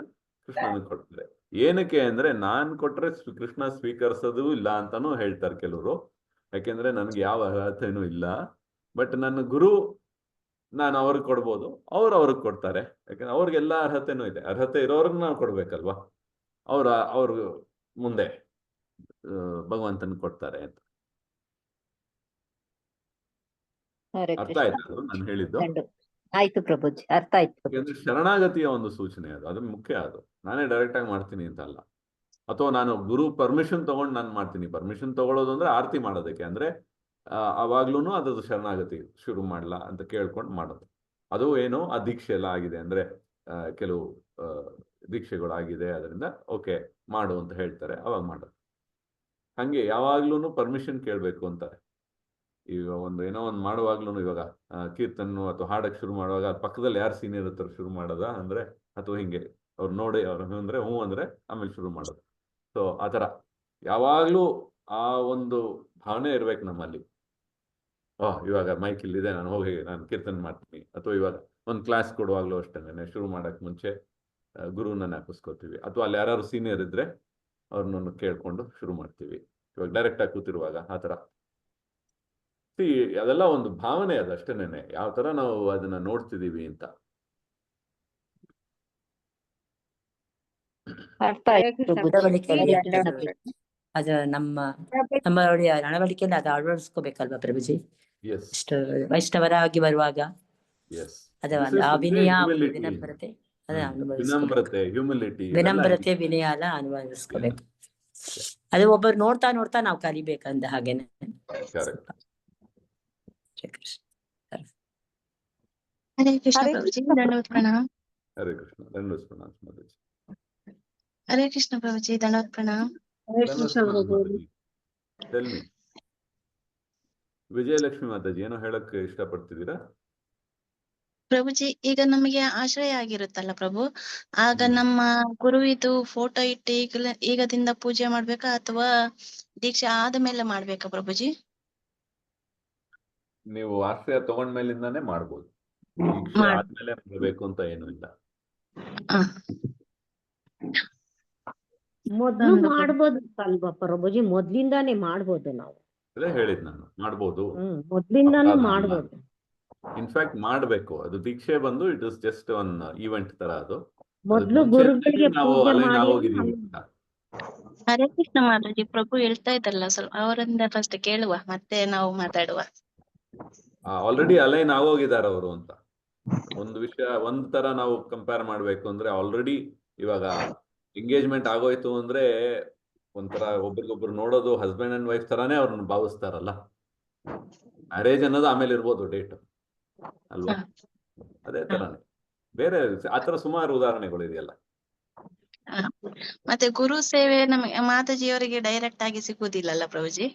ಕೃಷ್ಣನಿಗೆ ಕೊಡ್ತಾರೆ. ಏನಕ್ಕೆ ಅಂದ್ರೆ ನಾನ್ ಕೊಟ್ರೆ ಕೃಷ್ಣ ಸ್ವೀಕರಿಸೋದು ಇಲ್ಲ ಅಂತಾನು ಹೇಳ್ತಾರೆ ಕೆಲವರು. ಯಾಕೆಂದ್ರೆ ನನ್ಗೆ ಯಾವ ಅರ್ಹತೆನೂ ಇಲ್ಲ. ಬಟ್ ನನ್ನ ಗುರು ನಾನು ಅವ್ರಿಗೆ ಕೊಡ್ಬೋದು, ಅವ್ರಿಗೆ ಕೊಡ್ತಾರೆ. ಯಾಕಂದ್ರೆ ಅವ್ರಿಗೆಲ್ಲ ಅರ್ಹತೆನೂ ಇದೆ. ಅರ್ಹತೆ ಇರೋರ್ಗೆ ನಾವು ಕೊಡ್ಬೇಕಲ್ವಾ. ಅವ್ರ ಮುಂದೆ ಭಗವಂತನ ಕೊಡ್ತಾರೆ ಅಂತ. ಹರೇ ಅರ್ಥ ಕೃಷ್ಣ. ಆಯ್ತಾ ಅದು ನಾನು ಹೇಳಿದ್ದು? ಆಯ್ತು ಪ್ರಭುಜಿ, ಅರ್ಥ ಆಯ್ತು. ಯಾಕಂದ್ರೆ ಶರಣಾಗತಿಯ ಒಂದು ಸೂಚನೆ ಅದು ಮುಖ್ಯ. ಅದು ನಾನೇ ಡೈರೆಕ್ಟ್ ಆಗಿ ಮಾಡ್ತೀನಿ ಅಂತ ಅಲ್ಲ. ಅಥವಾ ನಾನು ಗುರು ಪರ್ಮಿಷನ್ ತಗೊಂಡು ನಾನು ಮಾಡ್ತೀನಿ. ಪರ್ಮಿಷನ್ ತಗೊಳ್ಳೋದು ಅಂದ್ರೆ ಆರತಿ ಮಾಡೋದಕ್ಕೆ. ಅಂದ್ರೆ ಅವಾಗ್ಲೂ ಅದ್ರದ್ದು ಶರಣಾಗತಿ ಶುರು ಮಾಡ್ಲಾ ಅಂತ ಕೇಳ್ಕೊಂಡು ಮಾಡೋದು. ಅದು ಏನು ಆ ದೀಕ್ಷೆ ಎಲ್ಲ ಆಗಿದೆ ಅಂದ್ರೆ ಕೆಲವು ದೀಕ್ಷೆಗಳಾಗಿದೆ, ಅದರಿಂದ ಓಕೆ ಮಾಡು ಅಂತ ಹೇಳ್ತಾರೆ, ಅವಾಗ ಮಾಡೋದು. ಹಂಗೆ ಯಾವಾಗ್ಲೂ ಪರ್ಮಿಷನ್ ಕೇಳಬೇಕು ಅಂತಾರೆ. ಈಗ ಏನೋ ಒಂದು ಮಾಡುವಾಗ್ಲೂ, ಇವಾಗ ಕೀರ್ತನ್ನು ಅಥವಾ ಹಾಡಕ್ಕೆ ಶುರು ಮಾಡುವಾಗ ಪಕ್ಕದಲ್ಲಿ ಯಾರು ಸೀನಿಯರ್ ಹತ್ರ ಶುರು ಮಾಡೋದ ಅಂದ್ರೆ, ಅಥವಾ ಹಿಂಗೆ ಅವ್ರು ನೋಡಿ ಅವ್ರು ಅಂದ್ರೆ ಹ್ಞೂ ಅಂದ್ರೆ ಆಮೇಲೆ ಶುರು ಮಾಡೋದು. ಸೊ ಆ ಥರ ಯಾವಾಗ್ಲೂ ಆ ಒಂದು ಭಾವನೆ ಇರ್ಬೇಕು ನಮ್ಮಲ್ಲಿ. ಇವಾಗ ಮೈಕ್ ಇಲ್ಲಿದೆ, ನಾನು ಕೀರ್ತನೆ ಮಾಡ್ತೀನಿ. ಅಥವಾ ಇವಾಗ ಒಂದು ಕ್ಲಾಸ್ ಕೊಡುವಾಗ್ಲೂ ಅಷ್ಟೇ, ಶುರು ಮಾಡಕ್ ಮುಂಚೆ ಗುರುವನ್ನ ಜ್ಞಾಪಿಸ್ಕೋತೀವಿ. ಅಥವಾ ಅಲ್ಲಿ ಯಾರು ಸೀನಿಯರ್ ಇದ್ರೆ ಅವ್ರನ್ನ ಕೇಳ್ಕೊಂಡು ಶುರು ಮಾಡ್ತೀವಿ. ಇವಾಗ ಡೈರೆಕ್ಟ್ ಆಗಿ ಕೂತಿರುವಾಗ ಆ ಥರ ಅದೆಲ್ಲ ಒಂದು ಭಾವನೆ. ಅದಷ್ಟೇನೆ, ಯಾವ ತರ ನಾವು ಅದನ್ನ ನೋಡ್ತಿದೀವಿ ಅಂತ. ಅದು ನಮ್ಮ ನಡವಳಿಕೆಯಲ್ಲಿ ಅದು ಅಳವಡಿಸ್ಕೋಬೇಕಲ್ವಾ ಪ್ರಭುಜಿ? ಅಷ್ಟು ವೈಷ್ಣವರಾಗಿ ಬರುವಾಗ ಅದು ಅಭಿನಯ ವಿನಮ್ರತೆ ವಿನಮ್ರತೆ ವಿನಯ ಎಲ್ಲ ಅನುಭವಿಸ್ಕೋಬೇಕು. ಅದು ಒಬ್ಬರು ನೋಡ್ತಾ ನೋಡ್ತಾ ನಾವು ಕಲಿಬೇಕಂದ ಹಾಗೇನೆ. ಹರೇ ಕೃಷ್ಣ ಪ್ರಭುಜಿ, ದಂಡವತ್ ಪ್ರಣಾಮ. ಹರೇ ಕೃಷ್ಣ, ದಂಡವತ್ ಪ್ರಣಾಮ ಮಾತಾಜಿ. ಹರೇ ಕೃಷ್ಣ ಪ್ರಭುಜಿ, ದಂಡವತ್ ಪ್ರಣಾಮ. ವಿಜಯಲಕ್ಷ್ಮಿ ಮಾತಾಜಿ, ಏನೋ ಹೇಳಕ್ ಇಷ್ಟಪಡ್ತಿದ್ದೀರಾ? ಪ್ರಭುಜಿ, ಈಗ ನಮಗೆ ಆಶ್ರಯ ಆಗಿರುತ್ತಲ್ಲ ಪ್ರಭು, ಆಗ ನಮ್ಮ ಗುರುವಿದು ಫೋಟೋ ಇಟ್ಟು ಈಗದಿಂದ ಪೂಜೆ ಮಾಡ್ಬೇಕಾ ಅಥವಾ ದೀಕ್ಷೆ ಆದ್ಮೇಲೆ ಮಾಡ್ಬೇಕಾ ಪ್ರಭುಜಿ? ನೀವು ಆಶ್ರಯ ತಗೊಂಡ್ಮೇಲಿಂದಾನೇ ಮಾಡ್ಬೋದು. ದೀಕ್ಷೆ ಆದ್ಮೇಲೆ ಮಾಡ್ಬೇಕು ಅಂತ ಏನು ಇಲ್ಲ. ಮೊದ್ಲು ಮಾಡ್ಬೋದು ಅಲ್ವಾ ಪ್ರಭುಜಿ? ಮೊದ್ಲಿಂದಾನೇ ಮಾಡ್ಬೋದು ನಾವು. ಅದೇ ಹೇಳಿದ್ ನಾನು, ಮಾಡ್ಬೋದು. ಮೊದ್ಲಿಂದಾನು ಮಾಡ್ಬೋದು. ಇನ್ಫ್ಯಾಕ್ಟ್ ಮಾಡ್ಬೇಕು. ಅದು ದೀಕ್ಷೆ ಬಂದು it is just one event ತರ. ಅದು ಮೊದ್ಲು ಗುರುಗಳಿಗೆ ನಾವು ಪೂಜೆ ಅಲೈನ್ ಮಾಡಿ ಆಗೋಗಿದೀವಿ ಅಂತ. ಹರೇ ಕೃಷ್ಣ ಮಾತಾಜಿ, ಪ್ರಭು ಹೇಳ್ತಾ ಇದ್ದಲ್ಲ, ಸ್ವಲ್ಪ ಅವರಿಂದ ಫಸ್ಟ್ ಕೇಳುವ, ಮತ್ತೆ ನಾವು ಮಾತಾಡುವ. ಆಲ್ರೆಡಿ ಅಲೈನ್ ಆಗೋಗಿದ್ದಾರೆ ಅವರು ಅಂತ. ಒಂದು ವಿಷಯ ಒಂದ್ ತರ ನಾವು ಕಂಪೇರ್ ಮಾಡ್ಬೇಕು ಅಂದ್ರೆ, ಆಲ್ರೆಡಿ ಇವಾಗ ಎಂಗೇಜ್ಮೆಂಟ್ ಆಗೋಯ್ತು ಅಂದ್ರೆ ಒಂಥರ ಒಬ್ರಿಗೊಬ್ರು ನೋಡೋದು ಹಸ್ಬೆಂಡ್ ಅಂಡ್ ವೈಫ್ ತರಾನೇ ಅವ್ರನ್ನ ಭಾವಿಸ್ತಾರಲ್ಲ. ಮ್ಯಾರೇಜ್ ಅನ್ನೋದು ಆಮೇಲೆ ಇರ್ಬೋದು ಡೇಟ್ ಅಲ್ವಾ? ಅದೇ ತರಾನೇ ಬೇರೆ ಆತರ ಸುಮಾರು ಉದಾಹರಣೆಗಳು ಇದೆಯಲ್ಲ. ಮತ್ತೆ ಗುರು ಸೇವೆ ನಮಗೆ ಮಾತಾಜಿಯವರಿಗೆ ಡೈರೆಕ್ಟ್ ಆಗಿ ಸಿಗುದಿಲ್ಲಲ್ಲ ಪ್ರಭುಜಿ?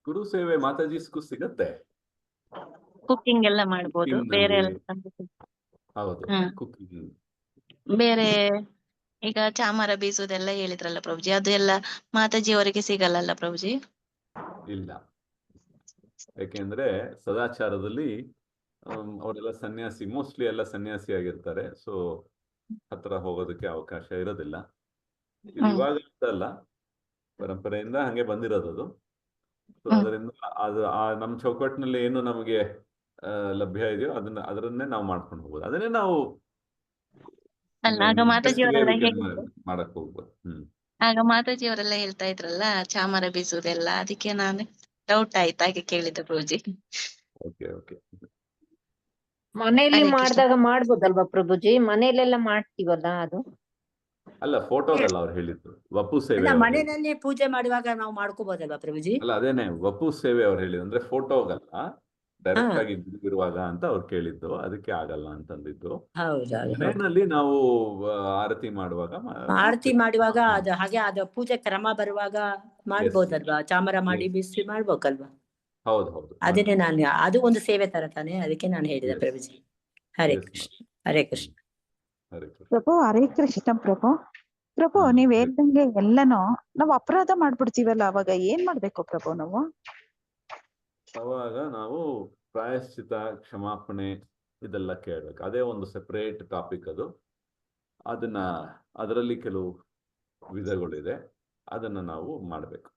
ಗುರು ಸೇವೆ ಮಾತಾಜಿಸ್ಗೂ ಸಿಗತ್ತೆ. ಕುಕಿಂಗ್ ಎಲ್ಲ ಮಾಡ್ಬೋದು, ಬೇರೆ ಎಲ್ಲ ಹೌದು, ಕುಕಿಂಗ್ ಬೇರೆ ಈಗ ಚಾಮರ ಬೀಸುದೆಲ್ಲ ಹೇಳಿದ್ರಲ್ಲ ಪ್ರಭುಜಿ, ಅದು ಎಲ್ಲ ಮಾತಾಜಿಯವರಿಗೆ ಸಿಗಲ್ಲ ಪ್ರಭುಜಿ? ಇಲ್ಲ, ಯಾಕೆಂದ್ರೆ ಸದಾಚಾರದಲ್ಲಿ ಅವರೆಲ್ಲ ಸನ್ಯಾಸಿ, ಮೋಸ್ಟ್ಲಿ ಎಲ್ಲ ಸನ್ಯಾಸಿ ಆಗಿರ್ತಾರೆ. ಸೊ ಹತ್ರ ಹೋಗೋದಕ್ಕೆ ಅವಕಾಶ ಇರೋದಿಲ್ಲ. ಇವಾಗ ಅಲ್ಲ, ಪರಂಪರೆಯಿಂದ ಹಂಗೆ ಬಂದಿರೋದು. ಸೊ ಅದರಿಂದ ಅದು ನಮ್ಮ ಚೌಕಟ್ಟಿನಲ್ಲಿ ಏನು ನಮಗೆ ಲಭ್ಯ ಇದೆಯೋ ಅದನ್ನೇ ನಾವು ಮಾಡ್ಕೊಂಡು ಹೋಗ್ಬೋದು. ಅದನ್ನೇ ನಾವು ಮಾಡಕ್ ಹೋಗ್ಬೋದು. ಆಗ ಮಾತಾಜಿಯವರೆಲ್ಲ ಹೇಳ್ತಾ ಇದ್ರಲ್ಲ ಚಾಮರ ಬೀಸುದೆಲ್ಲ, ಅದಕ್ಕೆ ನಾನು ಡೌಟ್ ಆಯ್ತು, ಹಾಗೆ ಕೇಳಿದ್ದೆ ಪ್ರಭುಜಿ. ಮನೆಯಲ್ಲಿ ಮಾಡಿದಾಗ ಮಾಡ್ಬೋದಲ್ವಾ ಪ್ರಭುಜಿ? ಮನೆಯಲ್ಲೆಲ್ಲ ಮಾಡ್ತೀವಲ್ಲ ಅದು? ಅಲ್ಲ, ಫೋಟೋಗಲ್ಲ ಅವ್ರು ಹೇಳಿದ್ರು, ವಪು ಸೇವೆ. ಮನೆಯಲ್ಲಿ ಪೂಜೆ ಮಾಡುವಾಗ ನಾವು ಮಾಡ್ಕೋಬಹುದಲ್ವಾ ಪ್ರಭುಜಿ? ಅಲ್ಲ, ಅದೇನೆ ವಪು ಸೇವೆ ಅವ್ರು ಹೇಳಿದ್ರು. ಅಂದ್ರೆ ಫೋಟೋಗಲ್ಲ, ಡೈರೆಕ್ಟ್ ಆಗಿ ಇರುವಾಗ ಅಂತ ಅವ್ರು ಕೇಳಿದ್ದು. ಅದಕ್ಕೆ ಆಗಲ್ಲ ಅಂತಂದಿದ್ದು. ಮನೆಯಲ್ಲಿ ನಾವು ಆರತಿ ಮಾಡುವಾಗ ಅದು ಹಾಗೆ ಅದು ಪೂಜೆ ಕ್ರಮ ಬರುವಾಗ ಮಾಡ್ಬೋದಲ್ವಾ? ಚಾಮರ ಮಾಡಿ ಬಿಸಿ ಮಾಡ್ಬೇಕಲ್ವಾ? ಹೌದು ಹೌದು, ಅದನ್ನೇ ನಾನು, ಅದು ಒಂದು ಸೇವೆ ತರ ತಾನೆ, ಅದಕ್ಕೆ ನಾನು ಹೇಳಿದೆ ಪ್ರಭುಜಿ. ಹರೇ ಕೃಷ್ಣ, ಹರೇ ಕೃಷ್ಣ. ಪ್ರಭು ಹರೇ ಕೃಷ್ಣ ಪ್ರಭು. ಪ್ರಭು ನೀವ್ ಹೇಳ್ದಂಗೆ ಎಲ್ಲನೂ ನಾವು ಅಪರಾಧ ಮಾಡ್ಬಿಡ್ತೀವಲ್ಲ, ಅವಾಗ ಏನ್ ಮಾಡ್ಬೇಕು ಪ್ರಭು ನಾವು? ಅವಾಗ ನಾವು ಪ್ರಾಯಶ್ಚಿತ, ಕ್ಷಮಾಪಣೆ ಇದೆಲ್ಲ ಕೇಳ್ಬೇಕು. ಅದೇ ಒಂದು ಸೆಪರೇಟ್ ಟಾಪಿಕ್ ಅದು. ಅದರಲ್ಲಿ ಕೆಲವು ವಿಧಗಳಿದೆ, ಅದನ್ನ ನಾವು ಮಾಡಬೇಕು.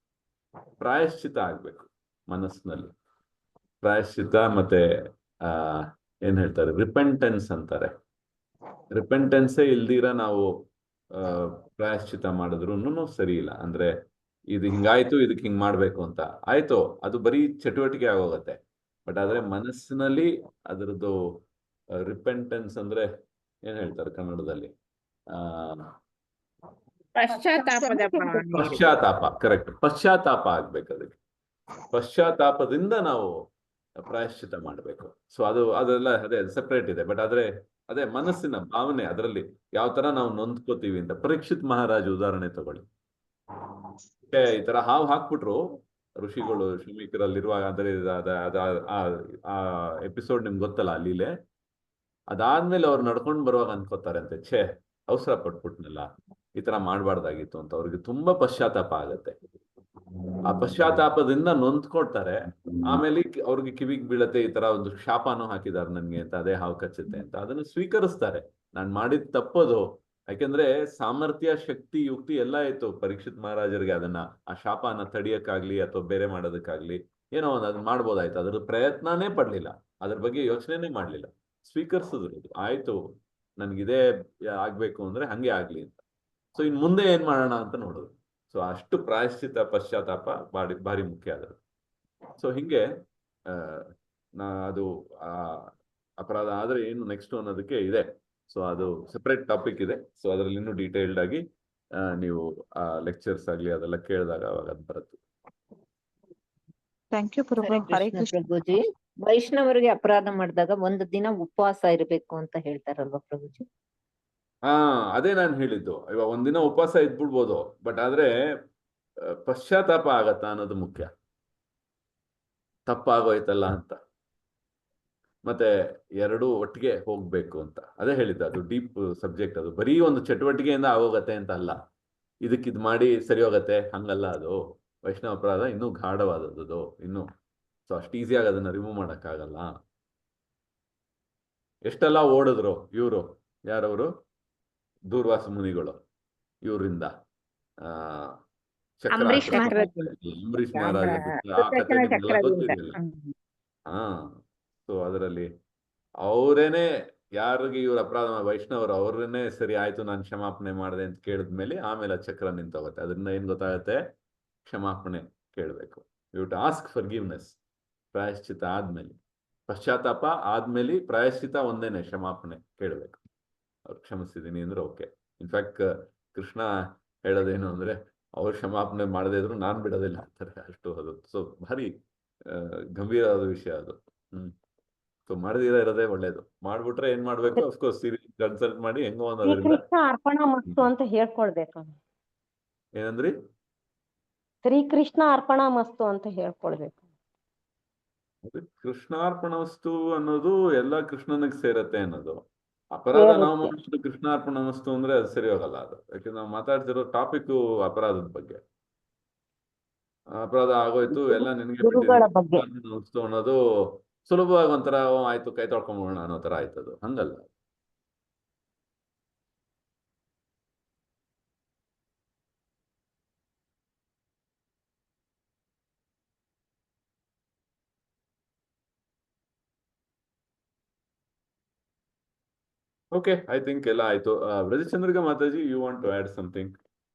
ಪ್ರಾಯಶ್ಚಿತ್ತ ಆಗ್ಬೇಕು ಮನಸ್ಸಿನಲ್ಲಿ. ಪ್ರಾಯಶ್ಚಿತ್ತ ಮತ್ತೆ ಏನ್ ಹೇಳ್ತಾರೆ, ರಿಪೆಂಟೆನ್ಸ್ ಅಂತಾರೆ. ರಿಪೆಂಟೆನ್ಸೇ ಇಲ್ದಿರ ನಾವು ಪ್ರಾಯಶ್ಚಿತ್ತ ಮಾಡಿದ್ರು ಸರಿ ಇಲ್ಲ. ಅಂದ್ರೆ ಇದು ಹಿಂಗಾಯ್ತು, ಇದಕ್ಕೆ ಹಿಂಗ್ ಮಾಡ್ಬೇಕು ಅಂತ ಆಯ್ತು, ಅದು ಬರೀ ಚಟುವಟಿಕೆ ಆಗೋಗತ್ತೆ. ಬಟ್ ಆದ್ರೆ ಮನಸ್ಸಿನಲ್ಲಿ ಅದರದ್ದು ರಿಪೆಂಟೆನ್ಸ್ ಅಂದ್ರೆ ಏನ್ ಹೇಳ್ತಾರೆ ಕನ್ನಡದಲ್ಲಿ, ಪಶ್ಚಾತ್ತಾಪ. ಕರೆಕ್ಟ್, ಪಶ್ಚಾತ್ತಾಪ ಆಗ್ಬೇಕು. ಅದಕ್ಕೆ ಪಶ್ಚಾತ್ತಾಪದಿಂದ ನಾವು ಪ್ರಾಯಶ್ಚಿತ್ತ ಮಾಡ್ಬೇಕು. ಸೊ ಅದೆಲ್ಲ ಅದೇ ಸೆಪರೇಟ್ ಇದೆ. ಬಟ್ ಆದ್ರೆ ಅದೇ ಮನಸ್ಸಿನ ಭಾವನೆ, ಅದರಲ್ಲಿ ಯಾವ ತರ ನಾವು ನೊಂದ್ಕೋತೀವಿ ಅಂತ. ಪರೀಕ್ಷಿತ್ ಮಹಾರಾಜ್ ಉದಾಹರಣೆ ತಗೊಳ್ಳಿ. ಈ ತರ ಹಾವು ಹಾಕ್ಬಿಟ್ರು ಋಷಿಗಳು ಶಿವಮಿಕರಲ್ಲಿರುವಾಗ. ಅಂದ್ರೆ ಆ ಎಪಿಸೋಡ್ ನಿಮ್ಗೆ ಗೊತ್ತಲ್ಲ, ಲೀಲೆ. ಅದಾದ್ಮೇಲೆ ಅವ್ರು ನಡ್ಕೊಂಡು ಬರುವಾಗ ಅನ್ಕೋತಾರೆ ಅಂತೆ, ಛೇ ಅವಸರ ಪಟ್ಬಿಟ್ನಲ್ಲ, ಈ ತರ ಮಾಡ್ಬಾರ್ದಾಗಿತ್ತು ಅಂತ. ಅವ್ರಿಗೆ ತುಂಬಾ ಪಶ್ಚಾತ್ತಾಪ ಆಗತ್ತೆ. ಆ ಪಶ್ಚಾತ್ತಾಪದಿಂದ ನೊಂದ್ಕೊಳ್ತಾರೆ. ಆಮೇಲೆ ಅವ್ರಿಗೆ ಕಿವಿಗೆ ಬೀಳತ್ತೆ, ಈ ತರ ಒಂದು ಶಾಪನೂ ಹಾಕಿದಾರೆ ನನ್ಗೆ ಅಂತ, ಅದೇ ಹಾವು ಕಚ್ಚುತ್ತೆ ಅಂತ. ಅದನ್ನು ಸ್ವೀಕರಿಸ್ತಾರೆ, ನಾನ್ ಮಾಡಿದ್ ತಪ್ಪದು. ಯಾಕೆಂದ್ರೆ ಸಾಮರ್ಥ್ಯ, ಶಕ್ತಿ, ಯುಕ್ತಿ ಎಲ್ಲ ಇತ್ತು ಪರೀಕ್ಷಿತ್ ಮಹಾರಾಜರಿಗೆ. ಅದನ್ನ ಆ ಶಾಪನ ತಡಿಯಕ್ಕಾಗ್ಲಿ ಅಥವಾ ಬೇರೆ ಮಾಡೋದಕ್ಕಾಗ್ಲಿ ಏನೋ ಒಂದು ಅದನ್ನ ಮಾಡ್ಬೋದಾಯ್ತು. ಅದ್ರ ಪ್ರಯತ್ನನೇ ಪಡ್ಲಿಲ್ಲ, ಅದ್ರ ಬಗ್ಗೆ ಯೋಚನೆನೇ ಮಾಡ್ಲಿಲ್ಲ. ಸ್ವೀಕರಿಸಿದ್ರು, ಆಯ್ತು ನನ್ಗಿದೇ ಆಗ್ಬೇಕು ಅಂದ್ರೆ ಹಂಗೆ ಆಗ್ಲಿ ಅಂತ. ಸೊ ಇನ್ ಮುಂದೆ ಏನ್ ಮಾಡೋಣ ಅಂತ ನೋಡೋದು. ಸೊ ಅಷ್ಟು ಪ್ರಾಯಶ್ಚಿತ್ತ, ಪಶ್ಚಾತ್ತಾಪ ಭಾರಿ ಮುಖ್ಯ ಆದ್ರೆ. ಸೊ ಹಿಂಗೆ ಅದು ಅಪರಾಧ ಆದ್ರೆ ಏನು ನೆಕ್ಸ್ಟ್ ಅನ್ನೋದಕ್ಕೆ ಇದೆ. ಸೊ ಅದು ಸೆಪರೇಟ್ ಟಾಪಿಕ್ ಇದೆ. ಸೊ ಅದ್ರಲ್ಲಿ ಇನ್ನೂ ಡೀಟೇಲ್ಡ್ ಆಗಿ ನೀವು ಲೆಕ್ಚರ್ಸ್ ಆಗ್ಲಿ ಅದೆಲ್ಲ ಕೇಳಿದಾಗ ಅವಾಗ ಅದು ಬರುತ್ತೆ. ಥ್ಯಾಂಕ್ ಯು ಪ್ರಭು. ಹರೇ ಕೃಷ್ಣ ಪ್ರಭುಜಿ. ವೈಷ್ಣವರಿಗೆ ಅಪರಾಧ ಮಾಡಿದಾಗ ಒಂದು ದಿನ ಉಪವಾಸ ಇರಬೇಕು ಅಂತ ಹೇಳ್ತಾರಲ್ವಾ ಪ್ರಭುಜಿ? ಅದೇ ನಾನು ಹೇಳಿದ್ದು. ಇವಾಗ ಒಂದಿನ ಉಪವಾಸ ಇದ್ಬಿಡ್ಬೋದು, ಬಟ್ ಆದ್ರೆ ಪಶ್ಚಾತ್ತಾಪ ಆಗತ್ತಾ ಅನ್ನೋದು ಮುಖ್ಯ. ತಪ್ಪಾಗೋಯ್ತಲ್ಲ ಅಂತ. ಮತ್ತೆ ಎರಡೂ ಒಟ್ಟಿಗೆ ಹೋಗ್ಬೇಕು ಅಂತ ಅದೇ ಹೇಳಿದ್ದು. ಅದು ಡೀಪ್ ಸಬ್ಜೆಕ್ಟ್. ಅದು ಬರೀ ಒಂದು ಚಟುವಟಿಕೆಯಿಂದ ಆಗೋಗತ್ತೆ ಅಂತ ಅಲ್ಲ. ಇದಕ್ಕಿದ್ ಮಾಡಿ ಸರಿ ಹೋಗತ್ತೆ ಹಂಗಲ್ಲ. ಅದು ವೈಷ್ಣವ ಅಪರಾಧ ಇನ್ನೂ ಗಾಢವಾದದ್ದು ಇನ್ನು. ಸೊ ಅಷ್ಟು ಈಸಿಯಾಗಿ ಅದನ್ನ ರಿಮೂವ್ ಮಾಡಕ್ಕಾಗಲ್ಲ. ಎಷ್ಟೆಲ್ಲ ಓಡಿದ್ರು ಇವರು, ಯಾರವರು, ದೂರ್ವಾಸ ಮುನಿಗಳು. ಇವರಿಂದ ಅಂಬರೀಷ್ ಅಂಬರೀಷ್ ಮಹಾರಾಜ ಆ ಕಥೆ ನಿಮ್ಗೆಲ್ಲ ಗೊತ್ತಿರಲಿಲ್ಲ. ಸೊ ಅದರಲ್ಲಿ ಅವರೇನೆ ಯಾರಿಗೆ ಇವ್ರ ಅಪರಾಧ, ವೈಷ್ಣವರು ಅವ್ರನ್ನೇ ಸರಿ ಆಯ್ತು ನಾನು ಕ್ಷಮಾಪಣೆ ಮಾಡಿದೆ ಅಂತ ಕೇಳಿದ್ಮೇಲೆ ಆಮೇಲೆ ಚಕ್ರ ನಿಂತೋಗುತ್ತೆ. ಅದರಿಂದ ಏನ್ ಗೊತ್ತಾಗುತ್ತೆ, ಕ್ಷಮಾಪಣೆ ಕೇಳಬೇಕು. You to ask forgiveness. ಪ್ರಾಯಶ್ಚಿತ ಆದ್ಮೇಲೆ, ಪಶ್ಚಾತ್ತಾಪ ಆದ್ಮೇಲೆ ಪ್ರಾಯಶ್ಚಿತ ಒಂದೇನೆ, ಕ್ಷಮಾಪಣೆ ಕೇಳಬೇಕು. ಅವ್ರು ಕ್ಷಮಿಸಿದೀನಿ ಅಂದ್ರೆ ಓಕೆ. ಇನ್ಫ್ಯಾಕ್ಟ್ ಕೃಷ್ಣ ಹೇಳೋದೇನು ಅಂದ್ರೆ, ಅವ್ರು ಕ್ಷಮಾಪಣೆ ಮಾಡದೇ ಇದ್ರು ನಾನ್ ಬಿಡೋದಿಲ್ಲ ಅಂತಾರೆ. ಅಷ್ಟು ಅದು. ಸೊ ಭಾರಿ ಗಂಭೀರವಾದ ವಿಷಯ ಅದು. ಸೊ ಮಾಡದಿರ ಇರೋದೇ ಒಳ್ಳೇದು. ಮಾಡ್ಬಿಟ್ರೆ ಏನ್ ಮಾಡ್ಬೇಕು, ಅಫ್ಕೋರ್ಸ್ ಸೀರಿಯಸ್ ಕನ್ಸಲ್ಟ್ ಮಾಡಿ ಹೆಂಗೋ ಅನ್ನೋದ್ರಿಂದ. ಶ್ರೀಕೃಷ್ಣ ಅರ್ಪಣ ಮಸ್ತು ಅಂತ ಹೇಳ್ಕೊಳ್ಬೇಕು. ಏನಂದ್ರಿ? ಶ್ರೀಕೃಷ್ಣ ಅರ್ಪಣ ಮಸ್ತು ಅಂತ ಹೇಳ್ಕೊಳ್ಬೇಕು. ಕೃಷ್ಣಾರ್ಪಣ ವಸ್ತು ಅನ್ನೋದು ಎಲ್ಲ ಕೃಷ್ಣನಿಗೆ ಸೇರತ್ತೆ ಅನ್ನೋದು. ಅಪರಾಧ ನಾವು ಮಾಡಿದ್ರು ಕೃಷ್ಣಾರ್ಪಣ ವಸ್ತು ಅಂದ್ರೆ ಅದು ಸರಿ ಹೋಗಲ್ಲ. ಅದು ಯಾಕಂದ್ರೆ ನಾವು ಮಾತಾಡ್ತಿರೋ ಟಾಪಿಕ್ ಅಪರಾಧದ ಬಗ್ಗೆ. ಅಪರಾಧ ಆಗೋಯ್ತು ಎಲ್ಲ ನಿನಗೆ ವಸ್ತು ಅನ್ನೋದು ಸುಲಭವಾಗಿ ಒಂಥರ ಆಯ್ತು ಕೈ ತೊಳ್ಕೊಂಬೋಣ ಅನ್ನೋ ತರ ಆಯ್ತದು. ಹಂಗಲ್ಲ. ಓಕೆ, ಐ ಥಿಂಕ್ ಎಲ್ಲ ಆಯ್ತು. Brajachandrika Mataji, you want to add something?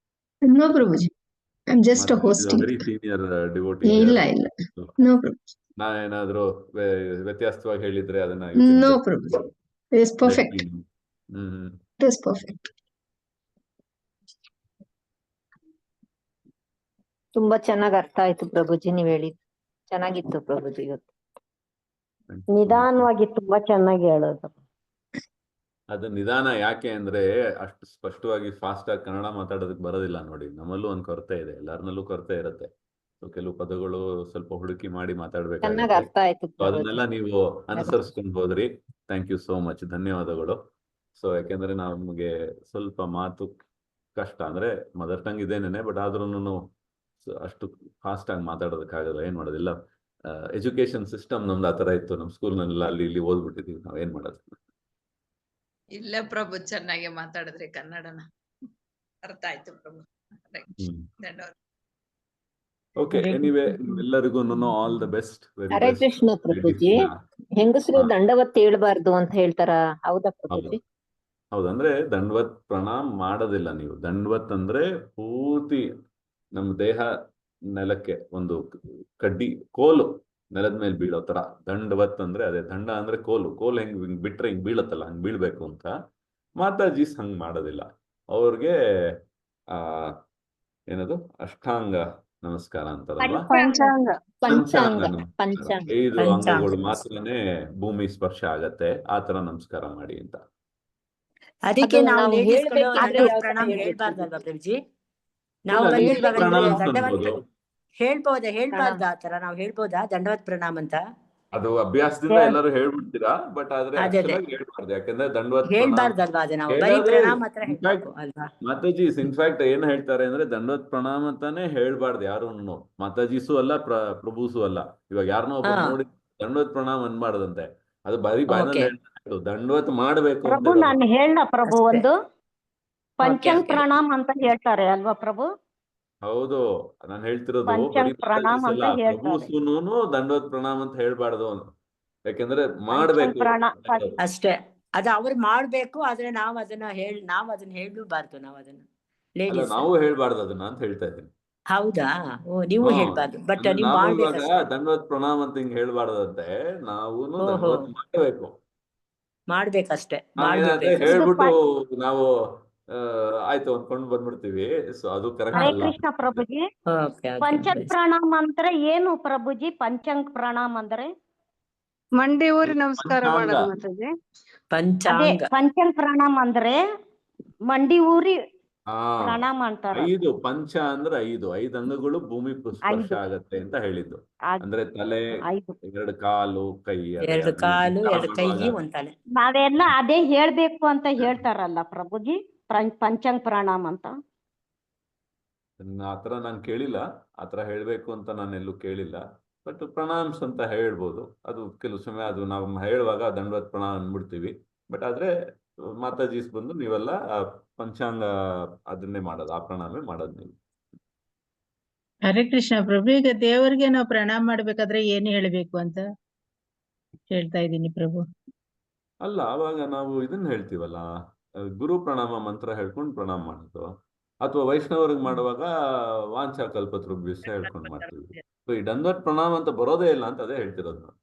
No, Prabhuji. I'm just a hosting. Very senior devotee. ಇಲ್ಲ. No, Prabhuji. ನಾನೇನಾದ್ರೂ ವ್ಯತ್ಯಾಸವಾಗಿ ಹೇಳಿದ್ರೆ ಅದನ್ನ No, Prabhuji. It is perfect. It is perfect. ತುಂಬಾ ಚೆನ್ನಾಗಿ ಅರ್ಥ ಆಯ್ತು ಪ್ರಭುಜಿ, ನೀವ್ ಹೇಳಿದ್ ಚೆನ್ನಾಗಿತ್ತು ಪ್ರಭುಜಿ. ಇವತ್ತು ನಿಧಾನವಾಗಿ ತುಂಬಾ ಚೆನ್ನಾಗಿ ಹೇಳೋದು. ಅದು ನಿಧಾನ ಯಾಕೆ ಅಂದ್ರೆ ಅಷ್ಟು ಸ್ಪಷ್ಟವಾಗಿ ಫಾಸ್ಟ್ ಆಗಿ ಕನ್ನಡ ಮಾತಾಡೋದಕ್ಕೆ ಬರೋದಿಲ್ಲ ನೋಡಿ. ನಮ್ಮಲ್ಲೂ ಒಂದ್ ಕೊರತೆ ಇದೆ, ಎಲ್ಲಾರ್ನಲ್ಲೂ ಕೊರತೆ ಇರುತ್ತೆ. ಕೆಲವು ಪದಗಳು ಸ್ವಲ್ಪ ಹುಡುಕಿ ಮಾಡಿ ಚೆನ್ನಾಗಿ ಅರ್ಥ ಆಯ್ತು. ಮಾತಾಡ್ಬೇಕಾಗುತ್ತೆ. ಅದನ್ನೆಲ್ಲ ನೀವು ಅನುಸರಿಸ್ಕೊಂಡು ಹೋದ್ರಿ. ಥ್ಯಾಂಕ್ ಯು ಸೋ ಮಚ್, ಧನ್ಯವಾದಗಳು. ಸೊ ಯಾಕೆಂದ್ರೆ ನಮ್ಗೆ ಸ್ವಲ್ಪ ಮಾತು ಕಷ್ಟ, ಅಂದ್ರೆ ಮದರ್ ಟಂಗ್ ಇದೇನೇನೆ, ಬಟ್ ಆದ್ರೂನು ಅಷ್ಟು ಫಾಸ್ಟ್ ಆಗಿ ಮಾತಾಡೋದಕ್ಕಾಗಲ್ಲ. ಏನ್ ಮಾಡೋದಿಲ್ಲ, ಎಜುಕೇಶನ್ ಸಿಸ್ಟಮ್ ನಮ್ದು ಆತರ ಇತ್ತು. ನಮ್ ಸ್ಕೂಲ್ನೆಲ್ಲ ಅಲ್ಲಿ ಇಲ್ಲಿ ಓದ್ಬಿಟ್ಟಿದೀವಿ, ನಾವ್ ಏನ್ ಮಾಡೋದು. ಇಲ್ಲ ಪ್ರಭು, ಚೆನ್ನಾಗಿ ಮಾತಾಡಿದ್ರಿ ಕನ್ನಡನ, ಅರ್ಥ ಆಯ್ತು ಪ್ರಭು. ಧನ್ಯವಾದ. ಓಕೆ, ಎನಿವೆ ಎಲ್ಲರಿಗೂ ಆಲ್ ದ ಬೆಸ್ಟ್. ಹರೇ ಕೃಷ್ಣ ಪ್ರಭುಜಿ. ಹೆಂಗಸರು ದಂಡವತ್ ಹೇಳ್ಬಾರ್ದು ಅಂತ ಹೇಳ್ತಾರ, ಹೌದಾ ಪ್ರಭುಜಿ? ಹೌದಂದ್ರೆ ದಂಡವತ್ ಪ್ರಣಾಮ್ ಮಾಡೋದಿಲ್ಲ ನೀವು. ದಂಡವತ್ ಅಂದ್ರೆ ಪೂರ್ತಿ ನಮ್ಮ ದೇಹ ನೆಲಕ್ಕೆ ಒಂದು ಕಡ್ಡಿ ಕೋಲು ನೆಲದ ಮೇಲೆ ಬೀಳೋ ತರ. ದಂಡವತ್ ಅಂದ್ರೆ ಅದೇ, ದಂಡ ಅಂದ್ರೆ ಕೋಲು. ಕೋಲು ಹಿಂಗ್ ಬಿಟ್ರೆ ಹಿಂಗ್ ಬೀಳತ್ತಲ್ಲ, ಹಂಗ್ ಬೀಳ್ಬೇಕು ಅಂತ. ಮಾತಾಜೀಸ್ ಹಂಗ್ ಮಾಡೋದಿಲ್ಲ. ಅವ್ರಿಗೆ ಏನದು ಅಷ್ಟಾಂಗ ನಮಸ್ಕಾರ ಅಂತಾರಲ್ವಾ, ಪಂಚಾಂಗ ನಮಸ್ಕಾರ. 5 ಅಂಗಗಳು ಮಾತ್ರನೇ ಭೂಮಿ ಸ್ಪರ್ಶ ಆಗತ್ತೆ, ಆ ತರ ನಮಸ್ಕಾರ ಮಾಡಿ ಅಂತ. ಅದಕ್ಕೆ ನಾವು ಲೇಡೀಸ್ಗಳು ದಂಡವತ್ ಪ್ರಣಾಮ ಹೇಳ್ಬಾರ್ದಲ್ವಾ ಪ್ರಭುಜಿ? ನಾವು ಹೇಳ್ಬಾರ್ದ ಆತರ ನಾವು ಹೇಳ್ಬೋದಾ ದಂಡವತ್ ಪ್ರಣಾಮ ಅಂತ? ಅದು ಅಭ್ಯಾಸದಿಂದ ಎಲ್ಲರೂ ಹೇಳ್ಬಿಡ್ತೀರಾ, ಬಟ್ ಆದ್ರೆ ಹೇಳ್ಬಾರ್ದು. ಯಾಕಂದ್ರೆ ದಂಡವತ್ ಹೇಳ್ಬಾರ್ದಲ್ವಾ ಅದು? ನಾವು ಬರೀ ಪ್ರಣಾಮ ಮಾತ್ರ ಹೇಳ್ಬೇಕು ಅಲ್ವಾ? ಮಾತಾಜೀಸ್ ಇನ್ಫ್ಯಾಕ್ಟ್ ಏನ್ ಹೇಳ್ತಾರೆ ಅಂದ್ರೆ ದಂಡವತ್ ಪ್ರಣಾಮ ಅಂತಾನೆ ಹೇಳ್ಬಾರ್ದು ಯಾರು. ಮಾತಾಜೀಸು ಅಲ್ಲ, ಪ್ರಭುಸು ಅಲ್ಲ. ಇವಾಗ ಯಾರನ್ನೋ ಒಬ್ಬ ನೋಡಿ ದಂಡವತ್ ಪ್ರಣಾಮ ಅನ್ಬಾರ್ದಂತೆ. ಅದು ಬರೀ ಬಾಯ್ನಲ್ಲಿ ಹೇಳ್ತಾರೆ, ದಂಡವತ್ ಮಾಡ್ಬೇಕು ಅಂತ. ಪ್ರಭು ನಾನು ಹೇಳ ಪ್ರಭು, ಒಂದು ಪಂಚಾಂಗ್ ಪ್ರಣಾಮ್ ಅಂತ ಹೇಳ್ತಾರೆ ಅಲ್ವಾ ಪ್ರಭು? ಹೌದು, ನಾನು ಹೇಳ್ತಿರೋದು ಪಂಚಾಂಗ್ ಪ್ರಣಾಮ್ ಅಂತ ಹೇಳ್ತಾರೆ. ಪ್ರಭುಸುನು ದಂಡವತ್ ಪ್ರಣಾಮ ಅಂತ ಹೇಳ್ಬಾರ್ದು, ಯಾಕಂದ್ರೆ ಮಾಡ್ಬೇಕು ಅಷ್ಟೇ. ಅದು ಅವ್ರು ಮಾಡ್ಬೇಕು, ಆದ್ರೆ ನಾವ್ ಅದನ್ನ ಹೇಳಬಾರ್ದು. ನಾವ್ ಅದನ್ನ ಲೇಡೀಸ್ ನಾವು ಹೇಳ್ಬಾರ್ದು ಅದನ್ನ ಅಂತ ಹೇಳ್ತಾ ಇದ್ದೀನಿ. ಹೌದಾ? ಓ, ನೀವು ಹೇಳ್ಬಾರ್ದು, ಬಟ್ ನೀವು ಮಾಡ್ಬೇಕು. ದಂಡವತ್ ಪ್ರಣಾಮ ಅಂತ ಹಿಂಗ್ ಹೇಳ್ಬಾರ್ದಂತೆ, ನಾವು ದಂಡವತ್ ಮಾಡ್ಬೇಕು, ಮಾಡ್ಬೇಕಷ್ಟೇ. ಹೇಳ್ಬಿಟ್ಟು ನಾವು ಆಯ್ತು ಅನ್ಕೊಂಡು ಬಂದ್ಬಿಡ್ತೀವಿ. ಸೊ ಅದು ಕರೆಕ್ಟ್ ಹರೇ ಅಲ್ಲ. ಕೃಷ್ಣ ಪ್ರಭುಜಿ. ಪಂಚಾಂಗ್ ಪ್ರಣಾಮ ಅಂದ್ರೆ ಏನು ಪ್ರಭುಜಿ? ಪಂಚಾಂಗ್ ಪ್ರಣಾಮ ಅಂದ್ರೆ ಮಂಡಿ ಊರಿ ನಮಸ್ಕಾರ ಮಾಡೋದು ಮಾತಾಜಿ. ಪಂಚಾಂಗ ಪಂಚಾಂಗ್ ಪ್ರಣಾಮ ಅಂದ್ರೆ ಮಂಡಿ ಊರಿ ಪ್ರಣಾಮ ಅಂತಾರೆ. 5 ಪಂಚ ಅಂದ್ರೆ 5 ಅಂಗಗಳು ಭೂಮಿ ಸ್ಪರ್ಶ ಆಗತ್ತೆ ಅಂತ ಹೇಳಿದ್ದು. ಅಂದ್ರೆ ತಲೆ, 2 ಕಾಲು, ಕೈ, 2 ಕಾಲು 2 ಕೈ 1 ತಲೆ. ನಾವೆಲ್ಲ ಅದೇ ಹೇಳ್ಬೇಕು ಅಂತ ಹೇಳ್ತಾರಲ್ಲ ಪ್ರಭುಜಿ, ಪಂಚಾಂಗ್ ಪ್ರಣಾಮ ಅಂತ. ಆತರ ನಾನು ಕೇಳಿಲ್ಲ, ಆತರ ಹೇಳ್ಬೇಕು ಅಂತ ನಾನು ಎಲ್ಲೂ ಕೇಳಿಲ್ಲ. ಬಟ್ ಪ್ರಣಾಮ್ಸ್ ಅಂತ ಹೇಳ್ಬೋದು. ಅದು ಕೆಲವು ಸಮಯ ಅದು ನಾವು ಹೇಳುವಾಗ ದಂಡವತ್ ಪ್ರಣಾಮ ಅಂದ್ಬಿಡ್ತೀವಿ. ಬಟ್ ಆದ್ರೆ ಮಾತಾಜೀಸ್ ಬಂದು ನೀವೆಲ್ಲ ಪಂಚಾಂಗ ಅದನ್ನೇ ಮಾಡೋದು, ಆ ಪ್ರಣಾಮ ಮಾಡೋದು ನೀವು. ಹರೇ ಕೃಷ್ಣ ಪ್ರಭು. ಈಗ ದೇವರಿಗೆ ನಾವು ಪ್ರಣಾಮ ಮಾಡ್ಬೇಕಾದ್ರೆ ಏನ್ ಹೇಳ್ಬೇಕು ಅಂತ ಹೇಳ್ತಾ ಇದ್ದೀನಿ ಪ್ರಭು. ಅಲ್ಲ, ಅವಾಗ ನಾವು ಇದನ್ನ ಹೇಳ್ತೀವಲ್ಲ, ಗುರು ಪ್ರಣಾಮ ಮಂತ್ರ ಹೇಳ್ಕೊಂಡು ಪ್ರಣಾಮ ಮಾಡೋದು. ಅಥವಾ ವೈಷ್ಣವರಿಗೆ ಮಾಡುವಾಗ ವಾಂಛಾ ಕಲ್ಪತೃಭ್ಯಶ್ಚ ಹೇಳ್ಕೊಂಡು ಮಾಡ್ತೀವಿ. ಸೊ ಈ ದಂಡವತ್ ಪ್ರಣಾಮ ಅಂತ ಬರೋದೇ ಇಲ್ಲ ಅಂತ ಅದೇ ಹೇಳ್ತಿರೋದು ನಾವು.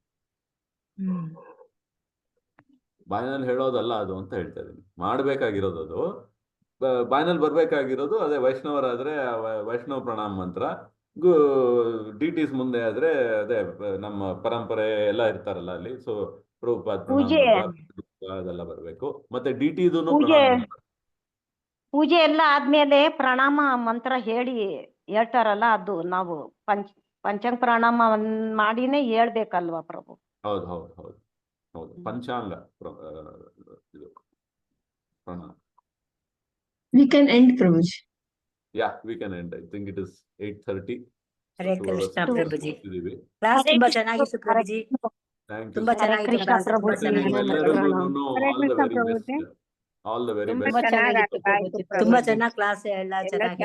ಬಾಯಿನಲ್ಲಿ ಹೇಳೋದಲ್ಲ ಅದು ಅಂತ ಹೇಳ್ತಾ ಇದೀನಿ. ಮಾಡ್ಬೇಕಾಗಿರೋದು ಅದು, ಬಾಯಿನಲ್ಲಿ ಬರ್ಬೇಕಾಗಿರೋದು ಅದೇ. ವೈಷ್ಣವರಾದ್ರೆ ವೈಷ್ಣವ ಪ್ರಣಾಮ ಮಂತ್ರ, ಡಿಟೀಸ್ ಮುಂದೆ ಆದ್ರೆ ಅದೇ ನಮ್ಮ ಪರಂಪರೆ ಎಲ್ಲ ಇರ್ತಾರಲ್ಲ ಅಲ್ಲಿ. ಸೊ ಪ್ರಭುಪಾದ ಪ್ರಣಾಮ ಅದೆಲ್ಲ ಬರ್ಬೇಕು. ಮತ್ತೆ ಡಿಟಿದೂನು ಪೂಜೆ ಎಲ್ಲ ಆದ್ಮೇಲೆ ಪ್ರಣಾಮ ಮಂತ್ರ ಹೇಳ್ತಾರಲ್ಲ, ಅದು ನಾವು ಪಂಚಾಂಗ ಪ್ರಣಾಮ ಮಾಡಿನೇ ಹೇಳ್ಬೇಕಲ್ವಾ ಪ್ರಭು? ಹೌದು ಹೌದು ಹೌದು ಹೌದು, ಪಂಚಾಂಗ ಇದು ಪ್ರಣಾಮ. We can end, Prabhuji. Yeah, we can end. I think it is 8:30. Hare Krishna Prabhuji. Class ತುಂಬಾ ಚೆನ್ನಾಗಿತ್ತು ಪ್ರಭುಜಿ. ತುಂಬಾ ಚೆನ್ನಾಗಿತ್ತು class. All the very best. ತುಂಬಾ ಚೆನ್ನಾಗಿ ಕ್ಲಾಸ್ ಎಲ್ಲ ಚೆನ್ನಾಗಿ